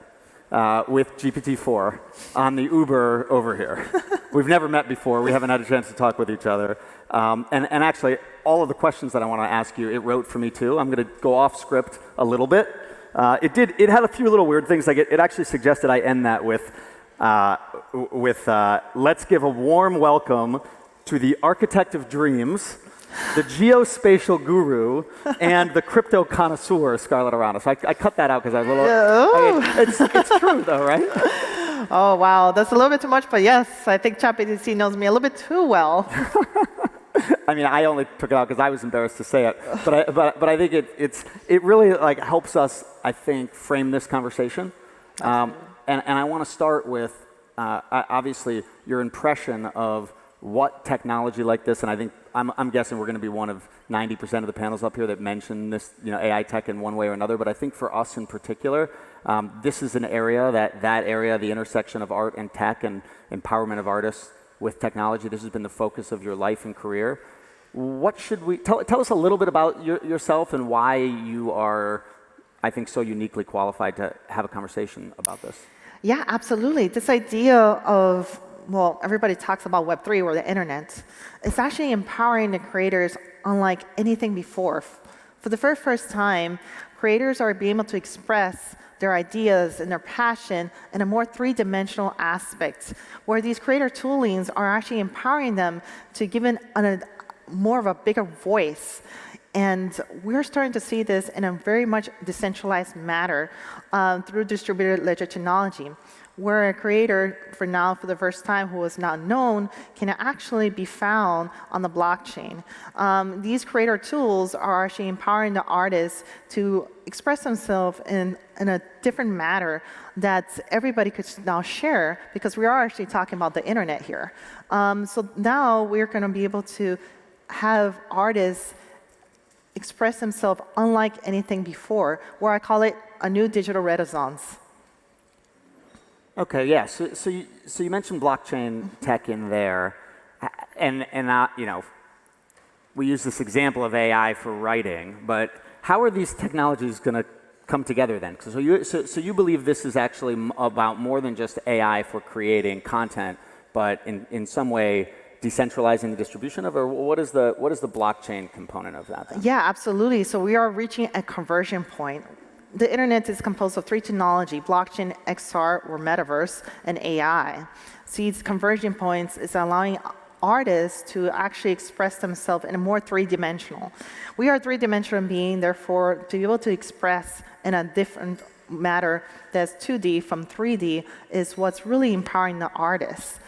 with GPT-4 on the Uber over here. We've never met before. We haven't had a chance to talk with each other. And actually, all of the questions that I want to ask you, it wrote for me too. I'm going to go off script a little bit. It had a few little weird things. Like it actually suggested I end that with let's give a warm welcome to the architect of dreams, the geospatial guru, and the crypto connoisseur, Scarlett Arana. So I cut that out because I was a little. It's true though, right? Oh wow, that's a little bit too much, but yes, I think ChatGPT knows me a little bit too well. I mean, I only took it out because I was embarrassed to say it, but I think it really like helps us, I think, frame this conversation. And I want to start with obviously your impression of what technology like this, and I think I'm guessing we're going to be one of 90% of the panels up here that mention this, AI tech in one way or another. But I think for us in particular, this is an area that area, the intersection of art and tech and empowerment of artists with technology, this has been the focus of your life and career. what should we tell us a little bit about yourself and why you are, I think, so uniquely qualified to have a conversation about this. Yeah, absolutely. This idea of, well, everybody talks about Web3 or the internet. It's actually empowering the creators unlike anything before. For the very first time, creators are being able to express their ideas and their passion in a more three-dimensional aspect, where these creator toolings are actually empowering them to give a more of a bigger voice. And we're starting to see this in a very much decentralized manner through distributed ledger technology, where a creator, for the first time, who is not known, can actually be found on the blockchain. These creator tools are actually empowering the artists to express themselves in a different manner that everybody could now share, because we are actually talking about the internet here. So now we're going to be able to have artists express themselves unlike anything before, where I call it a new digital renaissance. Okay, yeah. So you mentioned blockchain tech in there, and you know, we use this example of AI for writing, but how are these technologies going to come together then? So you believe this is actually about more than just AI for creating content, but in some way decentralizing the distribution of, or what is the blockchain component of that then? Yeah, absolutely. So we are reaching a conversion point. The internet is composed of three technology: blockchain, XR, or metaverse, and AI. So these conversion points is allowing artists to actually express themselves in a more three-dimensional. We are a three-dimensional being, therefore, to be able to express in a different matter that's 2D from 3D is what's really empowering the artists.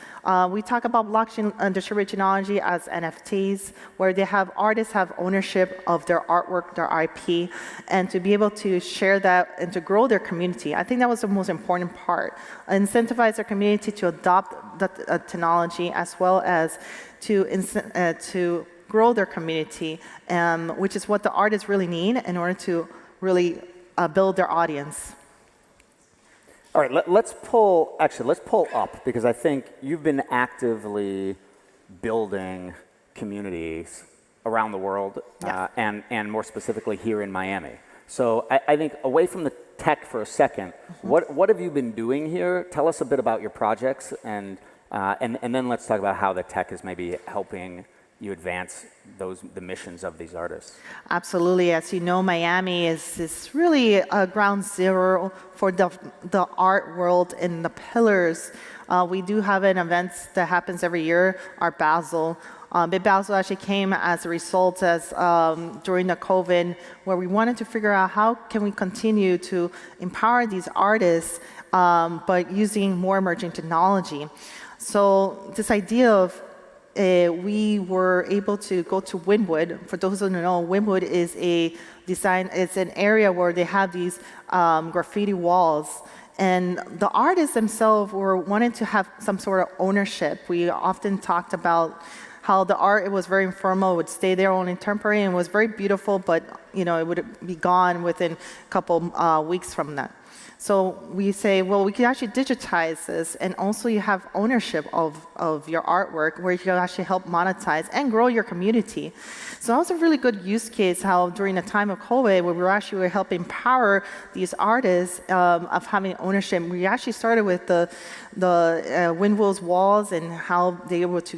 We talk about blockchain distributed technology as NFTs, where artists have ownership of their artwork, their IP, and to be able to share that and to grow their community. I think that was the most important part. Incentivize their community to adopt the technology, as well as to grow their community, which is what the artists really need in order to really build their audience. All right, let's pull up, because I think you've been actively building communities around the world, yes. And more specifically here in Miami. So I think away from the tech for a second, what have you been doing here? Tell us a bit about your projects, and then let's talk about how the tech is maybe helping you advance the missions of these artists. Absolutely. As you know, Miami is really a ground zero for the art world and the pillars. We do have an event that happens every year, Art Basel. Big Basel actually came as a result during the COVID, where we wanted to figure out how can we continue to empower these artists, but using more emerging technology. So this idea of we were able to go to Wynwood. For those who don't know, Wynwood is it's an area where they have these graffiti walls. And the artists themselves were wanting to have some sort of ownership. We often talked about how the art, it was very informal, would stay there only temporary, and was very beautiful, but it would be gone within a couple weeks from that. So we say, well, we can actually digitize this, and also you have ownership of your artwork, where you can actually help monetize and grow your community. So that was a really good use case, how during the time of COVID, where we were helping empower these artists of having ownership. We actually started with the Wynwood's walls, and how they were able to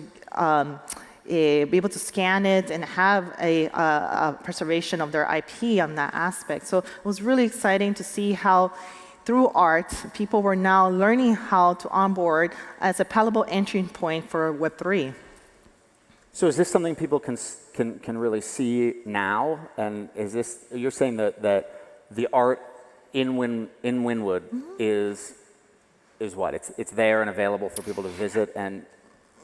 be able to scan it and have a preservation of their IP on that aspect. So it was really exciting to see how through art, people were now learning how to onboard as a palatable entry point for Web3. So is this something people can really see now? And is this, you're saying that the art in Wynwood is what? It's there and available for people to visit and.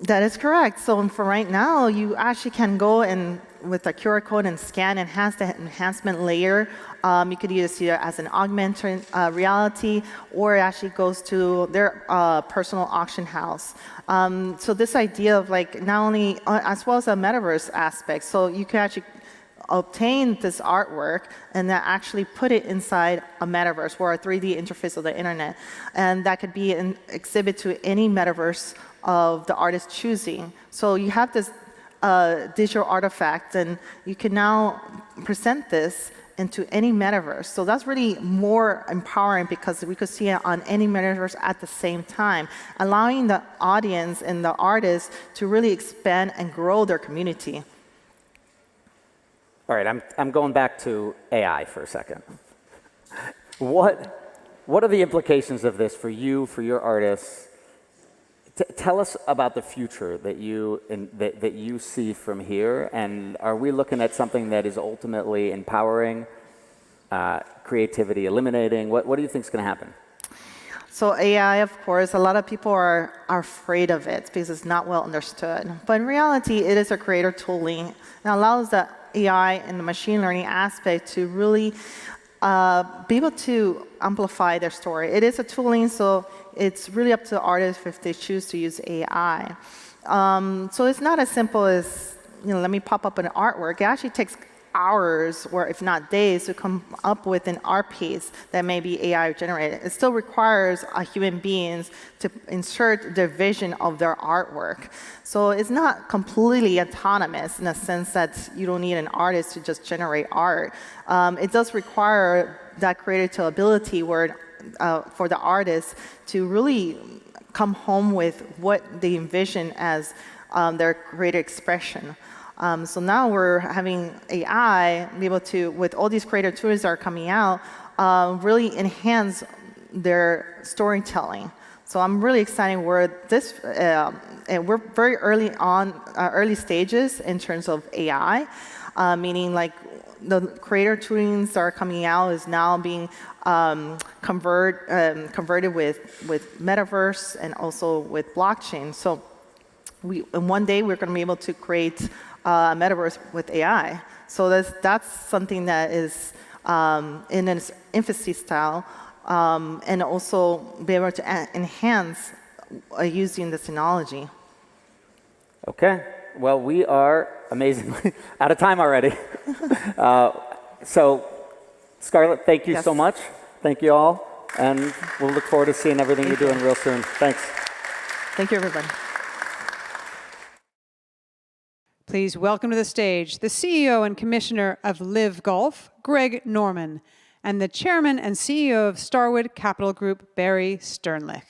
That is correct. So for right now, you actually can go and with a QR code and scan and enhance the enhancement layer. You could either see it as an augmented reality, or it actually goes to their personal auction house. So this idea of like not only, as well as a metaverse aspect, so you can actually obtain this artwork and then actually put it inside a metaverse or a 3D interface of the internet. And that could be an exhibit to any metaverse of the artist choosing. So you have this digital artifact, and you can now present this into any metaverse. So that's really more empowering because we could see it on any metaverse at the same time, allowing the audience and the artists to really expand and grow their community. All right, I'm going back to AI for a second. What are the implications of this for you, for your artists? Tell us about the future that you see from here, and are we looking at something that is ultimately empowering, creativity eliminating? What do you think is going to happen? So AI, of course, a lot of people are afraid of it because it's not well understood. But in reality, it is a creator tooling and allows the AI and the machine learning aspect to really be able to amplify their story. It is a tooling, so it's really up to the artist if they choose to use AI. So it's not as simple as, let me pop up an artwork. It actually takes hours, or if not days, to come up with an art piece that may be AI generated. It still requires human beings to insert their vision of their artwork. So it's not completely autonomous in the sense that you don't need an artist to just generate art. It does require that creative ability where for the artist to really come home with what they envision as their creative expression. So now we're having AI be able to, with all these creative tools that are coming out, really enhance their storytelling. So I'm really excited where this, and we're very early stages in terms of AI, meaning like the creator toolings that are coming out is now being converted with metaverse and also with blockchain. So in one day we're going to be able to create a metaverse with AI. So that's something that is in its infancy style, and also be able to enhance using this technology. Okay. Well, we are amazingly out of time already. So, Scarlett, thank you so much. Thank you all. And we'll look forward to seeing everything you're doing real soon. Thanks. Thank you, everybody. Please welcome to the stage the CEO and Commissioner of Live Golf, Greg Norman, and the Chairman and CEO of Starwood Capital Group, Barry Sternlich.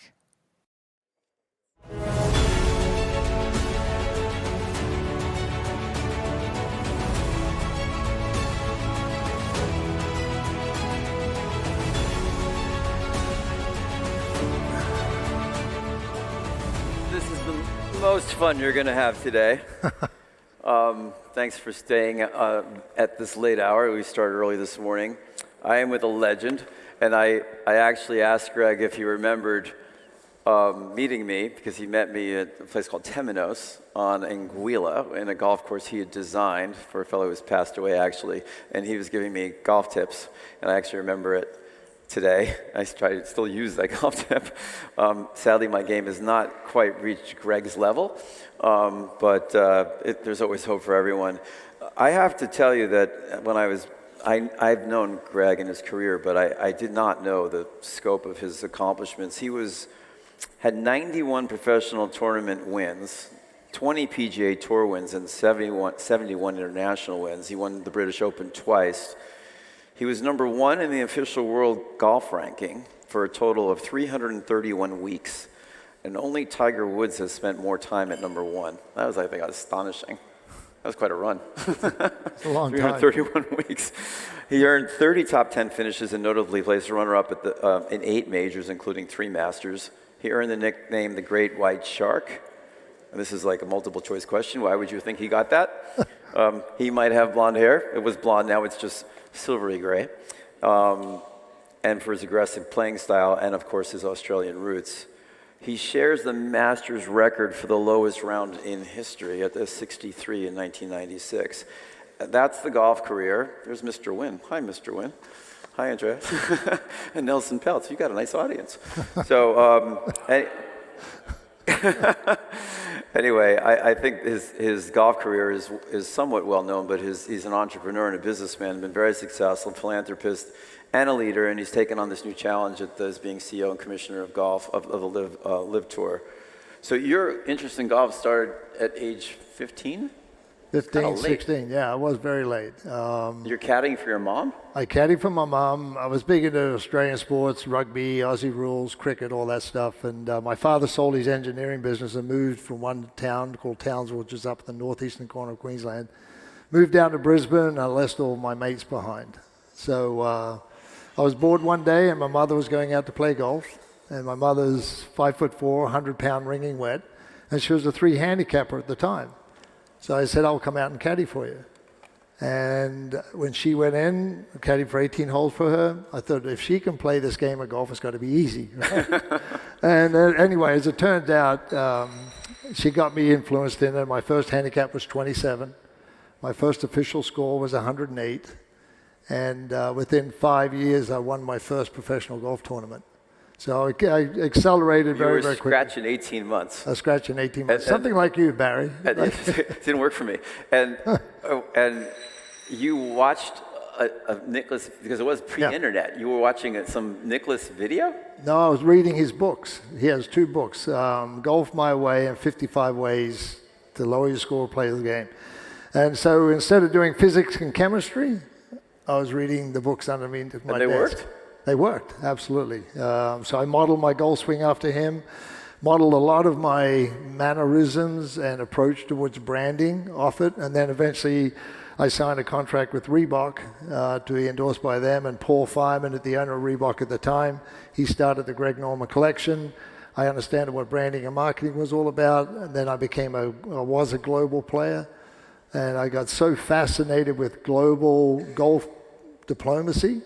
This is the most fun you're going to have today. Thanks for staying at this late hour. We started early this morning. I am with a legend, and I actually asked Greg if he remembered meeting me, because he met me at a place called Temenos on Anguilla in a golf course he had designed for a fellow who's passed away, actually, and he was giving me golf tips, and I actually remember it today. I try to still use that golf tip. Sadly, my game has not quite reached Greg's level, but there's always hope for everyone. I have to tell you that when I've known Greg in his career, but I did not know the scope of his accomplishments. He had 91 professional tournament wins, 20 PGA Tour wins, and 71 international wins. He won the British Open twice. He was number 1 in the official world golf ranking for a total of 331 weeks. And only Tiger Woods has spent more time at number 1. That was, I think, astonishing. That was quite a run. It's a long time. 331 weeks. He earned 30 top 10 finishes and notably placed a runner-up in 8 majors, including 3 Masters. He earned the nickname the Great White Shark. And this is like a multiple choice question. Why would you think he got that? He might have blonde hair. It was blonde, now it's just silvery gray. And for his aggressive playing style and, of course, his Australian roots. He shares the Masters record for the lowest round in history at the 63 in 1996. That's the golf career. There's Mr. Wynn. Hi, Mr. Wynn. Hi, Andrea. And Nelson Peltz. You got a nice audience. So, anyway, I think his golf career is somewhat well known, but he's an entrepreneur and a businessman, been very successful, philanthropist, and a leader, and he's taken on this new challenge as being CEO and Commissioner of Golf of the Live Tour. So your interest in golf started at age 15? Kinda 15, late. 16. Yeah, I was very late. You're caddying for your mom? I caddied for my mom. I was big into Australian sports, rugby, Aussie rules, cricket, all that stuff. And my father sold his engineering business and moved from one town called Townsville, which is up in the northeastern corner of Queensland. Moved down to Brisbane, and I left all my mates behind. So I was bored one day, and my mother was going out to play golf. And my mother's 5'4", 100-pound ringing wet, and she was a 3 handicapper at the time. So I said, I'll come out and caddy for you. And when she went in, I caddied for 18 holes for her. I thought, if she can play this game of golf, it's got to be easy. Right? And anyway, as it turned out, she got me influenced in it. My first handicap was 27. My first official score was 108. And within 5 years, I won my first professional golf tournament. So I accelerated very, very quickly. You were scratching 18 months. I scratched in 18 months. Something like you, Barry. It didn't work for me. And you watched a Nicholas, because it was pre-internet, you were watching some Nicholas video? No, I was reading his books. He has 2 books, Golf My Way and 55 Ways to Lower Your Score, Play the Game. And so instead of doing physics and chemistry, I was reading the books underneath my desk. And they worked? They worked, absolutely. So I modeled my golf swing after him, modeled a lot of my mannerisms and approach towards branding off it, and then eventually I signed a contract with Reebok to be endorsed by them, and Paul Fireman, the owner of Reebok at the time, he started the Greg Norman collection. I understood what branding and marketing was all about, and then I was a global player, and I got so fascinated with global golf diplomacy.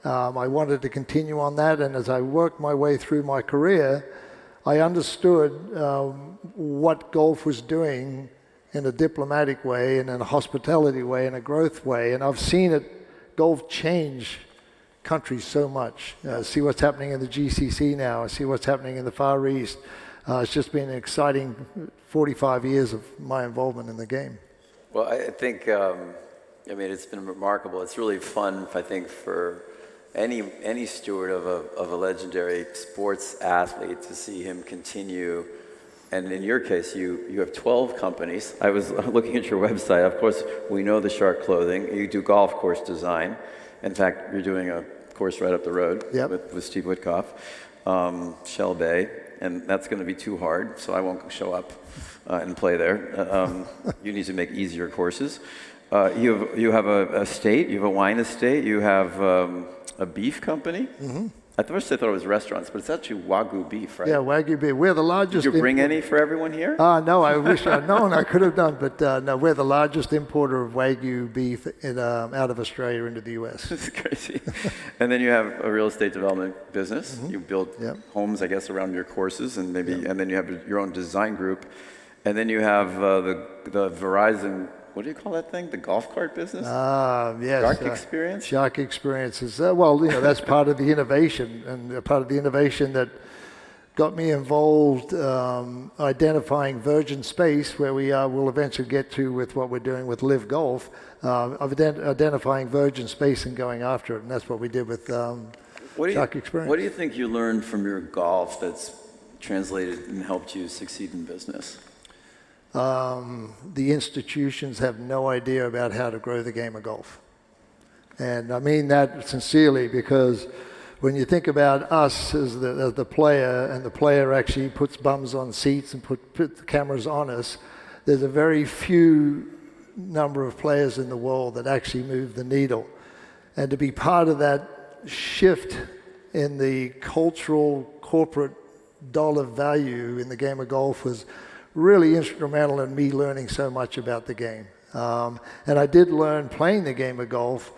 I wanted to continue on that, and as I worked my way through my career, I understood what golf was doing in a diplomatic way, and in a hospitality way, and a growth way, and I've seen golf change countries so much. See what's happening in the GCC now, I see what's happening in the Far East. It's just been an exciting 45 years of my involvement in the game. Well, I think, it's been remarkable. It's really fun, I think, for any steward of a legendary sports athlete to see him continue. And in your case, you have 12 companies. I was looking at your website. Of course, we know the Shark Clothing. You do golf course design. In fact, you're doing a course right up the road with Steve Witkoff, Shell Bay, and that's going to be too hard, so I won't show up and play there. You need to make easier courses. You have a estate. You have a wine estate. You have a beef company. Mm-hmm. At first I thought it was restaurants, but it's actually Wagyu beef, right? Yeah, Wagyu beef. We're the largest. Did you bring any for everyone here? No, I wish I'd known. I could have done, but no, we're the largest importer of Wagyu beef out of Australia into the U.S. That's crazy. And then you have a real estate development business. Mm-hmm. You build homes, I guess, around your courses, and and then you have your own design group, and then you have the Verizon. What do you call that thing? The golf cart business? Yes. Shark Experience? Shark Experience is, that's part of the innovation, and part of the innovation that got me involved identifying virgin space, where we'll eventually get to with what we're doing with Live Golf, identifying virgin space and going after it, and that's what we did with Shark Experience. What do you think you learned from your golf that's translated and helped you succeed in business? The institutions have no idea about how to grow the game of golf. And I mean that sincerely, because when you think about us as the player, and the player actually puts bums on seats and put the cameras on us, there's a very few number of players in the world that actually move the needle. And to be part of that shift in the cultural, corporate dollar value in the game of golf was really instrumental in me learning so much about the game. And I did learn playing the game of golf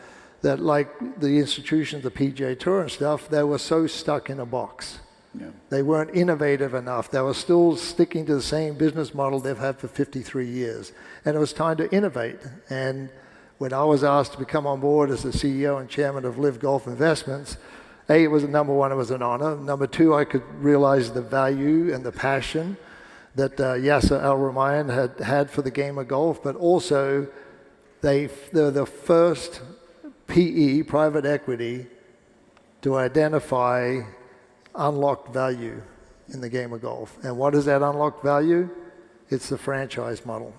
that, like the institutions, the PGA Tour and stuff, they were so stuck in a box. Yeah. They weren't innovative enough. They were still sticking to the same business model they've had for 53 years. And it was time to innovate. And when I was asked to become on board as the CEO and chairman of Live Golf Investments, it was number one, it was an honor. Number two, I could realize the value and the passion that Yasser Al-Rumayyan had for the game of golf, but also they're the first PE, private equity, to identify unlocked value in the game of golf. And what is that unlocked value? It's the franchise model.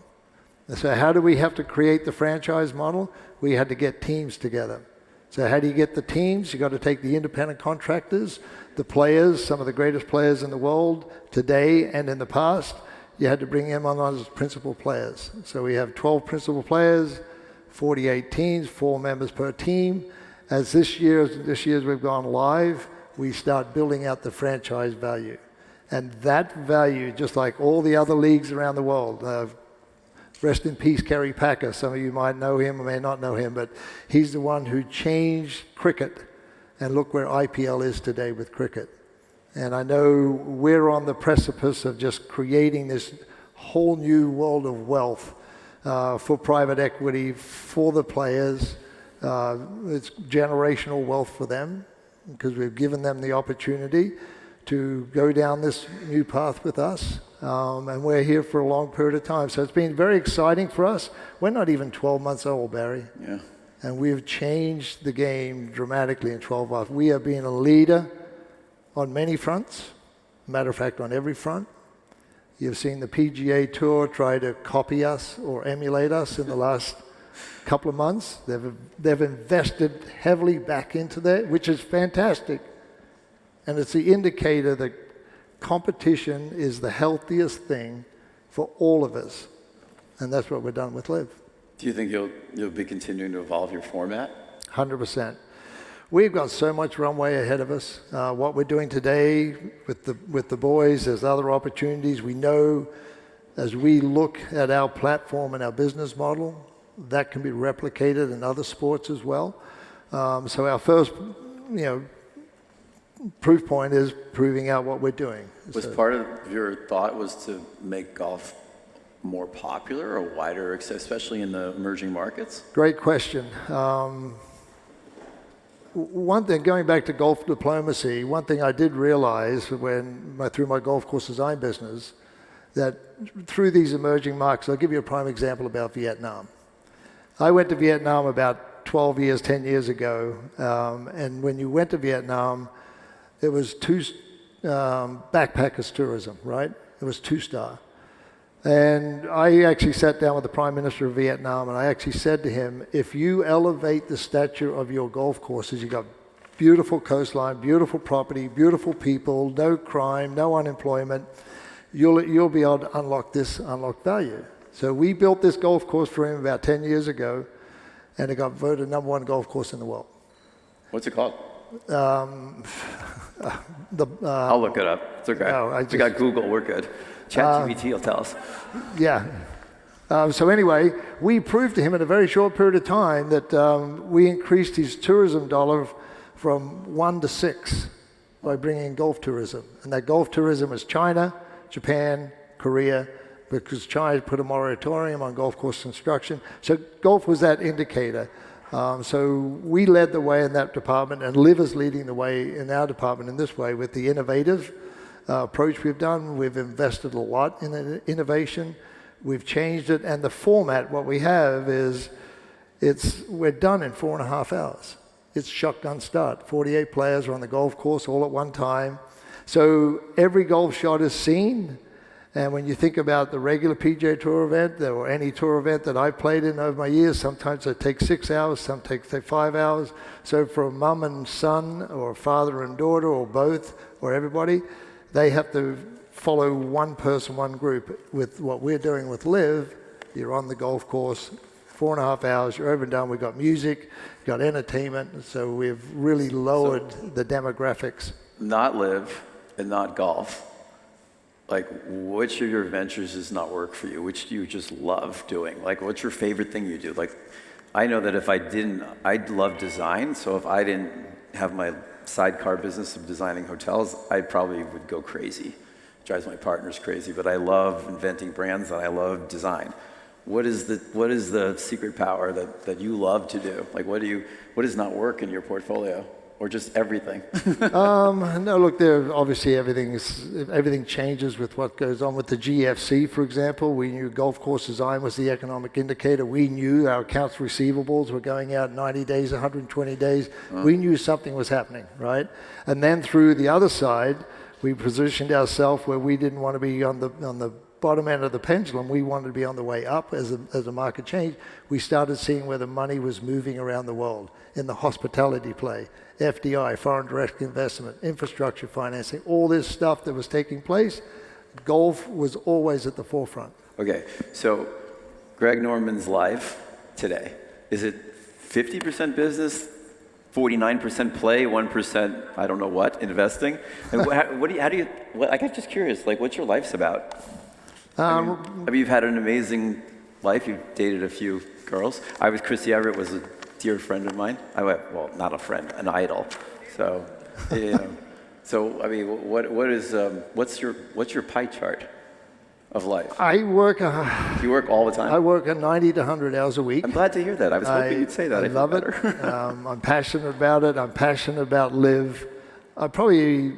So how do we have to create the franchise model? We had to get teams together. So how do you get the teams? You got to take the independent contractors, the players, some of the greatest players in the world today and in the past. You had to bring them on as principal players. So we have 12 principal players, 48 teams, 4 members per team. As this year we've gone live, we start building out the franchise value. And that value, just like all the other leagues around the world, rest in peace, Kerry Packer. Some of you might know him or may not know him, but he's the one who changed cricket. And look where IPL is today with cricket. And I know we're on the precipice of just creating this whole new world of wealth for private equity, for the players. It's generational wealth for them because we've given them the opportunity to go down this new path with us. And we're here for a long period of time. So it's been very exciting for us. We're not even 12 months old, Barry. Yeah. And we've changed the game dramatically in 12 months. We have been a leader on many fronts. Matter of fact, on every front. You've seen the PGA Tour try to copy us or emulate us in the last couple of months. They've invested heavily back into that, which is fantastic. And it's the indicator that competition is the healthiest thing for all of us. And that's what we're done with Live. Do you think you'll be continuing to evolve your format? 100%. We've got so much runway ahead of us. What we're doing today with the boys, there's other opportunities. We know as we look at our platform and our business model, that can be replicated in other sports as well. So our first, proof point is proving out what we're doing. Was part of your thought was to make golf more popular or wider, especially in the emerging markets? Great question. One thing, going back to golf diplomacy, one thing I did realize through my golf course design business, that through these emerging markets, I'll give you a prime example about Vietnam. I went to Vietnam about 10 years ago, and when you went to Vietnam, it was backpackers tourism, right? It was 2-star. And I actually sat down with the Prime Minister of Vietnam, and I actually said to him, if you elevate the stature of your golf courses, you've got beautiful coastline, beautiful property, beautiful people, no crime, no unemployment, you'll be able to unlock value. So we built this golf course for him about 10 years ago, and it got voted #1 golf course in the world. What's it called? I'll look it up. It's okay. No, we got Google. We're good. ChatGPT will tell us. Yeah. So anyway, we proved to him in a very short period of time that we increased his tourism dollar from 1 to 6 by bringing in golf tourism. And that golf tourism was China, Japan, Korea, because China put a moratorium on golf course construction. So golf was that indicator. So we led the way in that department, and Liv is leading the way in our department in this way with the innovative approach we've done. We've invested a lot in innovation. We've changed it, and the format, what we have is, we're done in 4.5 hours. It's shotgun start. 48 players are on the golf course all at one time. So every golf shot is seen. And when you think about the regular PGA Tour event or any tour event that I've played in over my years, sometimes it takes 6 hours, some take 5 hours. So for a mum and son or father and daughter or both or everybody, they have to follow one person, one group. With what we're doing with Live, you're on the golf course, 4.5 hours, you're over and done. We've got music, got entertainment, so we've really lowered the demographics. Not Live and not golf. Like, which of your ventures does not work for you? Which do you just love doing? Like, what's your favorite thing you do? Like, I know that if I didn't, I'd love design, so if I didn't have my sidecar business of designing hotels, I probably would go crazy. It drives my partners crazy, but I love inventing brands and I love design. What is the secret power that you love to do? Like, what does not work in your portfolio? Or just everything? No, look, there obviously everything changes with what goes on with the GFC, for example. We knew golf course design was the economic indicator. We knew our accounts receivables were going out 90 days, 120 days. We knew something was happening, right? And then through the other side, we positioned ourselves where we didn't want to be on the bottom end of the pendulum. We wanted to be on the way up as the market changed. We started seeing where the money was moving around the world in the hospitality play, FDI, foreign direct investment, infrastructure financing, all this stuff that was taking place. Golf was always at the forefront. Okay, so Greg Norman's life today, is it 50% business, 49% play, 1% I don't know what, investing? And like, I'm just curious, like, what's your life's about? I mean, you've had an amazing life. You've dated a few girls. Chrissy Everett was a dear friend of mine. Well, not a friend, an idol. So, you know, so I mean, what's your pie chart of life? I work. You work all the time? I work 90 to 100 hours a week. I'm glad to hear that. I was hoping you'd say that. I love it. I'm passionate about it. I'm passionate about live. I'm probably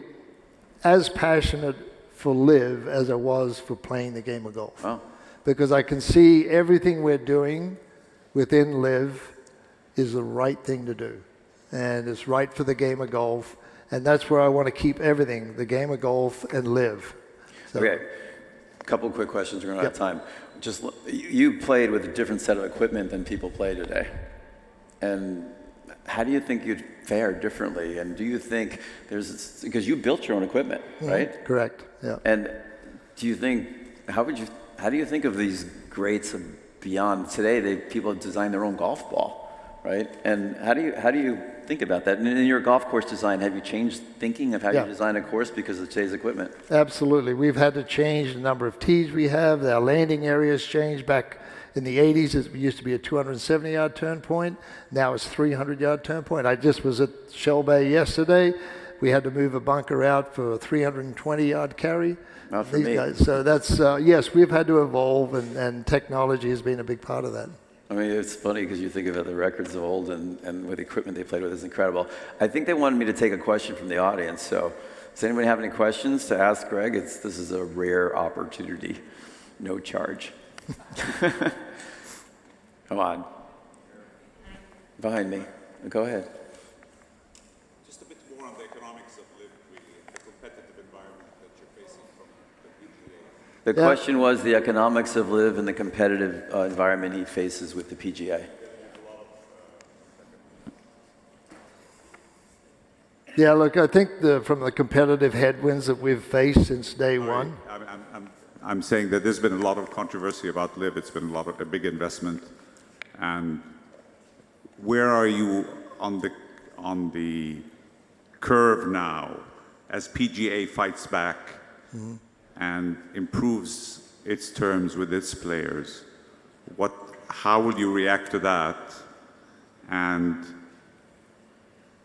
as passionate for live as I was for playing the game of golf. Oh. Because I can see everything we're doing within live is the right thing to do. And it's right for the game of golf. And that's where I want to keep everything, the game of golf and live. So. Okay. A couple of quick questions. We're going to have time. Just you played with a different set of equipment than people play today. And how do you think you'd fare differently? And do you think because you built your own equipment, right? Correct. Yeah. And do you think, how do you think of these greats of beyond? Today, people design their own golf ball, right? And how do you think about that? And in your golf course design, have you changed thinking of how you design a course because of today's equipment? Absolutely. We've had to change the number of tees we have. Our landing areas changed. Back in the 80s, it used to be a 270-yard turn point. Now it's 300-yard turn point. I just was at Shell Bay yesterday. We had to move a bunker out for a 320-yard carry. Not for me. So that's, yes, we've had to evolve, and technology has been a big part of that. I mean, it's funny because you think about the records of old and with the equipment they played with is incredible. I think they wanted me to take a question from the audience. So does anybody have any questions to ask Greg? This is a rare opportunity. No charge. Come on. Behind me. Go ahead. Just a bit more on the economics of live, really, the competitive environment that you're facing from the PGA. The question was the economics of live and the competitive environment he faces with the PGA. Yeah, look, I think from the competitive headwinds that we've faced since day one. I'm saying that there's been a lot of controversy about live. It's been a big investment. And where are you on the curve now as PGA fights back and improves its terms with its players? How will you react to that? And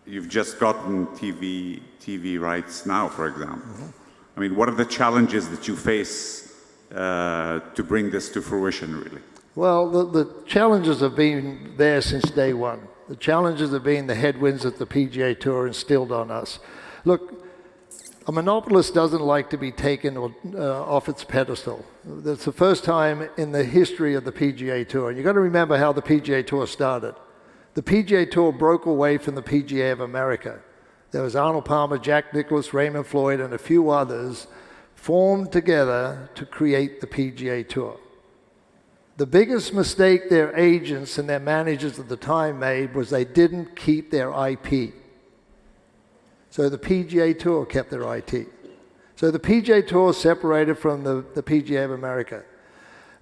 you've just gotten TV rights now, for example. I mean, what are the challenges that you face to bring this to fruition, really? Well, the challenges have been there since day one. The challenges have been the headwinds that the PGA Tour instilled on us. Look, a monopolist doesn't like to be taken off its pedestal. That's the first time in the history of the PGA Tour. And you've got to remember how the PGA Tour started. The PGA Tour broke away from the PGA of America. There was Arnold Palmer, Jack Nicklaus, Raymond Floyd, and a few others formed together to create the PGA Tour. The biggest mistake their agents and their managers at the time made was they didn't keep their IP. So the PGA Tour kept their IP. So the PGA Tour separated from the PGA of America.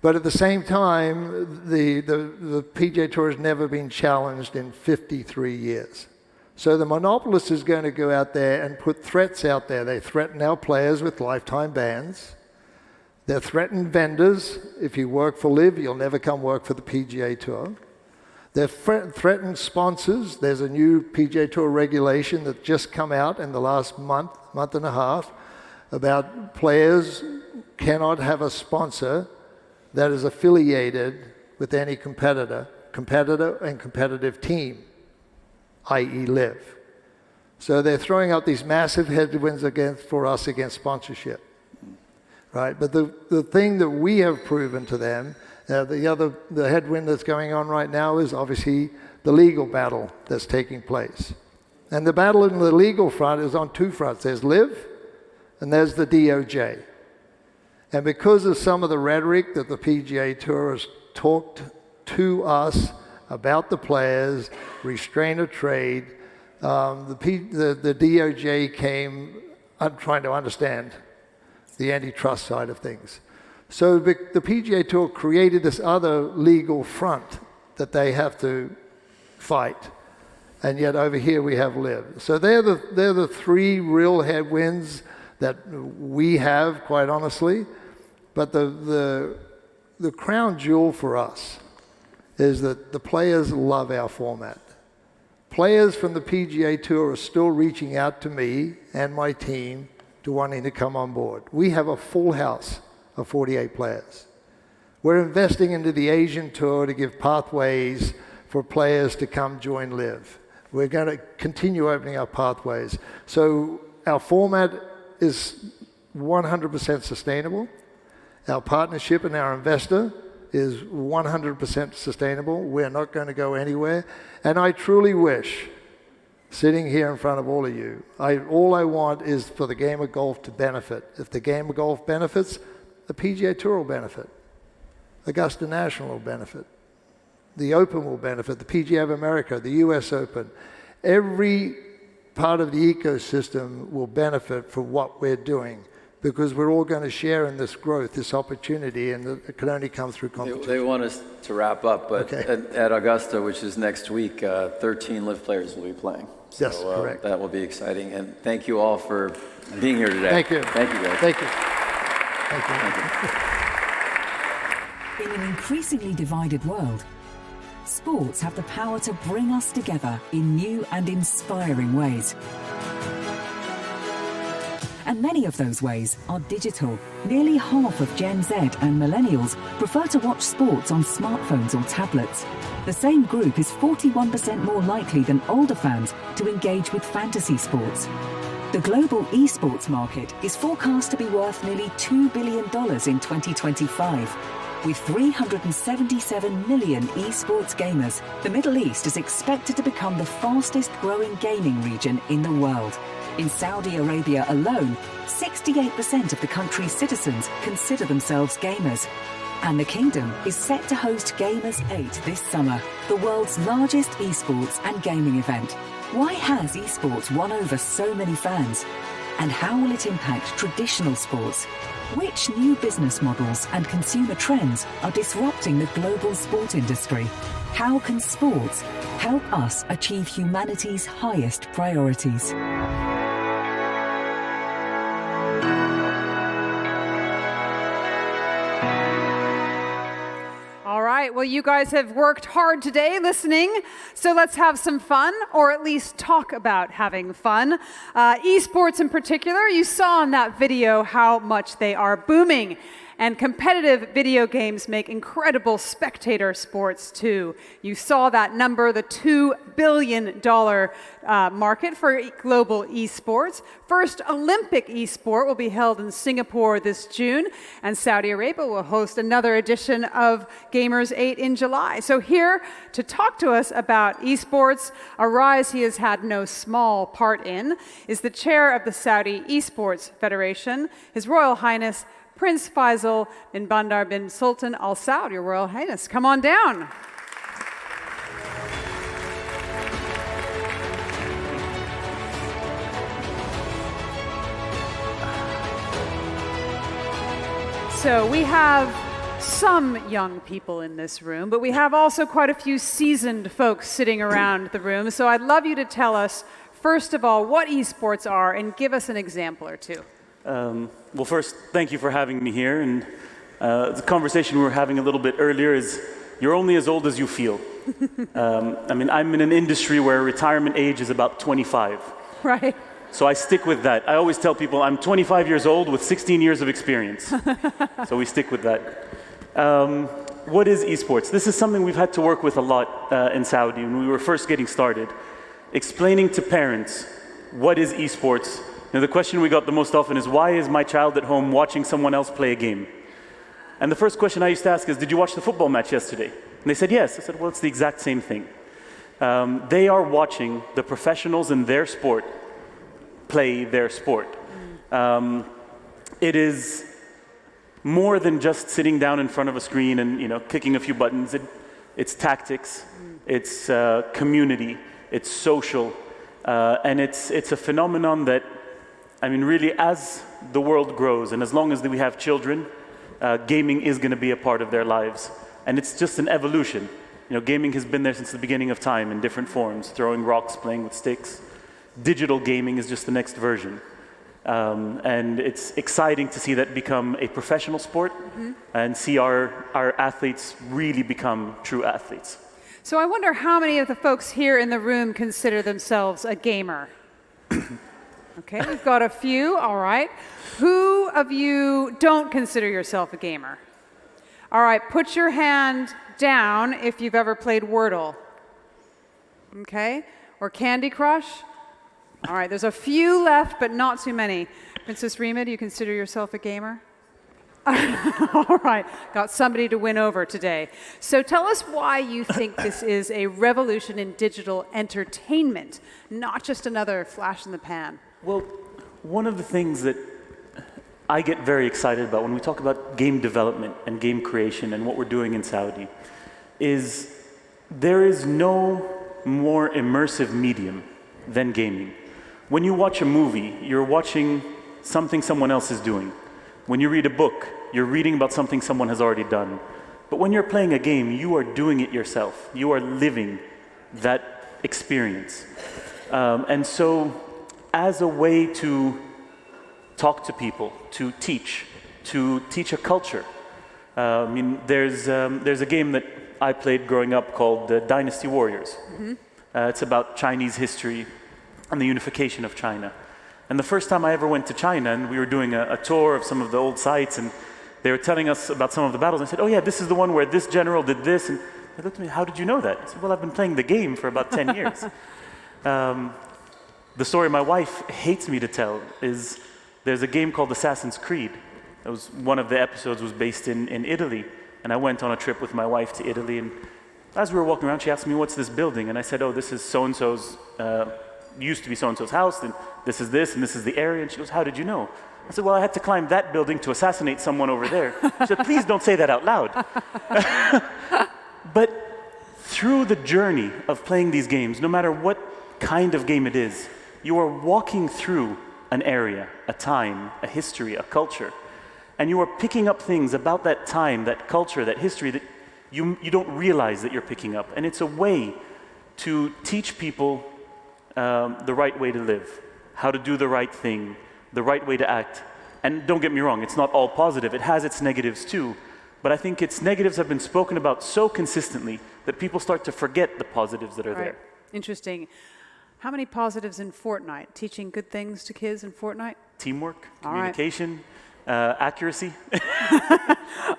But at the same time, the PGA Tour has never been challenged in 53 years. So the monopolist is going to go out there and put threats out there. They threaten our players with lifetime bans. They threaten vendors. If you work for LIV, you'll never come work for the PGA Tour. They threaten sponsors. There's a new PGA Tour regulation that just come out in the last month and a half, about players cannot have a sponsor that is affiliated with any competitor and competitive team, i.e. LIV. So they're throwing out these massive headwinds for us against sponsorship. Right, but the thing that we have proven to them, the headwind that's going on right now is obviously the legal battle that's taking place. And the battle in the legal front is on two fronts. There's LIV and there's the DOJ. And because of some of the rhetoric that the PGA Tour has talked to us about the players, restraint of trade, the DOJ came trying to understand the antitrust side of things. So the PGA Tour created this other legal front that they have to fight. And yet over here we have LIV. So they're the three real headwinds that we have, quite honestly. But the crown jewel for us is that the players love our format. Players from the PGA Tour are still reaching out to me and my team to wanting to come on board. We have a full house of 48 players. We're investing into the Asian Tour to give pathways for players to come join LIV. We're going to continue opening our pathways. So our format is 100% sustainable. Our partnership and our investor is 100% sustainable. We're not going to go anywhere. And I truly wish, sitting here in front of all of you, all I want is for the game of golf to benefit. If the game of golf benefits, the PGA Tour will benefit. Augusta National will benefit. The Open will benefit. The PGA of America, the US Open. Every part of the ecosystem will benefit from what we're doing, because we're all going to share in this growth, this opportunity, and it can only come through competition. They want us to wrap up, but at Augusta, which is next week, 13 LIV players will be playing. Yes, so, correct. That will be exciting. And thank you all for being here today. Thank you. Thank you, guys. Thank you. Thank you. In an increasingly divided world, sports have the power to bring us together in new and inspiring ways. And many of those ways are digital. Nearly half of Gen Z and millennials prefer to watch sports on smartphones or tablets. The same group is 41% more likely than older fans to engage with fantasy sports. The global esports market is forecast to be worth nearly $2 billion in 2025. With 377 million esports gamers, the Middle East is expected to become the fastest growing gaming region in the world. In Saudi Arabia alone, 68% of the country's citizens consider themselves gamers. And the kingdom is set to host Gamers 8 this summer, the world's largest esports and gaming event. Why has esports won over so many fans? And how will it impact traditional sports? Which new business models and consumer trends are disrupting the global sport industry? How can sports help us achieve humanity's highest priorities? All right, well, you guys have worked hard today listening, so let's have some fun, or at least talk about having fun. Esports in particular, you saw in that video how much they are booming. And competitive video games make incredible spectator sports too. You saw that number, the $2 billion market for global esports. First Olympic esport will be held in Singapore this June, and Saudi Arabia will host another edition of Gamers 8 in July. So here to talk to us about esports, a rise he has had no small part in, is the chair of the Saudi Esports Federation, His Royal Highness Prince Faisal bin Bandar bin Sultan Al Saud. Your Royal Highness, come on down. So we have some young people in this room, but we have also quite a few seasoned folks sitting around the room. So I'd love you to tell us, first of all, what esports are and give us an example or two. Well, first, thank you for having me here. And the conversation we were having a little bit earlier is you're only as old as you feel. I mean, I'm in an industry where retirement age is about 25. Right. So I stick with that. I always tell people I'm 25 years old with 16 years of experience. So we stick with that. What is esports? This is something we've had to work with a lot in Saudi when we were first getting started. Explaining to parents what is esports. Now, the question we got the most often is, why is my child at home watching someone else play a game? And the first question I used to ask is, did you watch the football match yesterday? And they said, yes. I said, well, it's the exact same thing. They are watching the professionals in their sport play their sport. It is more than just sitting down in front of a screen and kicking a few buttons. It's tactics, it's community, it's social, and it's a phenomenon that, I mean, really, as the world grows and as long as we have children, gaming is going to be a part of their lives, and it's just an evolution. Gaming has been there since the beginning of time in different forms, throwing rocks, playing with sticks. Digital gaming is just the next version. And it's exciting to see that become a professional sport and see our athletes really become true athletes. So I wonder how many of the folks here in the room consider themselves a gamer? Okay, we've got a few, all right. Who of you don't consider yourself a gamer? All right, put your hand down if you've ever played Wordle. Okay, or Candy Crush. All right, there's a few left, but not too many. Princess Rima, do you consider yourself a gamer? All right, got somebody to win over today. So tell us why you think this is a revolution in digital entertainment, not just another flash in the pan. Well, one of the things that I get very excited about when we talk about game development and game creation and what we're doing in Saudi is there is no more immersive medium than gaming. When you watch a movie, you're watching something someone else is doing. When you read a book, you're reading about something someone has already done. But when you're playing a game, you are doing it yourself. You are living that experience. And so as a way to talk to people, to teach a culture. I mean, there's a game that I played growing up called Dynasty Warriors. It's about Chinese history and the unification of China. And the first time I ever went to China, and we were doing a tour of some of the old sites, and they were telling us about some of the battles. I said, oh yeah, this is the one where this general did this. And they looked at me, how did you know that? I said, well, I've been playing the game for about 10 years. The story my wife hates me to tell is there's a game called Assassin's Creed. It was, one of the episodes was based in Italy. And I went on a trip with my wife to Italy. And as we were walking around, she asked me, what's this building? And I said, oh, this is so-and-so's, used to be so-and-so's house. And this is this, and this is the area. And she goes, how did you know? I said, well, I had to climb that building to assassinate someone over there. She said, please don't say that out loud. But through the journey of playing these games, no matter what kind of game it is, you are walking through an area, a time, a history, a culture, and you are picking up things about that time, that culture, that history that you don't realize that you're picking up. And it's a way to teach people the right way to live, how to do the right thing, the right way to act. And don't get me wrong, it's not all positive. It has its negatives too. But I think its negatives have been spoken about so consistently that people start to forget the positives that are there. Interesting. How many positives in Fortnite? Teaching good things to kids in Fortnite? Teamwork, communication, accuracy.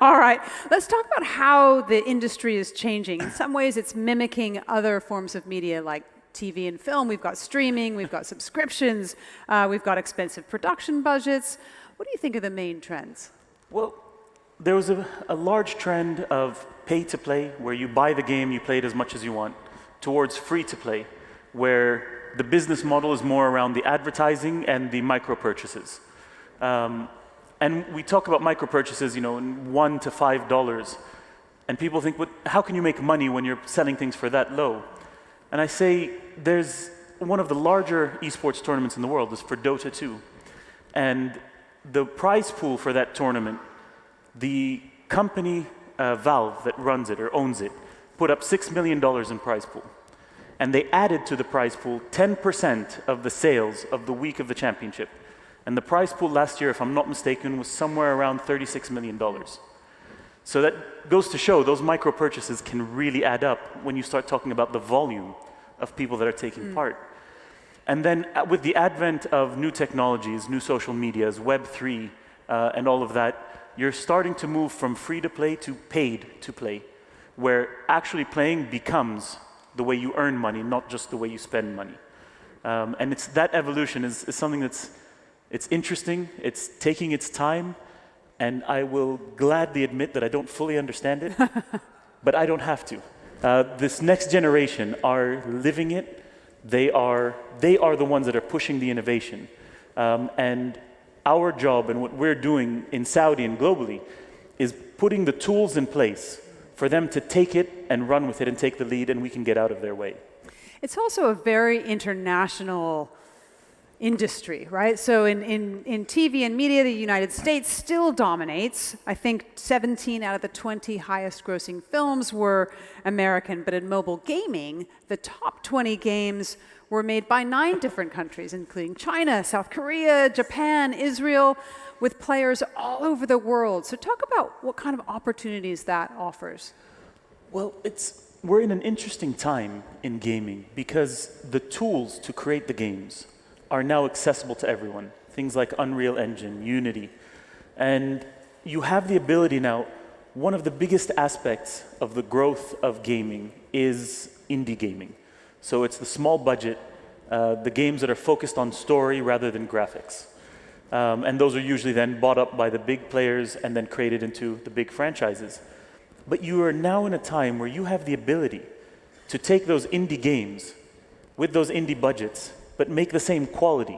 All right. Let's talk about how the industry is changing. In some ways, it's mimicking other forms of media like TV and film. We've got streaming, we've got subscriptions, we've got expensive production budgets. What do you think are the main trends? Well, there was a large trend of pay-to-play, where you buy the game, you play it as much as you want, towards free-to-play, where the business model is more around the advertising and the micro-purchases. And we talk about micro-purchases, in $1 to $5, and people think, well, how can you make money when you're selling things for that low? And I say, there's one of the larger esports tournaments in the world is for Dota 2. And the prize pool for that tournament, the company Valve that runs it or owns it, put up $6 million in prize pool. And they added to the prize pool 10% of the sales of the week of the championship. And the prize pool last year, if I'm not mistaken, was somewhere around $36 million. So that goes to show those micro purchases can really add up when you start talking about the volume of people that are taking part. And then with the advent of new technologies, new social medias, Web3, and all of that, you're starting to move from free to play to paid to play, where actually playing becomes the way you earn money, not just the way you spend money. And it's that evolution is something it's interesting, it's taking its time, and I will gladly admit that I don't fully understand it, but I don't have to. This next generation are living it. They are the ones that are pushing the innovation. And Our job and what we're doing in Saudi and globally is putting the tools in place for them to take it and run with it and take the lead, and we can get out of their way. It's also a very international industry, right? So in TV and media, the United States still dominates. I think 17 out of the 20 highest grossing films were American, but in mobile gaming, the top 20 games were made by 9 different countries, including China, South Korea, Japan, Israel, with players all over the world. So talk about what kind of opportunities that offers. Well, we're in an interesting time in gaming because the tools to create the games are now accessible to everyone. Things like Unreal Engine, Unity. And you have the ability now, one of the biggest aspects of the growth of gaming is indie gaming. So it's the small budget, the games that are focused on story rather than graphics. And those are usually then bought up by the big players and then created into the big franchises. But you are now in a time where you have the ability to take those indie games with those indie budgets, but make the same quality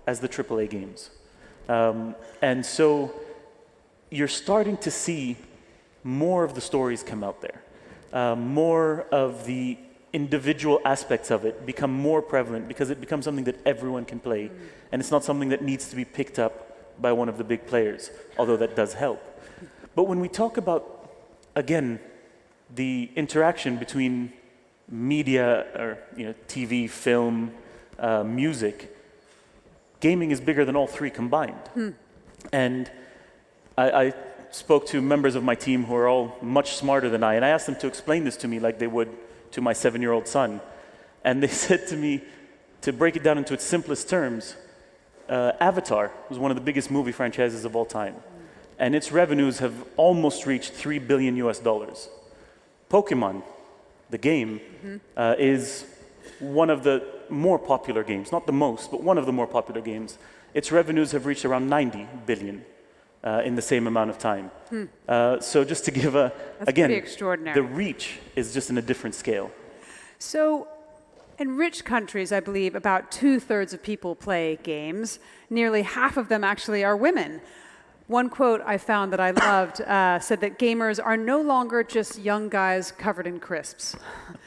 as the AAA games. And so you're starting to see more of the stories come out there. More of the individual aspects of it become more prevalent because it becomes something that everyone can play. And it's not something that needs to be picked up by one of the big players, although that does help. But when we talk about, again, the interaction between media or TV, film, music, gaming is bigger than all three combined. And I spoke to members of my team who are all much smarter than I, and I asked them to explain this to me like they would to my 7-year-old son. And they said to me, to break it down into its simplest terms, Avatar was one of the biggest movie franchises of all time. And its revenues have almost reached $3 billion US. Pokemon, the game, is one of the more popular games, not the most, but one of the more popular games. Its revenues have reached around 90 billion in the same amount of time. So just to give That's again, pretty extraordinary. the reach is just in a different scale. So in rich countries, I believe about 2/3 of people play games. Nearly half of them actually are women. One quote I found that I loved said that gamers are no longer just young guys covered in crisps.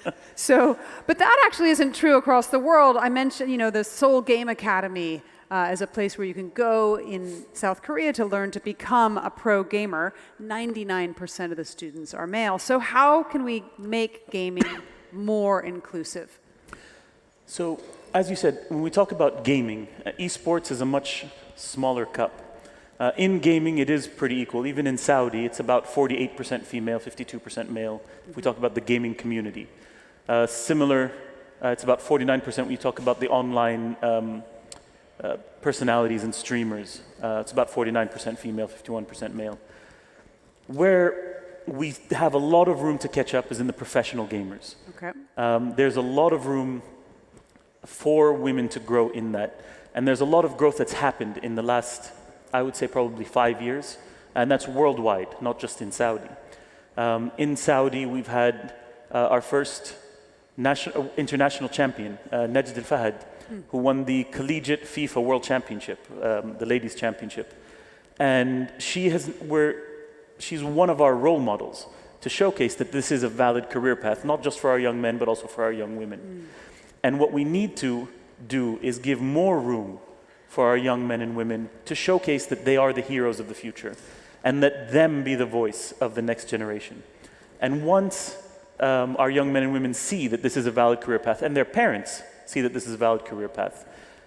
But that actually isn't true across the world. I mentioned, the Seoul Game Academy as a place where you can go in South Korea to learn to become a pro gamer. 99% of the students are male. So how can we make gaming more inclusive? So as you said, when we talk about gaming, esports is a much smaller cup. In gaming, it is pretty equal. Even in Saudi, it's about 48% female, 52% male, if we talk about the gaming community. Similar, it's about 49% when you talk about the online personalities and streamers. It's about 49% female, 51% male. Where we have a lot of room to catch up is in the professional gamers. Okay. There's a lot of room for women to grow in that. And there's a lot of growth that's happened in the last, I would say probably 5 years, and that's worldwide, not just in Saudi. In Saudi, we've had our first international champion, Najd Al-Fahad, who won the Collegiate FIFA World Championship, the Ladies Championship. And she's one of our role models to showcase that this is a valid career path, not just for our young men, but also for our young women. And what we need to do is give more room for our young men and women to showcase that they are the heroes of the future and let them be the voice of the next generation. And once our young men and women see that this is a valid career path, and their parents see that this is a valid career path,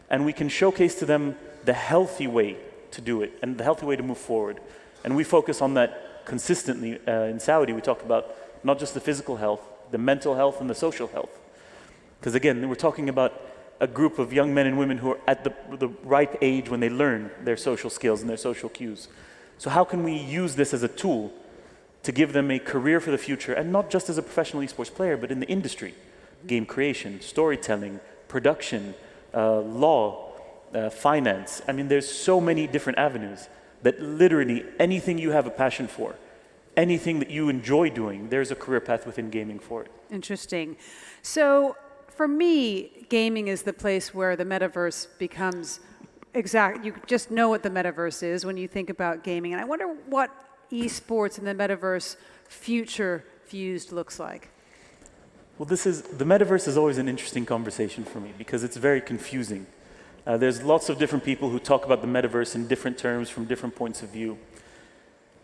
and we can showcase to them the healthy way to do it and the healthy way to move forward. And we focus on that consistently in Saudi. We talk about not just the physical health, the mental health and the social health. Because again, we're talking about a group of young men and women who are at the ripe age when they learn their social skills and their social cues. So how can we use this as a tool to give them a career for the future, and not just as a professional esports player, but in the industry? Game creation, storytelling, production, law, finance. I mean, there's so many different avenues that literally anything you have a passion for, anything that you enjoy doing, there's a career path within gaming for it. Interesting. So for me, gaming is the place where the metaverse becomes exactly. You just know what the metaverse is when you think about gaming. And I wonder what esports and the metaverse future fused looks like. Well, the metaverse is always an interesting conversation for me because it's very confusing. There's lots of different people who talk about the metaverse in different terms from different points of view.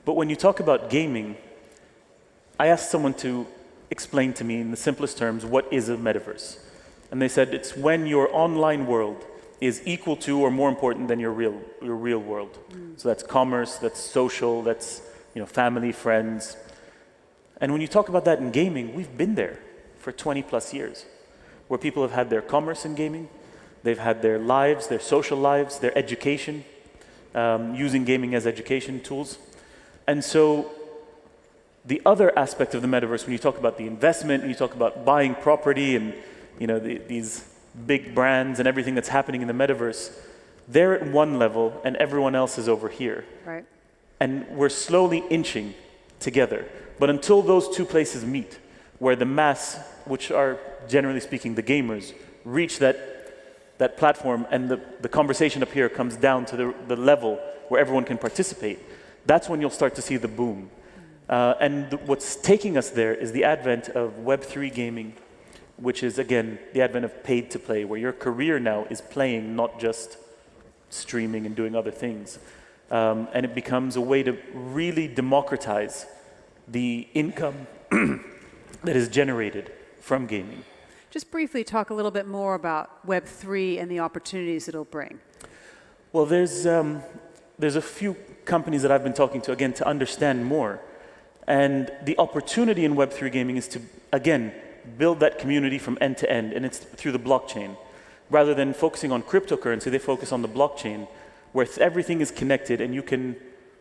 But when you talk about gaming, I asked someone to explain to me in the simplest terms what is a metaverse. And they said it's when your online world is equal to or more important than your real world. So that's commerce, that's social, that's family, friends. And when you talk about that in gaming, we've been there for 20 plus years, where people have had their commerce in gaming, they've had their lives, their social lives, their education, using gaming as education tools. And so the other aspect of the metaverse, when you talk about the investment, when you talk about buying property and these big brands and everything that's happening in the metaverse, they're at one level and everyone else is over here. Right. And we're slowly inching together. But until those two places meet, where the mass, which are generally speaking the gamers, reach that platform and the conversation up here comes down to the level where everyone can participate, that's when you'll start to see the boom. And what's taking us there is the advent of Web3 gaming, which is, again, the advent of paid to play, where your career now is playing, not just streaming and doing other things. And it becomes a way to really democratize the income that is generated from gaming. Just briefly talk a little bit more about Web3 and the opportunities it'll bring. Well, there's a few companies that I've been talking to, again, to understand more. And the opportunity in Web3 gaming is to, again, build that community from end to end, and it's through the blockchain. Rather than focusing on cryptocurrency, they focus on the blockchain, where everything is connected and you can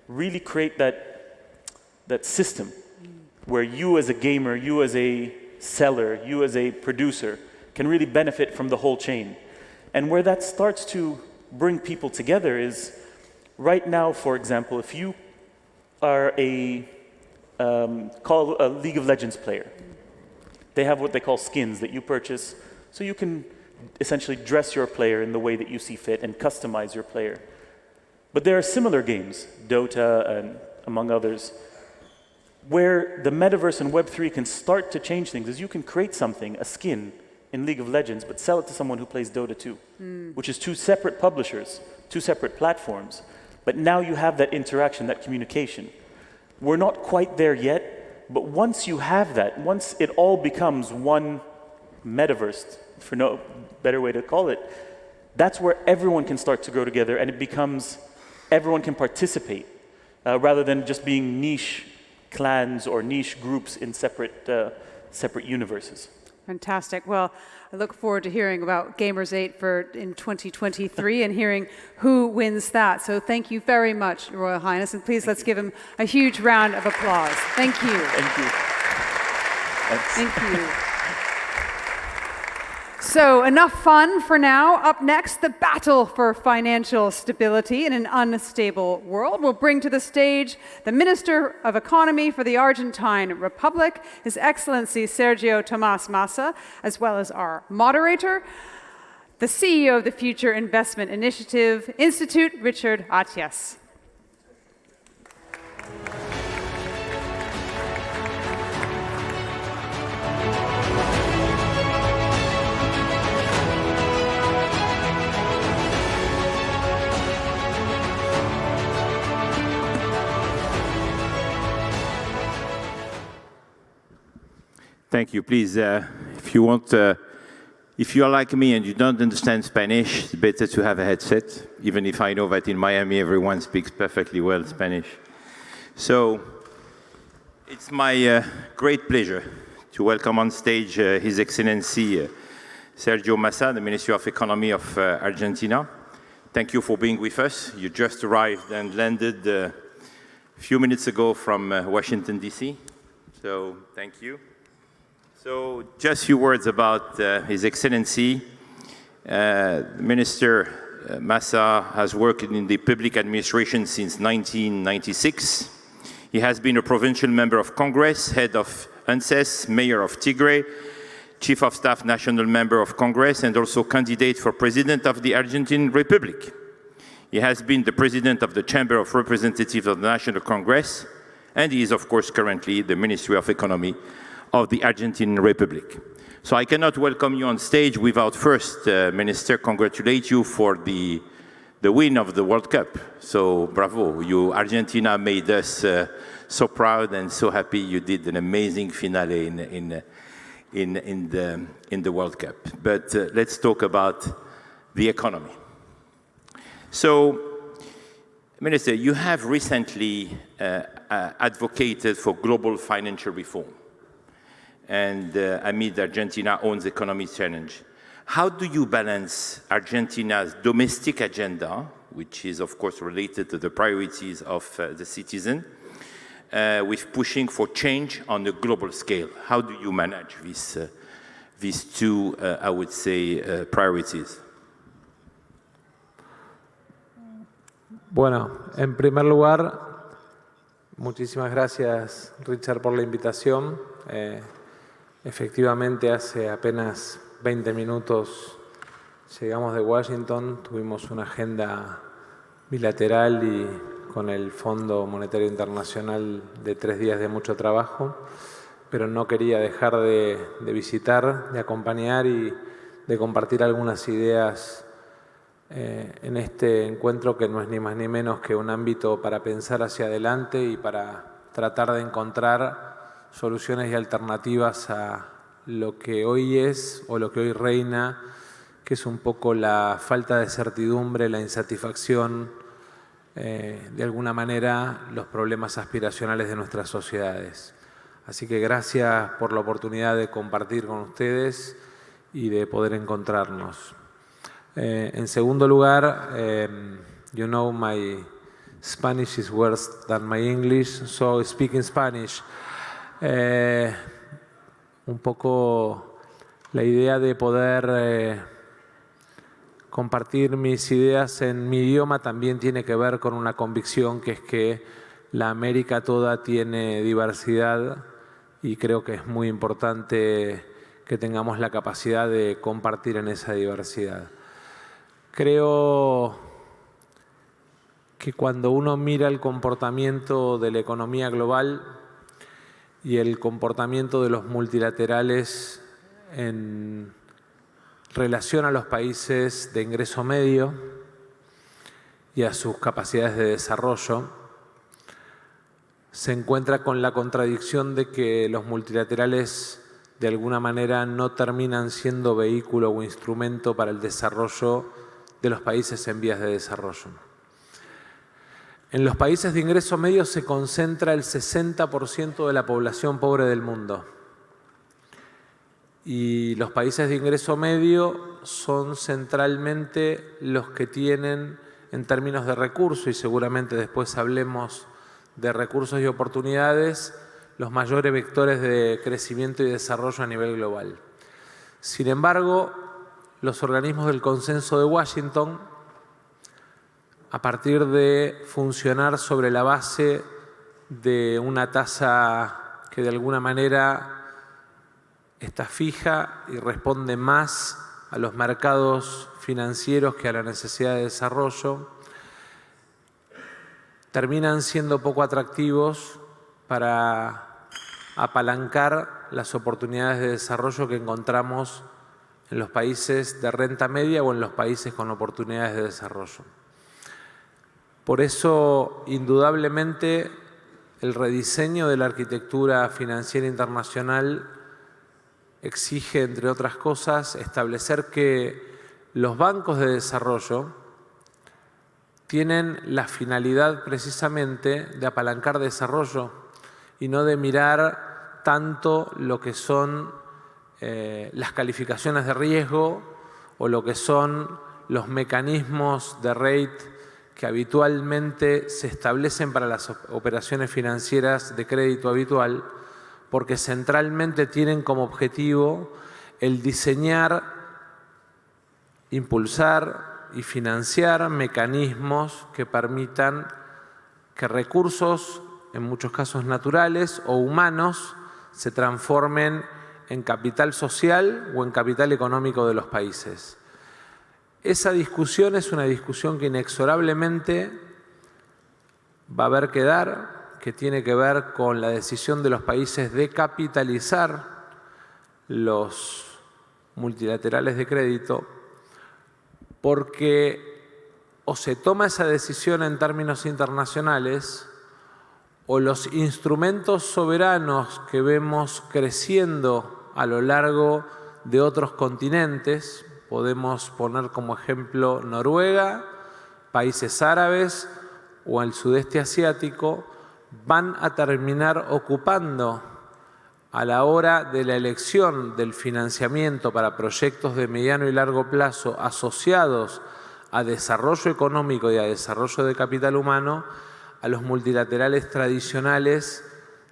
really create that system where you as a gamer, you as a seller, you as a producer can really benefit from the whole chain. And where that starts to bring people together is, right now, for example, if you are a League of Legends player, they have what they call skins that you purchase, so you can essentially dress your player in the way that you see fit and customize your player. But there are similar games, Dota and among others, where the metaverse and Web3 can start to change things. Is you can create something, a skin, in League of Legends, but sell it to someone who plays Dota 2, which is two separate publishers, two separate platforms. But now you have that interaction, that communication. We're not quite there yet, but once you have that, once it all becomes one metaverse, for no better way to call it, that's where everyone can start to grow together, and it becomes everyone can participate, rather than just being niche clans or niche groups in separate universes. Fantastic. Well, I look forward to hearing about Gamers 8 in 2023 and hearing who wins that. So thank you very much, Your Royal Highness, and please let's give him a huge round of applause. Thank you. Thank you. Thanks. Thank you. So enough fun for now. Up next, the battle for financial stability in an unstable world. We'll bring to the stage the Minister of Economy for the Argentine Republic, His Excellency Sergio Tomás Massa, as well as our moderator, the CEO of the Future Investment Initiative Institute, Richard Atias. Thank you. Please, if you want, if you are like me and you don't understand Spanish, it's better to have a headset, even if I know that in Miami everyone speaks perfectly well Spanish. So it's my great pleasure to welcome on stage His Excellency Sergio Massa, the Minister of Economy of Argentina. Thank you for being with us. You just arrived and landed a few minutes ago from Washington, D.C., so thank you. So just a few words about His Excellency. Minister Massa has worked in the public administration since 1996. He has been a provincial member of Congress, head of ANSES, mayor of Tigre, chief of staff national member of Congress, and also candidate for president of the Argentine Republic. He has been the president of the Chamber of Representatives of the National Congress, and he is, of course, currently the Ministry of Economy of the Argentine Republic. So I cannot welcome you on stage without first, Minister, congratulate you for the win of the World Cup. So bravo, Argentina made us so proud and so happy. You did an amazing finale in the World Cup. But let's talk about the economy. So, Minister, you have recently advocated for global financial reform, and amid Argentina's own economic challenge. How do you balance Argentina's domestic agenda, which is, of course, related to the priorities of the citizen, with pushing for change on a global scale? How do you manage these two, I would say, priorities? Bueno, en primer lugar, muchísimas gracias, Richard, por la invitación. Efectivamente, hace apenas 20 minutos llegamos de Washington, tuvimos una agenda bilateral y con el Fondo Monetario Internacional de 3 días de mucho trabajo, pero no quería dejar de visitar, de acompañar y de compartir algunas ideas en este encuentro que no es ni más ni menos que un ámbito para pensar hacia adelante y para tratar de encontrar soluciones y alternativas a lo que hoy es o lo que hoy reina, que es un poco la falta de certidumbre, la insatisfacción, de alguna manera los problemas aspiracionales de nuestras sociedades. Así que gracias por la oportunidad de compartir con ustedes y de poder encontrarnos. En segundo lugar, you know my Spanish is worse than my English, so speaking Spanish. Un poco la idea de poder compartir mis ideas en mi idioma también tiene que ver con una convicción, que es que la América toda tiene diversidad y creo que es muy importante que tengamos la capacidad de compartir en esa diversidad. Creo que cuando uno mira el comportamiento de la economía global y el comportamiento de los multilaterales en relación a los países de ingreso medio y a sus capacidades de desarrollo, se encuentra con la contradicción de que los multilaterales de alguna manera no terminan siendo vehículo o instrumento para el desarrollo de los países en vías de desarrollo. En los países de ingreso medio se concentra el 60% de la población pobre del mundo. Y los países de ingreso medio son centralmente los que tienen, en términos de recursos, y seguramente después hablemos de recursos y oportunidades, los mayores vectores de crecimiento y desarrollo a nivel global. Sin embargo, los organismos del Consenso de Washington, a partir de funcionar sobre la base de una tasa que de alguna manera está fija y responde más a los mercados financieros que a la necesidad de desarrollo, terminan siendo poco atractivos para apalancar las oportunidades de desarrollo que encontramos en los países de renta media o en los países con oportunidades de desarrollo. Por eso, indudablemente, el rediseño de la arquitectura financiera internacional exige, entre otras cosas, establecer que los bancos de desarrollo tienen la finalidad precisamente de apalancar desarrollo y no de mirar tanto lo que son las calificaciones de riesgo o lo que son los mecanismos de rate que habitualmente se establecen para las operaciones financieras de crédito habitual, porque centralmente tienen como objetivo el diseñar, impulsar y financiar mecanismos que permitan que recursos, en muchos casos naturales o humanos, se transformen en capital social o en capital económico de los países. esa discusión es una discusión que inexorablemente va a haber que dar, que tiene que ver con la decisión de los países de capitalizar los multilaterales de crédito, porque o se toma esa decisión en términos internacionales o los instrumentos soberanos que vemos creciendo a lo largo de otros continentes, podemos poner como ejemplo Noruega, países árabes o el sudeste asiático, van a terminar ocupando a la hora de la elección del financiamiento para proyectos de mediano y largo plazo asociados a desarrollo económico y a desarrollo de capital humano, a los multilaterales tradicionales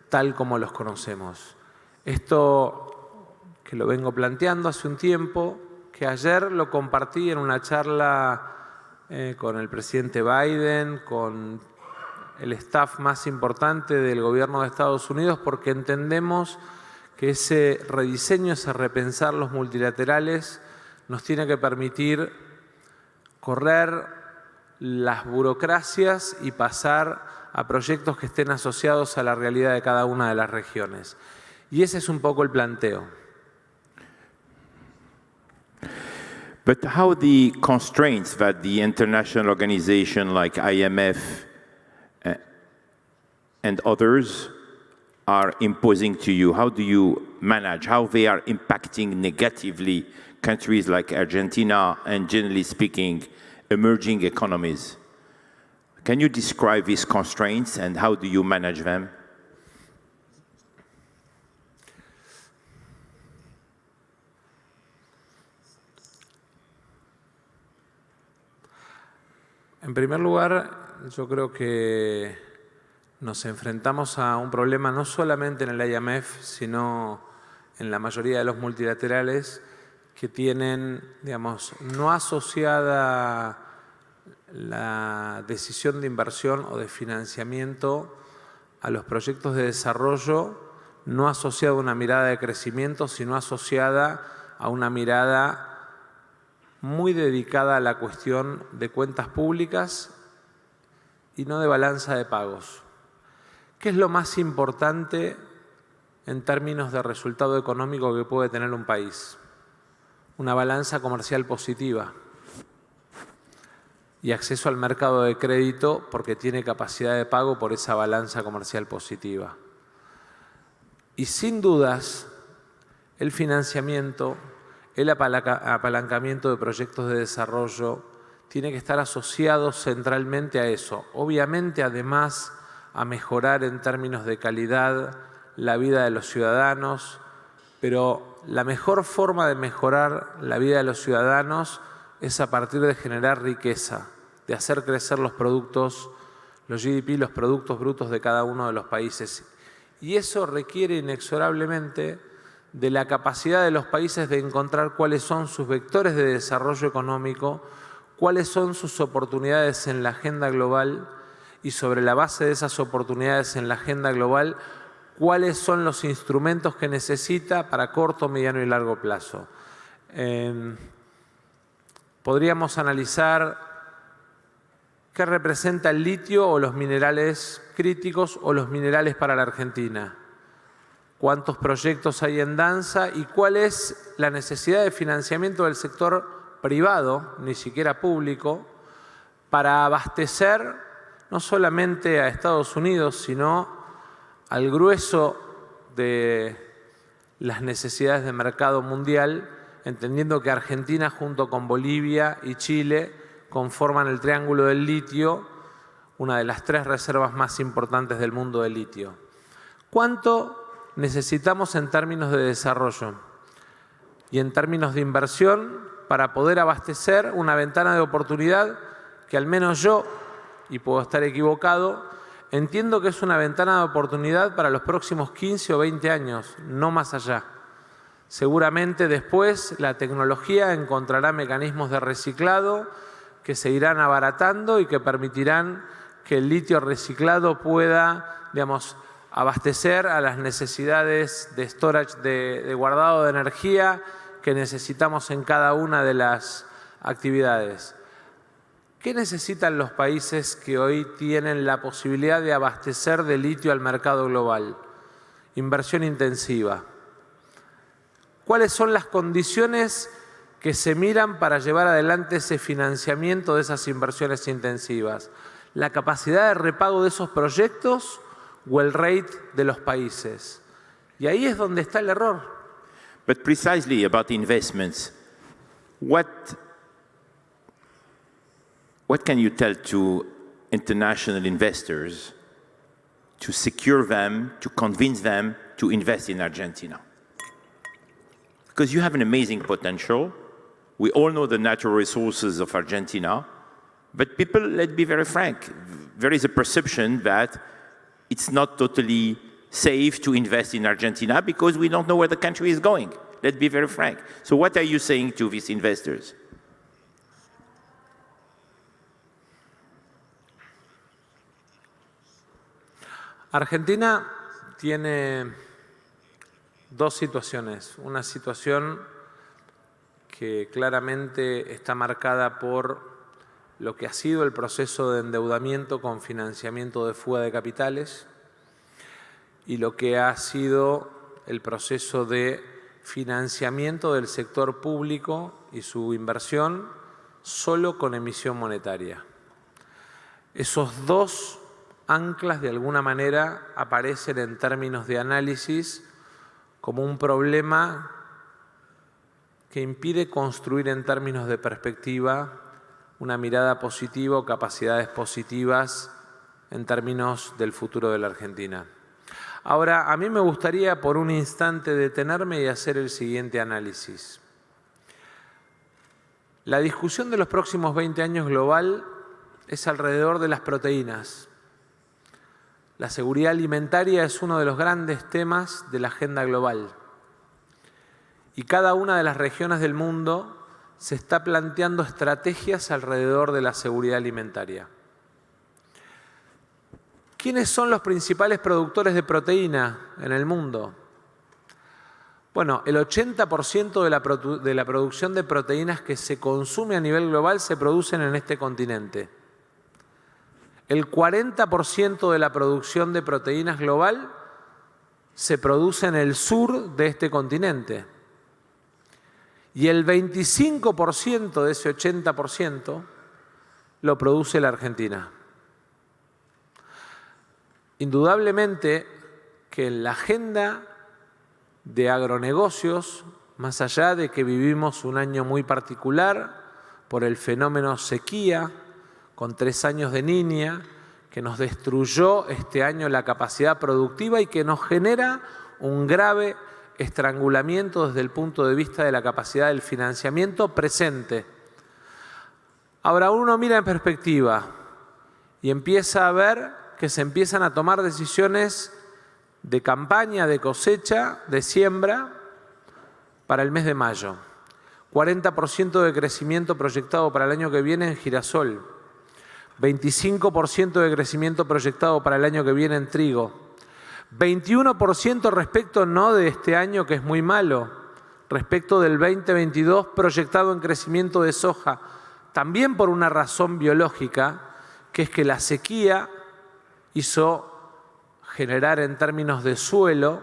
tal como los conocemos. Esto que lo vengo planteando hace un tiempo, que ayer lo compartí en una charla con el presidente Biden, con el staff más importante del gobierno de Estados Unidos, porque entendemos que ese rediseño, ese repensar los multilaterales nos tiene que permitir correr las burocracias y pasar a proyectos que estén asociados a la realidad de cada una de las regiones. Y ese es un poco el planteo. But how the constraints that the international organization like IMF and others are imposing to you, how do you manage, how they are impacting negatively countries like Argentina and, generally speaking, emerging economies? Can you describe these constraints and how do you manage them? En primer lugar, yo creo que nos enfrentamos a un problema no solamente en el IMF, sino en la mayoría de los multilaterales que tienen, digamos, no asociada la decisión de inversión o de financiamiento a los proyectos de desarrollo, no asociada a una mirada de crecimiento, sino asociada a una mirada muy dedicada a la cuestión de cuentas públicas y no de balanza de pagos. ¿Qué es lo más importante en términos de resultado económico que puede tener un país? Una balanza comercial positiva y acceso al mercado de crédito porque tiene capacidad de pago por esa balanza comercial positiva. Y sin dudas, el financiamiento, el apalancamiento de proyectos de desarrollo tiene que estar asociado centralmente a eso. Obviamente, además, a mejorar en términos de calidad la vida de los ciudadanos, pero la mejor forma de mejorar la vida de los ciudadanos es a partir de generar riqueza, de hacer crecer los productos, los GDP, los productos brutos de cada uno de los países. Y eso requiere inexorablemente de la capacidad de los países de encontrar cuáles son sus vectores de desarrollo económico, cuáles son sus oportunidades en la agenda global y sobre la base de esas oportunidades en la agenda global, cuáles son los instrumentos que necesita para corto, mediano y largo plazo. Podríamos analizar qué representa el litio o los minerales críticos o los minerales para la Argentina. Cuántos proyectos hay en danza y cuál es la necesidad de financiamiento del sector privado, ni siquiera público, para abastecer no solamente a Estados Unidos, sino al grueso de las necesidades de mercado mundial, entendiendo que Argentina junto con Bolivia y Chile conforman el triángulo del litio, una de las 3 reservas más importantes del mundo de litio. ¿Cuánto necesitamos en términos de desarrollo y en términos de inversión para poder abastecer una ventana de oportunidad que al menos yo, y puedo estar equivocado, entiendo que es una ventana de oportunidad para los próximos 15 o 20 años, no más allá? Seguramente después la tecnología encontrará mecanismos de reciclado que se irán abaratando y que permitirán que el litio reciclado pueda, digamos, abastecer a las necesidades de storage, de guardado de energía que necesitamos en cada una de las actividades. ¿Qué necesitan los países que hoy tienen la posibilidad de abastecer de litio al mercado global? Inversión intensiva. ¿Cuáles son las condiciones que se miran para llevar adelante ese financiamiento de esas inversiones intensivas? ¿La capacidad de repago de esos proyectos o el rate de los países? Y ahí es donde está el error. But precisely about investments, what can you tell to international investors to secure them, to convince them to invest in Argentina? Because you have an amazing potential. We all know the natural resources of Argentina. But people, let's be very frank, there is a perception that it's not totally safe to invest in Argentina because we don't know where the country is going. Let's be very frank. So what are you saying to these investors? Argentina tiene dos situaciones. Una situación que claramente está marcada por lo que ha sido el proceso de endeudamiento con financiamiento de fuga de capitales y lo que ha sido el proceso de financiamiento del sector público y su inversión solo con emisión monetaria. Esos dos anclas de alguna manera aparecen en términos de análisis como un problema que impide construir en términos de perspectiva una mirada positiva o capacidades positivas en términos del futuro de la Argentina. Ahora, a mí me gustaría por un instante detenerme y hacer el siguiente análisis. La discusión de los próximos 20 años global es alrededor de las proteínas. La seguridad alimentaria es uno de los grandes temas de la agenda global. Y cada una de las regiones del mundo se está planteando estrategias alrededor de la seguridad alimentaria. ¿Quiénes son los principales productores de proteína en el mundo? Bueno, el 80% de la producción de proteínas que se consume a nivel global se producen en este continente. El 40% de la producción de proteínas global se produce en el sur de este continente. Y el 25% de ese 80% lo produce la Argentina. Indudablemente que en la agenda de agronegocios, más allá de que vivimos un año muy particular por el fenómeno sequía, con 3 años de niña, que nos destruyó este año la capacidad productiva y que nos genera un grave estrangulamiento desde el punto de vista de la capacidad del financiamiento presente. Ahora uno mira en perspectiva y empieza a ver que se empiezan a tomar decisiones de campaña, de cosecha, de siembra para el mes de mayo. 40% de crecimiento proyectado para el año que viene en girasol. 25% de crecimiento proyectado para el año que viene en trigo. 21% respecto no de este año que es muy malo, respecto del 2022 proyectado en crecimiento de soja, también por una razón biológica, que es que la sequía hizo generar en términos de suelo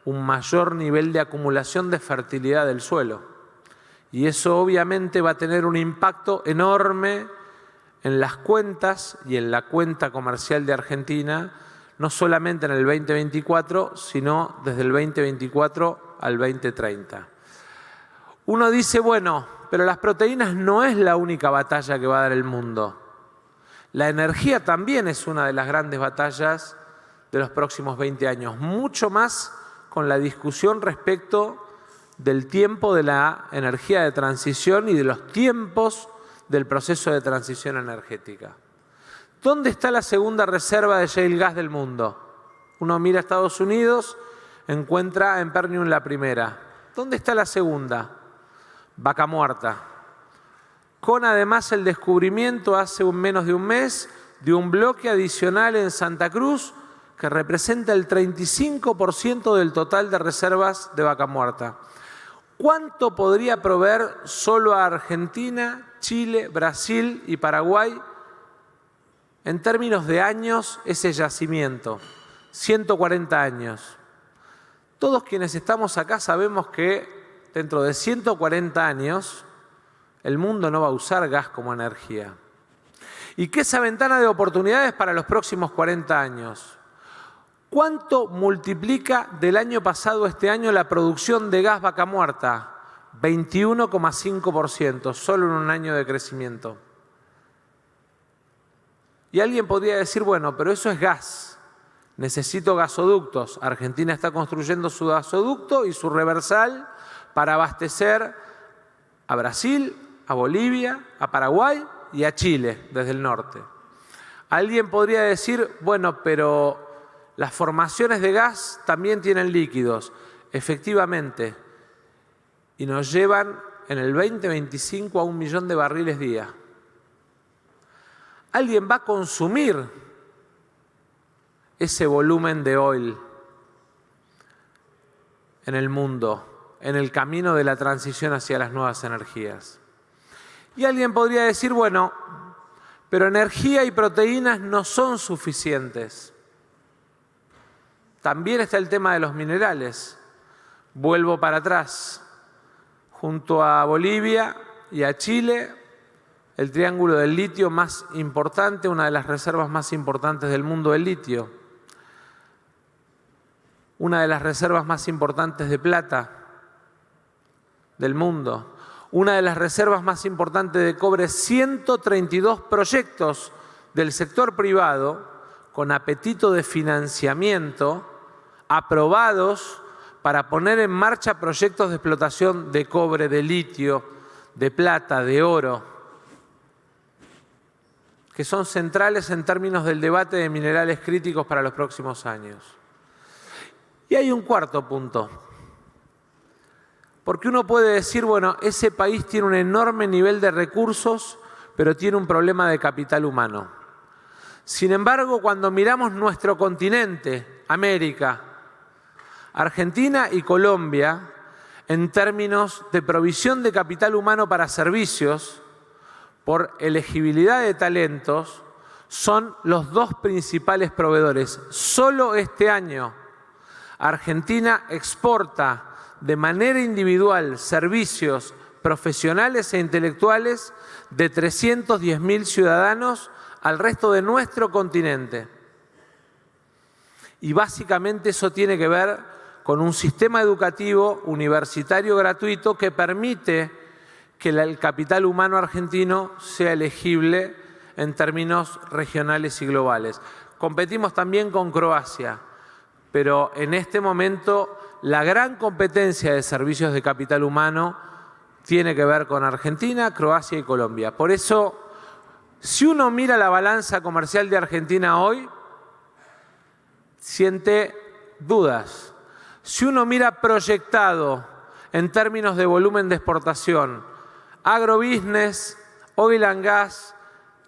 un mayor nivel de acumulación de fertilidad del suelo. Y eso obviamente va a tener un impacto enorme en las cuentas y en la cuenta comercial de Argentina, no solamente en el 2024, sino desde el 2024 al 2030. Uno dice, bueno, pero las proteínas no es la única batalla que va a dar el mundo. La energía también es una de las grandes batallas de los próximos 20 años, mucho más con la discusión respecto del tiempo de la energía de transición y de los tiempos del proceso de transición energética. ¿Dónde está la segunda reserva de shale gas del mundo? Uno mira a Estados Unidos, encuentra en Permian la primera. ¿Dónde está la segunda? Vaca Muerta. Con además el descubrimiento hace menos de un mes de un bloque adicional en Santa Cruz que representa el 35% del total de reservas de Vaca Muerta. ¿Cuánto podría proveer solo a Argentina Chile, Brasil y Paraguay en términos de años ese yacimiento. 140 años. Todos quienes estamos acá sabemos que dentro de 140 años el mundo no va a usar gas como energía. Y que esa ventana de oportunidades para los próximos 40 años. ¿Cuánto multiplica del año pasado a este año la producción de gas vaca muerta? 21,5%, solo en un año de crecimiento. Y alguien podría decir, bueno, pero eso es gas. Necesito gasoductos. Argentina está construyendo su gasoducto y su reversal para abastecer a Brasil, a Bolivia, a Paraguay y a Chile desde el norte. Alguien podría decir, bueno, pero las formaciones de gas también tienen líquidos. Efectivamente, y nos llevan en el 2025 a 1 millón de barriles día. Alguien va a consumir ese volumen de oil en el mundo, en el camino de la transición hacia las nuevas energías. Y alguien podría decir, bueno, pero energía y proteínas no son suficientes. También está el tema de los minerales. Vuelvo para atrás. Junto a Bolivia y a Chile, el triángulo del litio más importante, una de las reservas más importantes del mundo del litio. Una de las reservas más importantes de plata del mundo. Una de las reservas más importantes de cobre, 132 proyectos del sector privado con apetito de financiamiento aprobados para poner en marcha proyectos de explotación de cobre, de litio, de plata, de oro, que son centrales en términos del debate de minerales críticos para los próximos años. Y hay un cuarto punto. Porque uno puede decir, bueno, ese país tiene un enorme nivel de recursos, pero tiene un problema de capital humano. Sin embargo, cuando miramos nuestro continente, América, Argentina y Colombia, en términos de provisión de capital humano para servicios, por elegibilidad de talentos, son los dos principales proveedores. Solo este año, Argentina exporta de manera individual servicios profesionales e intelectuales de 310.000 ciudadanos al resto de nuestro continente. Y básicamente eso tiene que ver con un sistema educativo universitario gratuito que permite que el capital humano argentino sea elegible en términos regionales y globales. Competimos también con Croacia, pero en este momento la gran competencia de servicios de capital humano tiene que ver con Argentina, Croacia y Colombia. Por eso, si uno mira la balanza comercial de Argentina hoy, siente dudas. Si uno mira proyectado en términos de volumen de exportación, agrobusiness, oil and gas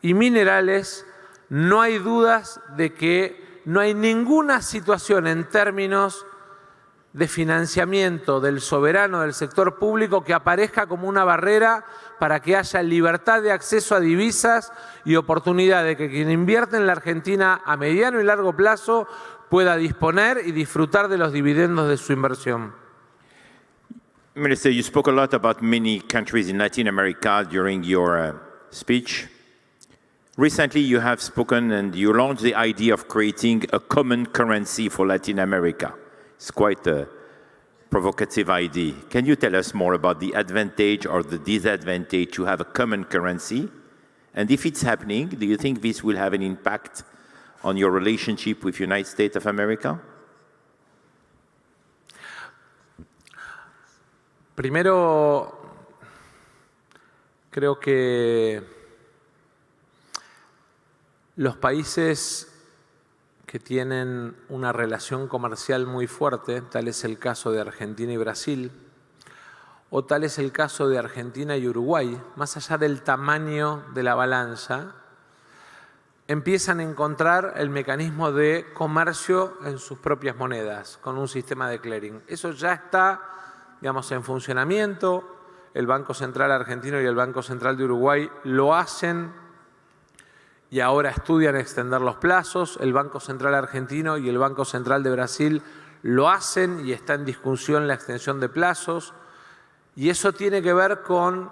y minerales, no hay dudas de que no hay ninguna situación en términos de financiamiento del soberano del sector público que aparezca como una barrera para que haya libertad de acceso a divisas y oportunidad de que quien invierte en la Argentina a mediano y largo plazo pueda disponer y disfrutar de los dividendos de su inversión. Minister, you spoke a lot about many countries in Latin America during your speech. Recently, you have spoken and you launched the idea of creating a common currency for Latin America. It's quite a provocative idea. Can you tell us more about the advantage or the disadvantage to have a common currency? And if it's happening, do you think this will have an impact on your relationship with the United States of America? Primero, creo que los países que tienen una relación comercial muy fuerte, tal es el caso de Argentina y Brasil, o tal es el caso de Argentina y Uruguay, más allá del tamaño de la balanza, empiezan a encontrar el mecanismo de comercio en sus propias monedas, con un sistema de clearing. Eso ya está, digamos, en funcionamiento el Banco Central argentino y el Banco Central de Uruguay lo hacen y ahora estudian extender los plazos. El Banco Central argentino y el Banco Central de Brasil lo hacen y está en discusión la extensión de plazos. Y eso tiene que ver con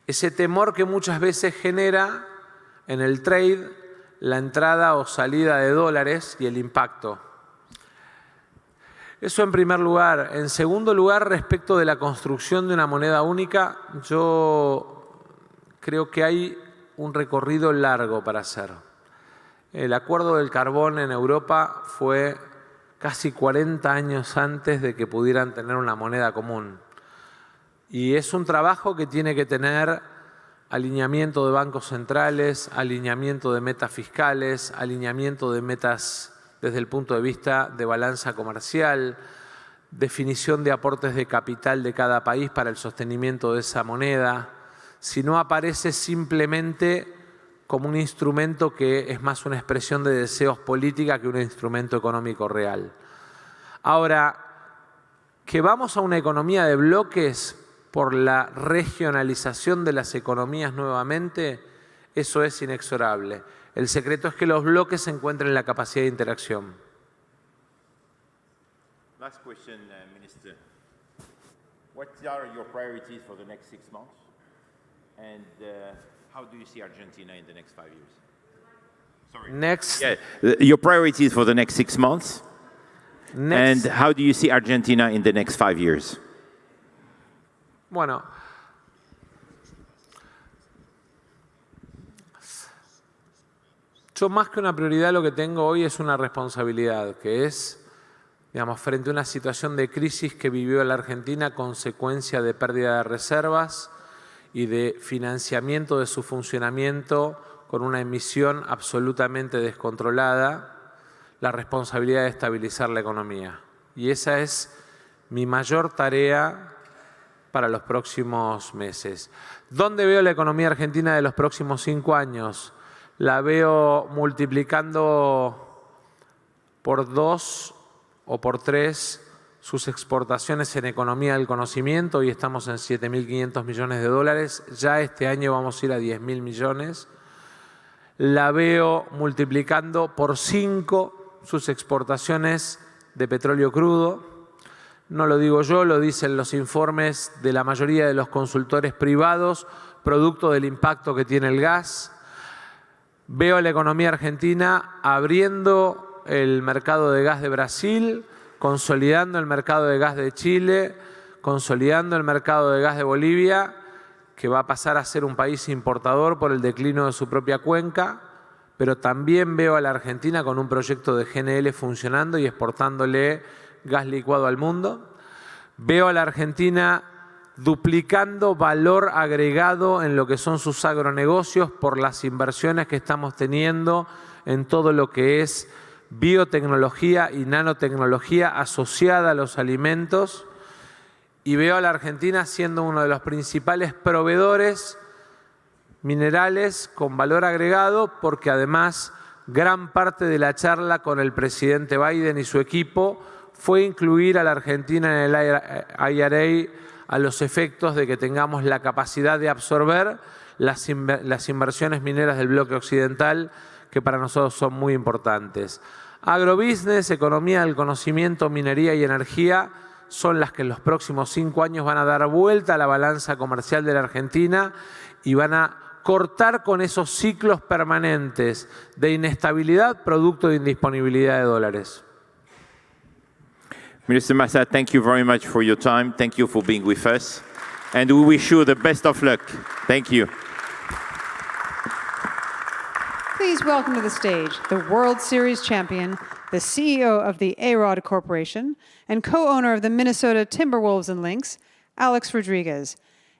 ese temor que muchas veces genera en el trade la entrada o salida de dólares y el impacto. Eso en primer lugar. En segundo lugar, respecto de la construcción de una moneda única, yo creo que hay un recorrido largo para hacer. El acuerdo del carbón en Europa fue casi 40 años antes de que pudieran tener una moneda común. Y es un trabajo que tiene que tener alineamiento de bancos centrales, alineamiento de metas fiscales, alineamiento de metas desde el punto de vista de balanza comercial, definición de aportes de capital de cada país para el sostenimiento de esa moneda. Si no aparece simplemente como un instrumento que es más una expresión de deseos política que un instrumento económico real. Ahora, que vamos a una economía de bloques por la regionalización de las economías nuevamente, eso es inexorable. El secreto es que los bloques se encuentren en la capacidad de interacción. Last question, Minister. What are your priorities for the next 6 months? And how do you see Argentina in the next 5 years? Sorry. Next. Yeah, your priorities for the next 6 months. Next. And how do you see Argentina in the next 5 years? Bueno, yo más que una prioridad lo que tengo hoy es una responsabilidad, que es, digamos, frente a una situación de crisis que vivió la Argentina, consecuencia de pérdida de reservas y de financiamiento de su funcionamiento con una emisión absolutamente descontrolada, la responsabilidad de estabilizar la economía. Y esa es mi mayor tarea para los próximos meses. ¿Dónde veo la economía argentina de los próximos 5 años? La veo multiplicando por 2 o por 3 sus exportaciones en economía del conocimiento. Hoy estamos en 7.500 millones de dólares. Ya este año vamos a ir a 10.000 millones. La veo multiplicando por 5 sus exportaciones de petróleo crudo. No lo digo yo, lo dicen los informes de la mayoría de los consultores privados, producto del impacto que tiene el gas. Veo a la economía argentina abriendo el mercado de gas de Brasil, consolidando el mercado de gas de Chile, consolidando el mercado de gas de Bolivia, que va a pasar a ser un país importador por el declino de su propia cuenca, pero también veo a la Argentina con un proyecto de GNL funcionando y exportándole gas licuado al mundo. Veo a la Argentina duplicando valor agregado en lo que son sus agronegocios por las inversiones que estamos teniendo en todo lo que es biotecnología y nanotecnología asociada a los alimentos. Y veo a la Argentina siendo uno de los principales proveedores minerales con valor agregado, porque además gran parte de la charla con el presidente Biden y su equipo fue incluir a la Argentina en el IRA a los efectos de que tengamos la capacidad de absorber las inversiones mineras del bloque occidental, que para nosotros son muy importantes. Agrobusiness, economía del conocimiento, minería y energía son las que en los próximos 5 años van a dar vuelta a la balanza comercial de la Argentina y van a cortar con esos ciclos permanentes de inestabilidad producto de indisponibilidad de dólares. Minister Massa, thank you very much for your time. Thank you for being with us. And we wish you the best of luck. Thank you. Please welcome to the stage the World Series champion, the CEO of the A-Rod Corporation, and co-owner of the Minnesota Timberwolves and Lynx, Alex Rodriguez,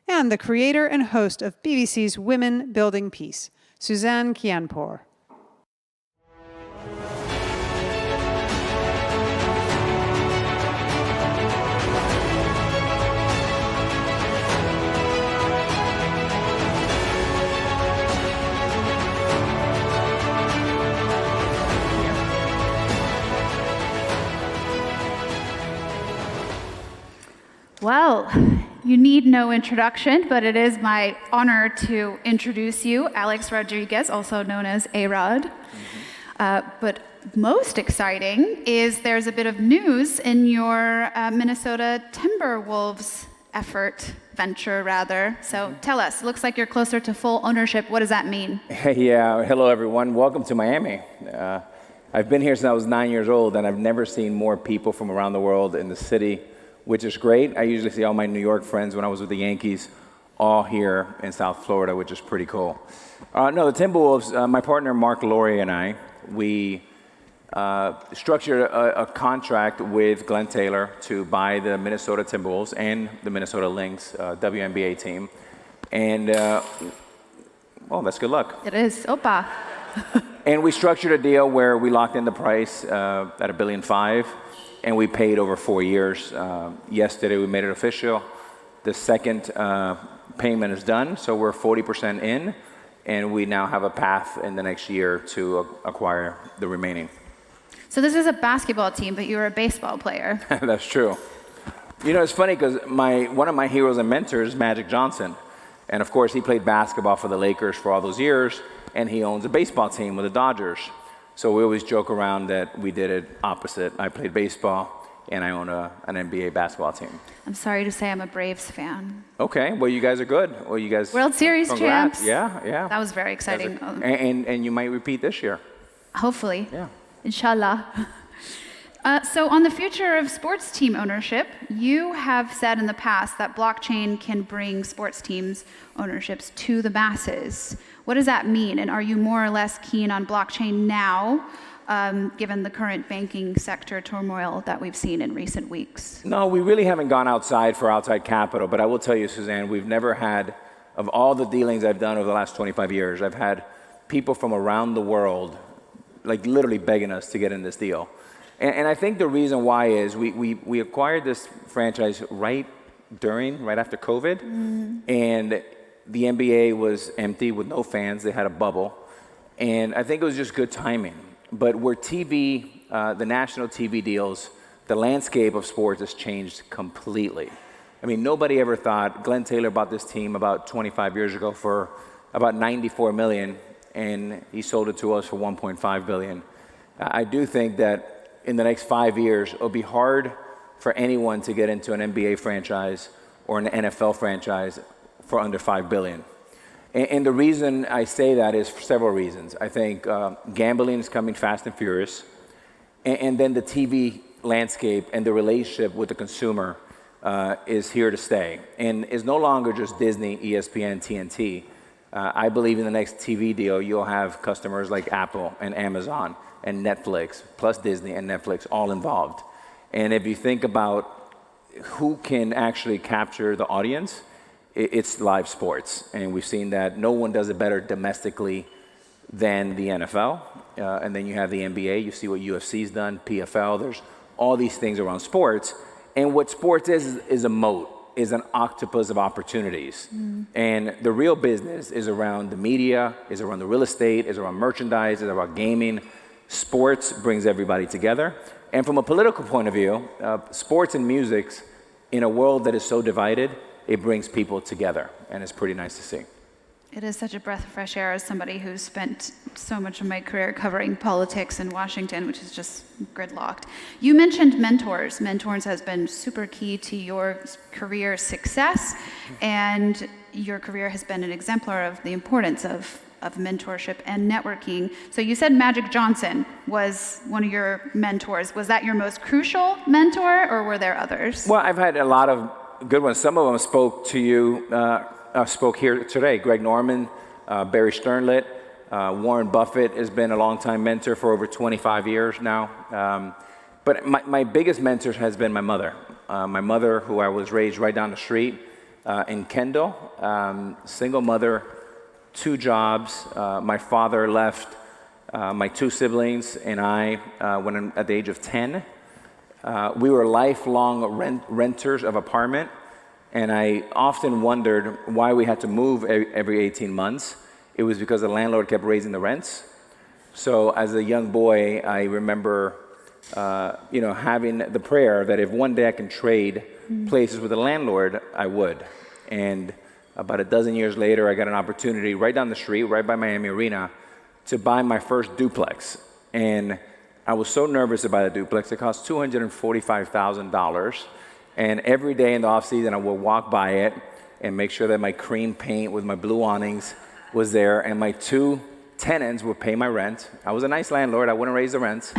and the creator and host of BBC's Women Building Peace, Suzanne Kianpour. Well, You need no introduction, but it is my honor to introduce you, Alex Rodriguez, also known as A-Rod. But most exciting is there's a bit of news in your Minnesota Timberwolves venture rather. So tell us, looks like you're closer to full ownership. What does that mean? Yeah, hello everyone. Welcome to Miami. I've been here since I was 9 years old, and I've never seen more people from around the world in the city, which is great. I usually see all my New York friends when I was with the Yankees, all here in South Florida, which is pretty cool. No, the Timberwolves, my partner Mark Laurie and I, we structured a contract with Glenn Taylor to buy the Minnesota Timberwolves and the Minnesota Lynx WNBA team. And, well, that's good luck. It is. Opa. And we structured a deal where we locked in the price at $1.5 billion, and we paid over 4 years. Yesterday, we made it official. The second payment is done, so we're 40% in, and we now have a path in the next year to acquire the remaining. So this is a basketball team, but you're a baseball player. That's true. You know, it's funny because one of my heroes and mentors is Magic Johnson. And of course, he played basketball for the Lakers for all those years, and he owns a baseball team with the Dodgers. So we always joke around that we did it opposite. I played baseball, and I own an NBA basketball team. I'm sorry to say I'm a Braves fan. Okay, well, you guys are good. Well, you guys World Series congrats. champs. Yeah. That was very exciting. And you might repeat this year. Hopefully. Yeah. Inshallah. So on the future of sports team ownership, you have said in the past that blockchain can bring sports teams ownerships to the masses. What does that mean? And are you more or less keen on blockchain now, given the current banking sector turmoil that we've seen in recent weeks? No, we really haven't gone outside for outside capital, but I will tell you, Suzanne, we've never had, of all the dealings I've done over the last 25 years, I've had people from around the world, like literally begging us to get in this deal. And I think the reason why is we acquired this franchise right after COVID, and the NBA was empty with no fans. They had a bubble, and I think it was just good timing. But where TV, the national TV deals, the landscape of sports has changed completely. I mean, nobody ever thought Glenn Taylor bought this team about 25 years ago for about $94 million, and he sold it to us for $1.5 billion. I do think that in the next 5 years, it'll be hard for anyone to get into an NBA franchise or an NFL franchise for under $5 billion. And the reason I say that is for several reasons. I think gambling is coming fast and furious. And then the TV landscape and the relationship with the consumer is here to stay. And it's no longer just Disney, ESPN, TNT. I believe in the next TV deal, you'll have customers like Apple and Amazon and Netflix, plus Disney and Netflix, all involved. And if you think about who can actually capture the audience, it's live sports. And we've seen that no one does it better domestically than the NFL. And then you have the NBA, you see what UFC's done, PFL, there's all these things around sports. And what sports is a moat, is an octopus of opportunities. And the real business is around the media, is around the real estate, is around merchandise, is around gaming. Sports brings everybody together. And from a political point of view, sports and music, in a world that is so divided, it brings people together. And it's pretty nice to see. It is such a breath of fresh air as somebody who's spent so much of my career covering politics in Washington, which is just gridlocked. You mentioned mentors. Mentors has been super key to your career success, and your career has been an exemplar of the importance of mentorship and networking. So you said Magic Johnson was one of your mentors. Was that your most crucial mentor, or were there others? Well, I've had a lot of good ones. Some of them spoke to you, spoke here today. Greg Norman, Barry Sternlicht, Warren Buffett has been a longtime mentor for over 25 years now. But my biggest mentor has been my mother. My mother, who I was raised right down the street in Kendall, single mother, 2 jobs. My father left my 2 siblings and I when at the age of 10. We were lifelong renters of apartment, and I often wondered why we had to move every 18 months. It was because the landlord kept raising the rents. So as a young boy, I remember having the prayer that if one day I can trade places with a landlord, I would. And about a dozen years later, I got an opportunity right down the street, right by Miami Arena, to buy my first duplex. And I was so nervous about a duplex. It cost $245,000. And every day in the off season, I would walk by it and make sure that my cream paint with my blue awnings was there, and my 2 tenants would pay my rent. I was a nice landlord. I wouldn't raise the rents.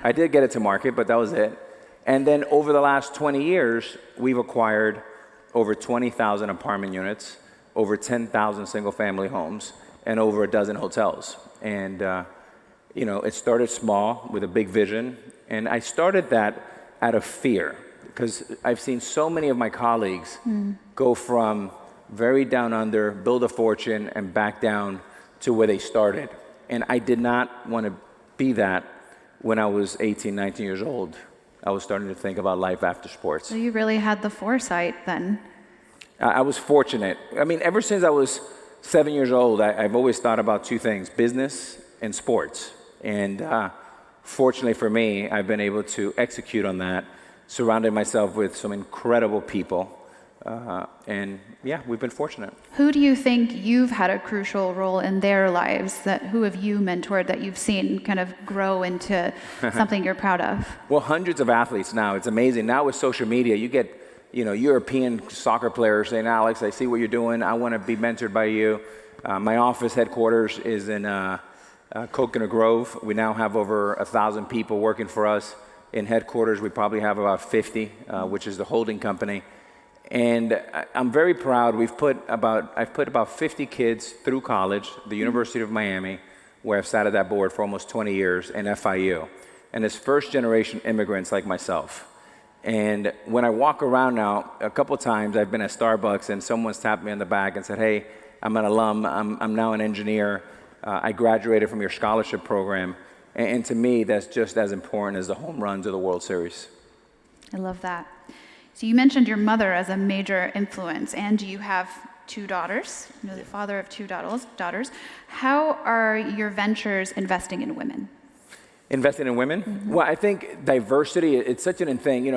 I did get it to market, but that was it. And then over the last 20 years, we've acquired over 20,000 apartment units, over 10,000 single-family homes, and over a dozen hotels. And it started small with a big vision, and I started that out of fear, because I've seen so many of my colleagues go from very down under, build a fortune, and back down to where they started. And I did not want to be that when I was 18, 19 years old. I was starting to think about life after sports. So you really had the foresight then. I was fortunate. I mean, ever since I was 7 years old, I've always thought about 2 things, business and sports. And fortunately for me, I've been able to execute on that, surrounded myself with some incredible people. And yeah, we've been fortunate. Who do you think you've had a crucial role in their lives? Who have you mentored that you've seen kind of grow into something you're proud of? Well, hundreds of athletes now. It's amazing. Now with social media, you get European soccer players saying, Alex, I see what you're doing. I want to be mentored by you. My office headquarters is in Coconut Grove. We now have over 1,000 people working for us. In headquarters, we probably have about 50, which is the holding company. And I'm very proud. I've put about 50 kids through college, the University of Miami, where I've sat at that board for almost 20 years, and FIU. And it's first-generation immigrants like myself. And when I walk around now, a couple times I've been at Starbucks and someone's tapped me on the back and said, hey, I'm an alum, I'm now an engineer, I graduated from your scholarship program. And to me, that's just as important as the home runs of the World Series. I love that. So you mentioned your mother as a major influence, and you have 2 daughters. You're the father of 2 daughters. How are your ventures investing in women? Investing in women? Mm-hmm. Well, I think diversity, it's such an thing.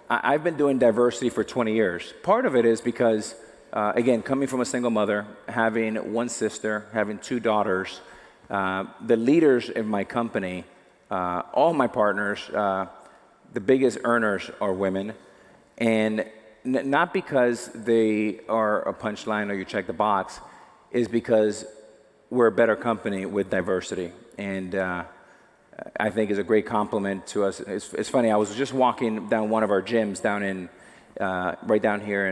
I've been doing diversity for 20 years. Part of it is because, again, coming from a single mother, having 1 sister, having 2 daughters, the leaders in my company, all my partners, the biggest earners are women. And not because they are a punchline or you check the box, is because we're a better company with diversity. And I think is a great compliment to us. It's funny, I was just walking down one of our gyms down in, right down here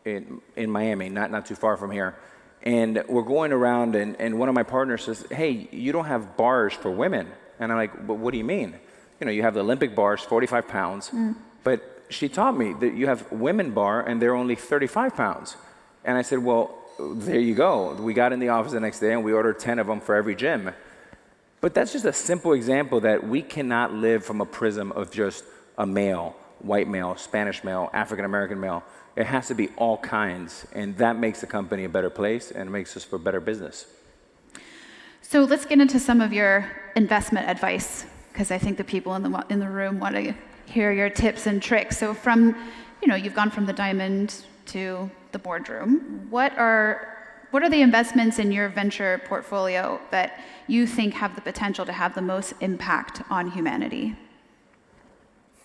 in Miami, not too far from here. And we're going around and one of my partners says, hey, you don't have bars for women. And I'm like, well, what do you mean? You have the Olympic bars, 45 pounds, but she taught me that you have women bar and they're only 35 pounds. And I said, well, there you go. We got in the office the next day and we ordered 10 of them for every gym. But that's just a simple example that we cannot live from a prism of just a male, white male, Spanish male, African-American male. It has to be all kinds. And that makes the company a better place and makes us for better business. So let's get into some of your investment advice, because I think the people in the room want to hear your tips and tricks. So you've gone from the diamond to the boardroom. What are the investments in your venture portfolio that you think have the potential to have the most impact on humanity?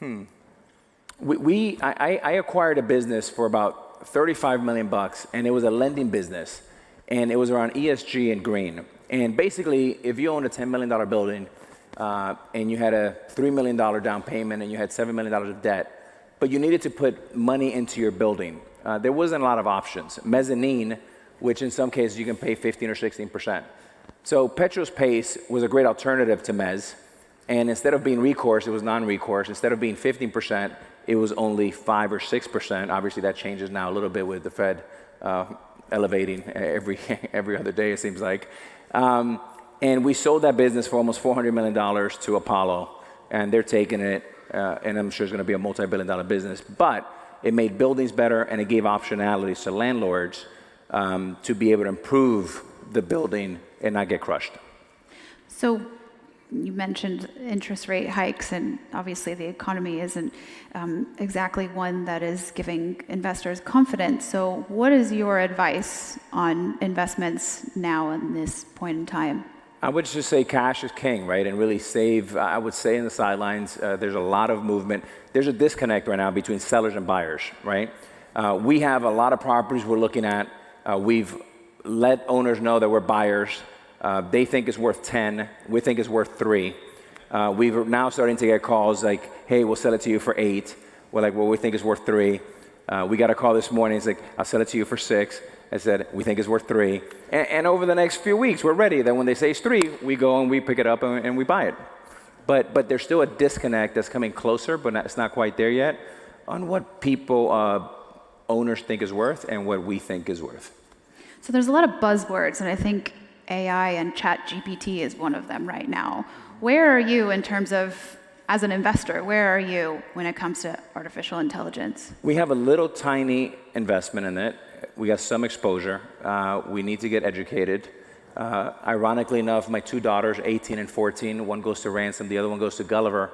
I acquired a business for about $35 million, and it was a lending business, and it was around ESG and green. And basically, if you own a $10 million building, and you had a $3 million down payment and you had $7 million of debt, but you needed to put money into your building, there wasn't a lot of options. Mezzanine, which in some cases you can pay 15 or 16%. So Petros Pace was a great alternative to Mezz, and instead of being recourse, it was non-recourse. Instead of being 15%, it was only 5 or 6%. Obviously that changes now a little bit with the Fed elevating every other day, it seems like. And we sold that business for almost $400 million to Apollo, and they're taking it, and I'm sure it's going to be a multi-billion-dollar business. But it made buildings better, and it gave optionalities to landlords to be able to improve the building and not get crushed. So you mentioned interest rate hikes, and obviously the economy isn't exactly one that is giving investors confidence. So what is your advice on investments now in this point in time? I would just say cash is king, right? And really save, I would say in the sidelines, there's a lot of movement. There's a disconnect right now between sellers and buyers, right? We have a lot of properties we're looking at. We've let owners know that we're buyers. They think it's worth 10. We think it's worth 3. We're now starting to get calls like, hey, we'll sell it to you for 8. We're like, well, we think it's worth 3. We got a call this morning. It's like, I'll sell it to you for 6. I said, we think it's worth 3. And over the next few weeks, we're ready that when they say it's 3, we go and we pick it up and we buy it. But there's still a disconnect that's coming closer, but it's not quite there yet, on what people, owners think is worth and what we think is worth. So there's a lot of buzzwords, and I think AI and ChatGPT is one of them right now. Where are you in terms of, as an investor, where are you when it comes to artificial intelligence? We have a little tiny investment in it. We got some exposure. We need to get educated. Ironically enough, my 2 daughters, 18 and 14, one goes to Ransom, the other one goes to Gulliver.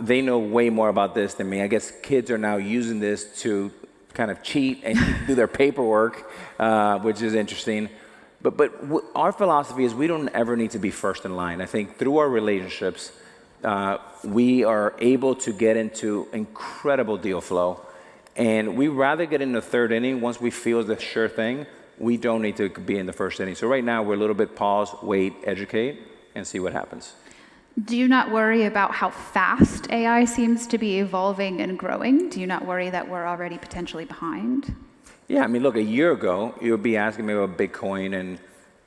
They know way more about this than me. I guess kids are now using this to kind of cheat and do their paperwork, which is interesting. But our philosophy is we don't ever need to be first in line. I think through our relationships, we are able to get into incredible deal flow. And we rather get in the 3rd inning once we feel the sure thing. We don't need to be in the 1st inning. So right now, we're a little bit pause, wait, educate, and see what happens. Do you not worry about how fast AI seems to be evolving and growing? Do you not worry that we're already potentially behind? Yeah, I mean, look, a year ago, you would be asking me about Bitcoin and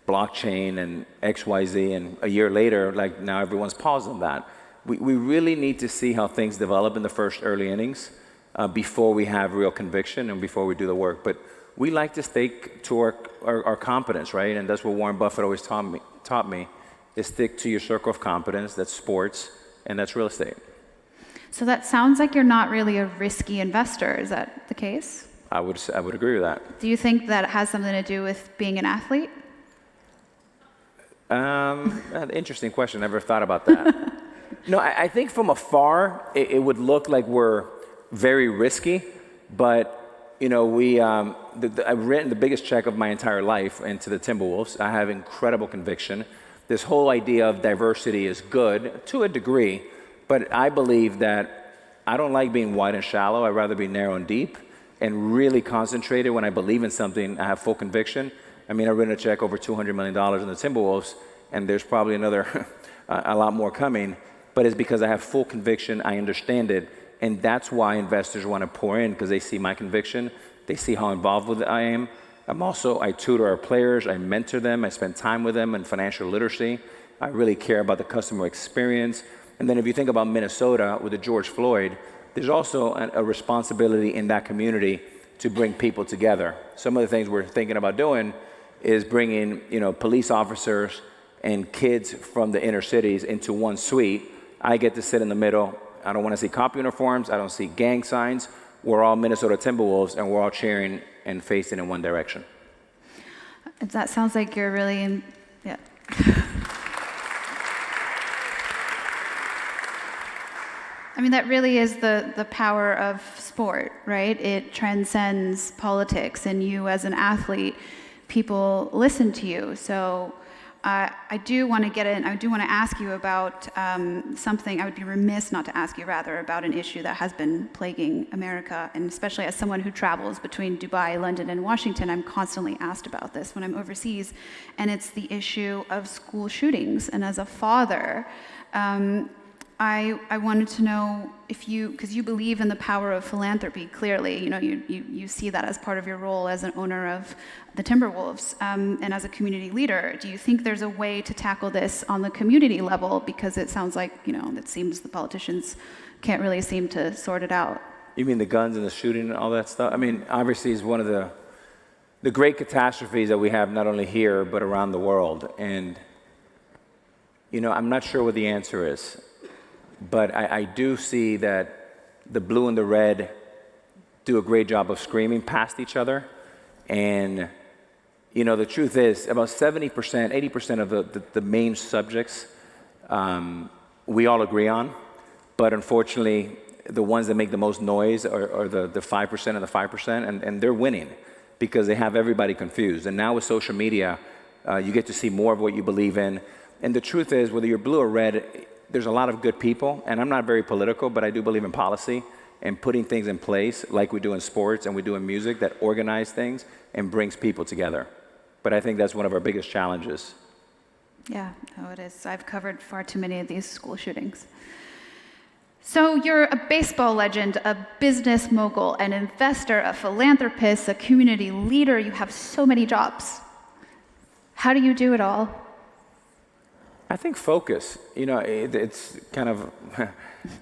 blockchain and XYZ, and a year later, like now everyone's paused on that. We really need to see how things develop in the first early innings before we have real conviction and before we do the work. But we like to stick to our competence, right? And that's what Warren Buffett always taught me, is stick to your circle of competence. That's sports, and that's real estate. So that sounds like you're not really a risky investor. Is that the case? I would agree with that. Do you think that has something to do with being an athlete? Interesting question. Never thought about that. No, I think from afar, it would look like we're very risky, but you know, I've written the biggest check of my entire life into the Timberwolves. I have incredible conviction. This whole idea of diversity is good to a degree, but I believe that I don't like being wide and shallow. I'd rather be narrow and deep and really concentrated. When I believe in something, I have full conviction. I mean, I've written a check over $200 million in the Timberwolves, and there's probably another, a lot more coming, but it's because I have full conviction, I understand it, and that's why investors want to pour in, because they see my conviction, they see how involved with it I am. I tutor our players, I mentor them, I spend time with them in financial literacy. I really care about the customer experience. And then if you think about Minnesota with the George Floyd, there's also a responsibility in that community to bring people together. Some of the things we're thinking about doing is bringing, police officers and kids from the inner cities into one suite. I get to sit in the middle. I don't want to see cop uniforms. I don't see gang signs. We're all Minnesota Timberwolves, and we're all cheering and facing in one direction. That sounds like you're really, yeah. I mean, that really is the power of sport, right? It transcends politics, and you as an athlete, people listen to you. So I do want to get in. I do want to ask you about something. I would be remiss not to ask you, rather, about an issue that has been plaguing America, and especially as someone who travels between Dubai, London, and Washington, I'm constantly asked about this when I'm overseas, and it's the issue of school shootings. And as a father, I wanted to know if because you believe in the power of philanthropy, clearly, you see that as part of your role as an owner of the Timberwolves, and as a community leader. Do you think there's a way to tackle this on the community level? Because it sounds like, it seems the politicians can't really seem to sort it out. You mean the guns and the shooting and all that stuff? I mean, obviously it's one of the great catastrophes that we have not only here, but around the world. And, I'm not sure what the answer is. But I do see that the blue and the red do a great job of screaming past each other. And, the truth is about 70%, 80% of the main subjects we all agree on, but unfortunately, the ones that make the most noise are the 5% and the 5%, and they're winning because they have everybody confused. And now with social media, you get to see more of what you believe in. And the truth is, whether you're blue or red, there's a lot of good people, and I'm not very political, but I do believe in policy and putting things in place like we do in sports and we do in music that organize things and brings people together. But I think that's one of our biggest challenges. Yeah, no, it is. I've covered far too many of these school shootings. So you're a baseball legend, a business mogul, an investor, a philanthropist, a community leader. You have so many jobs. How do you do it all? I think focus. You know, it's kind of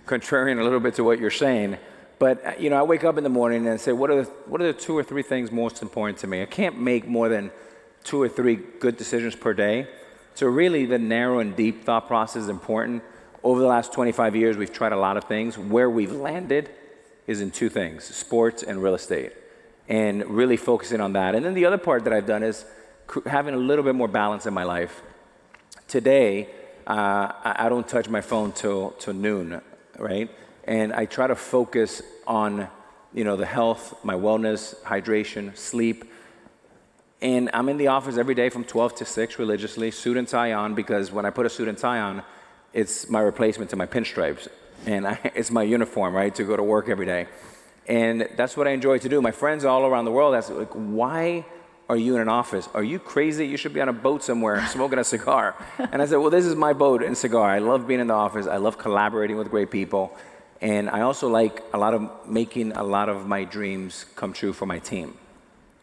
contrarian a little bit to what you're saying, but you know, I wake up in the morning and say, what are the 2 or 3 things most important to me? I can't make more than 2 or 3 good decisions per day. So really, the narrow and deep thought process is important. Over the last 25 years, we've tried a lot of things. Where we've landed is in 2 things: sports and real estate, and really focusing on that. And then the other part that I've done is having a little bit more balance in my life. Today, I don't touch my phone till noon, right? And I try to focus on, you know, the health, my wellness, hydration, sleep. And I'm in the office every day from 12 to 6 religiously, suit and tie on, because when I put a suit and tie on, it's my replacement to my pinstripes. And it's my uniform, right, to go to work every day. And that's what I enjoy to do. My friends all around the world ask, like, why are you in an office? Are you crazy? You should be on a boat somewhere smoking a cigar. And I said, well, this is my boat and cigar. I love being in the office. I love collaborating with great people. And I also like making a lot of my dreams come true for my team.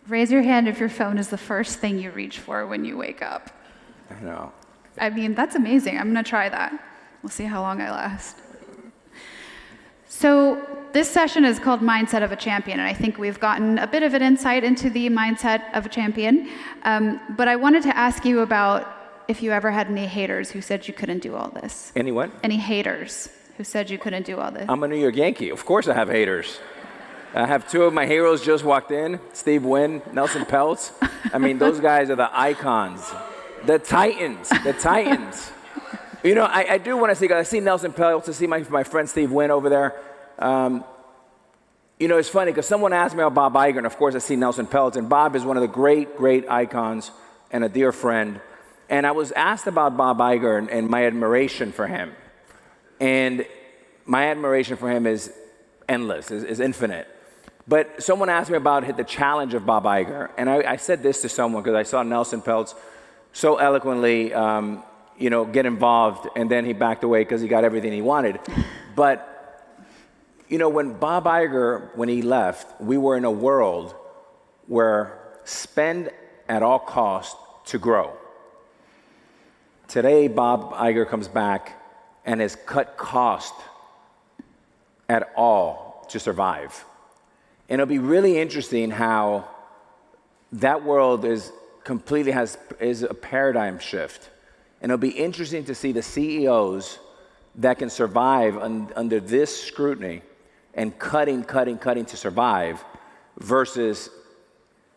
Raise your hand if your phone is the first thing you reach for when you wake up. I know. I mean, that's amazing. I'm going to try that. We'll see how long I last. So this session is called Mindset of a Champion, and I think we've gotten a bit of an insight into the mindset of a champion. But I wanted to ask you about if you ever had any haters who said you couldn't do all this. Any what? Any haters who said you couldn't do all this. I'm a New York Yankee. Of course I have haters. I have 2 of my heroes just walked in, Steve Wynn, Nelson Peltz. I mean, those guys are the icons. The Titans, the Titans. You know, I do want to see, I see Nelson Peltz, I see my friend Steve Wynn over there. You know, it's funny because someone asked me about Bob Iger, and of course I see Nelson Peltz, and Bob is one of the great, great icons and a dear friend. And I was asked about Bob Iger and my admiration for him. And my admiration for him is endless, is infinite. But someone asked me about the challenge of Bob Iger, and I said this to someone because I saw Nelson Peltz so eloquently, you know, get involved, and then he backed away because he got everything he wanted. But you know, when Bob Iger, when he left, we were in a world where spend at all costs to grow. Today, Bob Iger comes back and has cut cost at all to survive. And it'll be really interesting how that world is a paradigm shift. And it'll be interesting to see the CEOs that can survive under this scrutiny and cutting to survive versus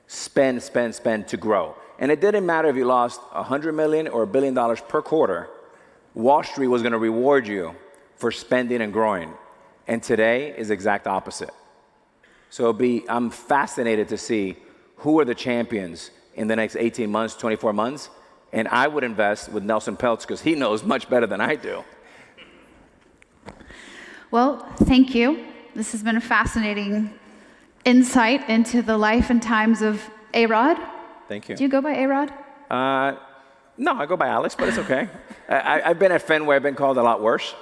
spend to grow. And it didn't matter if you lost $100 million or $1 billion per quarter. Wall Street was going to reward you for spending and growing. And today is the exact opposite. So I'm fascinated to see who are the champions in the next 18 months, 24 months. And I would invest with Nelson Peltz because he knows much better than I do. Well, thank you. This has been a fascinating insight into the life and times of A-Rod. Thank you. Do you go by A-Rod? No, I go by Alex, but it's okay. I've been at Fenway. I've been called a lot worse.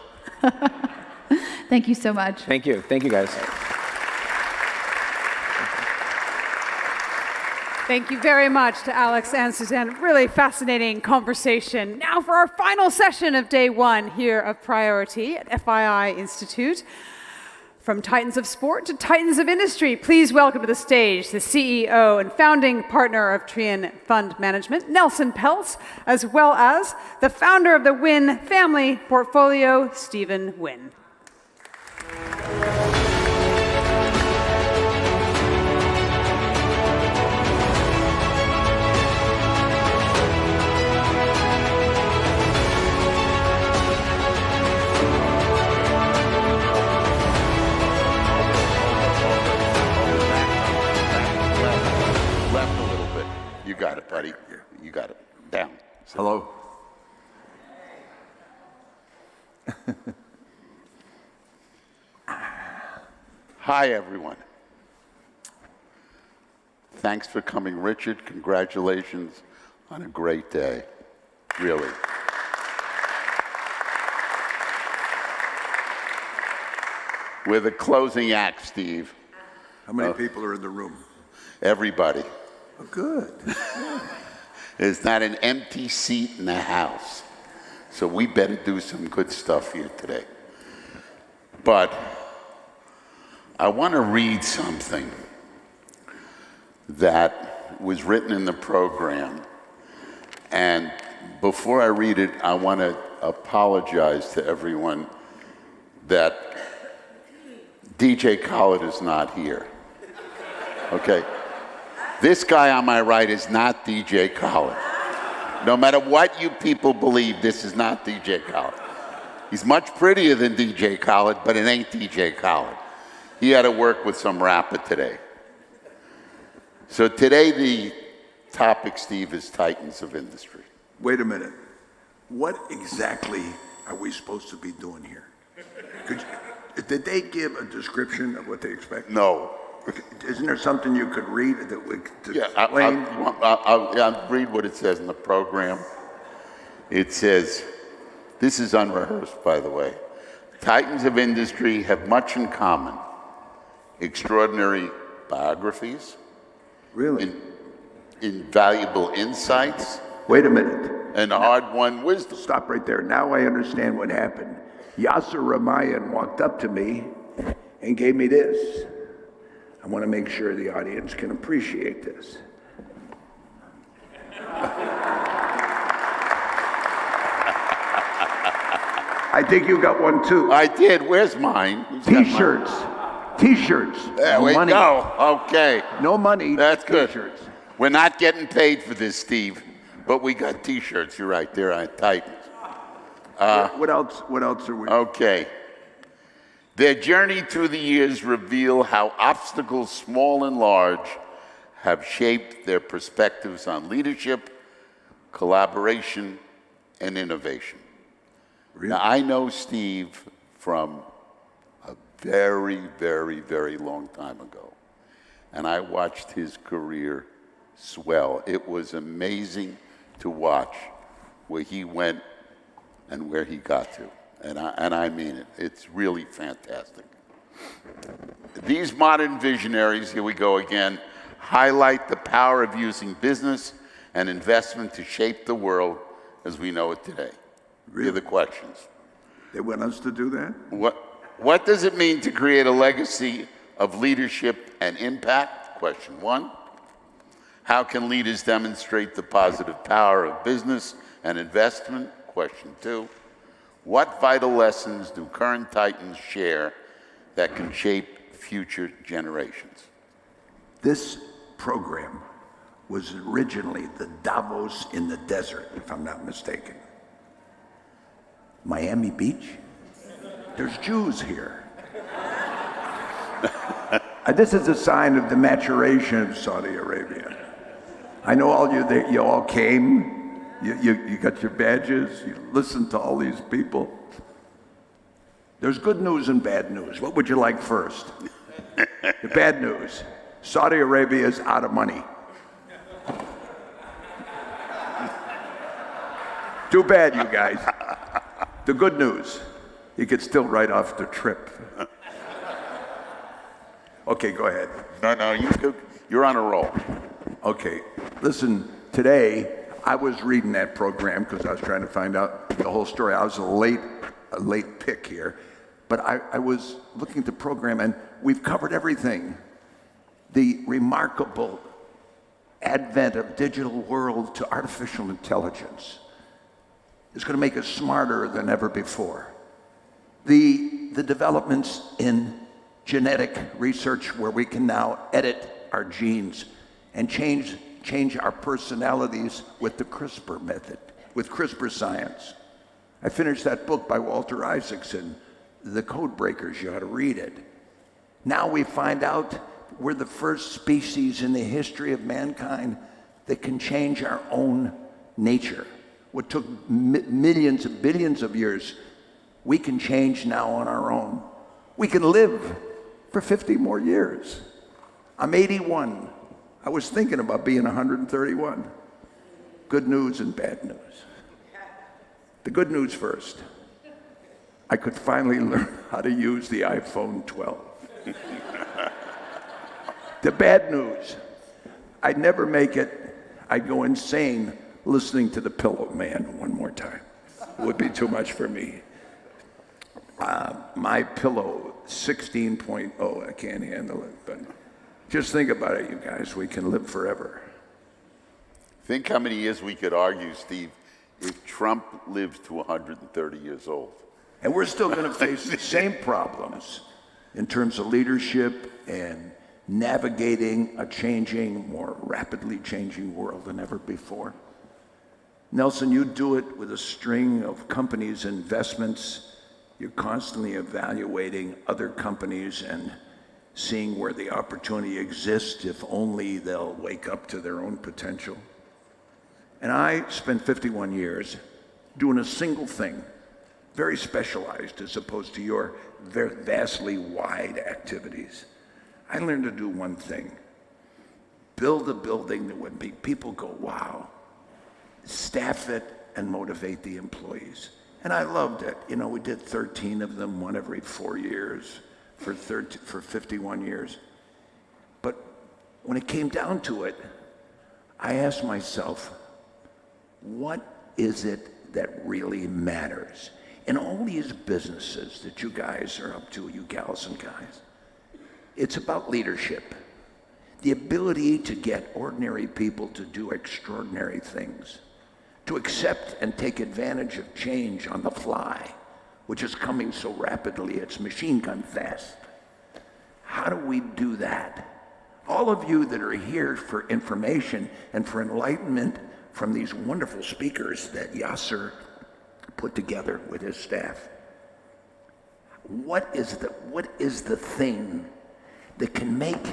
Thank you so much. Thank you. Thank you, guys. Thank you very much to Alex and Suzanne. Really fascinating conversation. Now for our final session of day 1 here of Priority at FII Institute. From Titans of Sport to Titans of Industry, please welcome to the stage the CEO and founding partner of Trian Fund Management, Nelson Peltz, as well as the founder of the Wynn family portfolio, Stephen Wynn. Hello. Hi, everyone. Thanks for coming, Richard. Congratulations on a great day. Really. We're the closing act, Steve. How many people are in the room? Everybody. Oh, good. There's not an empty seat in the house. So we better do some good stuff here today. But I want to read something that was written in the program. And before I read it, I want to apologize to everyone that DJ Khaled is not here. Okay? This guy on my right is not DJ Khaled. No matter what you people believe, this is not DJ Khaled. He's much prettier than DJ Khaled, but it ain't DJ Khaled. He had to work with some rapper today. So today the topic, Steve, is Titans of Industry. Wait a minute. What exactly are we supposed to be doing here? Did they give a description of what they expect? No. Isn't there something you could read that would explain? I'll read what it says in the program. It says, this is unrehearsed, by the way. Titans of industry have much in common. Extraordinary biographies. Really? Invaluable insights. Wait a minute. And hard-won wisdom. Stop right there. Now I understand what happened. Yasser Ramayan walked up to me and gave me this. I want to make sure the audience can appreciate this. I think you got one too. I did. Where's mine? T-shirts. T-shirts. There we go. Okay. No money. That's good. T-shirts. We're not getting paid for this, Steve, but we got T-shirts. You're right. There on Titans. What else? What else are we? Okay. Their journey through the years reveal how obstacles, small and large, have shaped their perspectives on leadership, collaboration, and innovation. Really? Now, I know Steve from a very, very, very long time ago, and I watched his career swell. It was amazing to watch where he went and where he got to. And I mean it. It's really fantastic. These modern visionaries, here we go again, highlight the power of using business and investment to shape the world as we know it today. Really? Here are the questions. They want us to do that? What does it mean to create a legacy of leadership and impact? Question one. How can leaders demonstrate the positive power of business and investment? Question two. What vital lessons do current Titans share that can shape future generations? This program was originally the Davos in the desert, if I'm not mistaken. Miami Beach? There's Jews here. This is a sign of the maturation of Saudi Arabia. I know all you all came. You got your badges, you listened to all these people. There's good news and bad news. What would you like first? The bad news. Saudi Arabia is out of money. Too bad, you guys. The good news, you could still write off the trip. Okay, go ahead. No, you're on a roll. Okay, listen, today, I was reading that program because I was trying to find out the whole story. I was a late pick here, but I was looking at the program and we've covered everything. The remarkable advent of digital world to artificial intelligence is going to make us smarter than ever before. The developments in genetic research where we can now edit our genes and change our personalities with the CRISPR method, with CRISPR science. I finished that book by Walter Isaacson, The Code Breakers. You ought to read it. Now we find out we're the first species in the history of mankind that can change our own nature. What took millions and billions of years, we can change now on our own. We can live for 50 more years. I'm 81. I was thinking about being 131. Good news and bad news. The good news first. I could finally learn how to use the iPhone 12. The bad news, I'd never make it. I'd go insane listening to the Pillow Man one more time. It would be too much for me. My Pillow 16.0, I can't handle it, but just think about it, you guys. We can live forever. Think how many years we could argue, Steve, if Trump lived to 130 years old. And we're still going to face the same problems in terms of leadership and navigating a changing, more rapidly changing world than ever before. Nelson, you do it with a string of companies' investments. You're constantly evaluating other companies and seeing where the opportunity exists if only they'll wake up to their own potential. And I spent 51 years doing a single thing, very specialized as opposed to your very vastly wide activities. I learned to do one thing: build a building that would make people go, wow, staff it and motivate the employees. And I loved it. You know, we did 13 of them, one every 4 years for 51 years. But when it came down to it, I asked myself, what is it that really matters? In all these businesses that you guys are up to, you gals and guys, it's about leadership. The ability to get ordinary people to do extraordinary things, to accept and take advantage of change on the fly, which is coming so rapidly, it's machine gun fast. How do we do that? All of you that are here for information and for enlightenment from these wonderful speakers that Yasser put together with his staff, what is the thing that can make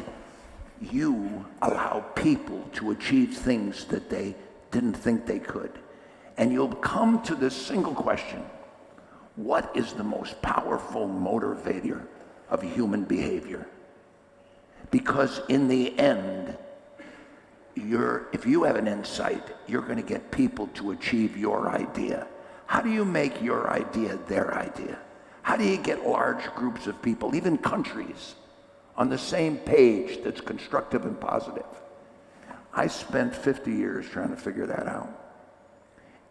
you allow people to achieve things that they didn't think they could? And you'll come to this single question: what is the most powerful motivator of human behavior? Because in the end, if you have an insight, you're going to get people to achieve your idea. How do you make your idea their idea? How do you get large groups of people, even countries, on the same page that's constructive and positive? I spent 50 years trying to figure that out.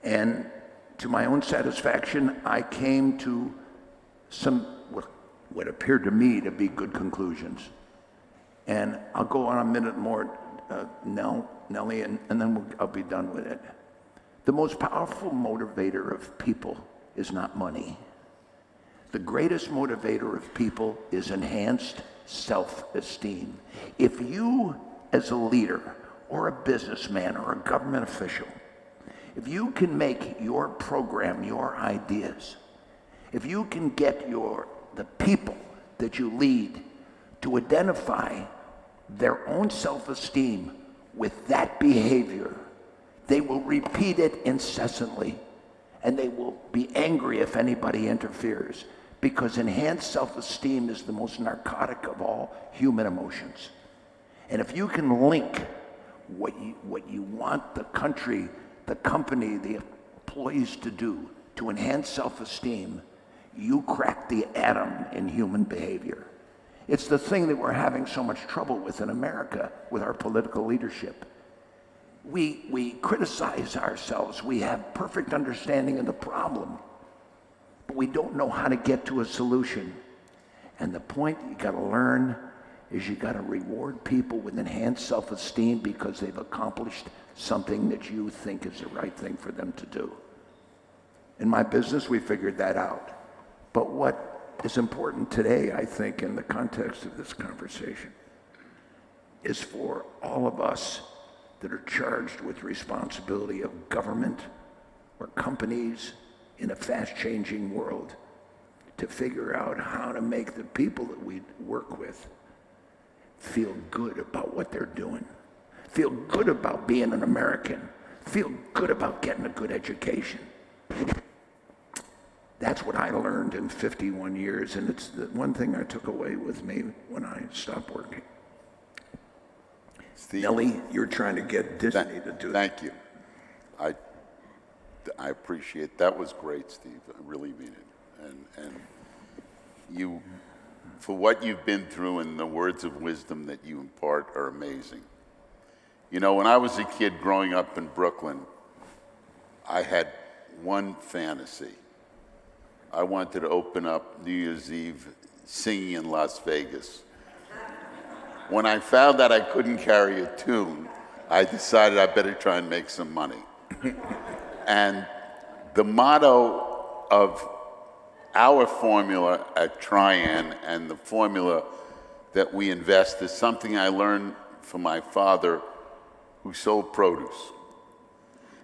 And to my own satisfaction, I came to some what appeared to me to be good conclusions. And I'll go on a minute more, Nellie, and then I'll be done with it. The most powerful motivator of people is not money. The greatest motivator of people is enhanced self-esteem. If you, as a leader or a businessman or a government official, if you can make your program, your ideas, if you can get the people that you lead to identify their own self-esteem with that behavior, they will repeat it incessantly, and they will be angry if anybody interferes, because enhanced self-esteem is the most narcotic of all human emotions. And if you can link what you want the country, the company, the employees to do to enhance self-esteem, you crack the atom in human behavior. It's the thing that we're having so much trouble with in America with our political leadership. We criticize ourselves. We have perfect understanding of the problem, but we don't know how to get to a solution. And the point you got to learn is you got to reward people with enhanced self-esteem because they've accomplished something that you think is the right thing for them to do. In my business, we figured that out. But what is important today, I think, in the context of this conversation, is for all of us that are charged with responsibility of government or companies in a fast-changing world to figure out how to make the people that we work with feel good about what they're doing, feel good about being an American, feel good about getting a good education. That's what I learned in 51 years, and it's the one thing I took away with me when I stopped working. Steve, Nellie, you're trying to get Disney to do that. Thank you. I appreciate that. Was great, Steve. I really mean it. And you, for what you've been through and the words of wisdom that you impart are amazing. You know, when I was a kid growing up in Brooklyn, I had one fantasy. I wanted to open up New Year's Eve singing in Las Vegas. When I found that I couldn't carry a tune, I decided I better try and make some money. And the motto of our formula at Trian and the formula that we invest is something I learned from my father, who sold produce.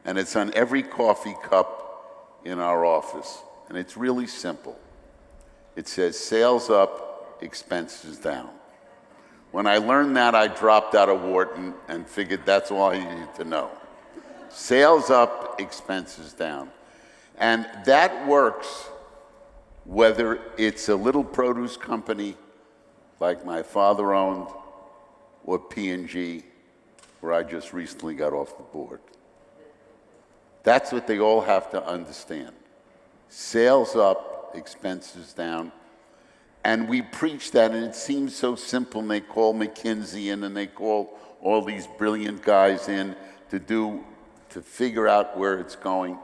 And it's on every coffee cup in our office. And it's really simple. It says, sales up, expenses down. When I learned that, I dropped out of Wharton and figured that's all I needed to know. Sales up, expenses down. And that works whether it's a little produce company like my father owned or P&G, where I just recently got off the board. That's what they all have to understand. Sales up, expenses down. And we preach that, and it seems so simple, and they call McKinsey in, and they call all these brilliant guys in to figure out where it's going.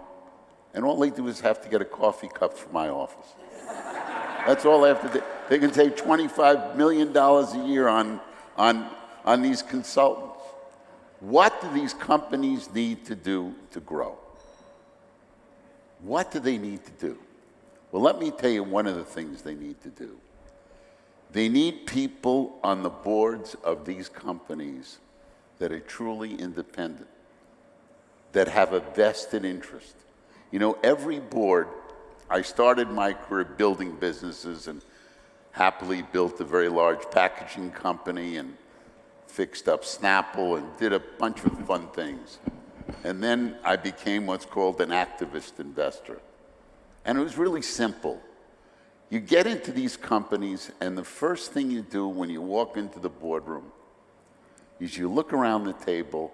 And all they do is have to get a coffee cup from my office. That's all they have to do. They can save $25 million a year on these consultants. What do these companies need to do to grow? What do they need to do? Well, let me tell you one of the things they need to do. They need people on the boards of these companies that are truly independent, that have a vested interest. You know, every board, I started my career building businesses and happily built a very large packaging company and fixed up Snapple and did a bunch of fun things. And then I became what's called an activist investor. And it was really simple. You get into these companies, and the first thing you do when you walk into the boardroom is you look around the table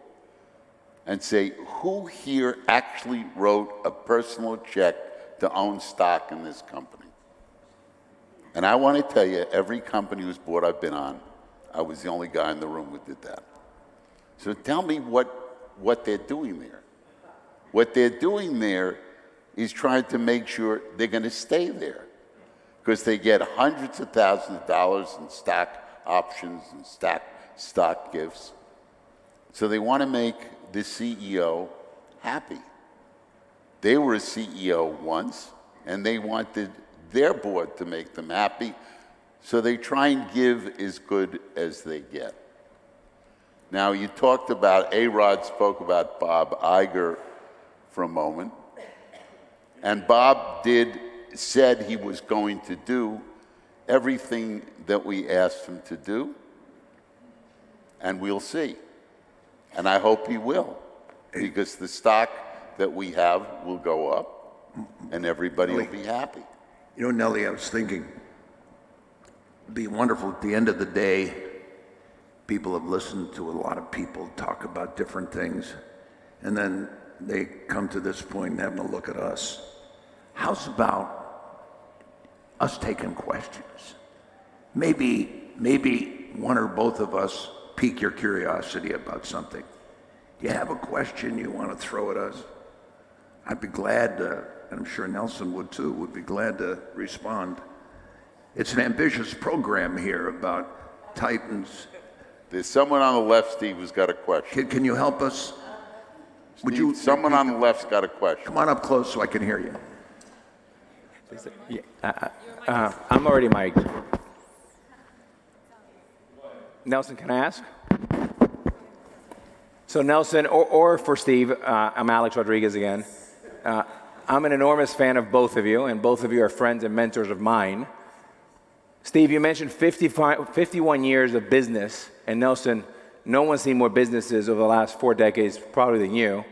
and say, who here actually wrote a personal check to own stock in this company? And I want to tell you, every company whose board I've been on, I was the only guy in the room who did that. So tell me what they're doing there. What they're doing there is trying to make sure they're going to stay there, because they get hundreds of thousands of dollars in stock options and stock gifts. So they want to make the CEO happy. They were a CEO once, and they wanted their board to make them happy, so they try and give as good as they get. Now, you talked about, A-Rod spoke about Bob Iger for a moment, and Bob said he was going to do everything that we asked him to do, and we'll see. And I hope he will, because the stock that we have will go up, and everybody will be happy. You know, Nellie, I was thinking, it'd be wonderful at the end of the day, people have listened to a lot of people talk about different things, and then they come to this point and having a look at us. How's about us taking questions? Maybe one or both of us pique your curiosity about something. Do you have a question you want to throw at us? I'd be glad to, and I'm sure Nelson would too, would be glad to respond. It's an ambitious program here about Titans. There's someone on the left, Steve, who's got a question. Can you help us? Steve, someone on the left's got a question. Come on up close so I can hear you. I'm already mic'd. Nelson, can I ask? So Nelson, or for Steve, I'm Alex Rodriguez again. I'm an enormous fan of both of you, and both of you are friends and mentors of mine. Steve, you mentioned 51 years of business, and Nelson, no one's seen more businesses over the last 4 decades probably than you.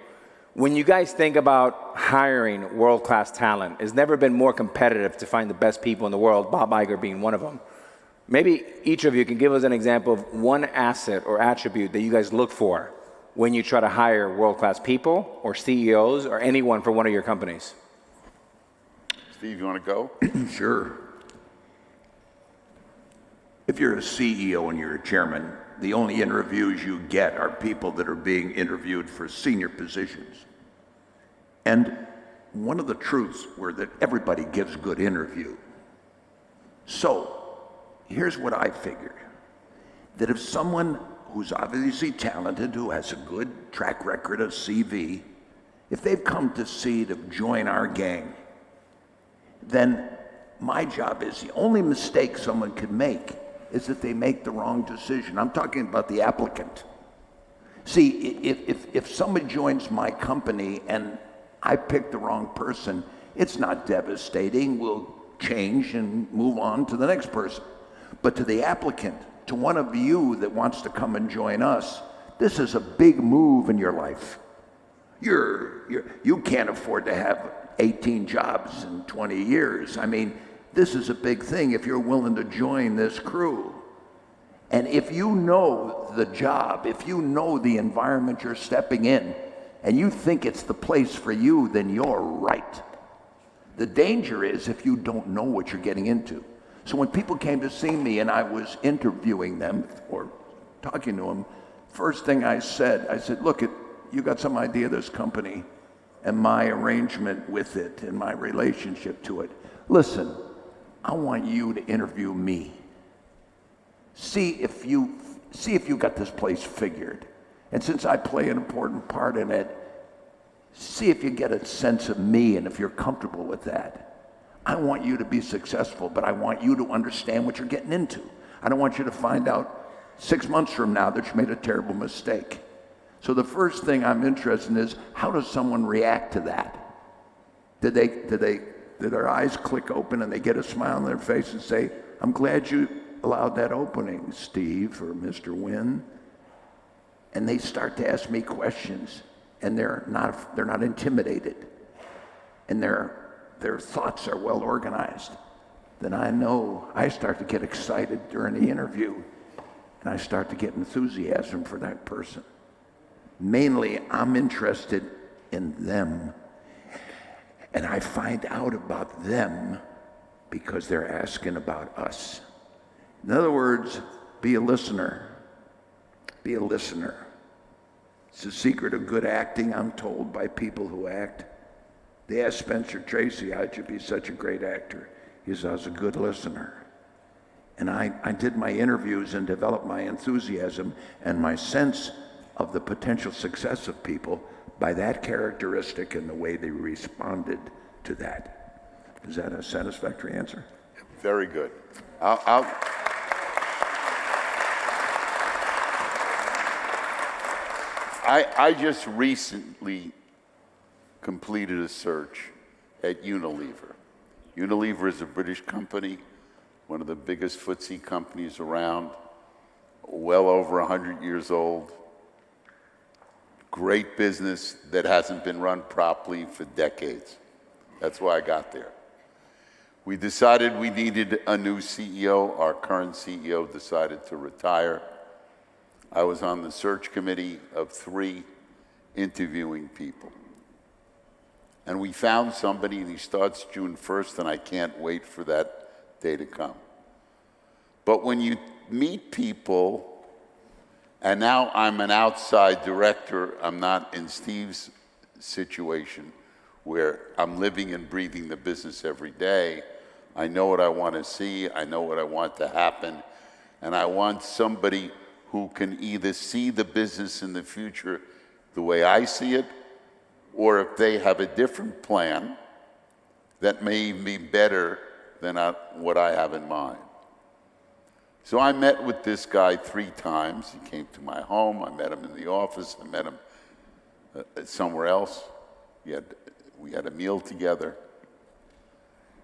When you guys think about hiring world-class talent, it's never been more competitive to find the best people in the world, Bob Iger being one of them. Maybe each of you can give us an example of one asset or attribute that you guys look for when you try to hire world-class people or CEOs or anyone for one of your companies. Steve, you want to go? Sure. If you're a CEO and you're a chairman, the only interviews you get are people that are being interviewed for senior positions. And one of the truths were that everybody gives good interview. So here's what I figured, that if someone who's obviously talented, who has a good track record, a CV, if they've come to see to join our gang, then my job is the only mistake someone could make is that they make the wrong decision. I'm talking about the applicant. See, if somebody joins my company and I pick the wrong person, it's not devastating. We'll change and move on to the next person. But to the applicant, to one of you that wants to come and join us, this is a big move in your life. You can't afford to have 18 jobs in 20 years. I mean, this is a big thing if you're willing to join this crew. And if you know the job, if you know the environment you're stepping in, and you think it's the place for you, then you're right. The danger is if you don't know what you're getting into. So when people came to see me and I was interviewing them or talking to them, first thing I said, look, you got some idea of this company and my arrangement with it and my relationship to it. Listen, I want you to interview me. See if you got this place figured. And since I play an important part in it, see if you get a sense of me and if you're comfortable with that. I want you to be successful, but I want you to understand what you're getting into. I don't want you to find out 6 months from now that you made a terrible mistake. So the first thing I'm interested in is, how does someone react to that? Did their eyes click open and they get a smile on their face and say, I'm glad you allowed that opening, Steve or Mr. Wynn? And they start to ask me questions, and they're not intimidated, and their thoughts are well organized. Then I know I start to get excited during the interview, and I start to get enthusiasm for that person. Mainly, I'm interested in them, and I find out about them because they're asking about us. In other words, be a listener. Be a listener. It's the secret of good acting, I'm told, by people who act. They asked Spencer Tracy, how'd you be such a great actor? He said, I was a good listener. And I did my interviews and developed my enthusiasm and my sense of the potential success of people by that characteristic and the way they responded to that. Is that a satisfactory answer? Very good. I just recently completed a search at Unilever. Unilever is a British company, one of the biggest FTSE companies around, well over 100 years old. Great business that hasn't been run properly for decades. That's why I got there. We decided we needed a new CEO. Our current CEO decided to retire. I was on the search committee of 3 interviewing people. And we found somebody, and he starts June 1st, and I can't wait for that day to come. But when you meet people, and now I'm an outside director, I'm not in Steve's situation where I'm living and breathing the business every day. I know what I want to see, I know what I want to happen, and I want somebody who can either see the business in the future the way I see it, or if they have a different plan that may be better than what I have in mind. So I met with this guy 3 times. He came to my home. I met him in the office. I met him somewhere else. We had a meal together.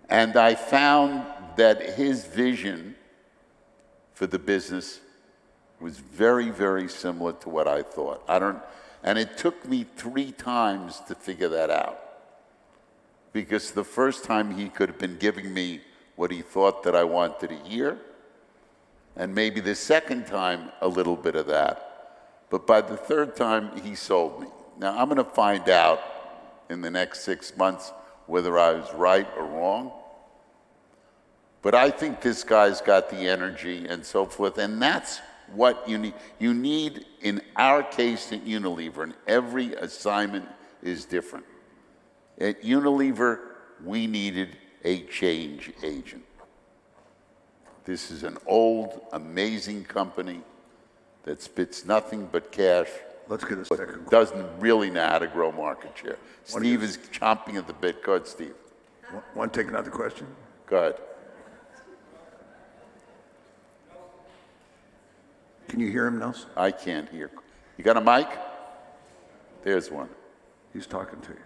And I found that his vision for the business was very, very similar to what I thought. And it took me 3 times to figure that out. Because the first time he could have been giving me what he thought that I wanted to hear, and maybe the second time a little bit of that. But by the third time, he sold me. Now, I'm going to find out in the next 6 months whether I was right or wrong. But I think this guy's got the energy and so forth, and that's what you need. You need, in our case at Unilever, and every assignment is different. At Unilever, we needed a change agent. This is an old, amazing company that spits nothing but cash. Let's get a second. Doesn't really know how to grow market share. Steve is chomping at the bit. Go ahead, Steve. Want to take another question? Go ahead. Can you hear him, Nelson? I can't hear. You got a mic? There's one. He's talking to you.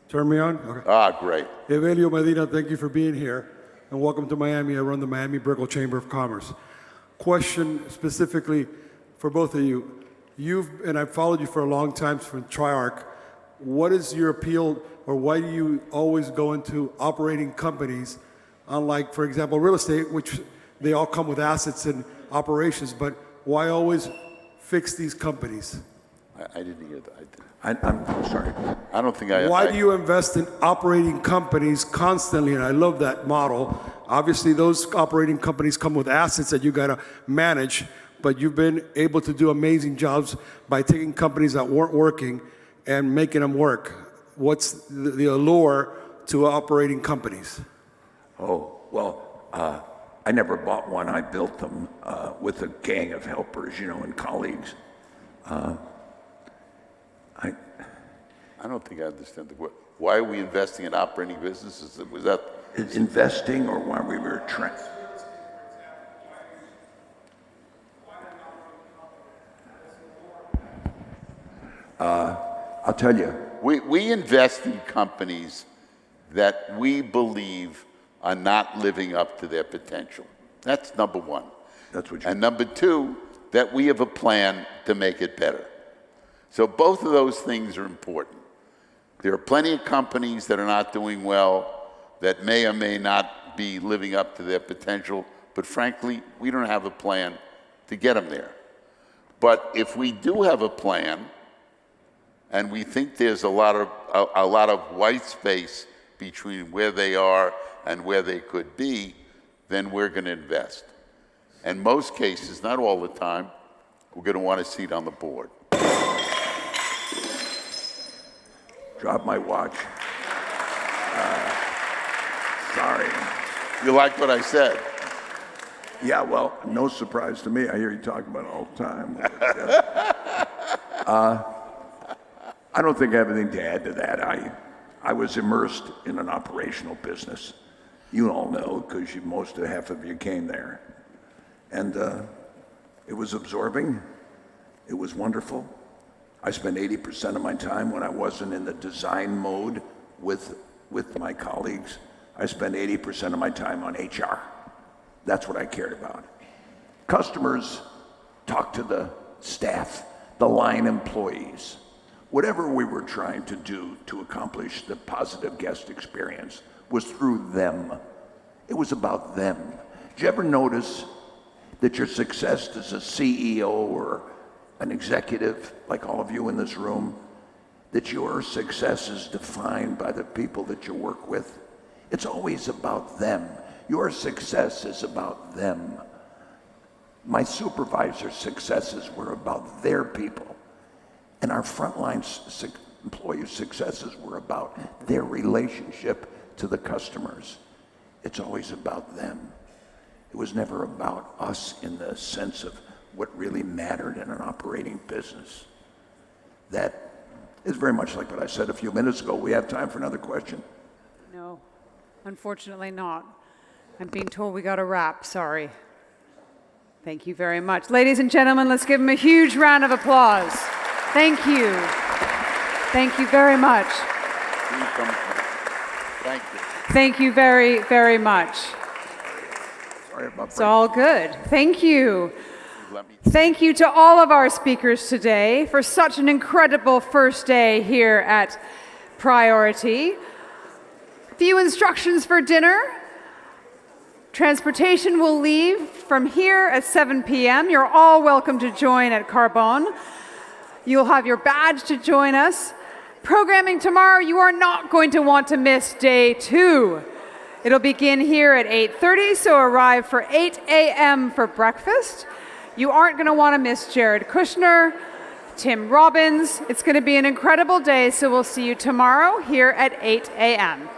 Turn me on? Okay. Ah, great. Evelio Medina, thank you for being here, and welcome to Miami. I run the Miami Brickell Chamber of Commerce. Question specifically for both of you. And I've followed you for a long time from Triarch. What is your appeal, or why do you always go into operating companies, unlike, for example, real estate, which they all come with assets and operations, but why always fix these companies? I didn't hear that. I'm sorry. I don't think I... Why do you invest in operating companies constantly? And I love that model. Obviously, those operating companies come with assets that you got to manage, but you've been able to do amazing jobs by taking companies that weren't working and making them work. What's the allure to operating companies? Oh, well, I never bought one. I built them with a gang of helpers, and colleagues. I don't think I understand the word. Why are we investing in operating businesses? Was that investing, or why we were trying? I'll tell you. We invest in companies that we believe are not living up to their potential. That's number one. That's what you. And number two, that we have a plan to make it better. So both of those things are important. There are plenty of companies that are not doing well, that may or may not be living up to their potential, but frankly, we don't have a plan to get them there. But if we do have a plan, and we think there's a lot of white space between where they are and where they could be, then we're going to invest. And most cases, not all the time, we're going to want a seat on the board. Drop my watch. Sorry. You like what I said? Yeah, well, no surprise to me. I hear you talking about it all the time. I don't think I have anything to add to that. I was immersed in an operational business. You all know, because most of half of you came there. And it was absorbing. It was wonderful. I spent 80% of my time when I wasn't in the design mode with my colleagues. I spent 80% of my time on HR. That's what I cared about. Customers talk to the staff, the line employees. Whatever we were trying to do to accomplish the positive guest experience was through them. It was about them. Did you ever notice that your success as a CEO or an executive, like all of you in this room, that your success is defined by the people that you work with? It's always about them. Your success is about them. My supervisor's successes were about their people. And our frontline employees' successes were about their relationship to the customers. It's always about them. It was never about us in the sense of what really mattered in an operating business. That is very much like what I said a few minutes ago. We have time for another question. No, unfortunately not. I'm being told we got to wrap, sorry. Thank you very much. Ladies and gentlemen, let's give him a huge round of applause. Thank you. Thank you very much. Thank you. Thank you very, very much. Sorry about It's all good. Thank you. let me. Thank you to all of our speakers today for such an incredible first day here at Priority. Few instructions for dinner. Transportation will leave from here at 7 p.m. You're all welcome to join at Carbone. You'll have your badge to join us. Programming tomorrow, you are not going to want to miss day 2. It'll begin here at 8:30, so arrive for 8 a.m. for breakfast. You aren't going to want to miss Jared Kushner, Tim Robbins. It's going to be an incredible day, so we'll see you tomorrow here at 8 a.m.